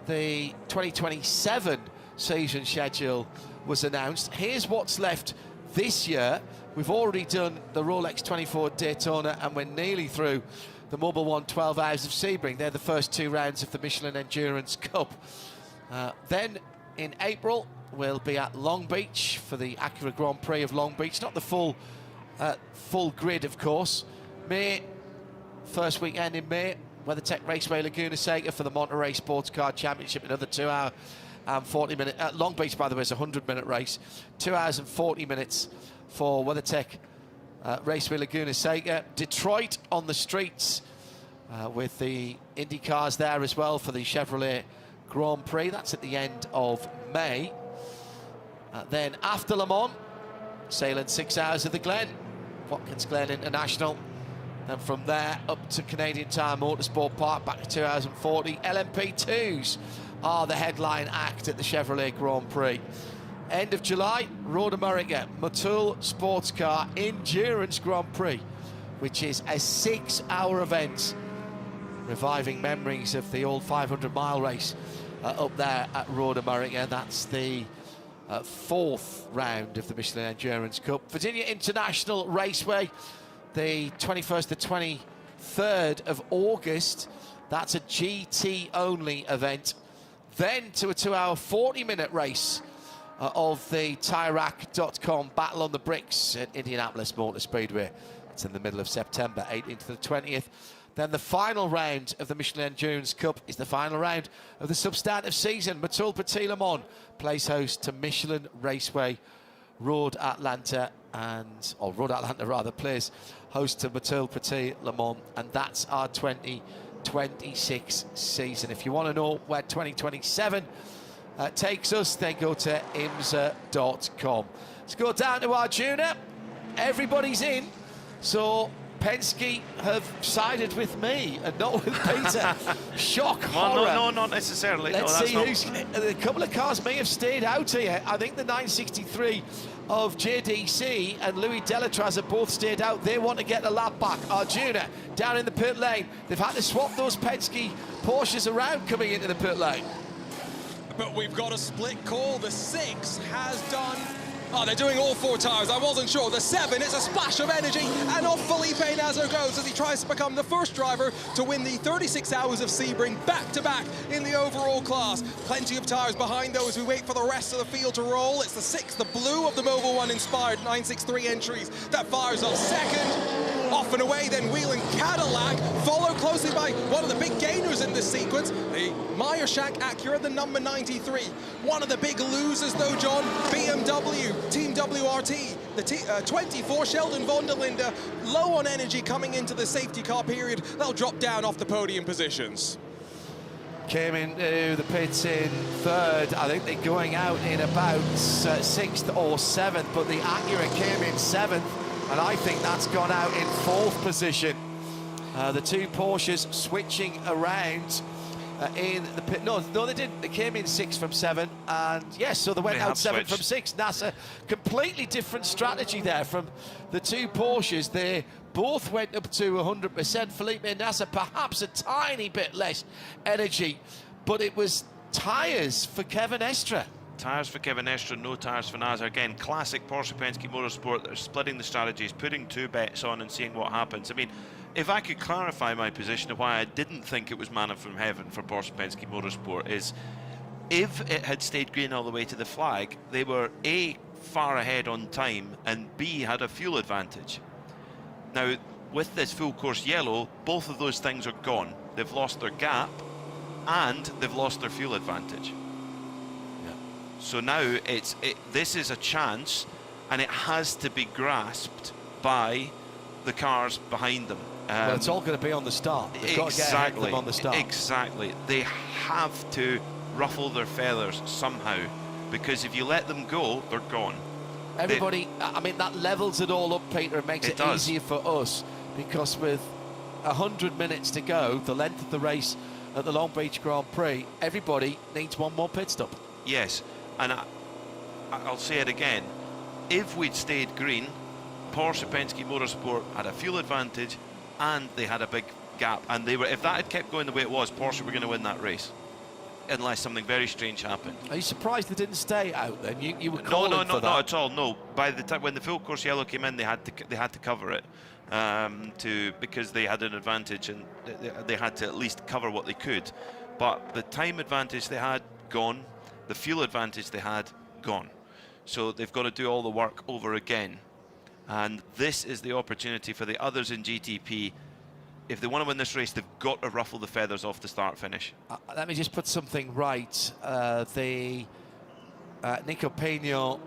the 2027 season schedule was announced. Here's what's left this year. We've already done the Rolex 24 Daytona, and we're nearly through the Mobil 1 12 Hours of Sebring. They're the first 2 rounds of the Michelin Endurance Cup. Then in April, we'll be at Long Beach for the Acura Grand Prix of Long Beach. Not the full grid, of course. May, first weekend in May, WeatherTech Raceway, Laguna Seca for the Monterey Sports Car Championship, another 2 hour and 40 minute. Long Beach, by the way, is a 100-minute race. 2 hours and 40 minutes for WeatherTech Raceway, Laguna Seca. Detroit on the streets with the Indy cars there as well for the Chevrolet Grand Prix. That's at the end of May. Then after Le Mans, sailing 6 hours of the GLEN, Watkins GLEN International. And from there up to Canadian Tire Motorsport Park, back to 2 hours and 40. LMP2s are the headline act at the Chevrolet Grand Prix. End of July, Road America, Motul Sports Car Endurance Grand Prix, which is a 6 hour event, reviving memories of the old 500-mile race up there at Road America. That's the 4th round of the Michelin Endurance Cup. Virginia International Raceway, the 21st to 23rd of August. That's a GT-only event. Then to a 2-hour, 40-minute race of the TireRack.com Battle on the Bricks at Indianapolis Motor Speedway. It's in the middle of September, 18th to the 20th. Then the final round of the Michelin Endurance Cup is the final round of the substantive season. Motul Petit Le Mans plays host to Michelin Raceway. Road Atlanta plays host to Motul Petit Le Mans, and that's our 2026 season. If you want to know where 2027 takes us, then go to IMSA.com. Let's go down to Arjuna. Everybody's in, so Penske have sided with me and not with Peter. Shock, horror. No, not necessarily. Let's no, see who's... A couple of cars may have stayed out here. I think the 963 of JDC and Louis Delatraz have both stayed out. They want to get the lap back. Arjuna down in the pit lane. They've had to swap those Penske Porsches around coming into the pit lane. But we've got a split call. The 6 has done... Oh, they're doing all 4 tires. I wasn't sure. The 7 is a splash of energy, and off Felipe Nasr goes as he tries to become the first driver to win the 36 Hours of Sebring back-to-back in the overall class. Plenty of tires behind those. We wait for the rest of the field to roll. It's the 6, the blue of the Mobil 1 inspired 963 entries that fires off second. Off and away, then wheeling Cadillac, followed closely by one of the big gainers in this sequence, the Meyer-Shank Acura, the number 93. One of the big losers, though, John, BMW, Team WRT, the 24 Sheldon von der Linde, low on energy coming into the safety car period. They'll drop down off the podium positions. Came into the pits in 3rd. I think they're going out in about 6th or 7th, but the Acura came in 7th. And I think that's gone out in 4th position. The 2 Porsches switching around in the pit. No, they didn't. They came in 6th from 7, and yes, so they went out 7th from 6. That's a completely different strategy there from the 2 Porsches. They both went up to 100%. Felipe Nasr perhaps a tiny bit less energy, but it was tyres for Kevin Estre. Tyres for Kevin Estre, no tyres for Nasr. Again, classic Porsche Penske Motorsport. They're splitting the strategies, putting 2 bets on and seeing what happens. I mean, if I could clarify my position of why I didn't think it was manna from heaven for Porsche Penske Motorsport is, if it had stayed green all the way to the flag, they were A, far ahead on time, and B, had a fuel advantage. Now, with this full course yellow, both of those things are gone. They've lost their gap, and they've lost their fuel advantage. So now this is a chance, and it has to be grasped by the cars behind them. Well, it's all going to be on the start. They've got to get ahead of them on the start. Exactly. They have to ruffle their feathers somehow, because if you let them go, they're gone. Everybody, I mean, that levels it all up, Peter, and makes it easier for us, because with 100 minutes to go, the length of the race at the Long Beach Grand Prix, everybody needs one more pit stop. Yes. And I'll say it again, if we'd stayed green, Porsche Penske Motorsport had a fuel advantage and they had a big gap. And they were, if that had kept going the way it was, Porsche were going to win that race, unless something very strange happened. Are you surprised they didn't stay out then? You were calling for that. No, not at all. No, by the time when the full course yellow came in, they had to cover it because they had an advantage, and they had to at least cover what they could. But the time advantage they had, gone. The fuel advantage they had, gone. So they've got to do all the work over again. And this is the opportunity for the others in GTP. If they want to win this race, they've got to ruffle the feathers off the start-finish. Let me just put something right. The Nico Pino,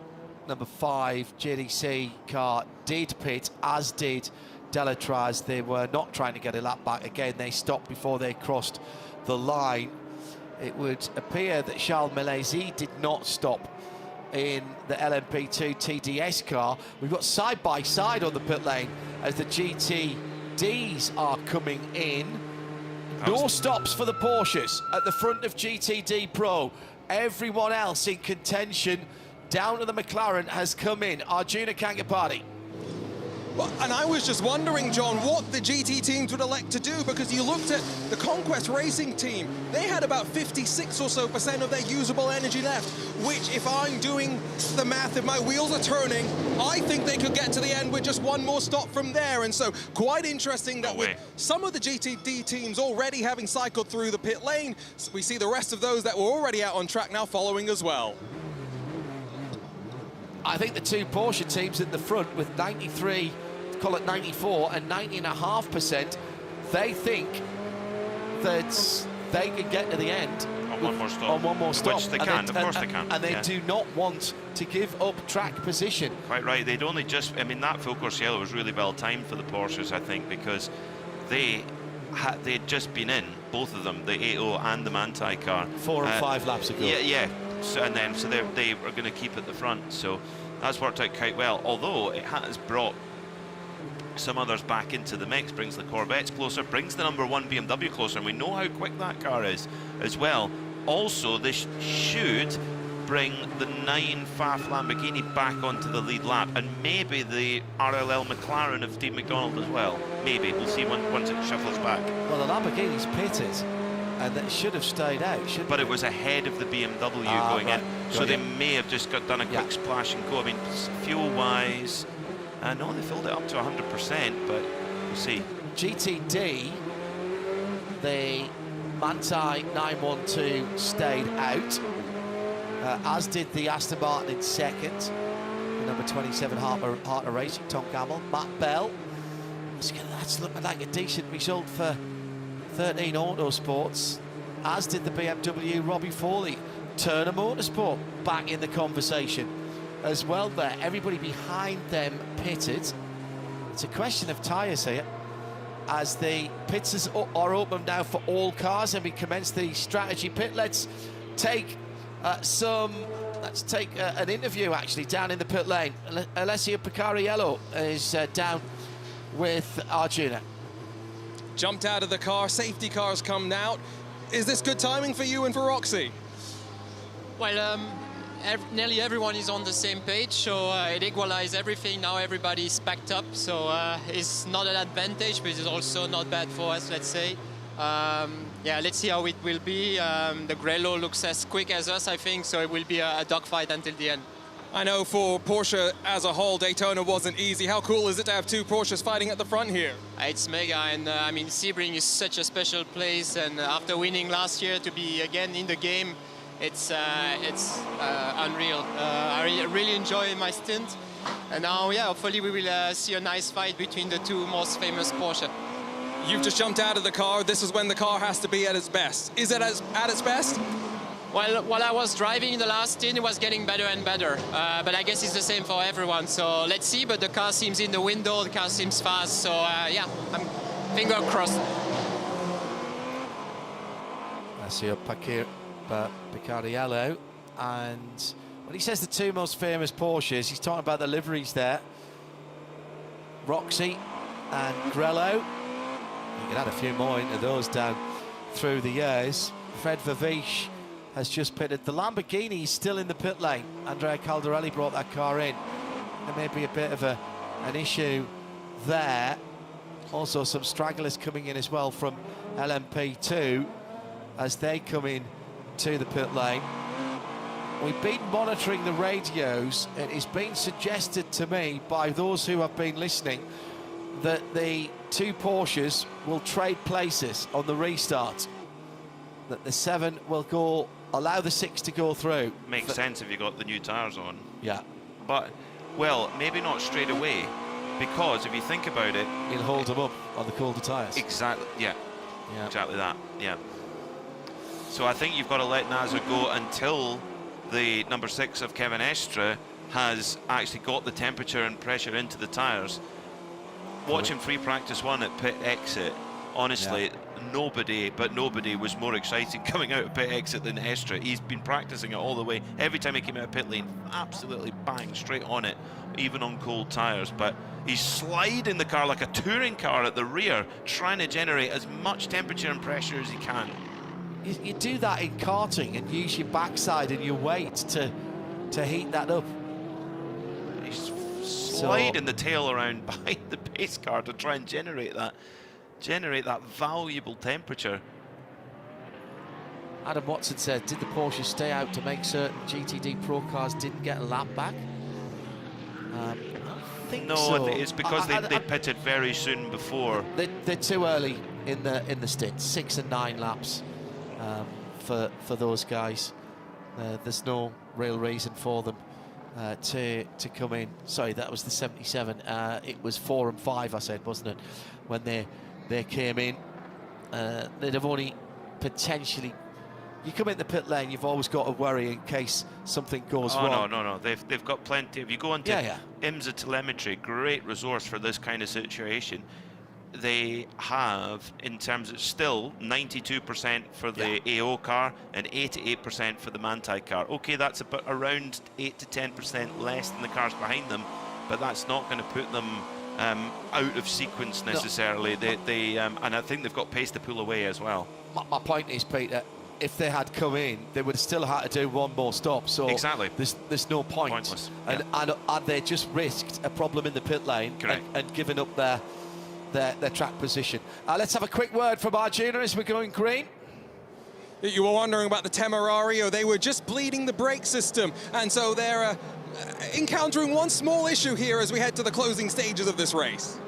number 5, JDC car, did pit, as did Delatraz. They were not trying to get a lap back. Again, they stopped before they crossed the line. It would appear that Charles Milesi did not stop in the LMP2 TDS car. We've got side-by-side on the pit lane as the GTDs are coming in. No stops for the Porsches at the front of GTD Pro. Everyone else in contention down to the McLaren has come in. Arjuna Kankapati. Well, and I was just wondering, John, what the GT teams would elect to do, because you looked at the Conquest Racing team, they had about 56% or so of their usable energy left, which, if I'm doing the math, if my wheels are turning, I think they could get to the end with just one more stop from there. And so quite interesting that with some of the GTD teams already having cycled through the pit lane, we see the rest of those that were already out on track now following as well. I think the two Porsche teams at the front with 93, call it 94 and 90.5%, they think that they can get to the end on one more stop. On one more stop. Which they can, of course they can. And they do not want to give up track position. Quite right. They'd only just, I mean, that full course yellow was really well timed for the Porsches, I think, because they'd just been in, both of them, the 8.0 and the Manthey car. 4 and 5 laps ago. Yeah. So they were going to keep at the front, so that's worked out quite well. Although it has brought some others back into the mix, brings the Corvettes closer, brings the #1 BMW closer, and we know how quick that car is as well. Also, this should bring the 9 Faf Lamborghini back onto the lead lap, and maybe the RLL McLaren of Steve McDonald as well. Maybe we'll see once it shuffles back. Well, the Lamborghini's pitted, and that should have stayed out, but it was ahead of the BMW going in, so they may have just done a quick splash and go. I mean, fuel-wise, no, they filled it up to 100%, but we'll see. GTD, the Manthey 912 stayed out, as did the Aston Martin in second, the number 27 Heart of Racing, Tom Campbell. Matt Bell, that's looking like a decent result for 13 Autosports, as did the BMW Robbie Foley. Turner Motorsport back in the conversation as well there. Everybody behind them pitted. It's a question of tyres here, as the pits are open now for all cars, and we commence the strategy pit. Let's take an interview actually down in the pit lane. Alessio Picariello is down with Arjuna. Jumped out of the car, safety cars come out. Is this good timing for you and for Roxy? Well, nearly everyone is on the same page, so it equalized everything. Now everybody's packed up, so it's not an advantage, but it's also not bad for us, let's say. Yeah, let's see how it will be. The Grello looks as quick as us, I think, so it will be a dogfight until the end. I know for Porsche as a whole, Daytona wasn't easy. How cool is it to have two Porsches fighting at the front here? It's mega, and I mean, Sebring is such a special place, and after winning last year, to be again in the game, it's unreal. I really enjoy my stint, and now, yeah, hopefully we will see a nice fight between the two most famous Porsche. You've just jumped out of the car. This is when the car has to be at its best. Is it at its best? Well, while I was driving in the last stint, it was getting better and better. But I guess it's the same for everyone. So let's see. But the car seems in the window. The car seems fast. So yeah, I'm finger crossed. I see a Picariello, and when he says the two most famous Porsches, he's talking about the liveries there. Roxy and Grello. You can add a few more into those down through the years. Fred Verviche has just pitted. The Lamborghini is still in the pit lane. Andrea Caldarelli brought that car in. There may be a bit of an issue there. Also some stragglers coming in as well from LMP2 as they come in to the pit lane. We've been monitoring the radios, and it's been suggested to me by those who have been listening that the two Porsches will trade places on the restart. That the 7 will allow the 6 to go through. Makes sense if you got the new tyres on. Yeah. But, well, maybe not straight away, because if you think about it... He'll hold them up on the colder tyres. Exactly, yeah. Exactly that, yeah. So I think you've got to let Nasser go until the number 6 of Kevin Estre has actually got the temperature and pressure into the tyres. Watching free practice 1 at pit exit, honestly, nobody was more exciting coming out of pit exit than Estre. He's been practicing it all the way. Every time he came out of pit lane, absolutely bang, straight on it, even on cold tyres. But he's sliding the car like a touring car at the rear, trying to generate as much temperature and pressure as he can. You do that in karting and use your backside and your weight to heat that up. He's sliding the tail around behind the pace car to try and generate that valuable temperature. Adam Watson said, did the Porsche stay out to make certain GTD Pro cars didn't get a lap back? I think no, so. it's because they pitted very soon before. They're too early in the stint. 6 and 9 laps for those guys. There's no real reason for them to come in. Sorry, that was the 77. It was 4 and 5, I said, wasn't it? When they came in, they'd have only potentially. You come in the pit lane, you've always got to worry in case something goes wrong. No. They've got plenty. If you go into IMSA telemetry, great resource for this kind of situation. They have, in terms of still 92% for the AO car and 88% for the Manthey car. Okay, that's about around 8 to 10% less than the cars behind them, but that's not going to put them out of sequence necessarily. No. And I think they've got pace to pull away as well. My point is, Peter, if they had come in, they would have still had to do one more stop. So exactly, there's no point. Pointless. And they just risked a problem in the pit lane and giving up their track position. Let's have a quick word from our junior as we're going green. You were wondering about the Temerario. They were just bleeding the brake system, and so they're encountering one small issue here as we head to the closing stages of this race.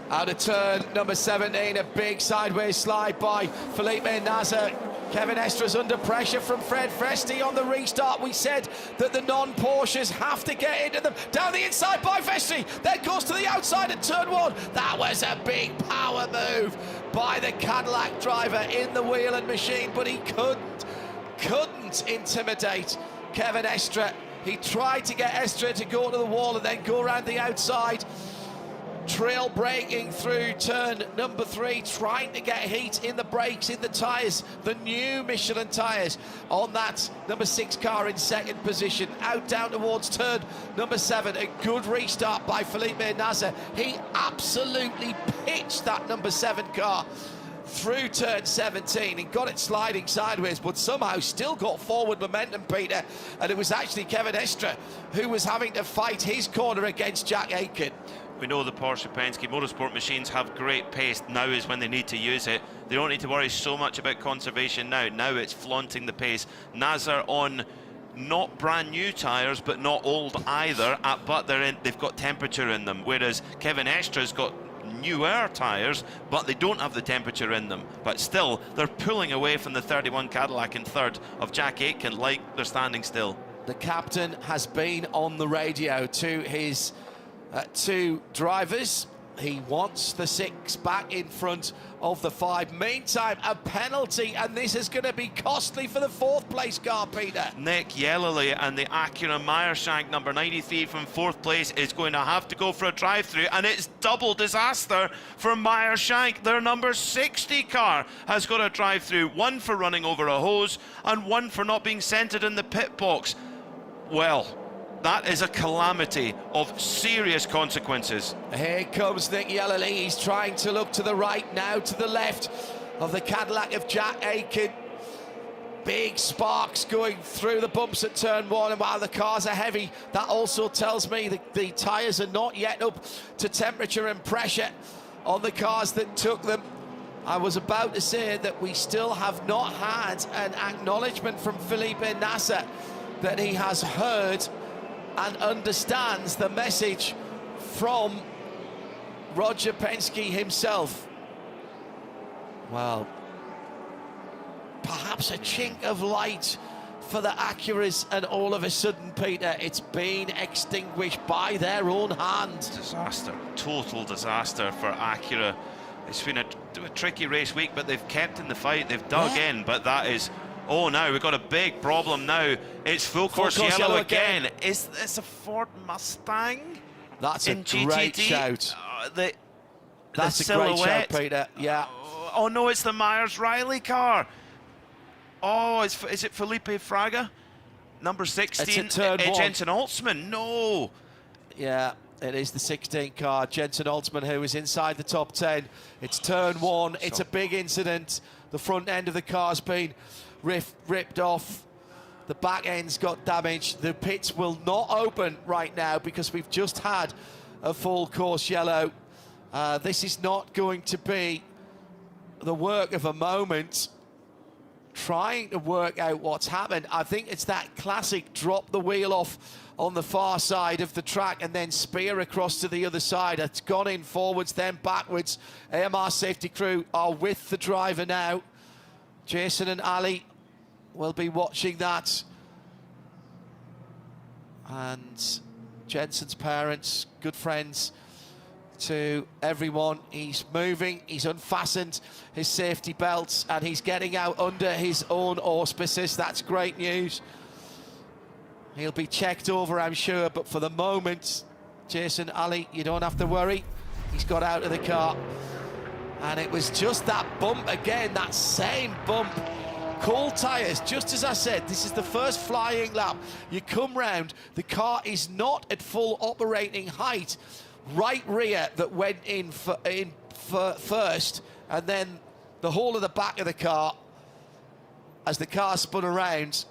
Out of turn number 17, a big sideways slide by Felipe Nasr. Kevin Estra's under pressure from Fred Vesti on the restart. We said that the non-Porsches have to get into them. Down the inside by Vesti, then goes to the outside at turn 1. That was a big power move by the Cadillac driver in the wheel and machine, but he couldn't intimidate Kevin Estra. He tried to get Estra to go to the wall and then go around the outside. Trail braking through turn number 3, trying to get heat in the brakes, in the tyres, the new Michelin tyres on that number 6 car in second position. Out down towards turn number 7, a good restart by Felipe Nasr. He absolutely pitched that number 7 car through turn 17 and got it sliding sideways, but somehow still got forward momentum, Peter, and it was actually Kevin Estra who was having to fight his corner against Jack Aitken. We know the Porsche Penske Motorsport machines have great pace. Now is when they need to use it. They don't need to worry so much about conservation now. Now it's flaunting the pace. Nasr on not brand new tyres, but not old either, but they've got temperature in them, whereas Kevin Estra's got newer tyres, but they don't have the temperature in them. But still, they're pulling away from the 31 Cadillac in third of Jack Aitken like they're standing still. The captain has been on the radio to his 2 drivers. He wants the 6 back in front of the 5. Meantime, a penalty, and this is going to be costly for the 4th place car, Peter. Nick Yellowly and the Acura Meyershank number 93 from 4th place is going to have to go for a drive-through, and it's double disaster for Meyershank. Their number 60 car has got a drive-through, 1 for running over a hose and 1 for not being centered in the pit box. Well, that is a calamity of serious consequences. Here comes Nick Yellowly. He's trying to look to the right, now to the left of the Cadillac of Jack Aitken. Big sparks going through the bumps at turn 1, and while the cars are heavy, that also tells me that the tyres are not yet up to temperature and pressure on the cars that took them. I was about to say that we still have not had an acknowledgement from Felipe Nasr that he has heard and understands the message from Roger Penske himself. Well, perhaps a chink of light for the Acuras, and all of a sudden, Peter, it's been extinguished by their own hand. Disaster, total disaster for Acura. It's been a tricky race week, but they've kept in the fight, they've dug in, but that is... Oh, now we've got a big problem now. It's full course yellow again. Is this a Ford Mustang? That's a great shout. That's a great shout, Peter. Yeah. Oh no, it's the Myers-Riley car. Oh, is it Felipe Fraga? Number 16, Jensen Altsman. No. Yeah, it is the 16 car, Jensen Altsman, who is inside the top 10. It's turn 1. It's a big incident. The front end of the car's been ripped off. The back end's got damaged. The pits will not open right now because we've just had a full course yellow. This is not going to be the work of a moment trying to work out what's happened. I think it's that classic drop the wheel off on the far side of the track and then spear across to the other side. It's gone in forwards, then backwards. AMR safety crew are with the driver now. Jason and Ali will be watching that. And Jensen's parents, good friends to everyone. He's moving, he's unfastened his safety belts, and he's getting out under his own auspices. That's great news. He'll be checked over, I'm sure, but for the moment, Jason, Ali, you don't have to worry. He's got out of the car. And it was just that bump again, that same bump. Cold tyres, just as I said, this is the first flying lap. You come round, the car is not at full operating height. Right rear that went in first, and then the whole of the back of the car as the car spun around.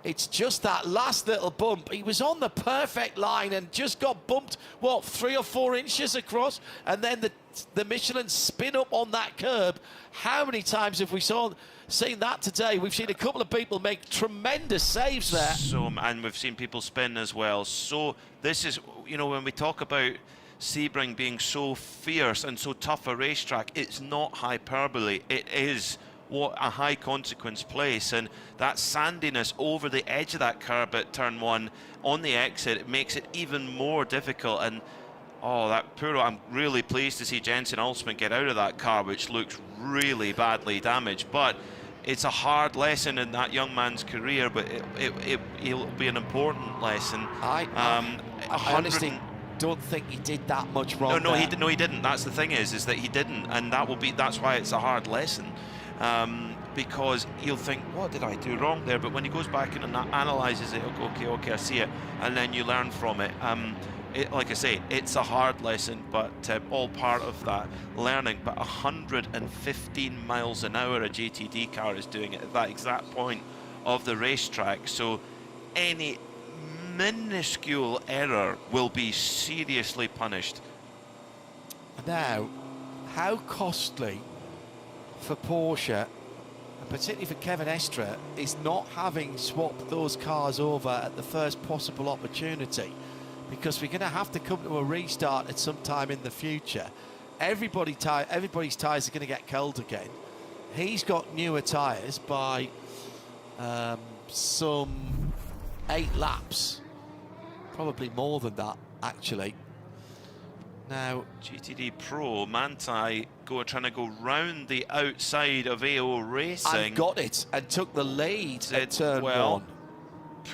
It's just that last little bump. He was on the perfect line and just got bumped, what, 3 or 4 inches across, and then the Michelin spin up on that curb. How many times have we seen that today? We've seen a couple of people make tremendous saves there. And we've seen people spin as well. So this is, you know, when we talk about Sebring being so fierce and so tough a racetrack, it's not hyperbole. It is what a high consequence place, and that sandiness over the edge of that curb at turn 1 on the exit, it makes it even more difficult. And oh, that poor, I'm really pleased to see Jensen Alsman get out of that car, which looks really badly damaged. But it's a hard lesson in that young man's career, but it'll be an important lesson. I honestly don't think he did that much wrong. No, he didn't. That's the thing is that he didn't, and that's why it's a hard lesson. Because he'll think, what did I do wrong there? But when he goes back and analyses it, he'll go, okay, I see it, and then you learn from it. Like I say, it's a hard lesson, but all part of that learning. But 115 miles an hour a GTD car is doing it at that exact point of the racetrack. So any minuscule error will be seriously punished. Now, how costly for Porsche, and particularly for Kevin Estre, is not having swapped those cars over at the first possible opportunity, because we're going to have to come to a restart at some time in the future. Everybody's tyres are going to get cold again. He's got newer tyres by some 8 laps, probably more than that actually. Now, GTD Pro, Manthey trying to go round the outside of AO Racing. And got it, and took the lead at turn 1.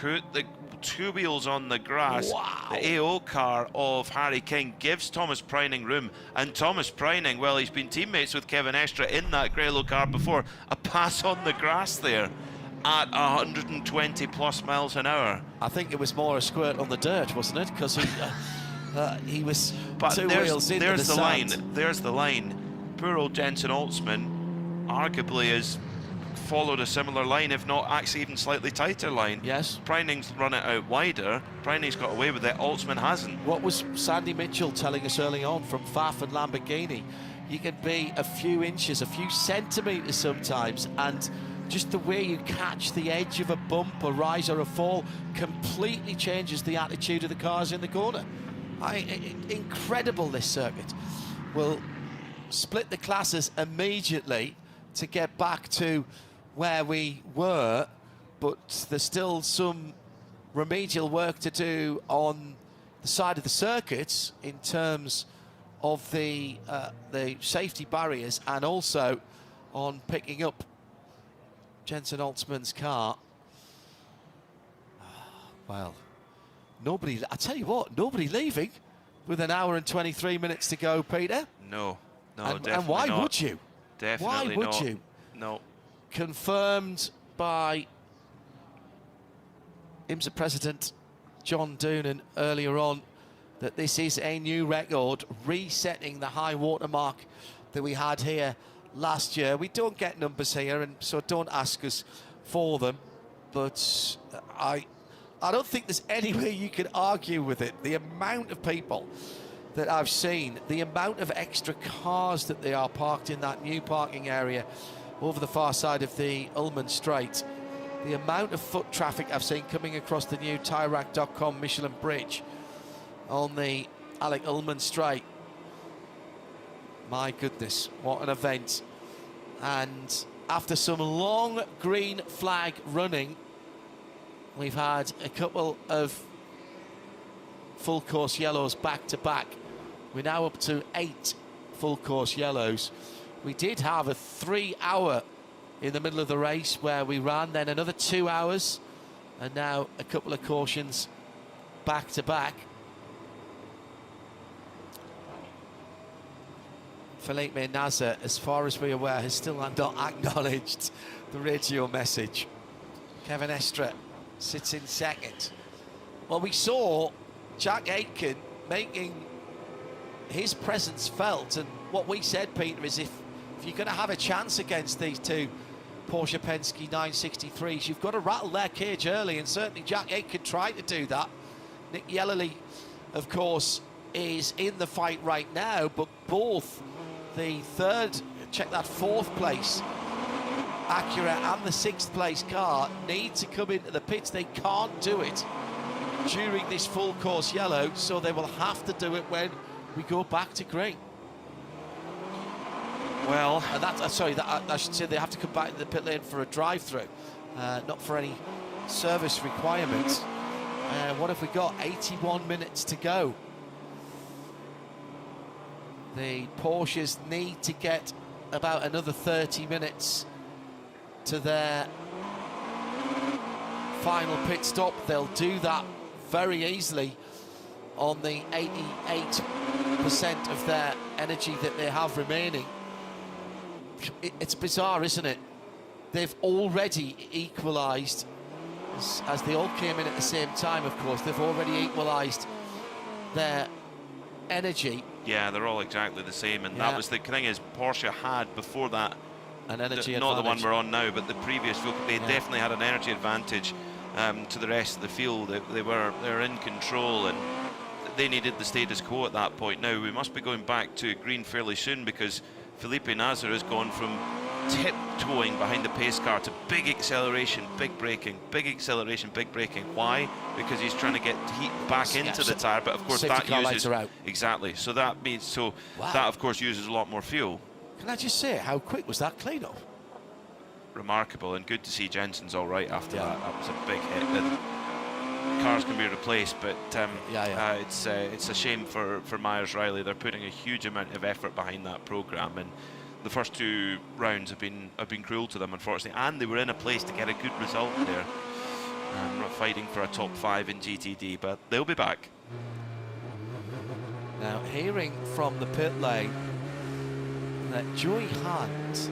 Put the 2 wheels on the grass. Wow. The AO car of Harry King gives Thomas Preining room, and Thomas Preining, well, he's been teammates with Kevin Estre in that Grelo car before. A pass on the grass there at 120 plus miles an hour. I think it was more a squirt on the dirt, wasn't it? Because he was two wheels into the sand. There's the line. Poor old Jensen Altsman arguably has followed a similar line, if not actually even slightly tighter line. Yes. Preining's run it out wider. Preining's got away with it. Altsman hasn't. What was Sandy Mitchell telling us early on from Pfaff and Lamborghini? You can be a few inches, a few centimetres sometimes, and just the way you catch the edge of a bump, a rise or a fall completely changes the attitude of the cars in the corner. Incredible, this circuit. We'll split the classes immediately to get back to where we were, but there's still some remedial work to do on the side of the circuits in terms of the safety barriers, and also on picking up Jensen Altsman's car. Well, nobody, I tell you what, nobody leaving with an hour and 23 minutes to go, Peter. No, definitely and why not. would you? Definitely why would not. you? No. Confirmed by IMSA President John Doonan earlier on that this is a new record, resetting the high water mark that we had here last year. We don't get numbers here, and so don't ask us for them. but I don't think there's any way you can argue with it. The amount of people that I've seen, the amount of extra cars that they are parked in that new parking area over the far side of the Ullman Straight, the amount of foot traffic I've seen coming across the new TireRack.com Michelin bridge on the Alec Ullman Straight. My goodness, what an event. And after some long green flag running, we've had a couple of full course yellows back to back. We're now up to 8 full course yellows. We did have a 3 hour in the middle of the race where we ran, then another 2 hours, and now a couple of cautions back to back. Felipe Nasr, as far as we're aware, has still not acknowledged the radio message. Kevin Estre sits in second. Well, we saw Jack Aitken making his presence felt, and what we said, Peter, is if you're going to have a chance against these two Porsche Penske 963s, you've got to rattle their cage early, and certainly Jack Aitken tried to do that. Nick Yellerly, of course, is in the fight right now, but both the fourth place Acura and the 6th place car need to come into the pits. They can't do it during this full course yellow, so they will have to do it when we go back to green. Well, I should say they have to come back to the pit lane for a drive-through, not for any service requirements. What have we got? 81 minutes to go. The Porsches need to get about another 30 minutes to their final pit stop. They'll do that very easily on the 88% of their energy that they have remaining. It's bizarre, isn't it? They've already equalised, as they all came in at the same time, of course, they've already equalised their energy. Yeah, they're all exactly the same, and that was the thing is Porsche had before that an energy not the one advantage. we're on now, but the previous they definitely had an energy advantage to the rest of the field. They're in control, and they needed the status quo at that point. Now we must be going back to green fairly soon, because Felipe Nasr has gone from tiptoeing behind the pace car to big acceleration, big braking, big acceleration, big braking. Why? Because he's trying to get heat back into the tyre, but of course that uses exactly. So that means that of course uses a lot more fuel. Can I just say, how quick was that clean-up? Remarkable, and good to see Jensen's all right after that. That was a big hit. And cars can be replaced, but it's a shame for Myers Riley. They're putting a huge amount of effort behind that program, and the first 2 rounds have been cruel to them, unfortunately, and they were in a place to get a good result there. Not fighting for a top 5 in GTD, but they'll be back. Now, hearing from the pit lane that Joey Hunt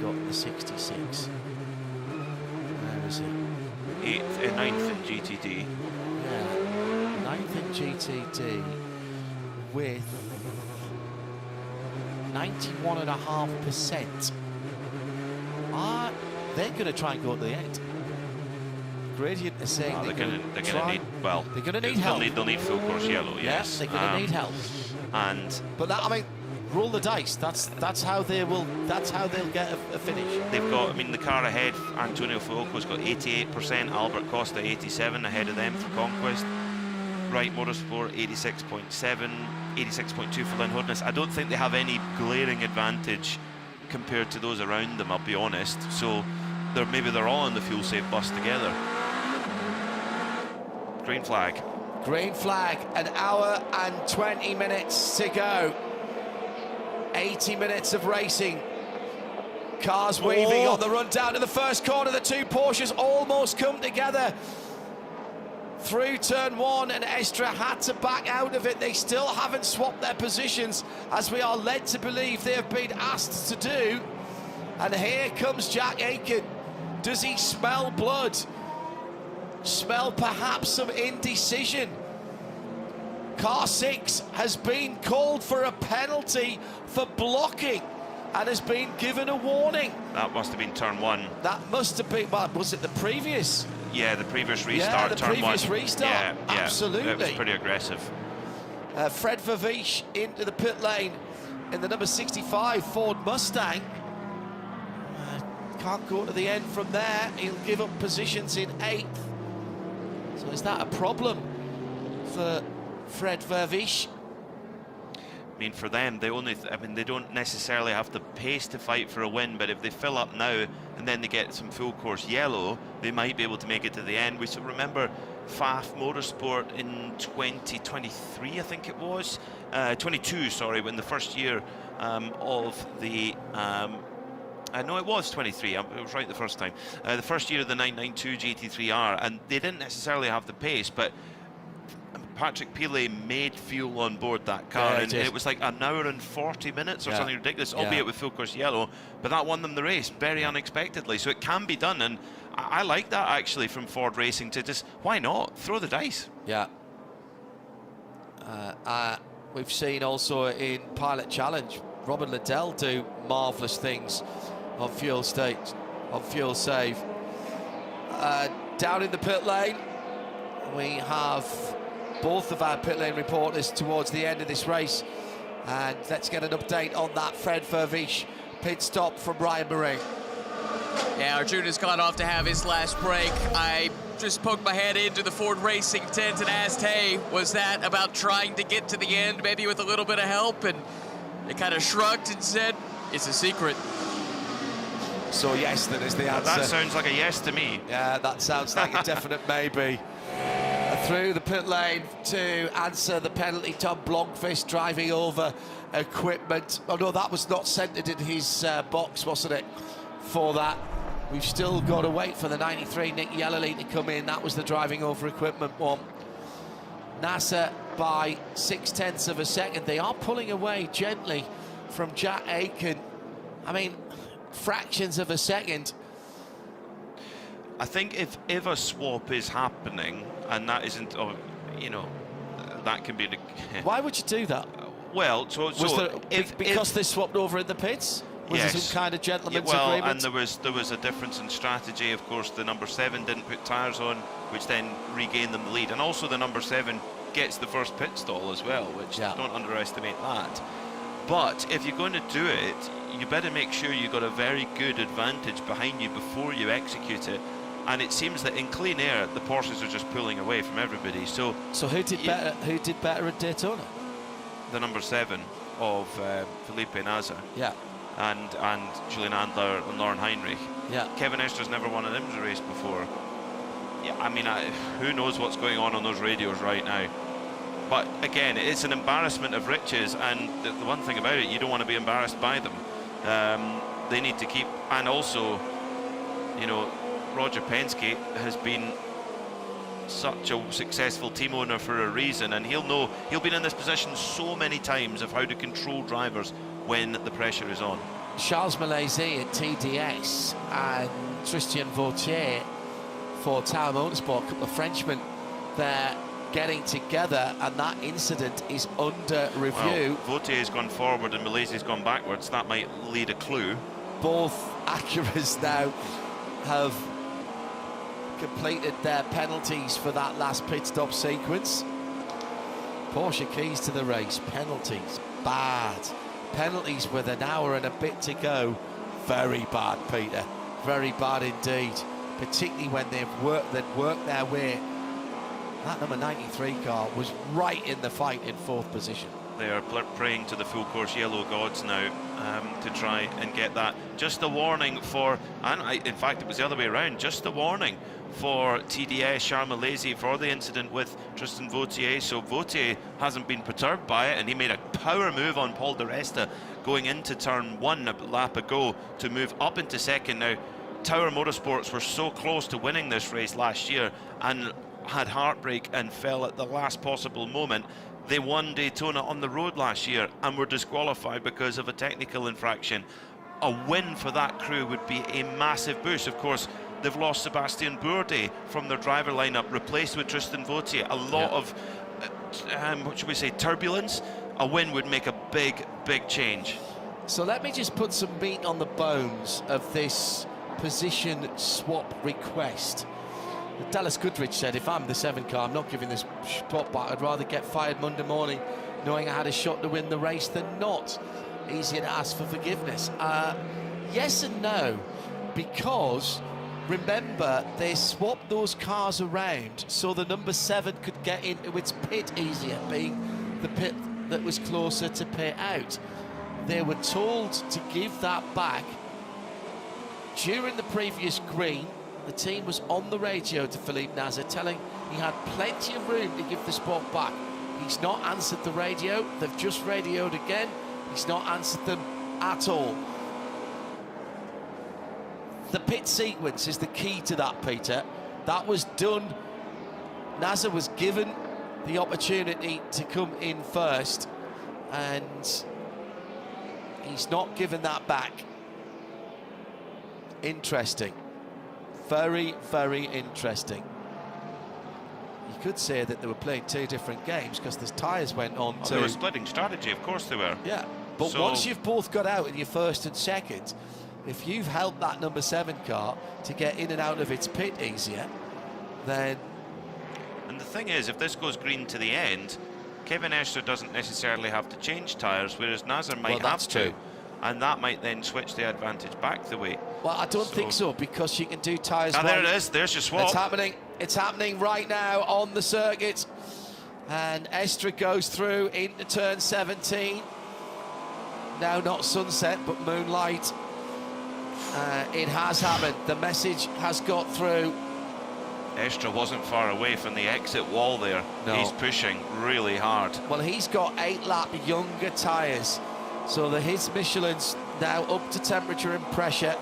got the 66. Where is it? 9th in GTD. Yeah, 9th in GTD with 91.5%. They're going to try and go to the end. Gradient is saying they're going to need help. They'll need full course yellow. Yes, they're going to need help. But that, I mean, roll the dice. That's how they'll get a finish. They've got, I mean, the car ahead, Antonio Fuoco's got 88%, Albert Costa 87 ahead of them for Conquest. Wright Motorsport 86.7, 86.2 for Lynn Hodness. I don't think they have any glaring advantage compared to those around them, I'll be honest. So maybe they're all on the fuel safe bus together. Green flag. Green flag, 1 hour and 20 minutes to go. 80 minutes of racing. Cars weaving on the run down to the first corner. The 2 Porsches almost come together through turn 1, and Estre had to back out of it. They still haven't swapped their positions, as we are led to believe they have been asked to do. And here comes Jack Aitken. Does he smell blood? Smell perhaps some indecision? Car 6 has been called for a penalty for blocking and has been given a warning. That must have been turn 1. That must have been, well, was it the previous? Yeah, the previous restart, turn 1. Yeah, the previous restart. Yeah, absolutely. It was pretty aggressive. Fred Vervish into the pit lane in the number 65 Ford Mustang. Can't go to the end from there. He'll give up positions in 8th. So is that a problem for Fred Vervish? I mean, for them, they don't necessarily have the pace to fight for a win, but if they fill up now and then they get some full course yellow, they might be able to make it to the end. We should remember FAF Motorsport in 2023, I think it was, 22, sorry, when the first year of the I know it was 23, I was right the first time. The first year of the 992 GT3R, and they didn't necessarily have the pace, but Patrick Pilet made fuel on board that car, and it was like an hour and 40 minutes or something ridiculous, albeit with full course yellow, but that won them the race very unexpectedly. So it can be done, and I like that actually from Ford Racing to just, why not, throw the dice. Yeah. We've seen also in Pilot Challenge, Robin Liddell do marvellous things on fuel save. Down in the pit lane, we have both of our pit lane reporters towards the end of this race, and let's get an update on that Fred Vervish pit stop from Ryan Murray. Yeah, Arjuna's gone off to have his last break. I just poked my head into the Ford Racing tent and asked, hey, was that about trying to get to the end, maybe with a little bit of help? And they kind of shrugged and said, it's a secret. So yes, that is the answer. That sounds like a yes to me. Yeah, that sounds like a definite maybe. Through the pit lane to answer the penalty, Tom Blomqvist driving over equipment. Oh no, that was not centered in his box, wasn't it, for that? We've still got to wait for the 93 Nick Yellerly to come in. That was the driving over equipment one. NASA by 0.6 of a second. They are pulling away gently from Jack Aiken. I mean, fractions of a second. I think if a swap is happening, and that isn't, that can be... Why would you do that? Well, because they swapped over in the pits? Was there some kind of gentleman's agreement? And there was a difference in strategy. Of course, the number 7 didn't put tyres on, which then regained them the lead. And also the number 7 gets the first pit stall as well, which don't underestimate that. But if you're going to do it, you better make sure you've got a very good advantage behind you before you execute it. And it seems that in clean air, the Porsches are just pulling away from everybody. So who did better? Who did better at Daytona? The number 7 of Felipe Nasr. Yeah. And Julian Adler and Lauren Heinrich. Yeah. Kevin Ester's never won an IMSA race before. Yeah, I mean, who knows what's going on those radios right now? But again, it's an embarrassment of riches, and the one thing about it, you don't want to be embarrassed by them. They need to keep, and also, Roger Penske has been such a successful team owner for a reason, and he'll know, he'll been in this position so many times of how to control drivers when the pressure is on. Charles Malaysia at TDS and Tristan Vautier for Tower Motorsport, a couple of Frenchmen there getting together, and that incident is under review. Well, Vautier's gone forward and Malaysia's gone backwards. That might lead a clue. Both Acuras now have completed their penalties for that last pit stop sequence. Porsche keys to the race. Penalties, bad. Penalties with an hour and a bit to go. Very bad, Peter. Very bad indeed. Particularly when they've worked their way. That number 93 car was right in the fight in 4th position. They are praying to the full course yellow gods now to try and get that. Just a warning for, in fact it was the other way around, just a warning for TDS, Charles Malaysia, for the incident with Tristan Vautier. So Vautier hasn't been perturbed by it, and he made a power move on Paul di Resta going into turn 1 a lap ago to move up into 2nd. Now, Tower Motorsports were so close to winning this race last year and had heartbreak and fell at the last possible moment. They won Daytona on the road last year and were disqualified because of a technical infraction. A win for that crew would be a massive boost. Of course, they've lost Sebastian Bourdais from their driver lineup, replaced with Tristan Vautier. A lot of, what should we say, turbulence. A win would make a big, big change. So let me just put some meat on the bones of this position swap request. Dallas Goodrich said, if I'm the 7 car, I'm not giving this spot back. I'd rather get fired Monday morning knowing I had a shot to win the race than not. Easier to ask for forgiveness. Yes and no, because remember, they swapped those cars around so the number 7 could get into its pit easier, being the pit that was closer to pit out. They were told to give that back during the previous green. The team was on the radio to Felipe Nasr, telling he had plenty of room to give the spot back. He's not answered the radio. They've just radioed again. He's not answered them at all. The pit sequence is the key to that, Peter. That was done. Nasr was given the opportunity to come in first, and he's not given that back. Interesting. Very, very interesting. You could say that they were playing 2 different games because the tyres went on to... They were splitting strategy, of course they were. Yeah, but so... once you've both got out in your first and second, if you've helped that number 7 car to get in and out of its pit easier, then... And the thing is, if this goes green to the end, Kevin Estre doesn't necessarily have to change tyres, whereas Nasr might have to. And that might then switch the advantage back the way. Well, I don't think so, because you can do tyres... there it is, there's your swap. It's happening right now on the circuit. And Estre goes through into turn 17. Now not sunset, but moonlight. It has happened. The message has got through. Estre wasn't far away from the exit wall there. No. He's pushing really hard. Well, he's got 8-lap younger tyres. So his Michelin's now up to temperature and pressure.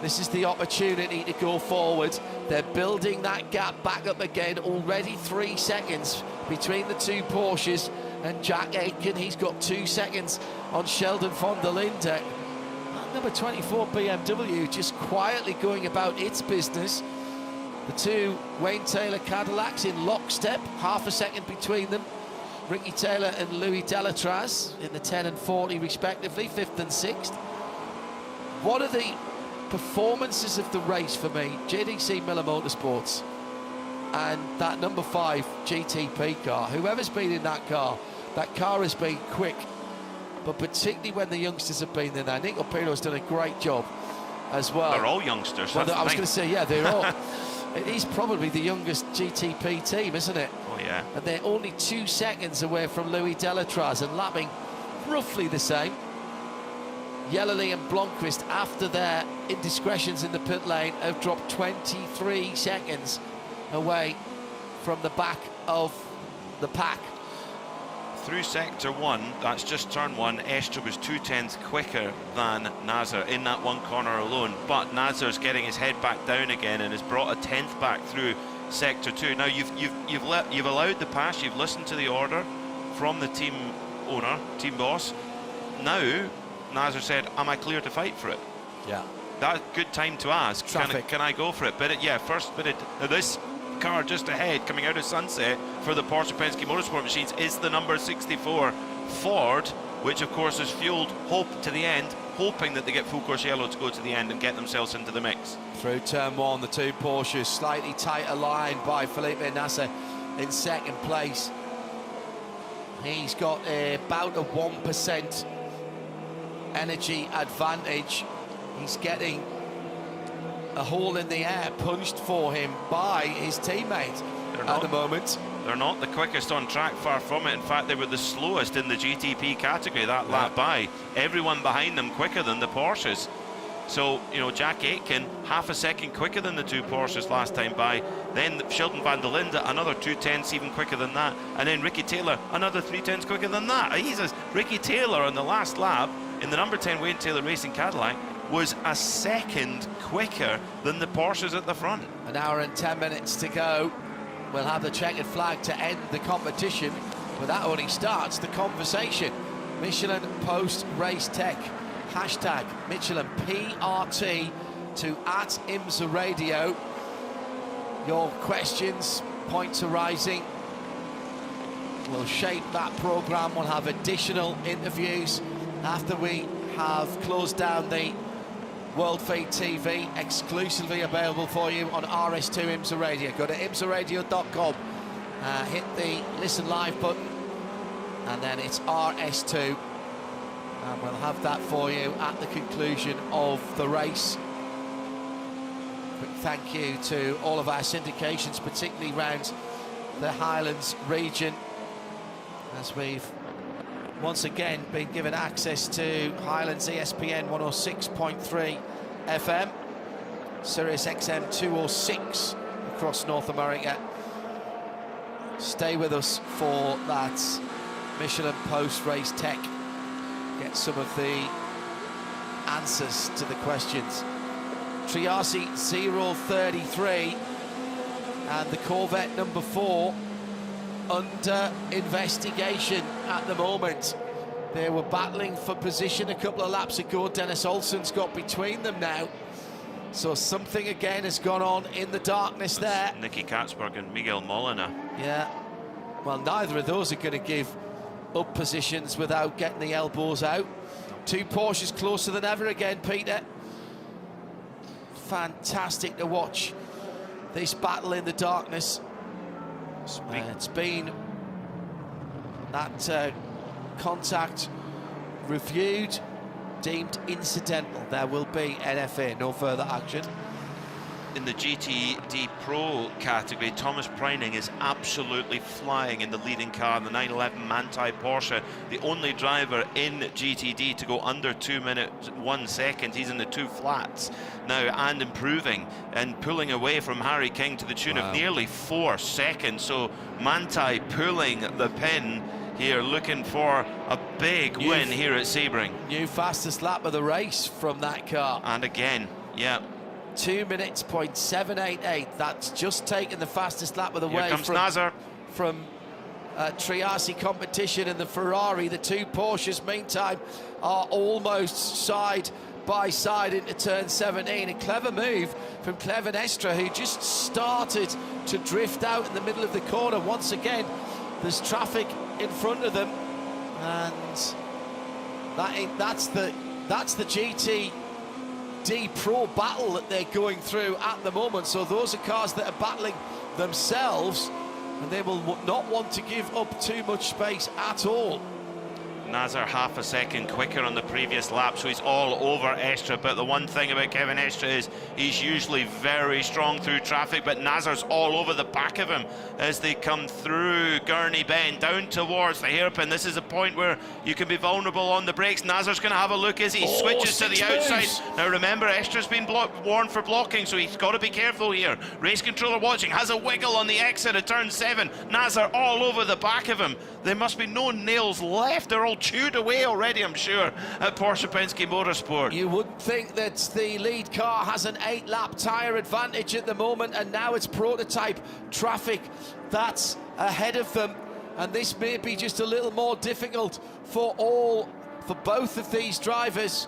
This is the opportunity to go forward. They're building that gap back up again. Already 3 seconds between the 2 Porsches and Jack Aitken. He's got 2 seconds on Sheldon van der Linde. Number 24 BMW just quietly going about its business. The 2 Wayne Taylor Cadillacs in lockstep, half a second between them. Ricky Taylor and Louis Delatraz in the 10 and 40 respectively, 5th and 6th. What are the performances of the race for me? JDC Miller Motorsports and that number 5 GTP car. Whoever's been in that car has been quick, but particularly when the youngsters have been in there. Nico Piro's done a great job as well. They're all youngsters. Well, I was going to say, yeah, they're all. He's probably the youngest GTP team, isn't it? Oh, yeah. And they're only 2 seconds away from Louis Delatraz and lapping roughly the same. Yellerly and Blomqvist, after their indiscretions in the pit lane, have dropped 23 seconds away from the back of the pack. Through sector 1, that's just turn 1, Estre was 2/10 quicker than Nasr in that one corner alone, but Nasr's getting his head back down again and has brought a 10th back through sector 2. Now you've allowed the pass, you've listened to the order from the team owner, team boss. Now Nasr said, am I clear to fight for it? Yeah. That's good time to ask. Can I go for it? But now this car just ahead coming out of sunset for the Porsche Penske Motorsport machines is the number 64 Ford, which of course has fueled hope to the end, hoping that they get full course yellow to go to the end and get themselves into the mix. Through turn 1, the 2 Porsches, slightly tighter line by Felipe Nasr in second place. He's got about a 1% energy advantage. He's getting a hole in the air punched for him by his teammate at the moment. They're not the quickest on track, far from it. In fact, they were the slowest in the GTP category that lap by. Everyone behind them quicker than the Porsches. So, you know, Jack Aitken, half a second quicker than the 2 Porsches last time by. Then Sheldon van der Linde, another 2/10 even quicker than that. And then Ricky Taylor, another 3/10 quicker than that. Ricky Taylor on the last lap in the number 10 Wayne Taylor Racing Cadillac was a second quicker than the Porsches at the front. An hour and 10 minutes to go. We'll have the checkered flag to end the competition, but that only starts the conversation. Michelin Post Race Tech, hashtag Michelin PRT to @IMSA Radio. Your questions, points arising, will shape that programme. We'll have additional interviews after we have closed down the World Feed TV, exclusively available for you on RS2 IMSA Radio. Go to imsaradio.com, hit the listen live button, and then it's RS2, and we'll have that for you at the conclusion of the race. Quick thank you to all of our syndications, particularly around the Highlands region, as we've once again been given access to Highlands ESPN 106.3 FM, Sirius XM 206 across North America. Stay with us for that Michelin post-race tech. Get some of the answers to the questions. Triasi 033 and the Corvette number 4 under investigation at the moment. They were battling for position a couple of laps ago. Dennis Olsen's got between them now. So something again has gone on in the darkness. That's there. Nicky Katzberg and Miguel Molina. Yeah. Well, neither of those are going to give up positions without getting the elbows out. Two Porsches closer than ever again, Peter. Fantastic to watch this battle in the darkness. It's been that contact reviewed, deemed incidental. There will be NFA, no further action. In the GTD Pro category, Thomas Preining is absolutely flying in the leading car in the 911 Manthey Porsche, the only driver in GTD to go under 2 minutes 1 second. He's in the 2 flats now and improving and pulling away from Harry King to the tune of nearly 4 seconds. So Manthey pulling the pin here, looking for a big win here at Sebring. New fastest lap of the race from that car. And again, yeah. 2 minutes, .788. That's just taken the fastest lap of the way. Here comes Nazar. From Triasi competition, and the Ferrari. The two Porsches, meantime, are almost side by side into turn 17. A clever move from Cleven Estra, who just started to drift out in the middle of the corner. Once again, there's traffic in front of them, and that's the GT Pro battle that they're going through at the moment. So those are cars that are battling themselves, and they will not want to give up too much space at all. Nazar half a second quicker on the previous lap, so he's all over Estra. But the one thing about Kevin Estra is he's usually very strong through traffic, but Nazar's all over the back of him as they come through Gurney Bend down towards the hairpin. This is a point where you can be vulnerable on the brakes. Nazar's going to have a look as he switches to the outside. Now remember, Estra's been warned for blocking, so he's got to be careful here. Race controller watching, has a wiggle on the exit of turn 7. Nazar all over the back of him. There must be no nails left. They're all chewed away already, I'm sure, at Porsche Penske Motorsport. You would think that the lead car has an 8-lap tyre advantage at the moment, and now it's prototype traffic that's ahead of them, and this may be just a little more difficult for both of these drivers,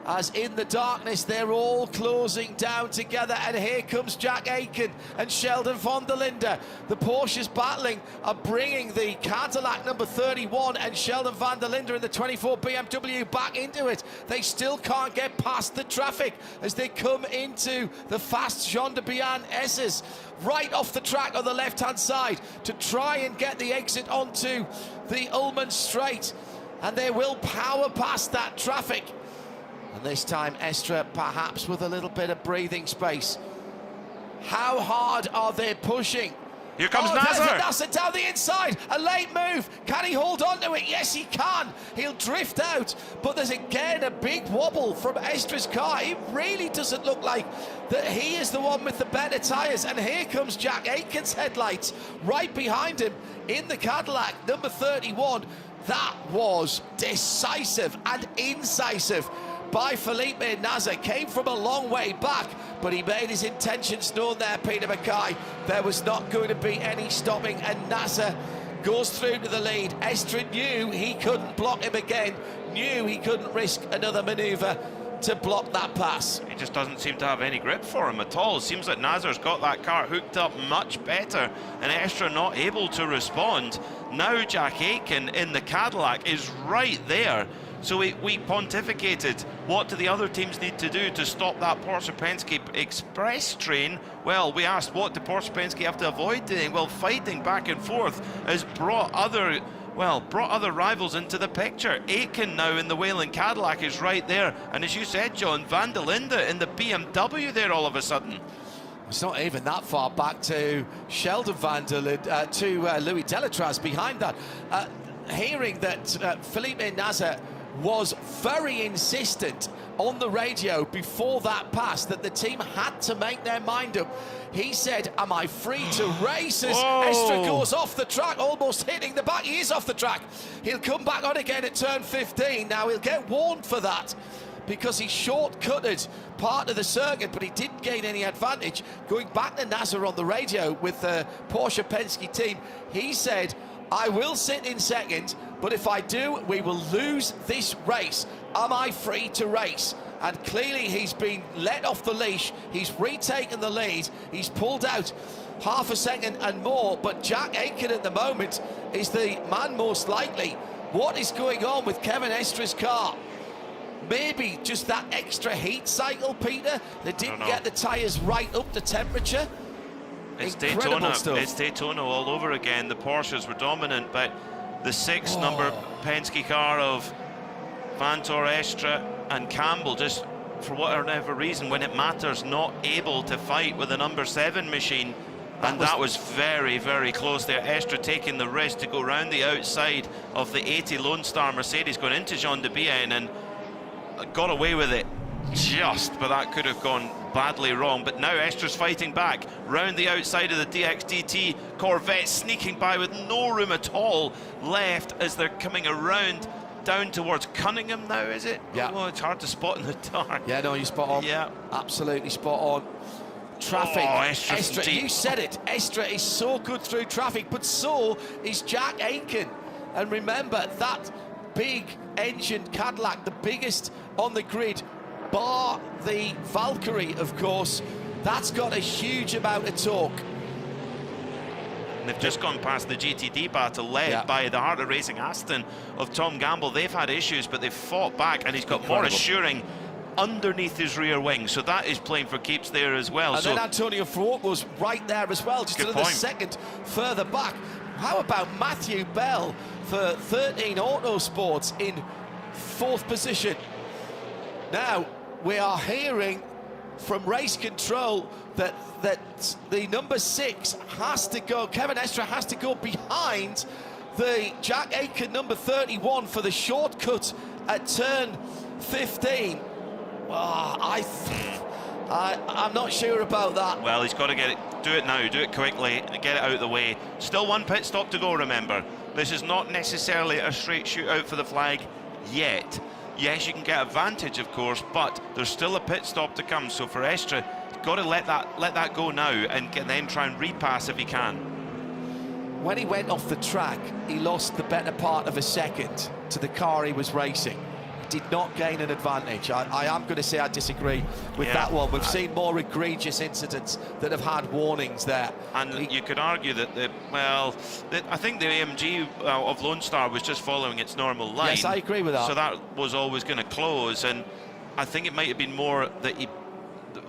as in the darkness they're all closing down together. And here comes Jack Aitken and Sheldon von der Linde. The Porsches battling are bringing the Cadillac number 31 and Sheldon van der Linde in the 24 BMW back into it. They still can't get past the traffic as they come into the fast Jean de Bian S's right off the track on the left-hand side to try and get the exit onto the Ullman Straight, and they will power past that traffic. And this time Estra perhaps with a little bit of breathing space. How hard are they pushing? Here comes Nazar. Nazar down the inside, a late move. Can he hold on to it? Yes, he can. He'll drift out, but there's again a big wobble from Estra's car. It really doesn't look like that he is the one with the better tyres. And here comes Jack Aitken's headlights right behind him in the Cadillac, number 31. That was decisive and incisive by Felipe Nasr. Came from a long way back, but he made his intentions known there, Peter Mackay. There was not going to be any stopping, and Nasr goes through to the lead. Estra knew he couldn't block him again, knew he couldn't risk another manoeuvre to block that pass. He just doesn't seem to have any grip for him at all. It seems like Nazar's got that car hooked up much better, and Estra not able to respond. Now Jack Aitken in the Cadillac is right there, So we pontificated, what do the other teams need to do to stop that Porsche Penske express train? Well, we asked, what do Porsche Penske have to avoid doing? Well, fighting back and forth has brought other rivals into the picture. Aitken now in the Whelen Cadillac is right there, and as you said, John, Van der Linde in the BMW there all of a sudden. It's not even that far back to Sheldon Van der Linde, to Louis Delatraz behind that. Hearing that Felipe Nasr was very insistent on the radio before that pass that the team had to make their mind up. He said, am I free to race? As Estre goes off the track, almost hitting the back. He is off the track. He'll come back on again at turn 15. Now he'll get warned for that, because he shortcutted part of the circuit, but he didn't gain any advantage. Going back to Nasr on the radio with the Porsche Penske team, he said, I will sit in second, but if I do, we will lose this race. Am I free to race? And clearly he's been let off the leash. He's retaken the lead. He's pulled out half a second and more, but Jack Aitken at the moment is the man most likely. What is going on with Kevin Estre's car? Maybe just that extra heat cycle, Peter. They didn't get the tyres right up to temperature. It's Incredible Daytona. stuff. It's Daytona all over again. The Porsches were dominant, but the 6th number Penske car of Vantor, Estre and Campbell, just for whatever reason, when it matters, not able to fight with the number 7 machine. That was very, very close there. Estre taking the risk to go round the outside of the 80 Lone Star Mercedes, going into Jean de Bienne, and got away with it just, but that could have gone badly wrong. But now Estre's fighting back round the outside of the DXDT Corvette, sneaking by with no room at all left as they're coming around down towards Cunningham now, is it? Yeah. Oh, it's hard to spot in the dark. Yeah, no, you're spot on. Yeah. Absolutely spot on. Traffic. Estre, you said it. Estre is so good through traffic, but so is Jack Aitken. And remember, that big engine Cadillac, the biggest on the grid, bar the Valkyrie, of course, that's got a huge amount of torque. And they've just gone past the GTD battle led by the Heart of Racing Aston of Tom Gamble. They've had issues, but they've fought back, and he's got more assuring underneath his rear wing, so that is playing for keeps there as well. And then Antonio Fuoco was right there as well, just another second further back. How about Matthew Bell for 13 Autosports in 4th position? Now, we are hearing from race control that the number 6 has to go, Kevin Estre has to go behind the Jack Aitken number 31 for the shortcut at turn 15. I'm not sure about that. Well, he's got to get it, do it now, do it quickly, get it out of the way. Still one pit stop to go, remember. This is not necessarily a straight shootout for the flag yet. Yes, you can get advantage, of course, but there's still a pit stop to come. So for Estre, he's got to let that go now and then try and repass if he can. When he went off the track, he lost the better part of a second to the car he was racing. Did not gain an advantage. I am going to say I disagree with that one. We've seen more egregious incidents that have had warnings there. And you could argue that I think the AMG of Lone Star was just following its normal line. Yes, I agree with that. So that was always going to close, and I think it might have been more that he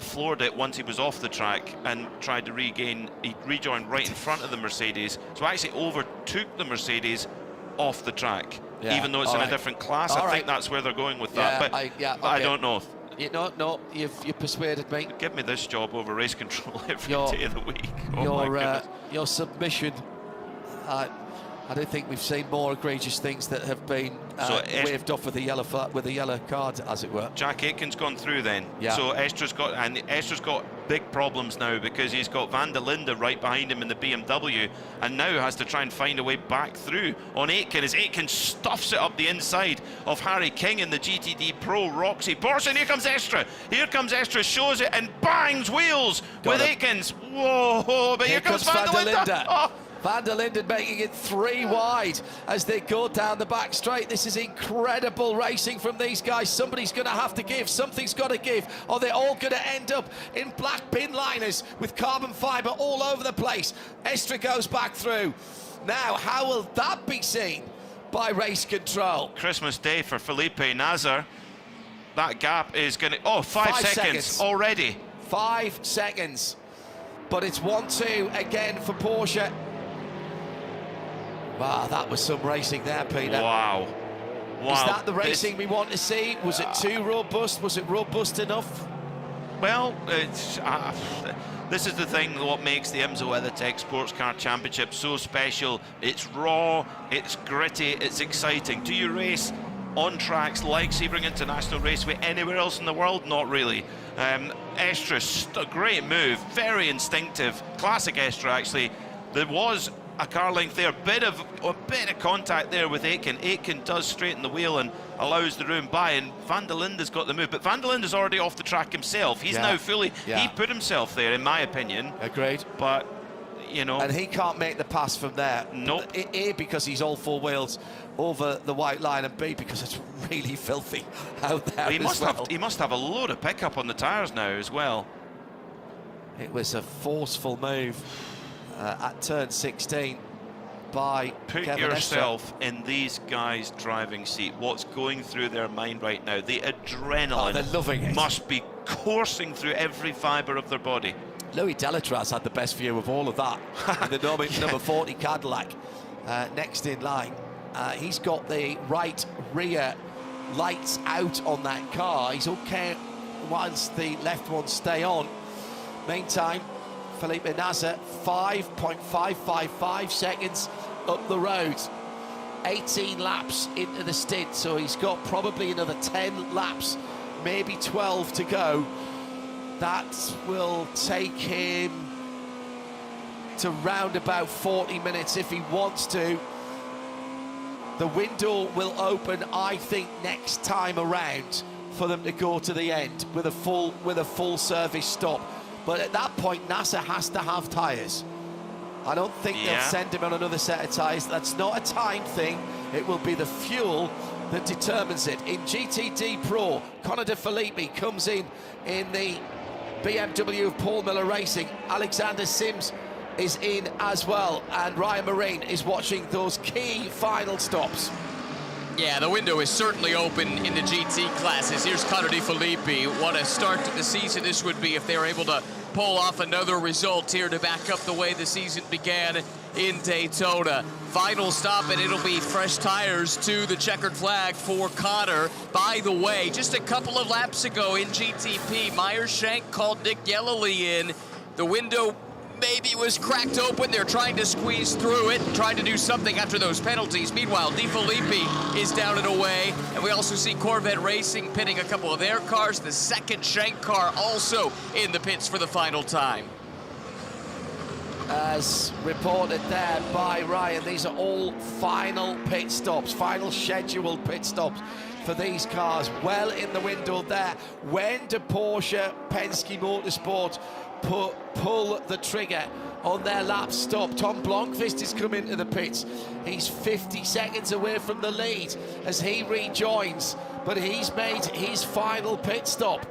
floored it once he was off the track and tried to regain. He rejoined right in front of the Mercedes, so actually overtook the Mercedes off the track. Yeah, even though it's in a different class. I think that's where they're going with that. But I don't know. No, you've persuaded me. Give me this job over race control every day of the week. Your submission. I don't think we've seen more egregious things that have been waved off with a yellow card, as it were. Jack Aitken's gone through then. Yeah. So Estre's got big problems now because he's got Van der Linde right behind him in the BMW, and now has to try and find a way back through on Aitken as Aitken stuffs it up the inside of Harry King in the GTD Pro Roxy Porsche. And here comes Estre. Here comes Estre, shows it and bangs wheels with Aitken's. Whoa! But here comes Van der Linde. Oh. Van der Linde making it 3 wide as they go down the back straight. This is incredible racing from these guys. Somebody's going to have to give. Something's got to give, or they're all going to end up in black bin liners with carbon fibre all over the place. Estre goes back through. Now, how will that be seen by race control. Christmas Day for Felipe Nasr. That gap is going to... Oh, 5 seconds already. 5 seconds. But it's 1-2 again for Porsche. Wow, that was some racing there, Peter. Wow. Is that the racing we want to see? Was it too robust? Was it robust enough? Well, it's... this is the thing, what makes the IMSA WeatherTech Sports Car Championship so special. It's raw, it's gritty, it's exciting. Do you race on tracks like Sebring International Raceway anywhere else in the world? Not really. Estra, a great move, very instinctive, classic Estra actually. There was a car length there, a bit of contact there with Aitken. Aitken does straighten the wheel and allows the room by, and Van der Linde's got the move, but Van der Linde's already off the track himself. He's now fully, he put himself there, in my opinion. Agreed. But, you know. And he can't make the pass from there. Nope. A, because he's all four wheels over the white line, and B, because it's really filthy out there. Well, he must have a load of pickup on the tyres now as well. It was a forceful move at turn 16 by Put Kevin yourself in these guys' driving seat. What's going through their mind right now? The adrenaline they're loving it. Must be coursing through every fibre of their body. Louis Delatraz had the best view of all of that in the number 40 Cadillac next in line. He's got the right rear lights out on that car. He's okay once the left ones stay on. Meantime, Felipe Nasr, 5.555 seconds up the road. 18 laps into the stint, so he's got probably another 10 laps, maybe 12 to go. That will take him to round about 40 minutes if he wants to. The window will open, I think, next time around for them to go to the end with a full service stop. But at that point, Nasr has to have tyres. I don't think they'll send him on another set of tyres. That's not a time thing. It will be the fuel that determines it. In GTD Pro, Conor De Filippi comes in the BMW of Paul Miller Racing. Alexander Sims is in as well, and Ryan Marine is watching those key final stops. Yeah, the window is certainly open in the GT classes. Here's Conor De Filippi. What a start to the season this would be if they were able to pull off another result here to back up the way the season began in Daytona. Final stop, and it'll be fresh tires to the checkered flag for Conor. By the way, just a couple of laps ago in GTP, Meyershank called Nick Yellowly in. The window maybe was cracked open. They're trying to squeeze through it, trying to do something after those penalties. Meanwhile, De Filippi is down and away, and we also see Corvette Racing pitting a couple of their cars. The second Shank car also in the pits for the final time. As reported there by Ryan, these are all final pit stops, final scheduled pit stops for these cars. Well in the window there. When do Porsche, Penske Motorsport pull the trigger on their lap stop? Tom Blomqvist is coming to the pits. He's 50 seconds away from the lead as he rejoins, but he's made his final pit stop.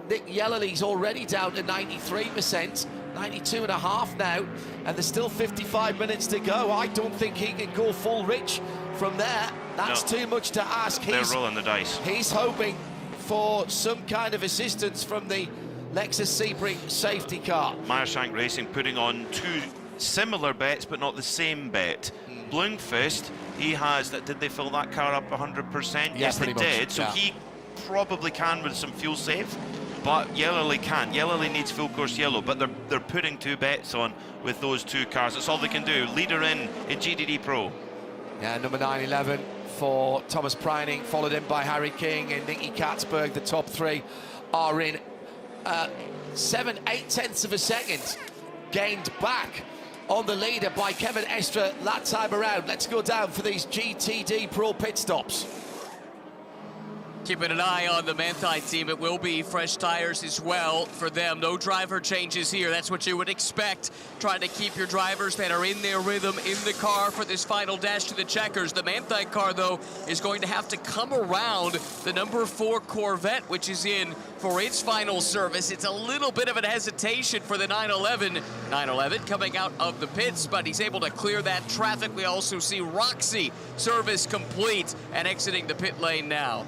Nick Yellowly's already down to 93%, 92.5 now, and there's still 55 minutes to go. I don't think he can go full rich from there. That's too much to ask. They're rolling the dice. He's hoping for some kind of assistance from the Lexus Sebring safety car. Meyershank Racing putting on two similar bets, but not the same bet. Blomqvist, he has, did they fill that car up 100%? Yes, they did. So he probably can with some fuel save, but Yellowly can't. Yellowly needs full course yellow, but they're putting two bets on with those two cars. That's all they can do. Leader in GTD Pro. Yeah, number 911 for Thomas Preining, followed in by Harry King and Nicky Katzberg. The top three are in 7/8 tenths of a second gained back on the leader by Kevin Estra that time around. Let's go down for these GTD Pro pit stops. Keeping an eye on the Manthey team, it will be fresh tires as well for them. No driver changes here. That's what you would expect. Trying to keep your drivers that are in their rhythm in the car for this final dash to the checkers. The Manthey car, though, is going to have to come around the number 4 Corvette, which is in for its final service. It's a little bit of a hesitation for the 911. 911 coming out of the pits, but he's able to clear that traffic. We also see Roxy service complete and exiting the pit lane now.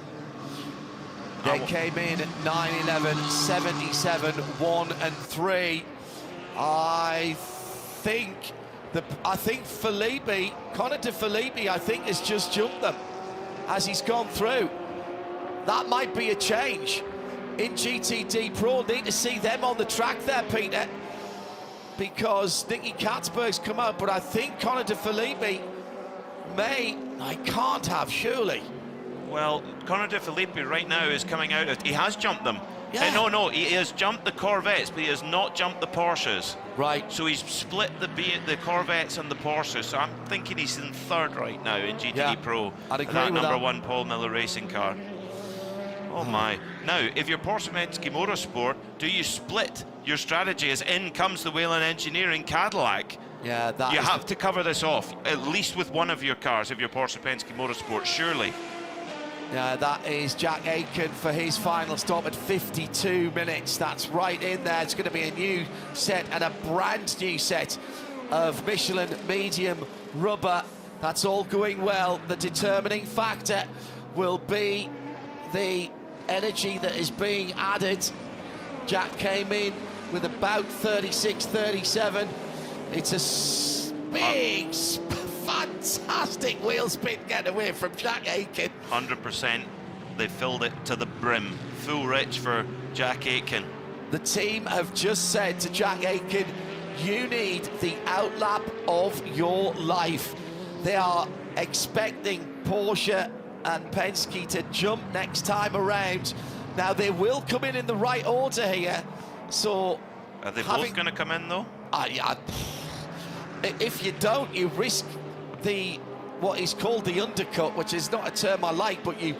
They came in at 9:11, 77, 1 and 3. I think Felipe, Connor De Felipe, I think has just jumped them as he's gone through. That might be a change in GTD Pro. Need to see them on the track there, Peter, because Nicky Katzberg's come out, but I think Connor De Felipe I can't have, surely. Well, Connor De Felipe right now is coming out of, he has jumped them. Yeah. No, he has jumped the Corvettes, but he has not jumped the Porsches. Right. So he's split the Corvettes and the Porsches. So I'm thinking he's in 3rd right now in GTD Pro. I'd agree that with number that. 1 Paul Miller racing car. Oh my. Now, if you're Porsche Penske Motorsport, do you split your strategy as in comes the Whelen Engineering Cadillac? Yeah, that you have to cover this off, at least with one of your cars if you're Porsche Penske Motorsport, surely. Yeah, that is Jack Aitken for his final stop at 52 minutes. That's right in there. It's going to be a new set and a brand new set of Michelin medium rubber. That's all going well. The determining factor will be the energy that is being added. Jack came in with about 36, 37. It's a big, fantastic wheel spin getting away from Jack Aitken. 100%. They filled it to the brim. Full rich for Jack Aitken. The team have just said to Jack Aitken, you need the outlap of your life. They are expecting Porsche and Penske to jump next time around. Now, they will come in the right order here. So, are they both going to come in, though? If you don't, you risk what is called the undercut, which is not a term I like, but you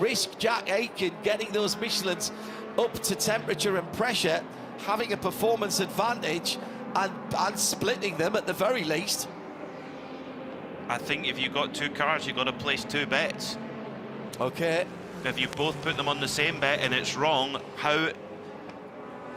risk Jack Aitken getting those Michelins up to temperature and pressure, having a performance advantage, and splitting them at the very least. I think if you've got 2 cars, you've got to place 2 bets. Okay. If you both put them on the same bet and it's wrong, how...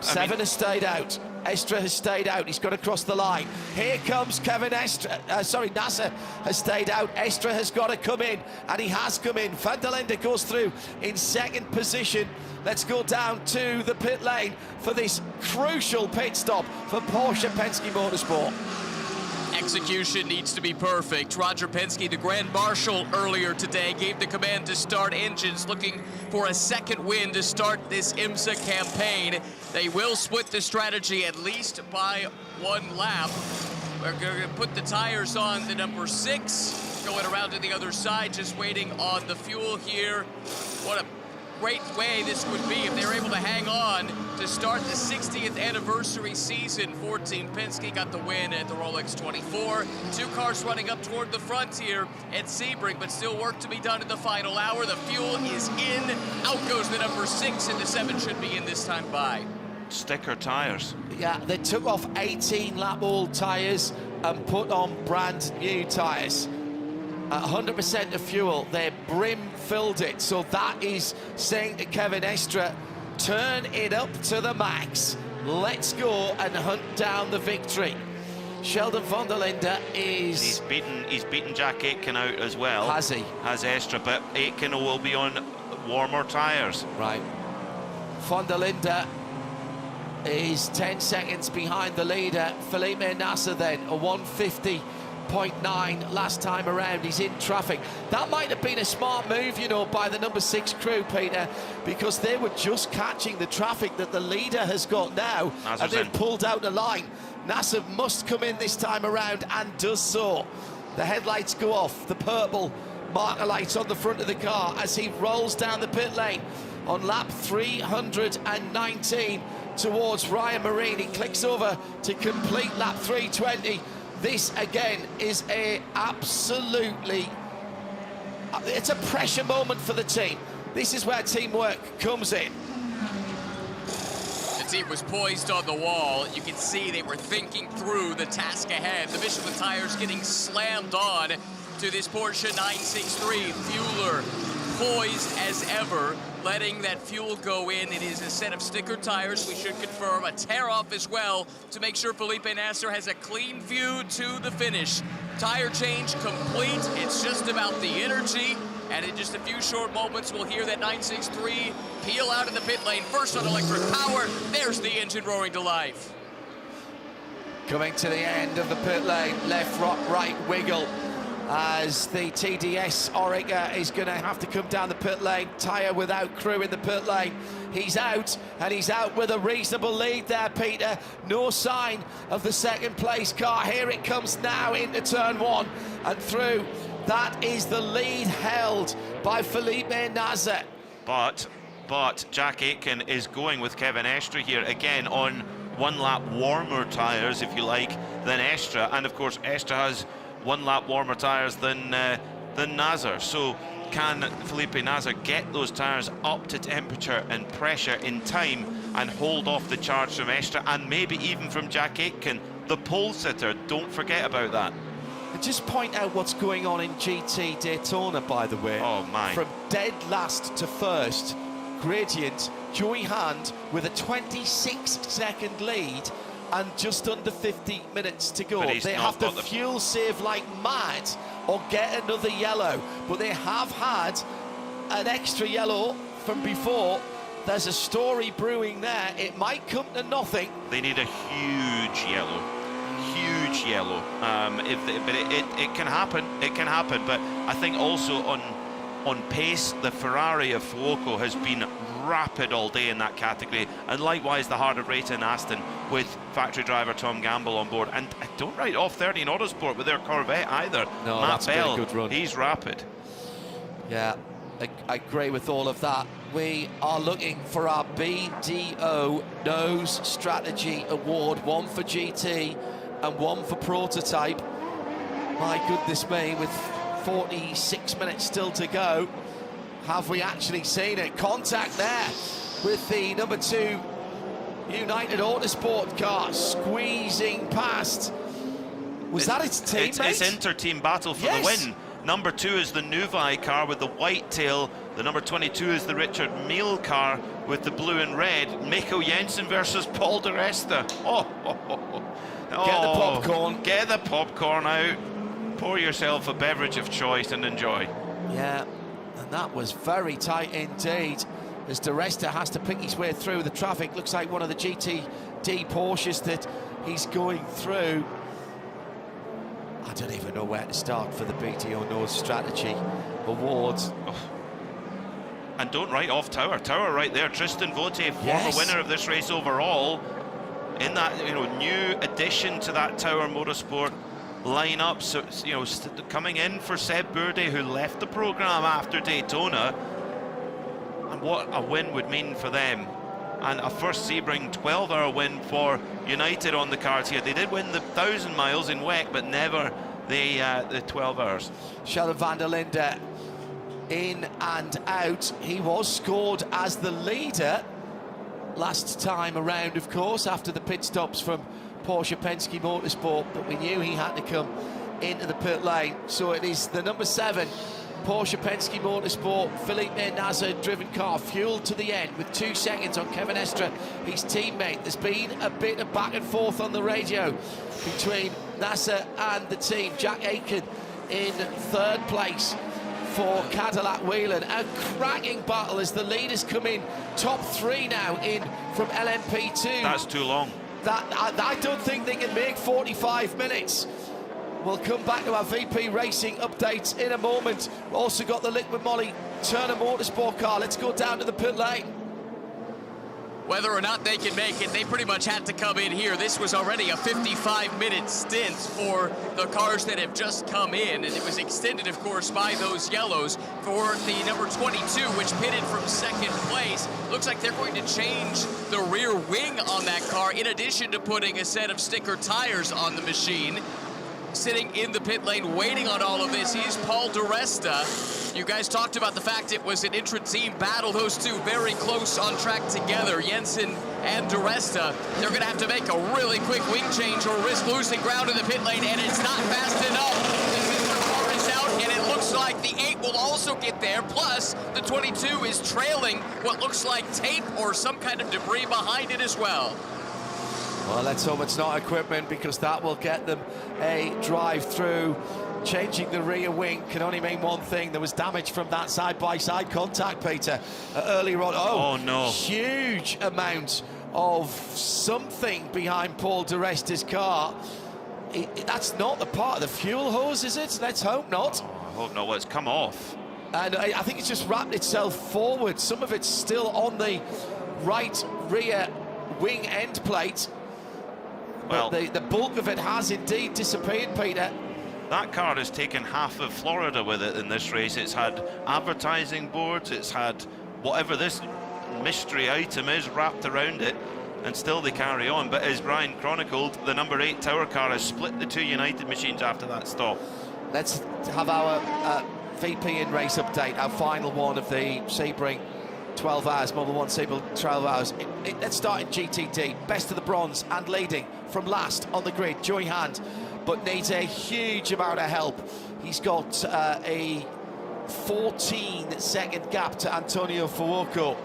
Seven has stayed out. Estra has stayed out. He's got to cross the line. Here comes Kevin Estra. Nasser has stayed out. Estra has got to come in, and he has come in. Van der Linde goes through in 2nd position. Let's go down to the pit lane for this crucial pit stop for Porsche Penske Motorsport. Execution needs to be perfect. Roger Penske, the Grand Marshal, earlier today gave the command to start engines, looking for a 2nd win to start this IMSA campaign. They will split the strategy at least by 1 lap. We're going to put the tires on the number 6, going around to the other side, just waiting on the fuel here. What a great way this would be if they were able to hang on to start the 60th anniversary season. 14 Penske got the win at the Rolex 24. 2 cars running up toward the front here at Sebring, but still work to be done in the final hour. The fuel is in. Out goes the number 6, and the 7 should be in this time by. Sticker tires. Yeah, they took off 18 lap old tires and put on brand new tires. 100% of fuel, their brim filled it, so that is saying to Kevin Estra, turn it up to the max, let's go and hunt down the victory. Sheldon van der Linde is... He's beaten Jack Aitken out as well. Has he? Has Estra, but Aitken will be on warmer tyres. Right. Van der Linde is 10 seconds behind the leader. Felipe Nasser then, a 150.9 last time around. He's in traffic. That might have been a smart move, you know, by the number 6 crew, Peter, because they were just catching the traffic that the leader has got now, and they've pulled out the line. Nasser must come in this time around, and does so. The headlights go off, the purple marker lights on the front of the car as he rolls down the pit lane on lap 319 towards Ryan Marine. He clicks over to complete lap 320. This again is it's a pressure moment for the team. This is where teamwork comes in. The team was poised on the wall. You can see they were thinking through the task ahead. The Michelin tires getting slammed on to this Porsche 963. Fueler poised as ever, letting that fuel go in. It is a set of sticker tires, we should confirm, a tear off as well to make sure Felipe Nasr has a clean view to the finish. Tire change complete. It's just about the energy. And in just a few short moments, we'll hear that 963 peel out of the pit lane. First on electric power. There's the engine roaring to life. Coming to the end of the pit lane, left, right wiggle as the TDS Orica is going to have to come down the pit lane. Tyre without crew in the pit lane. He's out, and he's out with a reasonable lead there, Peter. No sign of the second place car. Here it comes now into turn one and through. That is the lead held by Felipe Nasr. But Jack Aitken is going with Kevin Estre here, again on one lap warmer tyres, if you like, than Estre. And of course, Estre has one lap warmer tyres than Nasr. So can Felipe Nasr get those tyres up to temperature and pressure in time and hold off the charge from Estre and maybe even from Jack Aitken, the pole sitter? Don't forget about that. And just point out what's going on in GT Daytona, by the way. Oh my. From dead last to first, Gradient, Joey Hand with a 26-second lead and just under 50 minutes to go. They have to fuel save like mad or get another yellow, but they have had an extra yellow from before. There's a story brewing there. It might come to nothing. They need a huge yellow. Huge yellow. But it can happen. It can happen. But I think also on pace, the Ferrari of Fuoco has been rapid all day in that category, and likewise the Heart of Rata in Aston with factory driver Tom Gamble on board. And don't write off 13 Autosport with their Corvette either. No, Matt that's Bell, been a good run. He's rapid. Yeah, I agree with all of that. We are looking for our BDO Nose Strategy Award, one for GT and one for Prototype. My goodness me, with 46 minutes still to go, have we actually seen it? Contact there with the number 2 United Autosport car squeezing past. Was that its teammate? It's inter-team battle for the win. Number 2 is the Nuvi car with the white tail. The number 22 is the Richard Mille car with the blue and red. Mikko Jensen versus Paul di Resta. Get the popcorn. Get the popcorn out. Pour yourself a beverage of choice and enjoy. Yeah, and that was very tight indeed, as di Resta has to pick his way through the traffic. Looks like one of the GTD Porsches that he's going through. I don't even know where to start for the BDO Nose Strategy Awards. And don't write off Tower. Tower right there. Tristan Vautier, former winner of this race overall, in that new addition to that Tower Motorsport lineup. So coming in for Seb Bourdais, who left the program after Daytona, and what a win would mean for them. And a first Sebring 12-hour win for United on the cards here. They did win the 1,000 miles in WEC, but never the 12 hours. Sheldon van der Linde in and out. He was scored as the leader last time around, of course, after the pit stops from Porsche Penske Motorsport, but we knew he had to come into the pit lane. So it is the number 7 Porsche Penske Motorsport Felipe Nasr driven car, fueled to the end with 2 seconds on Kevin Estre, his teammate. There's been a bit of back and forth on the radio between Nasr and the team. Jack Aitken in 3rd place for Cadillac Whelan. A cracking battle as the leaders come in. Top 3 now in from LMP2. That's too long. I don't think they can make 45 minutes. We'll come back to our VP Racing updates in a moment. We've also got the Liquid Moly Turner Motorsport car. Let's go down to the pit lane. Whether or not they can make it, they pretty much had to come in here. This was already a 55-minute stint for the cars that have just come in, and it was extended, of course, by those yellows for the number 22, which pitted from 2nd place. Looks like they're going to change the rear wing on that car, in addition to putting a set of sticker tires on the machine. Sitting in the pit lane waiting on all of this is Paul di Resta. You guys talked about the fact it was an intra-team battle, those two very close on track together, Jensen and Di Resta. They're going to have to make a really quick wing change or risk losing ground in the pit lane, and it's not fast enough. The sister car is out, and it looks like the 8 will also get there, plus the 22 is trailing what looks like tape or some kind of debris behind it as well. Well, let's hope it's not equipment, because that will get them a drive-through. Changing the rear wing can only mean one thing. There was damage from that side-by-side contact, Peter, earlier on. Oh, no. Huge amount of something behind Paul Di Resta's car. That's not the part of the fuel hose, is it? Let's hope not. Oh, I hope not. Well, it's come off. And I think it's just wrapped itself forward. Some of it's still on the right rear wing end plate. Well, the bulk of it has indeed disappeared, Peter. That car has taken half of Florida with it in this race. It's had advertising boards, it's had whatever this mystery item is wrapped around it, and still they carry on. But as Brian chronicled, the number 8 Tower car has split the two United machines after that stop. Let's have our VP in race update, our final one of the Sebring 12 hours, Model 1 Sebring 12 hours. Let's start in GTD. Best of the bronze and leading from last on the grid, Joey Hand, but needs a huge amount of help. He's got a 14-second gap to Antonio Fuoco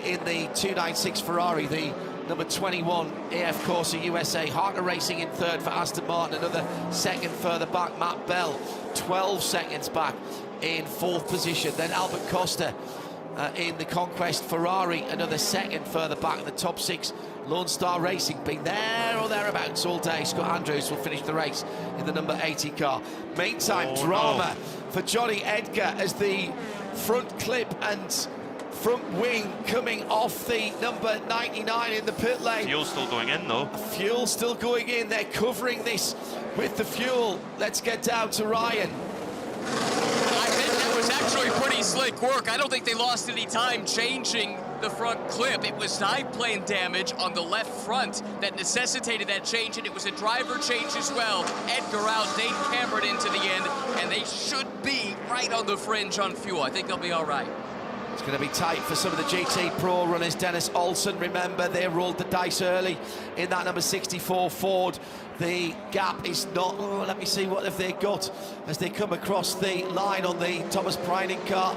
in the 296 Ferrari, the number 21 AF Corsa USA. Harker Racing in third for Aston Martin, another second further back. Matt Bell, 12 seconds back in fourth position. Then Albert Costa in the Conquest Ferrari, another second further back in the top 6. Lone Star Racing been there or thereabouts all day. Scott Andrews will finish the race in the number 80 car. Meantime, drama for Johnny Edgar as the front clip and front wing coming off the number 99 in the pit lane. Fuel's still going in though. Fuel still going in. They're covering this with the fuel. Let's get down to Ryan. I think that was actually pretty slick work. I don't think they lost any time changing the front clip. It was side plane damage on the left front that necessitated that change, and it was a driver change as well. Edgar out, Dane Cameron into the end, and they should be right on the fringe on fuel. I think they'll be all right. It's going to be tight for some of the GT Pro runners. Dennis Olsen, remember, they rolled the dice early in that number 64 Ford. The gap is not, let me see what have they got as they come across the line on the Thomas Preining car.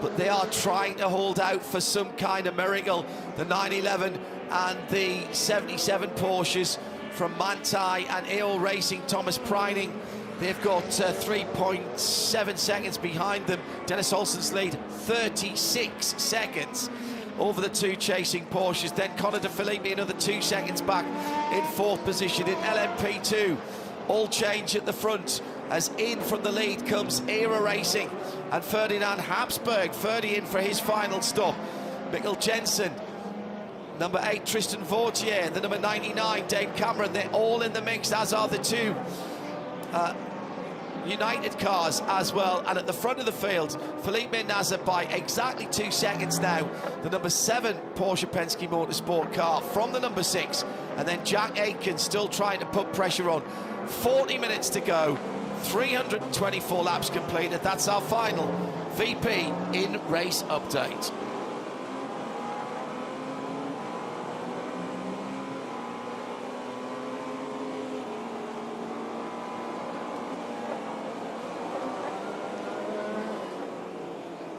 But they are trying to hold out for some kind of miracle. The 911 and the 77 Porsches from Manthey and AO Racing, Thomas Preining, they've got 3.7 seconds behind them. Dennis Olsen's lead, 36 seconds over the two chasing Porsches. Then Conor De Philippi another 2 seconds back in fourth position. In LMP2, all change at the front as in from the lead comes Era Racing and Ferdinand Habsburg. Ferdy in for his final stop. Mikkel Jensen, number 8 Tristan Vautier, the number 99 Dane Cameron, they're all in the mix, as are the two United cars as well. And at the front of the field, Felipe Nasr by exactly 2 seconds now, the number 7 Porsche Penske Motorsport car from the number 6, and then Jack Aitken still trying to put pressure on. 40 minutes to go, 324 laps completed. That's our final VP in race update.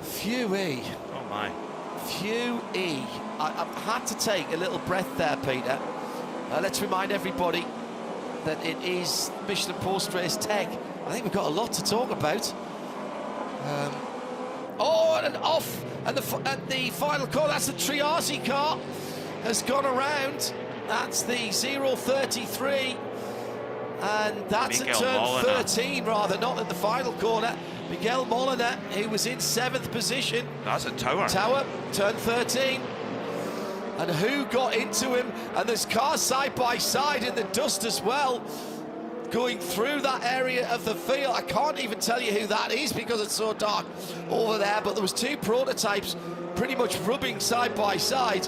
Phew-ee. Oh my. Phew-ee. I've had to take a little breath there, Peter. Let's remind everybody that it is Michelin post-race tech. I think we've got a lot to talk about. And off, and the final call, that's the Triasi car, has gone around. That's the 033, and that's Miguel at turn Molina. 13, rather, not at the final corner. Miguel Molina, he was in 7th position. That's a Tower. Tower, turn 13. And who got into him? And there's cars side by side in the dust as well, going through that area of the field. I can't even tell you who that is because it's so dark over there, but there was 2 prototypes pretty much rubbing side by side.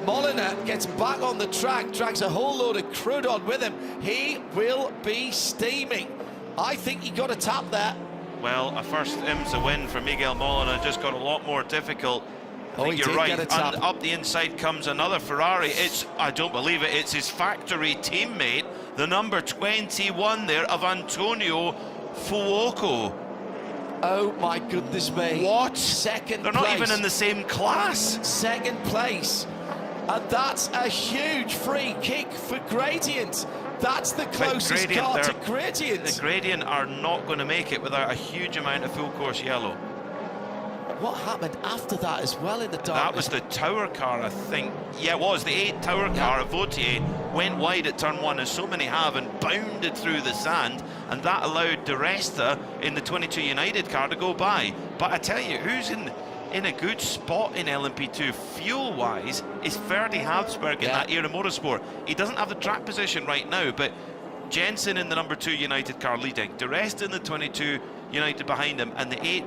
Molina gets back on the track, drags a whole load of crud on with him. He will be steaming. I think he got a tap there. Well, a first IMSA win for Miguel Molina just got a lot more difficult. I think he you're did right. get a tap. And up the inside comes another Ferrari. I don't believe it, it's his factory teammate, the number 21 there of Antonio Fuoco. Oh my goodness me. What? Second They're place. not even in the same class. Second place. And that's a huge free kick for Gradient. That's the closest car to Gradient. The Gradient are not going to make it without a huge amount of full course yellow. What happened after that as well in the darkness? That was the tower car, I think. Yeah, it was. The 8 tower car of Vautier went wide at turn 1, as so many have, and bounded through the sand, and that allowed De Resta in the 22 United car to go by. But I tell you, who's in a good spot in LMP2 fuel-wise is Ferdi Habsburg in that era Motorsport. He doesn't have the track position right now, but Jensen in the number 2 United car leading, De Resta in the 22 United behind him, and the 8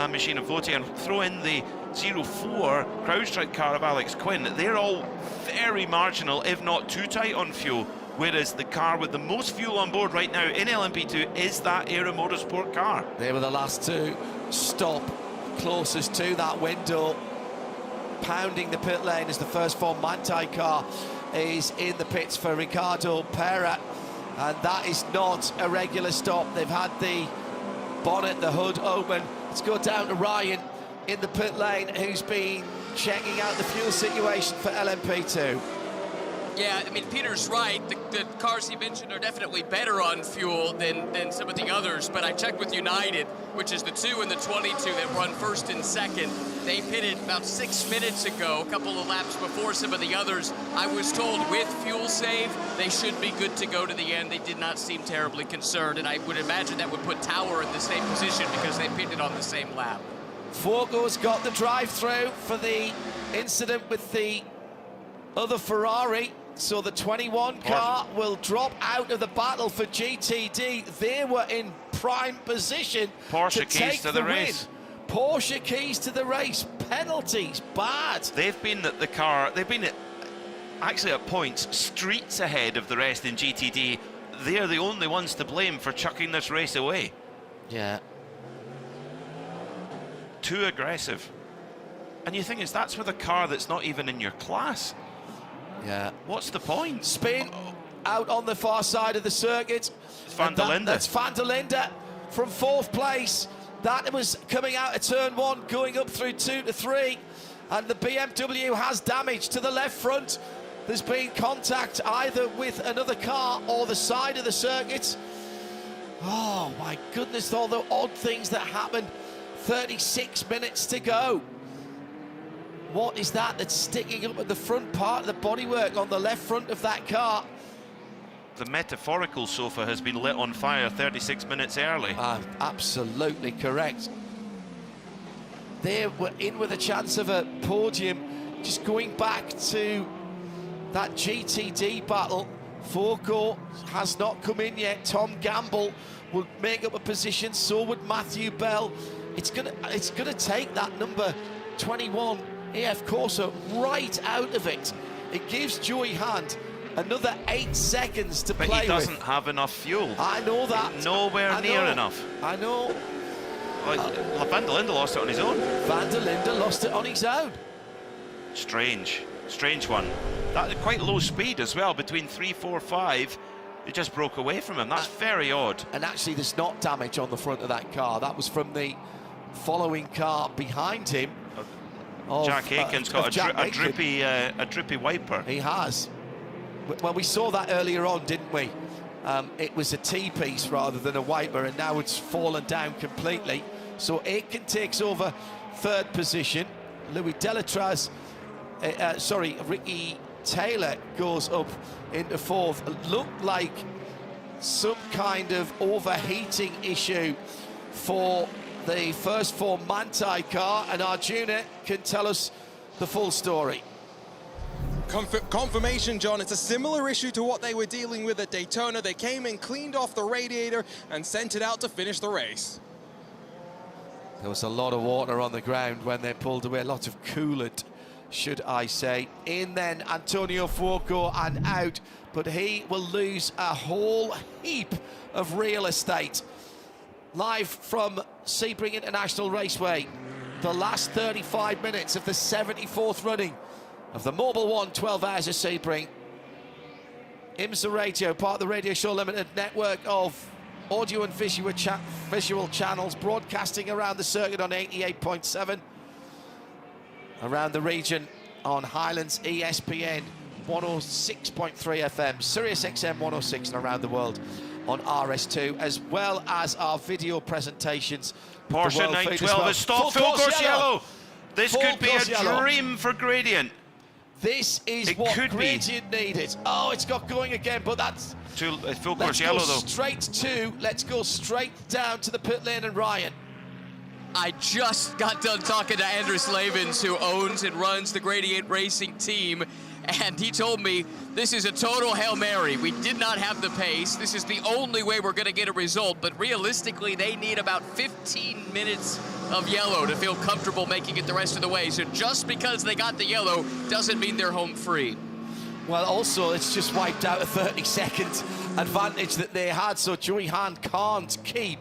machine of Vautier, and throw in the 04 CrowdStrike car of Alex Quinn. They're all very marginal, if not too tight on fuel, whereas the car with the most fuel on board right now in LMP2 is that Era Motorsport car. They were the last to stop closest to that window, pounding the pit lane as the first Form Manthey car is in the pits for Ricardo Pera, and that is not a regular stop. They've had the bonnet, the hood open. Let's go down to Ryan in the pit lane, who's been checking out the fuel situation for LMP2. Yeah, I mean, Peter's right. The cars he mentioned are definitely better on fuel than some of the others, but I checked with United, which is the 2 and the 22 that run first and second. They pitted about 6 minutes ago, a couple of laps before some of the others. I was told with fuel save, they should be good to go to the end. They did not seem terribly concerned, and I would imagine that would put Tower in the same position because they pitted on the same lap. Fuoco's got the drive-through for the incident with the other Ferrari. So the 21 car will drop out of the battle for GTD. They were in prime position Porsche to keys take to the race. Win. Porsche keys to the race. Penalties, bad. They've been at the car, they've been actually at points streets ahead of the rest in GTD. They're the only ones to blame for chucking this race away. Yeah. Too aggressive. And you think that's with a car that's not even in your class. Yeah. What's the point? Spin out on the far side of the circuit. Van der Linde. That's Van der Linde from 4th place. That was coming out of turn 1, going up through 2 to 3. And the BMW has damage to the left front. There's been contact either with another car or the side of the circuit. Oh my goodness, all the odd things that happened. 36 minutes to go. What is that that's sticking up at the front part of the bodywork on the left front of that car? The metaphorical sofa has been lit on fire 36 minutes early. Absolutely correct. They were in with a chance of a podium. Just going back to that GTD battle, Fuoco has not come in yet. Tom Gamble will make up a position, so would Matthew Bell. It's gonna take that number 21 AF Corsa right out of it. It gives Joey Hand another 8 seconds to play with. But he doesn't have enough fuel. I know that. Nowhere near enough. I know. Well, Van der Linde lost it on his own. Van der Linde lost it on his own. Strange one. That quite low speed as well, between 3, 4, 5. It just broke away from him. That's very odd. And actually, there's not damage on the front of that car. That was from the following car behind him. Jack Aiken's got a drippy wiper. He has. Well, we saw that earlier on, didn't we? It was a T-piece rather than a wiper, and now it's fallen down completely. So Aiken takes over 3rd position. Louis Delatraz, Ricky Taylor goes up into 4th. It looked like some kind of overheating issue for the first Form Manthey car, and Arjuna can tell us the full story. Confirmation, John. It's a similar issue to what they were dealing with at Daytona. They came in, cleaned off the radiator, and sent it out to finish the race. There was a lot of water on the ground when they pulled away, a lot of coolant, should I say. In then Antonio Fuoco and out, but he will lose a whole heap of real estate. Live from Sebring International Raceway. The last 35 minutes of the 74th running of the Mobil 1 12 Hours of Sebring. IMSA Radio, part of the Radio Show Limited network of audio and visual channels, broadcasting around the circuit on 88.7, around the region on Highlands ESPN 106.3 FM, Sirius XM 106, and around the world on RS2, as well as our video presentations. Porsche 912 has stopped, full course yellow. This could be a dream for Gradient. This is what Gradient needed. Oh, it's got going again, but that's... full course yellow, though. Let's go straight down to the pit lane and Ryan. I just got done talking to Andrew Slavens, who owns and runs the Gradient Racing team, and he told me this is a total Hail Mary. We did not have the pace. This is the only way we're going to get a result, but realistically, they need about 15 minutes of yellow to feel comfortable making it the rest of the way. So just because they got the yellow doesn't mean they're home free. Well, also, it's just wiped out a 30-second advantage that they had, so Joey Hahn can't keep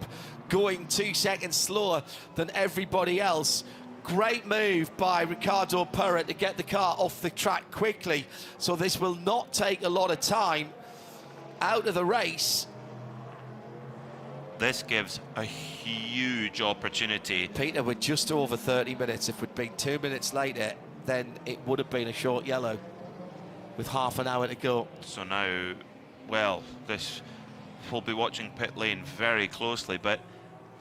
going 2 seconds slower than everybody else. Great move by Ricardo Perret to get the car off the track quickly, so this will not take a lot of time out of the race. This gives a huge opportunity. Peter, we're just over 30 minutes. If we'd been 2 minutes later, then it would have been a short yellow with half an hour to go. So now, well, this we'll be watching pit lane very closely, but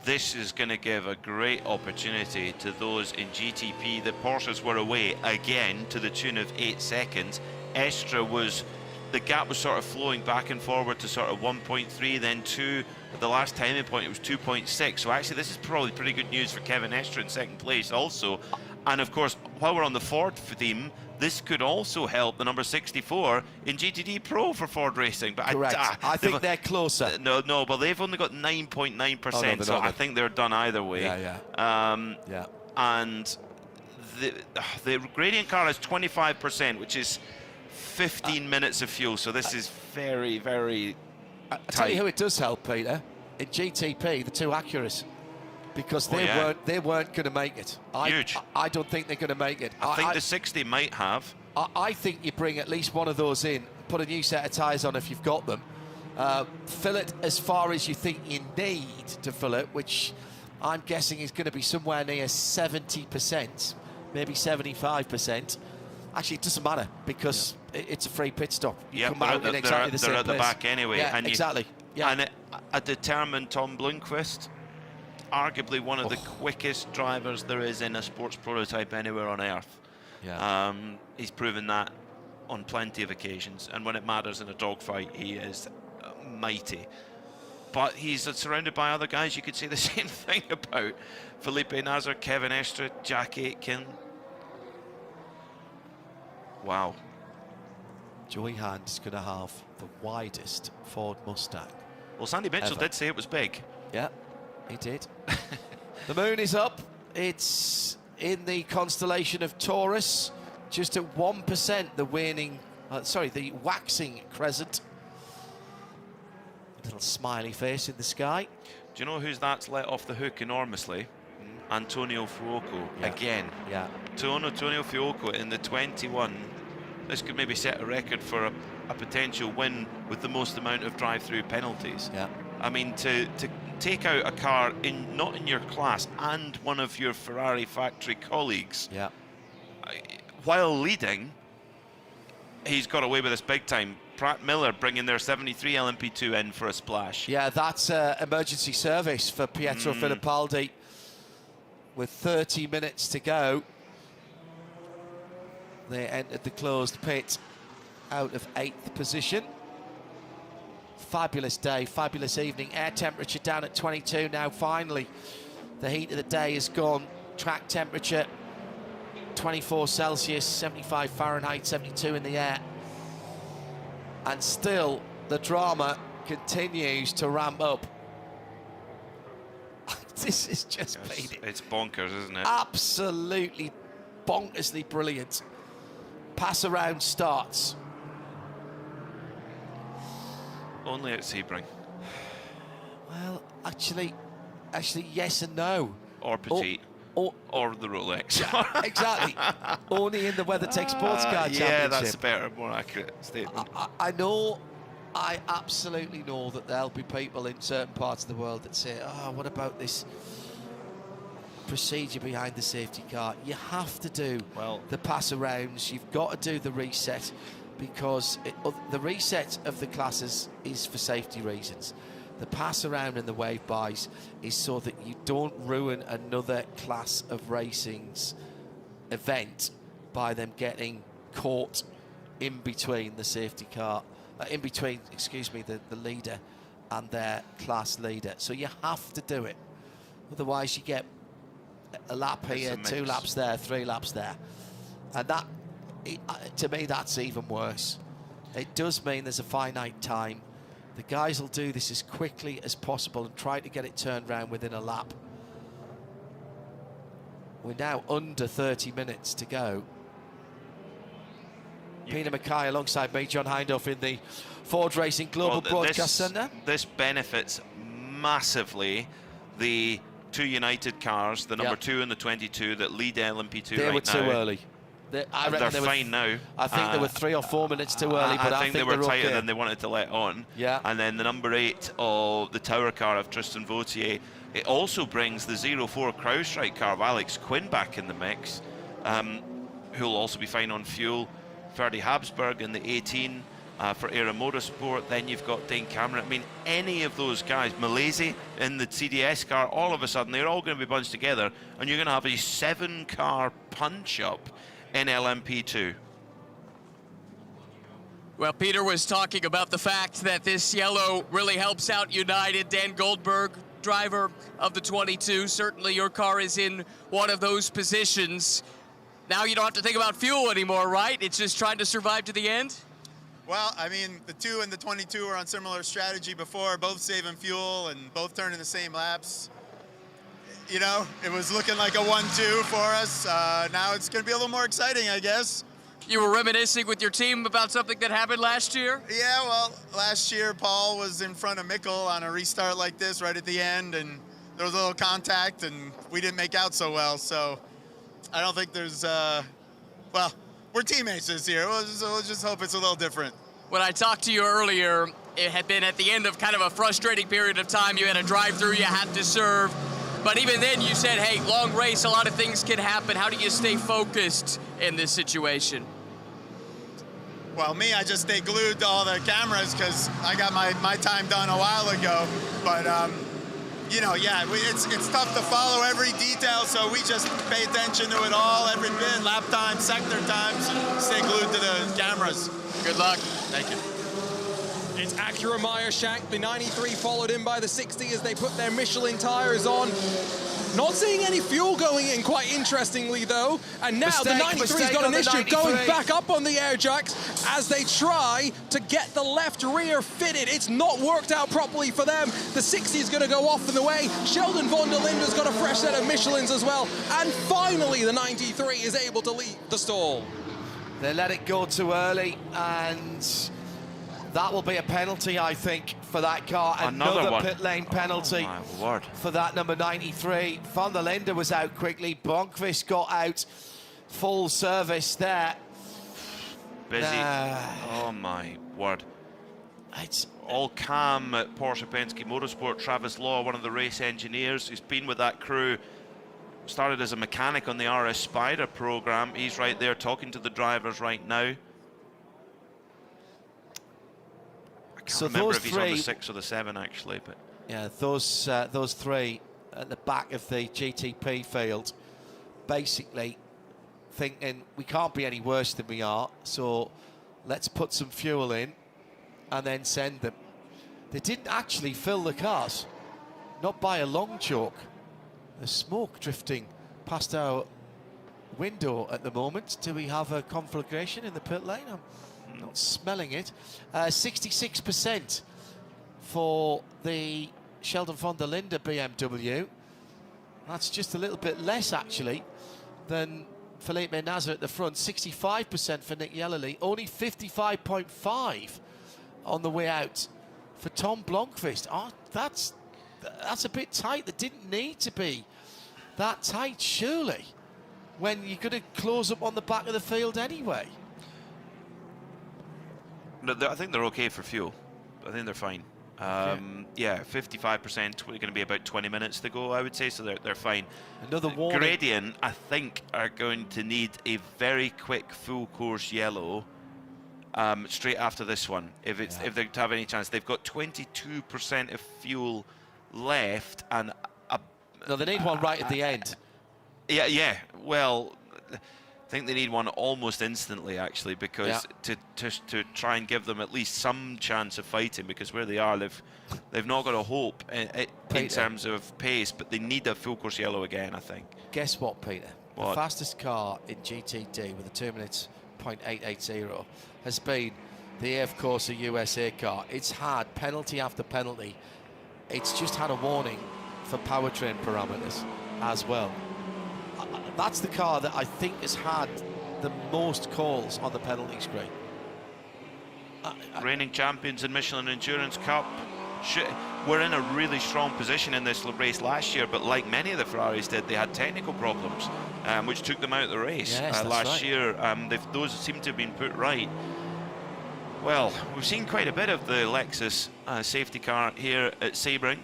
this is going to give a great opportunity to those in GTP. The Porsches were away again to the tune of 8 seconds. Estra was, the gap was sort of flowing back and forward to sort of 1.3, then 2. At the last timing point, it was 2.6. So actually, this is probably pretty good news for Kevin Estra in second place also. And of course, while we're on the Ford theme, this could also help the number 64 in GTD Pro for Ford Racing. But correct. I think they're closer. No, but they've only got 9.9%, so I think they're done either way. Yeah. And the Gradient car is 25%, which is 15 minutes of fuel. So this is very, very tight. I'll tell you who it does help, Peter. In GTP, the two Acuras. Because they weren't going to make it. Huge. I don't think they're going to make it. I think the 60 might have. I think you bring at least one of those in, put a new set of tyres on if you've got them, fill it as far as you think you need to fill it, which I'm guessing is going to be somewhere near 70%, maybe 75%. Actually, it doesn't matter because it's a free pit stop. You come out in exactly the same They're at the place. back anyway. Yeah, and exactly. Yeah. And a determined Tom Blomqvist, arguably one of the quickest drivers there is in a sports prototype anywhere on earth. Yeah. He's proven that on plenty of occasions, and when it matters in a dogfight, he is mighty. But he's surrounded by other guys you could say the same thing about. Felipe Nasr, Kevin Estra, Jack Aitken. Wow. Joey Hand's going to have the widest Ford Mustang. Well, Sandy Mitchell did say it was big. Yeah, he did. The moon is up. It's in the constellation of Taurus, just at 1%, the waxing crescent. A little smiley face in the sky. Do you know who's that's let off the hook enormously? Antonio Fuoco again. Yeah. Antonio Fuoco in the 21. This could maybe set a record for a potential win with the most amount of drive-through penalties. Yeah. I mean, to take out a car not in your class and one of your Ferrari factory colleagues, while leading, he's got away with this big time. Pratt Miller bringing their 73 LMP2 in for a splash. Yeah, that's emergency service for Pietro Fittipaldi with 30 minutes to go. They entered the closed pit out of 8th position. Fabulous day, fabulous evening. Air temperature down at 22 now. Finally, the heat of the day is gone. Track temperature 24 Celsius, 75 Fahrenheit, 72 in the air. And still, the drama continues to ramp up. This is just it's bonkers, isn't it? Absolutely bonkersly brilliant. Pass around starts. Only at Sebring. Well, actually, Actually, yes and no. Or petite. Or the Rolex. Exactly. Only in the WeatherTech Sports Car Championship. Yeah, that's a better, more accurate statement. I absolutely know that there'll be people in certain parts of the world that say, oh, what about this procedure behind the safety car? You have to do the pass arounds. You've got to do the reset, because the reset of the classes is for safety reasons. The pass around and the wave bys is so that you don't ruin another class of racing's event by them getting caught in between the safety car, excuse me, the leader and their class leader. So you have to do it. Otherwise you get a lap here, 2 laps there, 3 laps there. And that, to me, that's even worse. It does mean there's a finite time. The guys will do this as quickly as possible and try to get it turned around within a lap. We're now under 30 minutes to go. Peter Mackay alongside me, John Hindhaugh, in the Ford Racing Global Broadcast Centre. This benefits massively the 2 United cars, the number 2 and the 22 that lead LMP2 right now. They were too early. They're fine now. I think they were 3 or 4 minutes too early, but I think they were tighter okay. than they wanted to let on. Yeah. And then the number 8 of the Tower car of Tristan Vautier. It also brings the 04 CrowdStrike car of Alex Quinn back in the mix, who'll also be fine on fuel. Ferdy Habsburg in the 18 for Era Motorsport. Then you've got Dane Cameron. I mean, any of those guys, Malaysia in the CDS car, all of a sudden they're all going to be bunched together, and you're going to have a 7-car punch-up in LMP2. Well, Peter was talking about the fact that this yellow really helps out United. Dan Goldberg, driver of the 22, certainly your car is in one of those positions. Now you don't have to think about fuel anymore, right? It's just trying to survive to the end? Well, I mean, the 2 and the 22 were on similar strategy before, both saving fuel and both turning the same laps. You know, it was looking like a 1-2 for us. Now it's going to be a little more exciting, I guess. You were reminiscing with your team about something that happened last year? Yeah, well, last year Paul was in front of Mikkel on a restart like this right at the end, and there was a little contact, and we didn't make out so well. So I don't think there's, well, we're teammates this year, so we'll just hope it's a little different. When I talked to you earlier, it had been at the end of kind of a frustrating period of time. You had a drive-through, you had to serve. But even then you said, hey, long race, a lot of things can happen. How do you stay focused in this situation? Well, me, I just stay glued to all the cameras because I got my time done a while ago. But, you know, yeah, it's tough to follow every detail, so we just pay attention to it all, every bit, lap time, sector times, and stay glued to the cameras. Good luck. Thank you. It's Acura Meyer Shank, the 93 followed in by the 60 as they put their Michelin tires on. Not seeing any fuel going in, quite interestingly, though. And now the 93's got an issue going back up on the air jacks as they try to get the left rear fitted. It's not worked out properly for them. The 60 is going to go off in the way. Sheldon von der Linde's got a fresh set of Michelins as well. And finally, the 93 is able to leave the stall. They let it go too early, and that will be a penalty, I think, for that car. Another pit lane penalty for that number 93. Van der Linde was out quickly. Blomqvist got out full service there. Busy. Oh, my word. It's all calm at Porsche Penske Motorsport. Travis Law, one of the race engineers, who's been with that crew, started as a mechanic on the RS Spider program. He's right there talking to the drivers right now. I can't remember if he's on the 6 or the 7, actually. But yeah, those 3 at the back of the GTP field, basically thinking we can't be any worse than we are, so let's put some fuel in and then send them. They didn't actually fill the cars, not by a long chalk. There's smoke drifting past our window at the moment. Do we have a conflagration in the pit lane? I'm not smelling it. 66% for the Sheldon von der Linde BMW. That's just a little bit less, actually, than Felipe Nasr at the front. 65% for Nick Yellerly. Only 55.5 on the way out for Tom Blomqvist. Oh, that's that's a bit tight. That didn't need to be that tight, surely, when you're going to close up on the back of the field anyway. No, I think they're okay for fuel. I think they're fine. Yeah, 55%, going to be about 20 minutes to go, I would say, so they're fine. Another warning. Gradient, I think, are going to need a very quick full course yellow straight after this one, if they have any chance. They've got 22% of fuel left, and no, they need one right at the end. Yeah. Well, I think they need one almost instantly, actually, because to try and give them at least some chance of fighting, because where they are, they've not got a hope in terms of pace, but they need a full course yellow again, I think. Guess what, Peter? What? The fastest car in GTD with a 2 minutes .880 has been the AF Corsa USA car. It's had penalty after penalty. It's just had a warning for powertrain parameters as well. That's the car that I think has had the most calls on the penalty screen. Reigning champions in Michelin Endurance Cup. We're in a really strong position in this race last year, but like many of the Ferraris did, they had technical problems, which took them out of the race last year. Those seem to have been put right. Well, we've seen quite a bit of the Lexus safety car here at Sebring.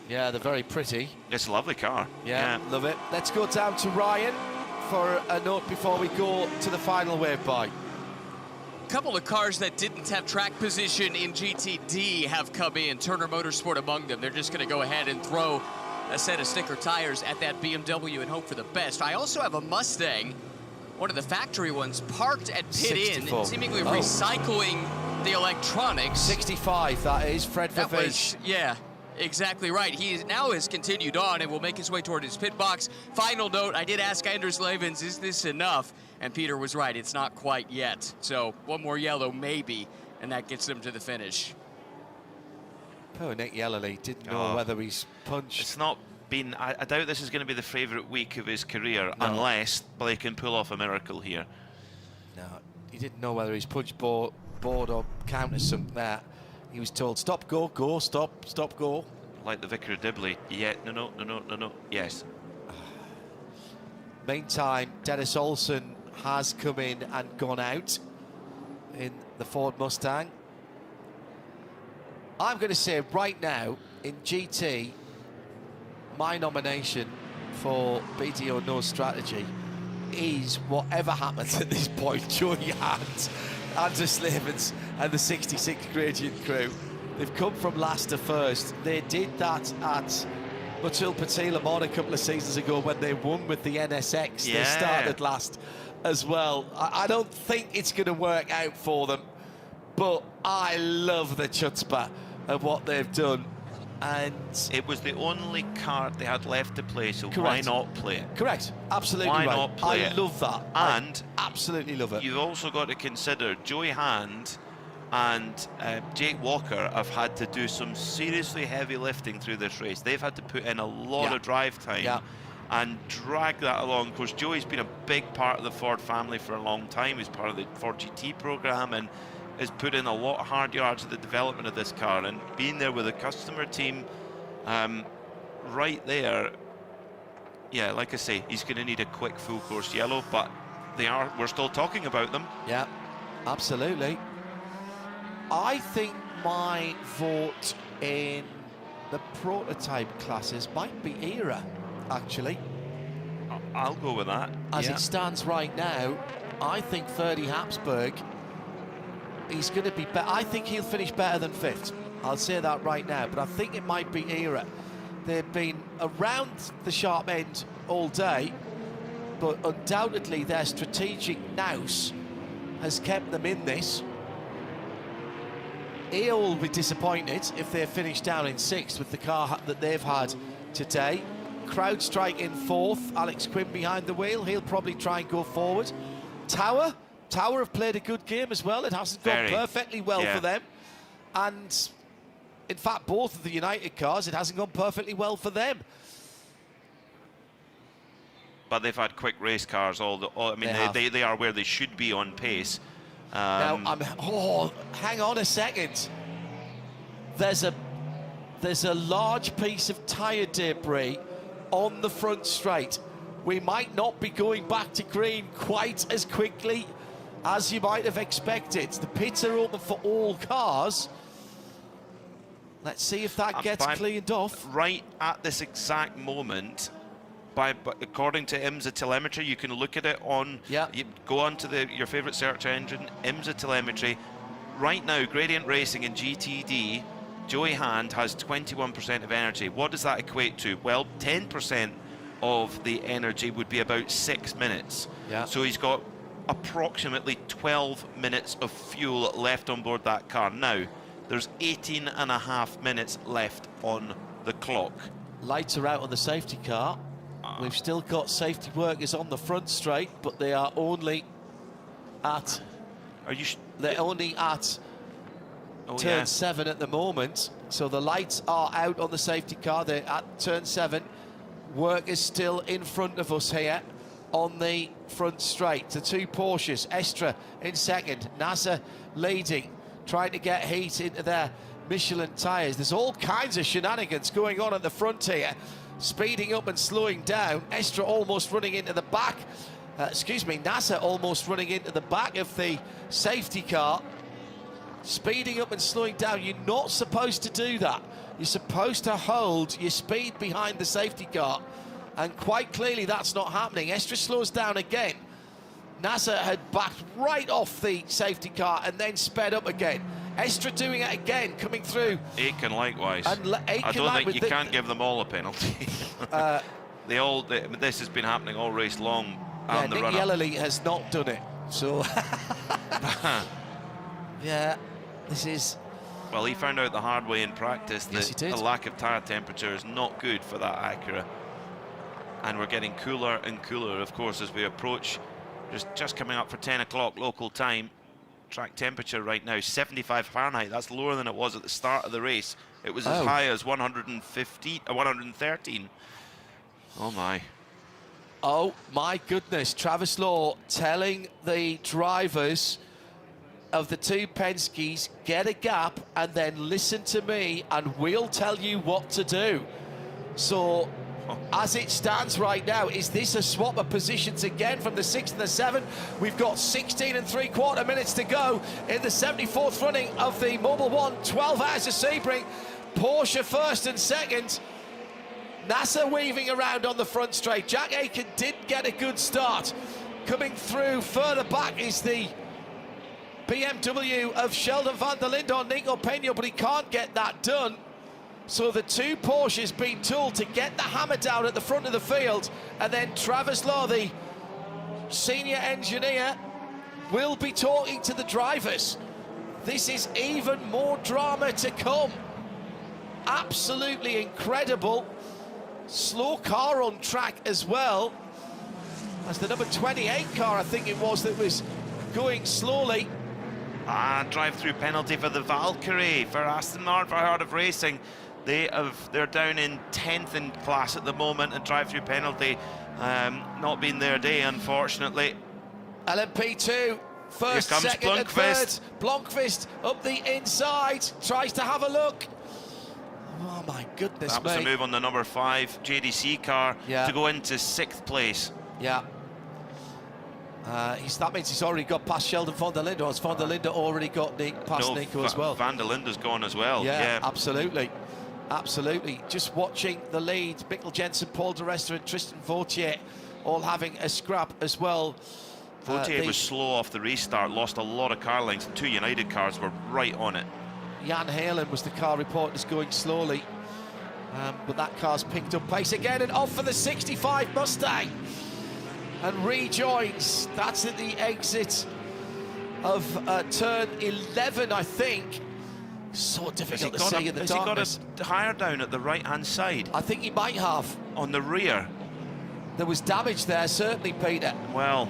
Yeah, they're very pretty. It's a lovely car. Yeah, love it. Let's go down to Ryan for a note before we go to the final wave by. A couple of cars that didn't have track position in GTD have come in, Turner Motorsport among them. They're just going to go ahead and throw a set of sticker tires at that BMW and hope for the best. I also have a Mustang, one of the factory ones, parked at pit 64. in, seemingly recycling the electronics. 65, that is. Fred Vervees. Yeah. Exactly right. He now has continued on and will make his way toward his pit box. Final note, I did ask Anders Levens, is this enough? And Peter was right, it's not quite yet. So one more yellow maybe, and that gets them to the finish. Poor Nick Yellerly didn't know whether he's punched. It's not been, I doubt this is going to be the favourite week of his career, unless Blake can pull off a miracle here. No, he didn't know whether he's punched board or counted something there. He was told, stop, go, stop, go. Like the Vicar of Dibley. Yeah, no. Yes. Meantime, Dennis Olsen has come in and gone out in the Ford Mustang. I'm going to say right now, in GT, my nomination for BDO No Strategy is whatever happens at this point, Joey Hans, Anders Levens and the 66 Gradient crew. They've come from last to first. They did that at Motul Petit Le Mans a couple of seasons ago when they won with the NSX. They started last as well. I don't think it's going to work out for them, but I love the chutzpah of what they've done. And it was the only card they had left to play, so why not play it? Correct, absolutely why right. not play it? I love that. And I absolutely love it. You've also got to consider Joey Hand and Jake Walker have had to do some seriously heavy lifting through this race. They've had to put in a lot of drive time and drag that along. Of course, Joey's been a big part of the Ford family for a long time. He's part of the Ford GT program and has put in a lot of hard yards at the development of this car, and being there with the customer team right there, yeah, like I say, he's going to need a quick full course yellow, but we're still talking about them. Yeah, absolutely. I think my vote in the prototype classes might be Era, actually. I'll go with that. As it stands right now, I think Ferdy Habsburg, he's going to be better. I think he'll finish better than 5th. I'll say that right now, but I think it might be Era. They've been around the sharp end all day, but undoubtedly their strategic nous has kept them in this. EO will be disappointed if they finish down in 6th with the car that they've had today. CrowdStrike in 4th, Alex Quinn behind the wheel. He'll probably try and go forward. Tower have played a good game as well. It hasn't gone perfectly well for them. And in fact, both of the United cars, it hasn't gone perfectly well for them. But they've had quick race cars. They are where they should be on pace. Now, hang on a second. There's a there's a large piece of tyre debris on the front straight. We might not be going back to green quite as quickly as you might have expected. The pits are open for all cars. Let's see if that gets cleaned off. Right at this exact moment, according to IMSA telemetry, you can look at it on. Yeah. You go onto your favorite search engine, IMSA telemetry. Right now, Gradient Racing and GTD, Joey Hand has 21% of energy. What does that equate to? Well, 10% of the energy would be about 6 minutes. Yeah. So he's got approximately 12 minutes of fuel left on board that car. Now, there's 18.5 minutes left on the clock. Lights are out on the safety car. We've still got safety workers on the front straight, but they are only at... They're only at turn 7 at the moment. So the lights are out on the safety car. They're at turn 7. Work is still in front of us here on the front straight. The two Porsches, Estra in second, NASA leading, trying to get heat into their Michelin tyres. There's all kinds of shenanigans going on at the front here. Speeding up and slowing down. Estra almost running into the back. NASA almost running into the back of the safety car. Speeding up and slowing down. You're not supposed to do that. You're supposed to hold your speed behind the safety car. And quite clearly that's not happening. Estra slows down again. NASA had backed right off the safety car and then sped up again. Estra doing it again, coming through. Aitken likewise. And I don't think you can't give them all a penalty. This has been happening all race long. Yeah, and the Nick run-up. Yellowly has not done it. So, yeah, this is... Well, he found out the hard way in practice that the lack of tyre temperature is not good for that Acura. And we're getting cooler and cooler, of course, as we approach. Just coming up for 10 o'clock local time. Track temperature right now, 75 Fahrenheit. That's lower than it was at the start of the race. It was as high as 113. Oh, my. Oh, my goodness. Travis Law telling the drivers of the two Penskes, get a gap and then listen to me and we'll tell you what to do. So, as it stands right now, is this a swap of positions again from the 6th and the 7th? We've got 16 3/4 minutes to go in the 74th running of the Mobil 1 12 Hours of Sebring. Porsche first and second. NASA weaving around on the front straight. Jack Aitken did get a good start. Coming through further back is the BMW of Sheldon van der Linde on Nico Peña, but he can't get that done. So the two Porsches being told to get the hammer down at the front of the field, and then Travis Law, the senior engineer, will be talking to the drivers. This is even more drama to come. Absolutely incredible. Slow car on track as well. As the number 28 car, I think it was, that was going slowly. Drive-through penalty for the Valkyrie, for Aston Martin, for Heart of Racing. They're down in 10th in class at the moment, and drive-through penalty not been their day, unfortunately. LMP2, first, second and third. Blomqvist up the inside, tries to have a look. Oh my goodness, that was a move on the number 5 JDC car to go into 6th place. Yeah. That means he's already got past Sheldon van der Linde, or has van der Linde already got past Nico as well? Van der Linde's gone as well. Yeah, absolutely. Absolutely. Just watching the lead, Mikkel Jensen, Paul de Resta and Tristan Vautier all having a scrap as well. Vautier was slow off the restart, lost a lot of car lengths. 2 United cars were right on it. Jan Halen was the car reported going slowly. But that car's picked up pace again, and off for the 65 Mustang. And rejoins. That's at the exit of turn 11, I think. So difficult to see in the darkness. Has he got a tyre down at the right-hand side? I think he might have. On the rear? There was damage there, certainly, Peter. Well.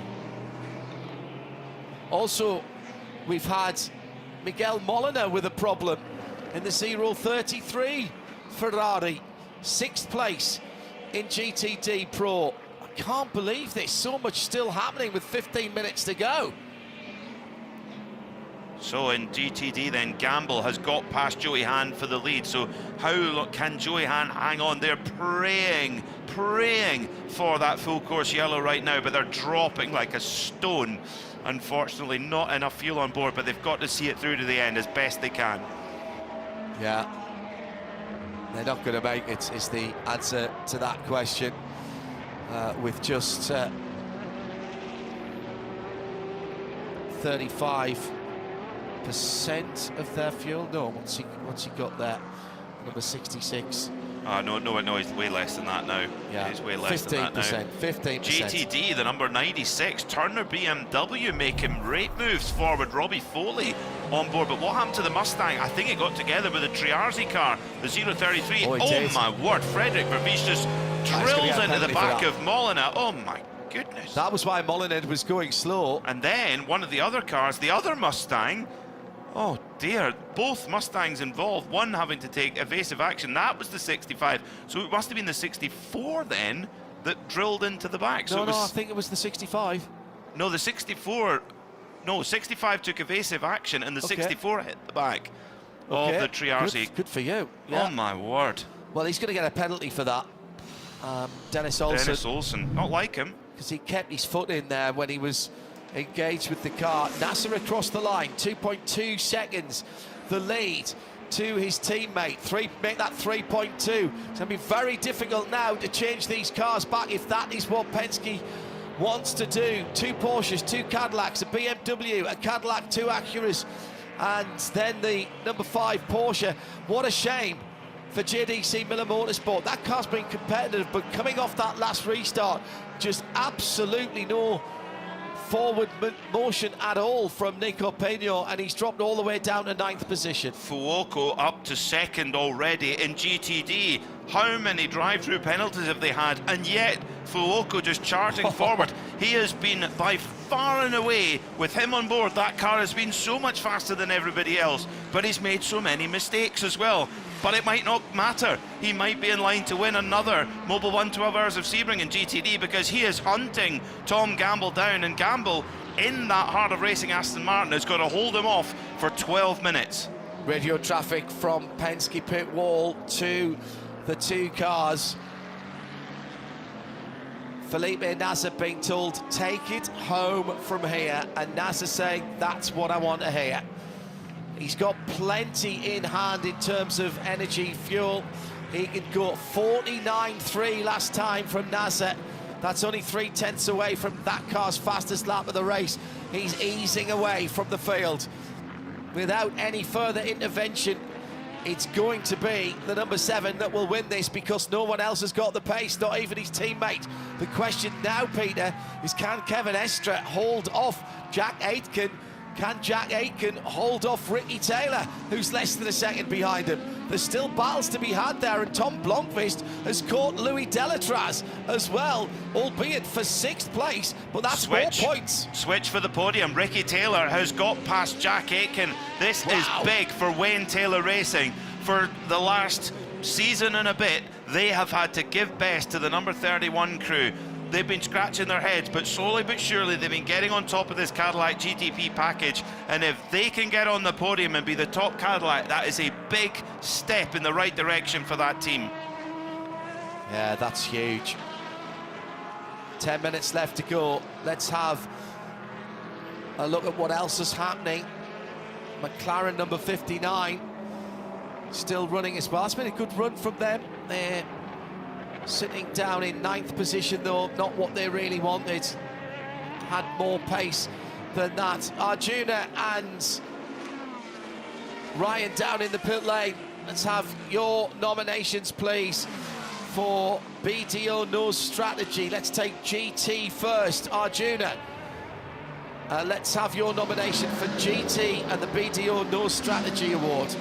Also, we've had Miguel Molina with a problem in the 033 Ferrari. 6th place in GTD Pro. I can't believe this. So much still happening with 15 minutes to go. So in GTD then, Gamble has got past Joey Hahn for the lead. So how can Joey Hahn hang on? They're praying for that full course yellow right now, but they're dropping like a stone. Unfortunately, not enough fuel on board, but they've got to see it through to the end as best they can. Yeah, they're not going to make it, is the answer to that question. With just 35% of their fuel. No, what's he got there? Number 66. No, he's way less than that now. Yeah, he's way less than that now. 15%. GTD, the number 96, Turner BMW making great moves forward. Robbie Foley on board, but what happened to the Mustang? I think it got together with the Triarzi car, the 033. Oh my word, Frederick Vervies just drills into the back of Molina. Oh my goodness. That was why Molina was going slow. And then one of the other cars, the other Mustang, oh dear, both Mustangs involved, one having to take evasive action. That was the 65, so it must have been the 64 then that drilled into the back. So I think it was the 65. No, the 64, no, 65 took evasive action and the 64 hit the back of the Triarzi. Good for you. Yeah. Oh my word. Well, he's going to get a penalty for that. Dennis Olsen, not like him. Because he kept his foot in there when he was engaged with the car. Nasser across the line, 2.2 seconds the lead to his teammate. Make that 3.2. It's going to be very difficult now to change these cars back if that is what Penske wants to do. 2 Porsches, 2 Cadillacs, a BMW, a Cadillac, 2 Acuras, and then the number 5 Porsche. What a shame for JDC Miller Motorsport. That car's been competitive, but coming off that last restart, just absolutely no forward motion at all from Nico Peño, and he's dropped all the way down to 9th position. Fuoco up to 2nd already in GTD. How many drive-through penalties have they had? And yet Fuoco just charging forward. He has been by far and away, with him on board, that car has been so much faster than everybody else, but he's made so many mistakes as well. But it might not matter. He might be in line to win another Mobil 1 12 Hours of Sebring in GTD, because he is hunting Tom Gamble down, and Gamble, in that heart of racing Aston Martin, has got to hold him off for 12 minutes. Radio traffic from Penske pit wall to the 2 cars. Felipe Nasser being told, take it home from here, and Nasser saying, that's what I want to hear. He's got plenty in hand in terms of energy, fuel. He could go 49.3 last time from Nasser. That's only 3/10 away from that car's fastest lap of the race. He's easing away from the field. Without any further intervention, it's going to be the number 7 that will win this, because no one else has got the pace, not even his teammate. The question now, Peter, is can Kevin Estre hold off Jack Aitken? Can Jack Aitken hold off Ricky Taylor, who's less than a second behind him? There's still battles to be had there, and Tom Blomqvist has caught Louis Delatraz as well, albeit for 6th place, but that's 4 points. Switch for the podium. Ricky Taylor has got past Jack Aitken. This is big for Wayne Taylor Racing. For the last season and a bit, they have had to give best to the number 31 crew. They've been scratching their heads, but slowly but surely they've been getting on top of this Cadillac GTP package, and if they can get on the podium and be the top Cadillac, that is a big step in the right direction for that team. Yeah, that's huge. 10 minutes left to go. Let's have a look at what else is happening. McLaren number 59 still running as well. It's been a good run from them. They're sitting down in 9th position, though, not what they really wanted. Had more pace than that. Arjuna and Ryan down in the pit lane. Let's have your nominations, please, for BDO Knows Strategy. Let's take GT first. Arjuna, let's have your nomination for GT and the BDO Knows Strategy Award.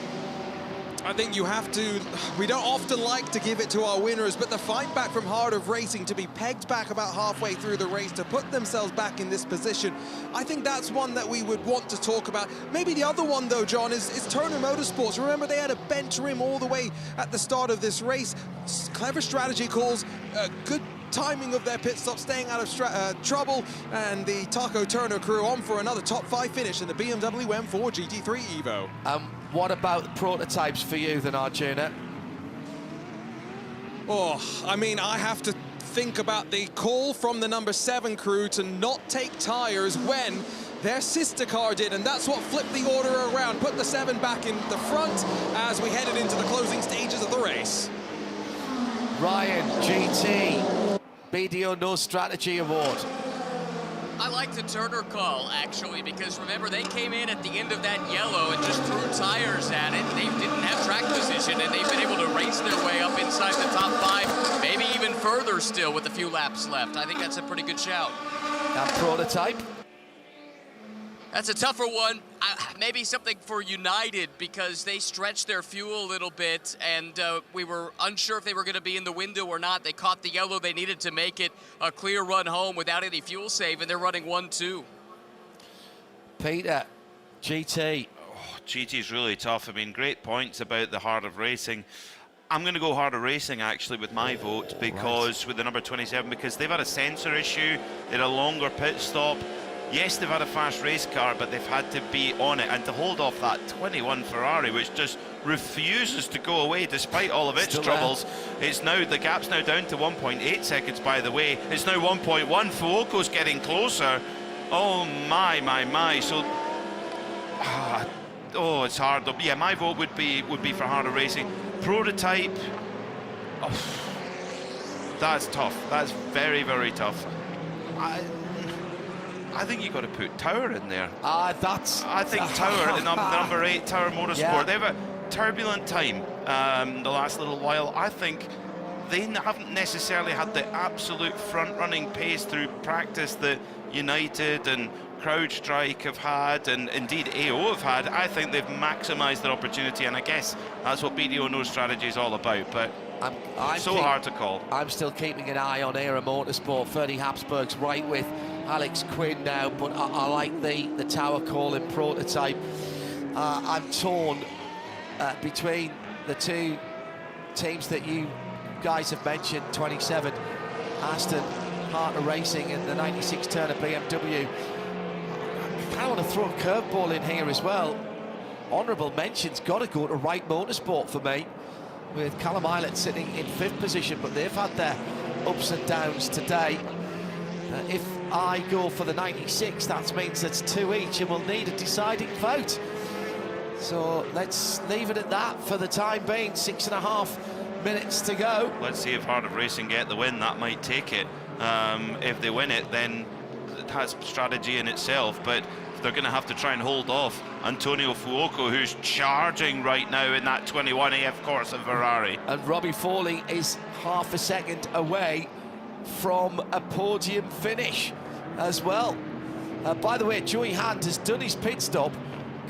I think you have to, we don't often like to give it to our winners, but the fight back from Heart of Racing to be pegged back about halfway through the race to put themselves back in this position, I think that's one that we would want to talk about. Maybe the other one, though, John, is Turner Motorsports. Remember, they had a bent rim all the way at the start of this race. Clever strategy calls, good timing of their pit stop, staying out of trouble, and the Taco Turner crew on for another top 5 finish in the BMW M4 GT3 Evo. What about the prototypes for you then, Arjuna? Oh, I mean, I have to think about the call from the number 7 crew to not take tires when their sister car did, and that's what flipped the order around, put the 7 back in the front as we headed into the closing stages of the race. Ryan, GT, BDO No Strategy Award. I like the Turner call, actually, because remember, they came in at the end of that yellow and just threw tires at it. They didn't have track position, and they've been able to race their way up inside the top 5, maybe even further still with a few laps left. I think that's a pretty good shout. That prototype? That's a tougher one. Maybe something for United, because they stretched their fuel a little bit, and we were unsure if they were going to be in the window or not. They caught the yellow. They needed to make it a clear run home without any fuel save, and they're running 1-2. Peter, GT. Oh, GT's really tough. I mean, great points about the heart of racing. I'm going to go harder racing, actually, with my vote, because with the number 27, because they've had a sensor issue, they had a longer pit stop. Yes, they've had a fast race car, but they've had to be on it, and to hold off that 21 Ferrari, which just refuses to go away despite all of its troubles. It's now, the gap's now down to 1.8 seconds, by the way. It's now 1.1. Fuoco's getting closer. Oh my. So, oh, it's hard. Yeah, my vote would be for harder racing. Prototype. Oh, that's tough. That's very, very tough. I think you've got to put Tower in there. I think Tower, the number 8, Tower Motorsport, Yeah. they have a turbulent time the last little while. I think they haven't necessarily had the absolute front-running pace through practice that United and CrowdStrike have had, and indeed AO have had. I think they've maximised their opportunity, and I guess that's what BDO No Strategy is all about, but hard to call. I'm still keeping an eye on IMSA Motorsport. Ferdy Habsburg's right with Alex Quinn now, but I like the Tower call in prototype. I'm torn between the two teams that you guys have mentioned, 27 Aston Martin Racing and the 96 Turner BMW. I kind of want to throw a curveball in here as well. Honourable mention's got to go to Wright Motorsport for me, with Callum Eilert sitting in 5th position, but they've had their ups and downs today. If I go for the 96, that means it's 2 each, and we'll need a deciding vote. So let's leave it at that for the time being. 6.5 minutes to go. Let's see if Heart of Racing get the win. That might take it. If they win it, then it has strategy in itself, but they're going to have to try and hold off Antonio Fuoco, who's charging right now in that 21 AF Corsa Ferrari. And Robbie Foley is half a second away from a podium finish as well. By the way, Joey Hand has done his pit stop,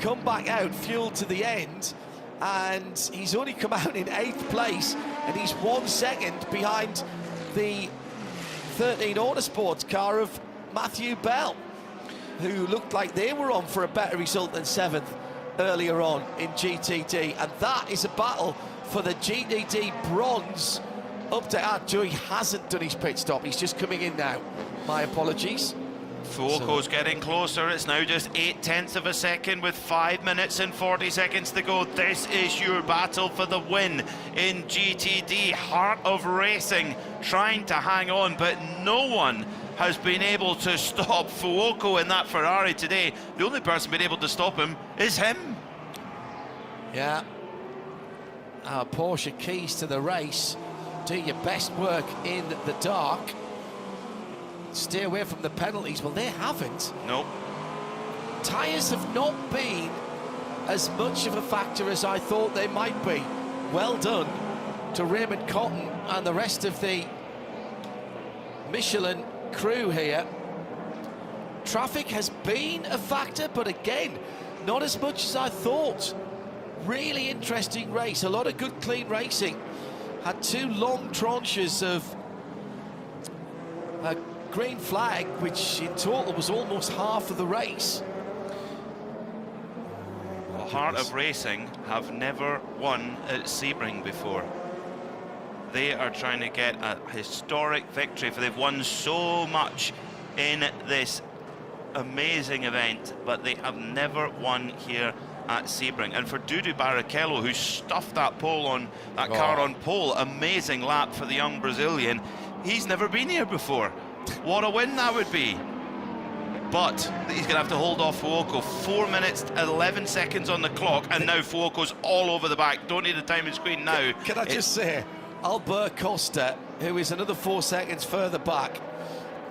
come back out, fueled to the end, and he's only come out in 8th place, and he's 1 second behind the 13 Autosports car of Matthew Bell, who looked like they were on for a better result than 7th earlier on in GTD. And that is a battle for the GTD bronze. Up to Joey hasn't done his pit stop. He's just coming in now. My apologies. Fuoco's getting closer. It's now just 0.8 of a second with 5 minutes and 40 seconds to go. This is your battle for the win in GTD. Heart of Racing trying to hang on, but no one has been able to stop Fuoco in that Ferrari today. The only person been able to stop him is him. Yeah. Our Porsche keys to the race. Do your best work in the dark. Stay away from the penalties. Well, they haven't. Nope. Tyres have not been as much of a factor as I thought they might be. Well done to Raymond Cotton and the rest of the Michelin crew here. Traffic has been a factor, but again, not as much as I thought. Really interesting race. A lot of good, clean racing. Had 2 long tranches of a green flag, which in total was almost half of the race. Well, Heart of Racing have never won at Sebring before. They are trying to get a historic victory, for they've won so much in this amazing event, but they have never won here at Sebring. And for Dudu Barrichello, who stuffed that pole on that car on pole, amazing lap for the young Brazilian. He's never been here before. What a win that would be. But he's going to have to hold off Fuoco. 4 minutes, 11 seconds on the clock, and now Fuoco's all over the back. Don't need a timing screen now. Can I just say, Albert Costa, who is another 4 seconds further back,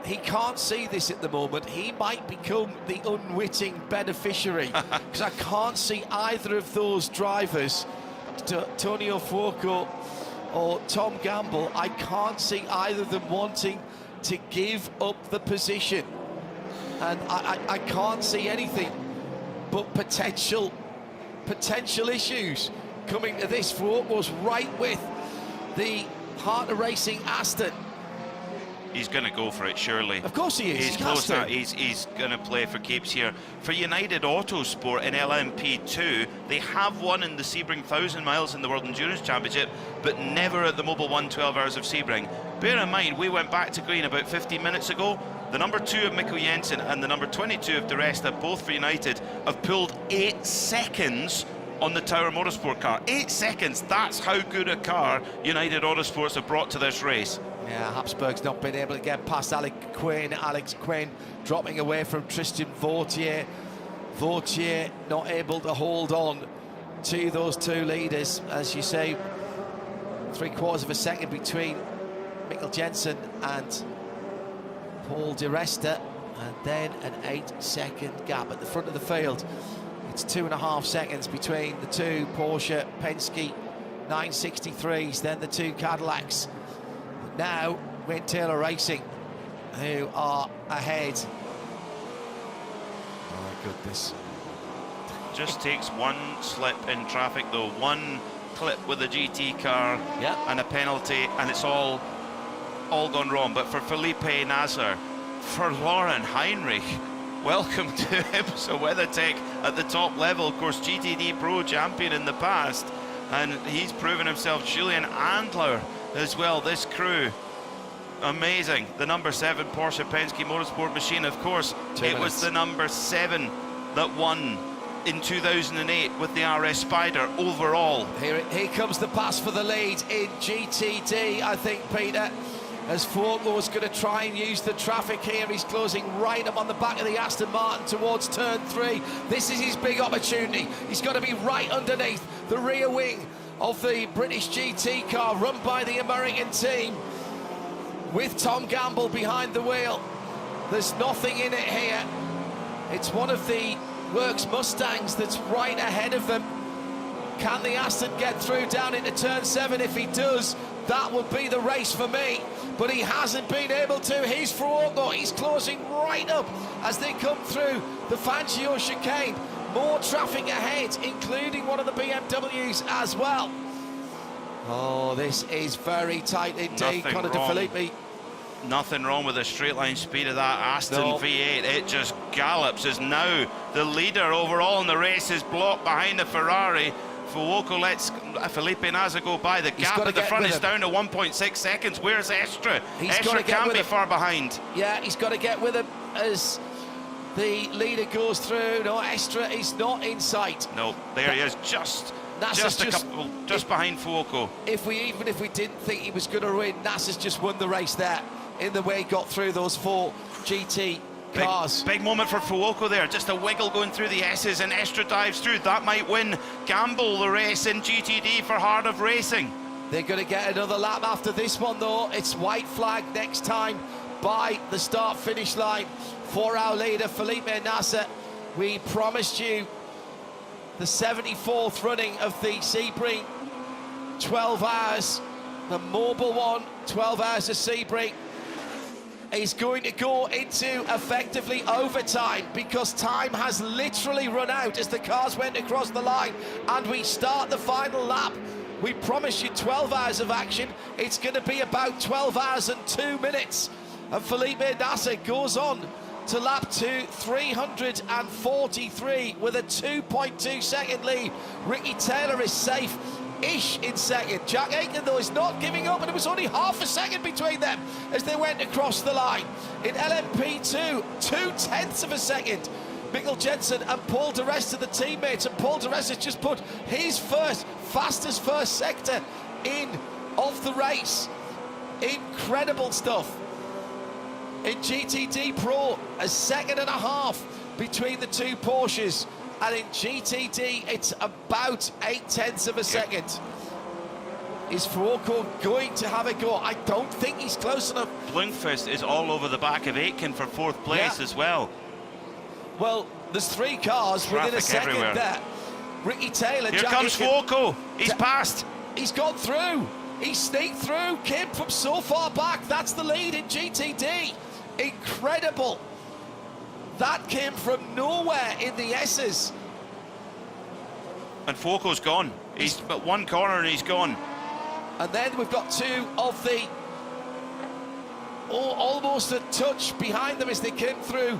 he can't see this at the moment. He might become the unwitting beneficiary, because I can't see either of those drivers, Tonio Fuoco or Tom Gamble, I can't see either of them wanting to give up the position. And I can't see anything but potential issues coming to this. Fuoco's right with the Heart of Racing Aston. He's going to go for it, surely. Of course he is. He's close now. He's going to play for keeps here. For United Autosport in LMP2, they have won in the Sebring 1,000 miles in the World Endurance Championship, but never at the Mobil 1 12 Hours of Sebring. Bear in mind, we went back to green about 15 minutes ago. The number 2 of Mikko Jensen and the number 22 of De Resta, both for United, have pulled 8 seconds on the Tower Motorsport car. 8 seconds, that's how good a car United Autosports have brought to this race. Yeah, Habsburg's not been able to get past Alex Quinn dropping away from Tristan Vautier. Vautier not able to hold on to those two leaders. As you say, 3/4 of a second between Mikkel Jensen and Paul De Resta, and then an 8-second gap at the front of the field. It's 2.5 seconds between the two Porsche Penske 963s, then the two Cadillacs. Now, Wayne Taylor Racing, who are ahead. Oh, my goodness. Just takes one slip in traffic, though. One clip with a GT car and a penalty, and it's all gone wrong. But for Felipe Nasr, for Lauren Heinrich, welcome to IMSA WeatherTech at the top level. Of course, GTD Pro champion in the past, and he's proven himself. Julian Andler as well, this crew, amazing. The number 7 Porsche Penske Motorsport machine, of course, it was the number 7 that won in 2008 with the RS Spider overall. Here comes the pass for the lead in GTD, I think, Peter, as Fuoco's going to try and use the traffic here. He's closing right up on the back of the Aston Martin towards turn 3. This is his big opportunity. He's got to be right underneath the rear wing of the British GT car run by the American team, with Tom Gamble behind the wheel. There's nothing in it here. It's one of the Works Mustangs that's right ahead of them. Can the Aston get through down into turn 7? If he does, that would be the race for me. But he hasn't been able to. He's Fuoco. He's closing right up as they come through the Fangio chicane. More traffic ahead, including one of the BMWs as well. Oh, this is very tight indeed, Conor De Philippi. Nothing wrong with the straight line speed of that Aston V8. It just gallops, is now the leader overall in the race, is blocked behind the Ferrari. Fuoco lets Felipe Nasr go by. The gap at the front is down to 1.6 seconds. Where's Estra? Estra can't be far behind. Yeah, he's got to get with him as the leader goes through. No, Estra is not in sight. No, there he is, just behind Fuoco. Even if we didn't think he was going to win, Nasser's just won the race there in the way he got through those 4 GT cars. Big moment for Fuoco there, just a wiggle going through the S's, and Estra dives through. That might win Gamble the race in GTD for Heart of Racing. They're going to get another lap after this one, though. It's white flag next time by the start-finish line for our leader, Felipe Nasr. We promised you the 74th running of the Sebring 12 hours, the Mobil 1 12 hours of Sebring, is going to go into effectively overtime, because time has literally run out as the cars went across the line and we start the final lap. We promised you 12 hours of action. It's going to be about 12 hours and 2 minutes. And Felipe Nasr goes on to lap 343 with a 2.2 second lead. Ricky Taylor is safe ish in second. Jack Aiken, though, is not giving up, and it was only half a second between them as they went across the line. In LMP2, 2/10 of a second. Mikkel Jensen and Paul de Rest are the teammates, and Paul de Rest has just put his fastest first sector in of the race. Incredible stuff. In GTD Pro, a second and a half between the two Porsches, and in GTD it's about 8/10 of a second. Is Fuoco going to have a go? I don't think he's close enough. Blomqvist is all over the back of Aitken for 4th place as well. Well, there's 3 cars within a second everywhere. there. Ricky Taylor, Here Jack comes Fuoco. He's passed. He's gone through. He sneaked through. Kim from so far back. That's the lead in GTD. Incredible. That came from nowhere in the S's. And Fuoco's gone. He's but one corner and he's gone. And then we've got 2 of the almost a touch behind them as they came through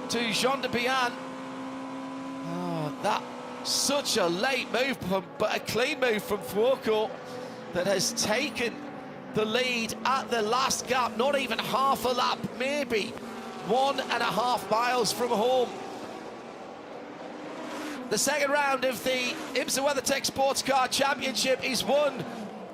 to Jean de Bian. Oh, that such a late move, but a clean move from Fuoco that has taken the lead at the last gap, not even half a lap, maybe 1.5 miles from home. The second round of the IMSA WeatherTech Sports Car Championship is won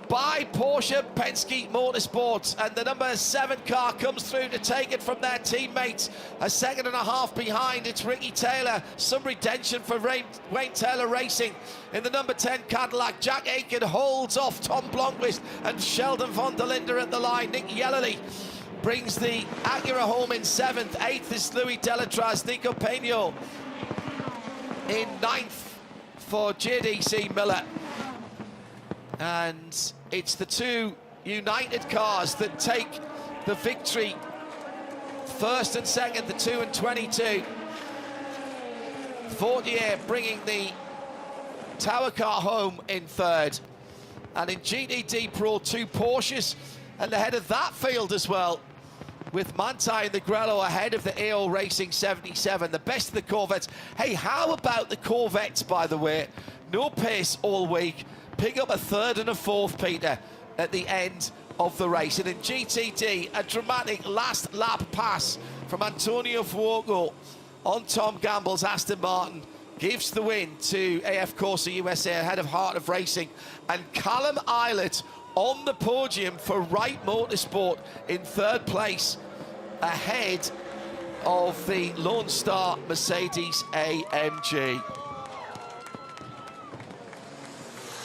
by Porsche Penske Motorsport, and the number 7 car comes through to take it from their teammates. A second and a half behind, it's Ricky Taylor. Some redemption for Wayne Taylor Racing. In the number 10 Cadillac, Jack Aiken holds off Tom Blomqvist and Sheldon von der Linde at the line. Nick Yellerly brings the Acura home in 7th. 8th is Louis Delatraz. Nico Peño in 9th for JDC Miller. And it's the 2 United cars that take the victory. 1st and 2nd, the 2 and 22. Fortier bringing the Tower car home in 3rd. And in GTD Pro, 2 Porsches, and ahead of that field as well, with Manti and the Grello ahead of the AO Racing 77, the best of the Corvettes. Hey, how about the Corvettes, by the way? No pace all week. Pick up a 3rd and a 4th, Peter, at the end of the race. And in GTD, a dramatic last lap pass from Antonio Fuoco on Tom Gamble's Aston Martin gives the win to AF Corsa USA ahead of Heart of Racing. And Callum Eilert on the podium for Wright Motorsport in 3rd place, ahead of the Lone Star Mercedes AMG.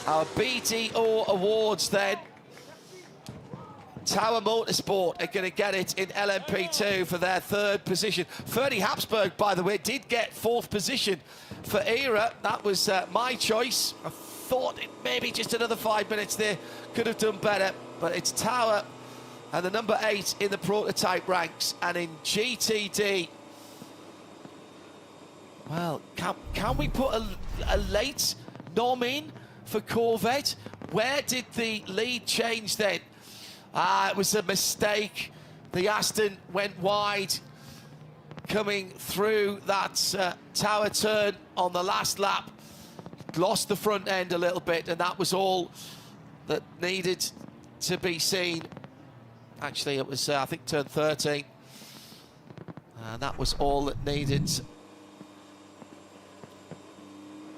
Our BDO awards then. Tower Motorsport are going to get it in LMP2 for their 3rd position. Ferdy Habsburg, by the way, did get 4th position for ERA. That was my choice. I thought maybe just another 5 minutes there could have done better, but it's Tower and the number 8 in the prototype ranks. And in GTD, well, can we put a late nom in for Corvette? Where did the lead change then? It was a mistake. The Aston went wide coming through that Tower turn on the last lap. Lost the front end a little bit, and that was all that needed to be seen. Actually, it was, I think, turn 13. And that was all that needed.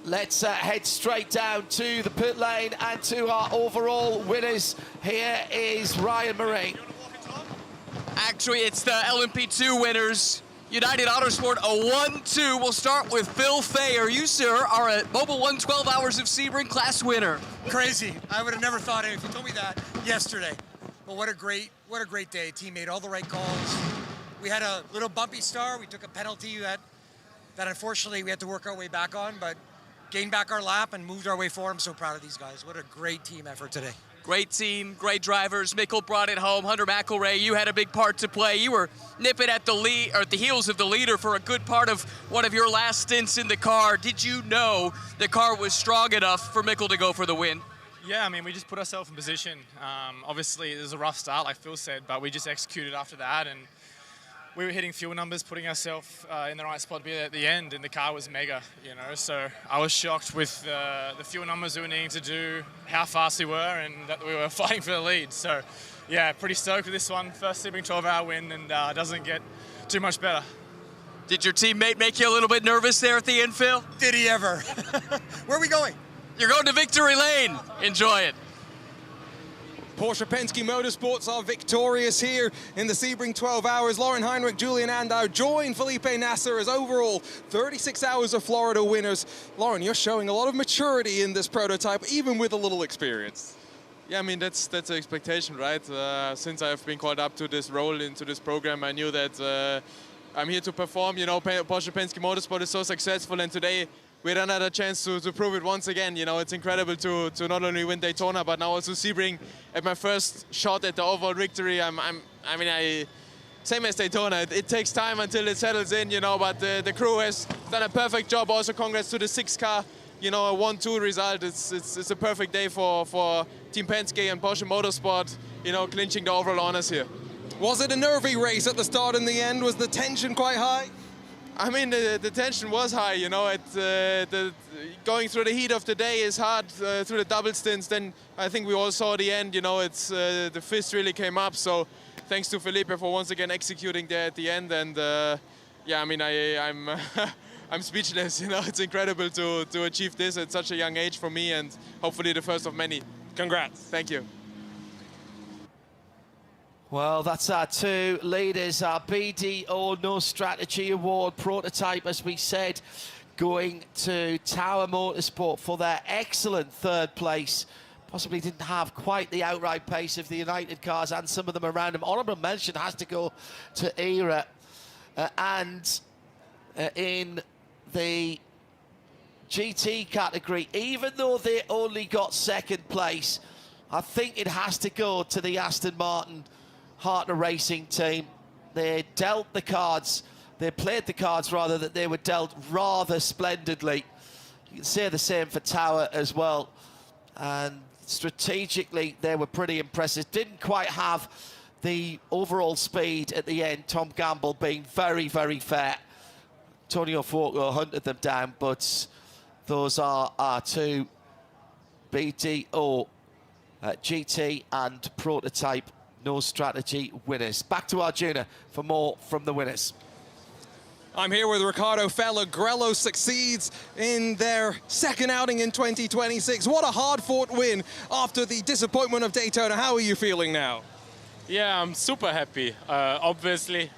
Let's head straight down to the pit lane and to our overall winners. Here is Ryan Murray. Actually, it's the LMP2 winners. United Autosport, a 1-2. We'll start with Phil Fayer. You, sir, are a Mobil 1 12 Hours of Sebring class winner. Crazy. I would have never thought it if you told me that yesterday. But what a great day. Team made all the right calls. We had a little bumpy start. We took a penalty that unfortunately we had to work our way back on, but gained back our lap and moved our way forward. I'm so proud of these guys. What a great team effort today. Great team, great drivers. Mikkel brought it home. Hunter McElrea, you had a big part to play. You were nipping at the lead, or at the heels of the leader for a good part of one of your last stints in the car. Did you know the car was strong enough for Mikkel to go for the win? Yeah, I mean, we just put ourselves in position. Obviously, it was a rough start, like Phil said, but we just executed after that. And we were hitting fuel numbers, putting ourselves in the right spot to be at the end, and the car was mega, you know. So I was shocked with the fuel numbers we were needing to do, how fast we were, and that we were fighting for the lead. So yeah, pretty stoked with this one. First Sebring 12-hour win, and doesn't get too much better. Did your teammate make you a little bit nervous there at the end, Phil? Did he ever? Where are we going? You're going to victory lane. Enjoy it. Porsche Penske Motorsports are victorious here in the Sebring 12 Hours. Lauren Heinrich, Julian Andau join Felipe Nasser as overall 36 Hours of Florida winners. Lauren, you're showing a lot of maturity in this prototype, even with a little experience. Yeah, I mean, that's the expectation, right? Since I've been called up to this role, into this program, I knew that I'm here to perform. You know, Porsche Penske Motorsport is so successful, and today we don't have a chance to prove it once again. You know, it's incredible to not only win Daytona, but now also Sebring at my first shot at the overall victory. Same as Daytona, it takes time until it settles in, you know, but the crew has done a perfect job. Also, congrats to the 6 car. You know, a 1-2 result. It's a perfect day for Team Penske and Porsche Motorsport, you know, clinching the overall honors here. Was it a nervy race at the start and the end? Was the tension quite high? I mean, the tension was high, you know. Going through the heat of the day is hard, through the double stints. Then I think we all saw the end, you know. The fist really came up. So thanks to Felipe for once again executing there at the end. And yeah, I mean, I'm I'm speechless, you know. It's incredible to achieve this at such a young age for me, and hopefully the first of many. Congrats. Thank you. Well, that's our 2 leaders, our BDO No Strategy Award prototype, as we said, going to Tower Motorsport for their excellent 3rd place. Possibly didn't have quite the outright pace of the United cars and some of them around them. Honourable mention has to go to ERA. In the GT category, even though they only got 2nd place, I think it has to go to the Aston Martin Hartner Racing team. They dealt the cards, they played the cards rather, that they were dealt rather splendidly. You can say the same for Tower as well. And strategically, they were pretty impressive. Didn't quite have the overall speed at the end, Tom Gamble being very, very fair. Antonio Fuoco hunted them down, but those are our 2 BDO GT and prototype No Strategy winners. Back to Arjuna for more from the winners. I'm here with Ricardo Fella. Grello succeeds in their 2nd outing in 2026. What a hard-fought win after the disappointment of Daytona. How are you feeling now? Yeah, I'm super happy, obviously.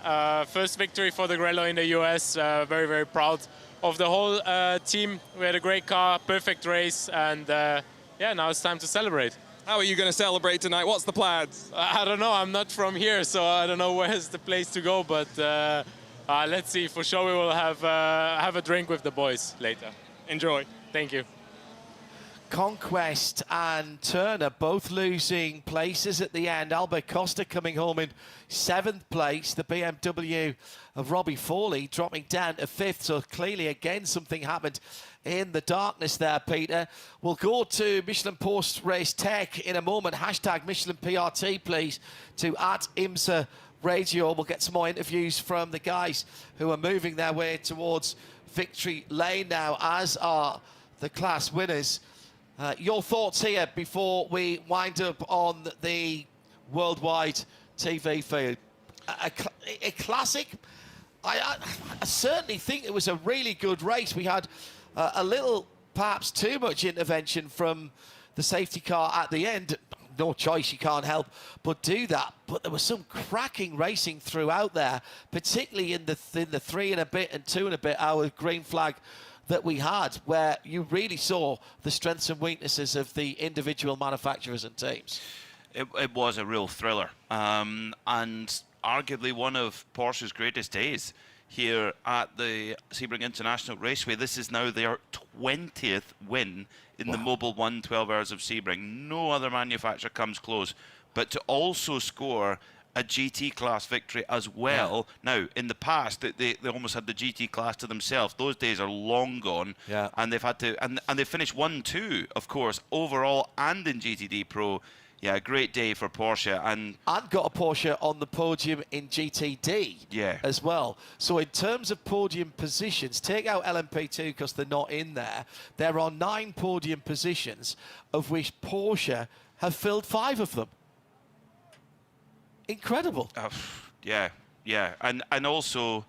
First victory for the Grello in the US. Very, very proud of the whole team. We had a great car, perfect race, and yeah, now it's time to celebrate. How are you going to celebrate tonight? What's the plans? I don't know. I'm not from here, so I don't know where's the place to go, but let's see. For sure, we will have a drink with the boys later. Enjoy. Thank you. Conquest and Turner both losing places at the end. Albert Costa coming home in 7th place. The BMW of Robbie Foley dropping down to 5th. So clearly, again, something happened in the darkness there, Peter. We'll go to Michelin Post Race Tech in a moment. Hashtag Michelin PRT, please, to @IMSA Radio. We'll get some more interviews from the guys who are moving their way towards victory lane now, as are the class winners. Your thoughts here before we wind up on the worldwide TV feed? A classic. I certainly think it was a really good race. We had a little, perhaps too much intervention from the safety car at the end. No choice, you can't help but do that. But there was some cracking racing throughout there, particularly in the 3 and a bit and 2 and a bit hour green flag that we had, where you really saw the strengths and weaknesses of the individual manufacturers and teams. It was a real thriller, and arguably one of Porsche's greatest days here at the Sebring International Raceway. This is now their 20th win in the Mobil 1 12 Hours of Sebring. No other manufacturer comes close, but to also score a GT class victory as well. Yeah. Now, in the past, they almost had the GT class to themselves. Those days are long gone. Yeah. And they've had to, and they finished 1-2, of course, overall and in GTD Pro yeah, a great day for Porsche. And got a Porsche on the podium in GTD as well. So in terms of podium positions, take out LMP2 because they're not in there. There are 9 podium positions, of which Porsche have filled 5 of them. Incredible. Yeah. And also,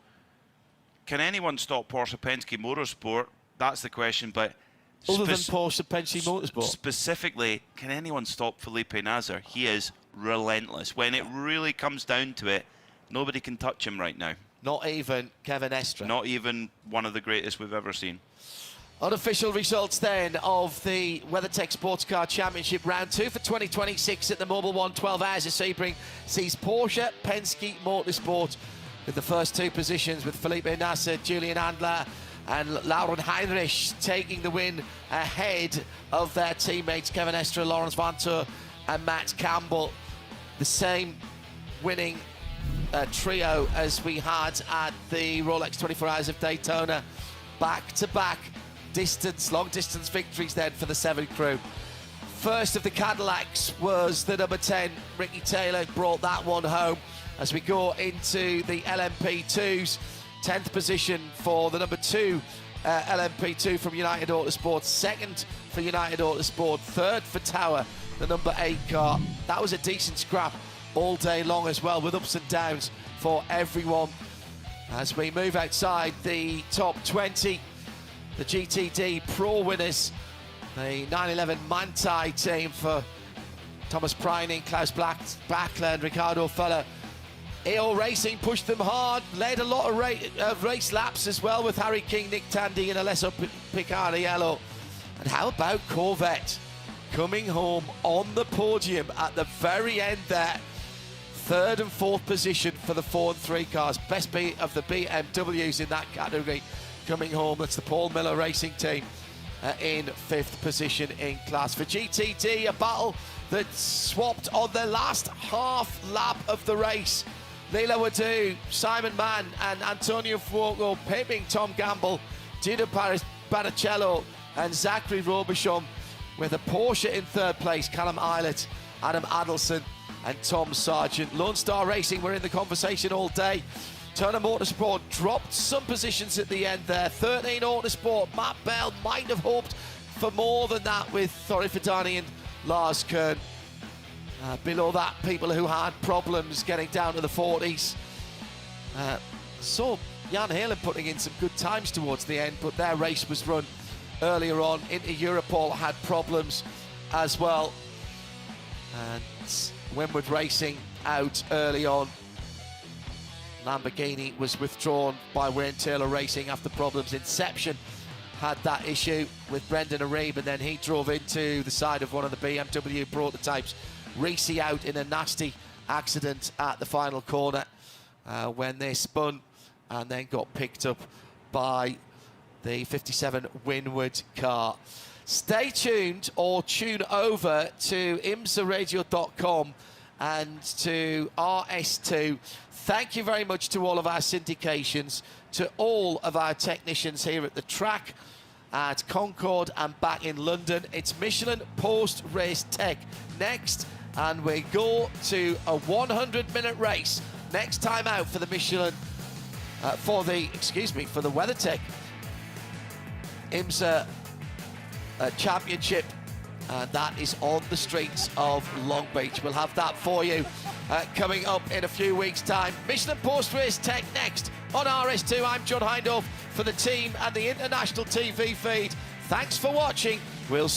can anyone stop Porsche Penske Motorsport? That's the question. But other than Porsche Penske Motorsport? Specifically, can anyone stop Felipe Nasr? He is relentless. When it really comes down to it, nobody can touch him right now. Not even Kevin Estre. Not even one of the greatest we've ever seen. Unofficial results then of the WeatherTech Sports Car Championship Round 2 for 2026 at the Mobil 1 12 Hours of Sebring sees Porsche Penske Motorsport with the first 2 positions, with Felipe Nasr, Julian Andler and Lauren Heinrich taking the win ahead of their teammates Kevin Estre, Lawrence Vantour and Matt Campbell. The same winning trio as we had at the Rolex 24 Hours of Daytona. Back-to-back long distance victories then for the 7 crew. First of the Cadillacs was the number 10, Ricky Taylor, brought that one home. As we go into the LMP2s, 10th position for the number 2 LMP2 from United Autosport, 2nd for United Autosport, 3rd for Tower, the number 8 car. That was a decent scrap all day long as well, with ups and downs for everyone. As we move outside the top 20, the GTD Pro winners, the 911 Manthey team for Thomas Preining, Klaus Bachler and Ricardo Fuller. AO Racing pushed them hard, led a lot of race laps as well, with Harry King, Nick Tandy and Alessio Picariello. And how about Corvette coming home on the podium at the very end there? 3rd and 4th position for the 4 and 3 cars. Best beat of the BMWs in that category coming home. That's the Paul Miller Racing team in 5th position in class. For GTD, a battle that swapped on the last half lap of the race. Lila Wadu, Simon Mann and Antonio Fuoco pipping Tom Gamble, Gino Baricello and Zachary Robichon, with a Porsche in 3rd place, Callum Eilert, Adam Adelson and Tom Sargent. Lone Star Racing were in the conversation all day. Turner Motorsport dropped some positions at the end there. 13 Autosport, Matt Bell might have hoped for more than that with Thori Fidani and Lars Kern. Below that, people who had problems getting down to the 40s. Saw Jan Halen putting in some good times towards the end, but their race was run earlier on. Into Europol had problems as well. And Winward Racing out early on. Lamborghini was withdrawn by Wayne Taylor Racing after problems. Inception had that issue with Brendan Arebe, and then he drove into the side of one of the BMW prototypes. Risi out in a nasty accident at the final corner when they spun and then got picked up by the 57 Winward car. Stay tuned or tune over to imsaradio.com and to RS2. Thank you very much to all of our syndications, to all of our technicians here at the track, at Concord and back in London. It's Michelin post-race tech next, and we go to a 100-minute race next time out for the Michelin, for the WeatherTech IMSA Championship. And that is on the streets of Long Beach. We'll have that for you coming up in a few weeks' time. Michelin post-race tech next on RS2. I'm John Hindhaugh for the team and the international TV feed. Thanks for watching. We'll see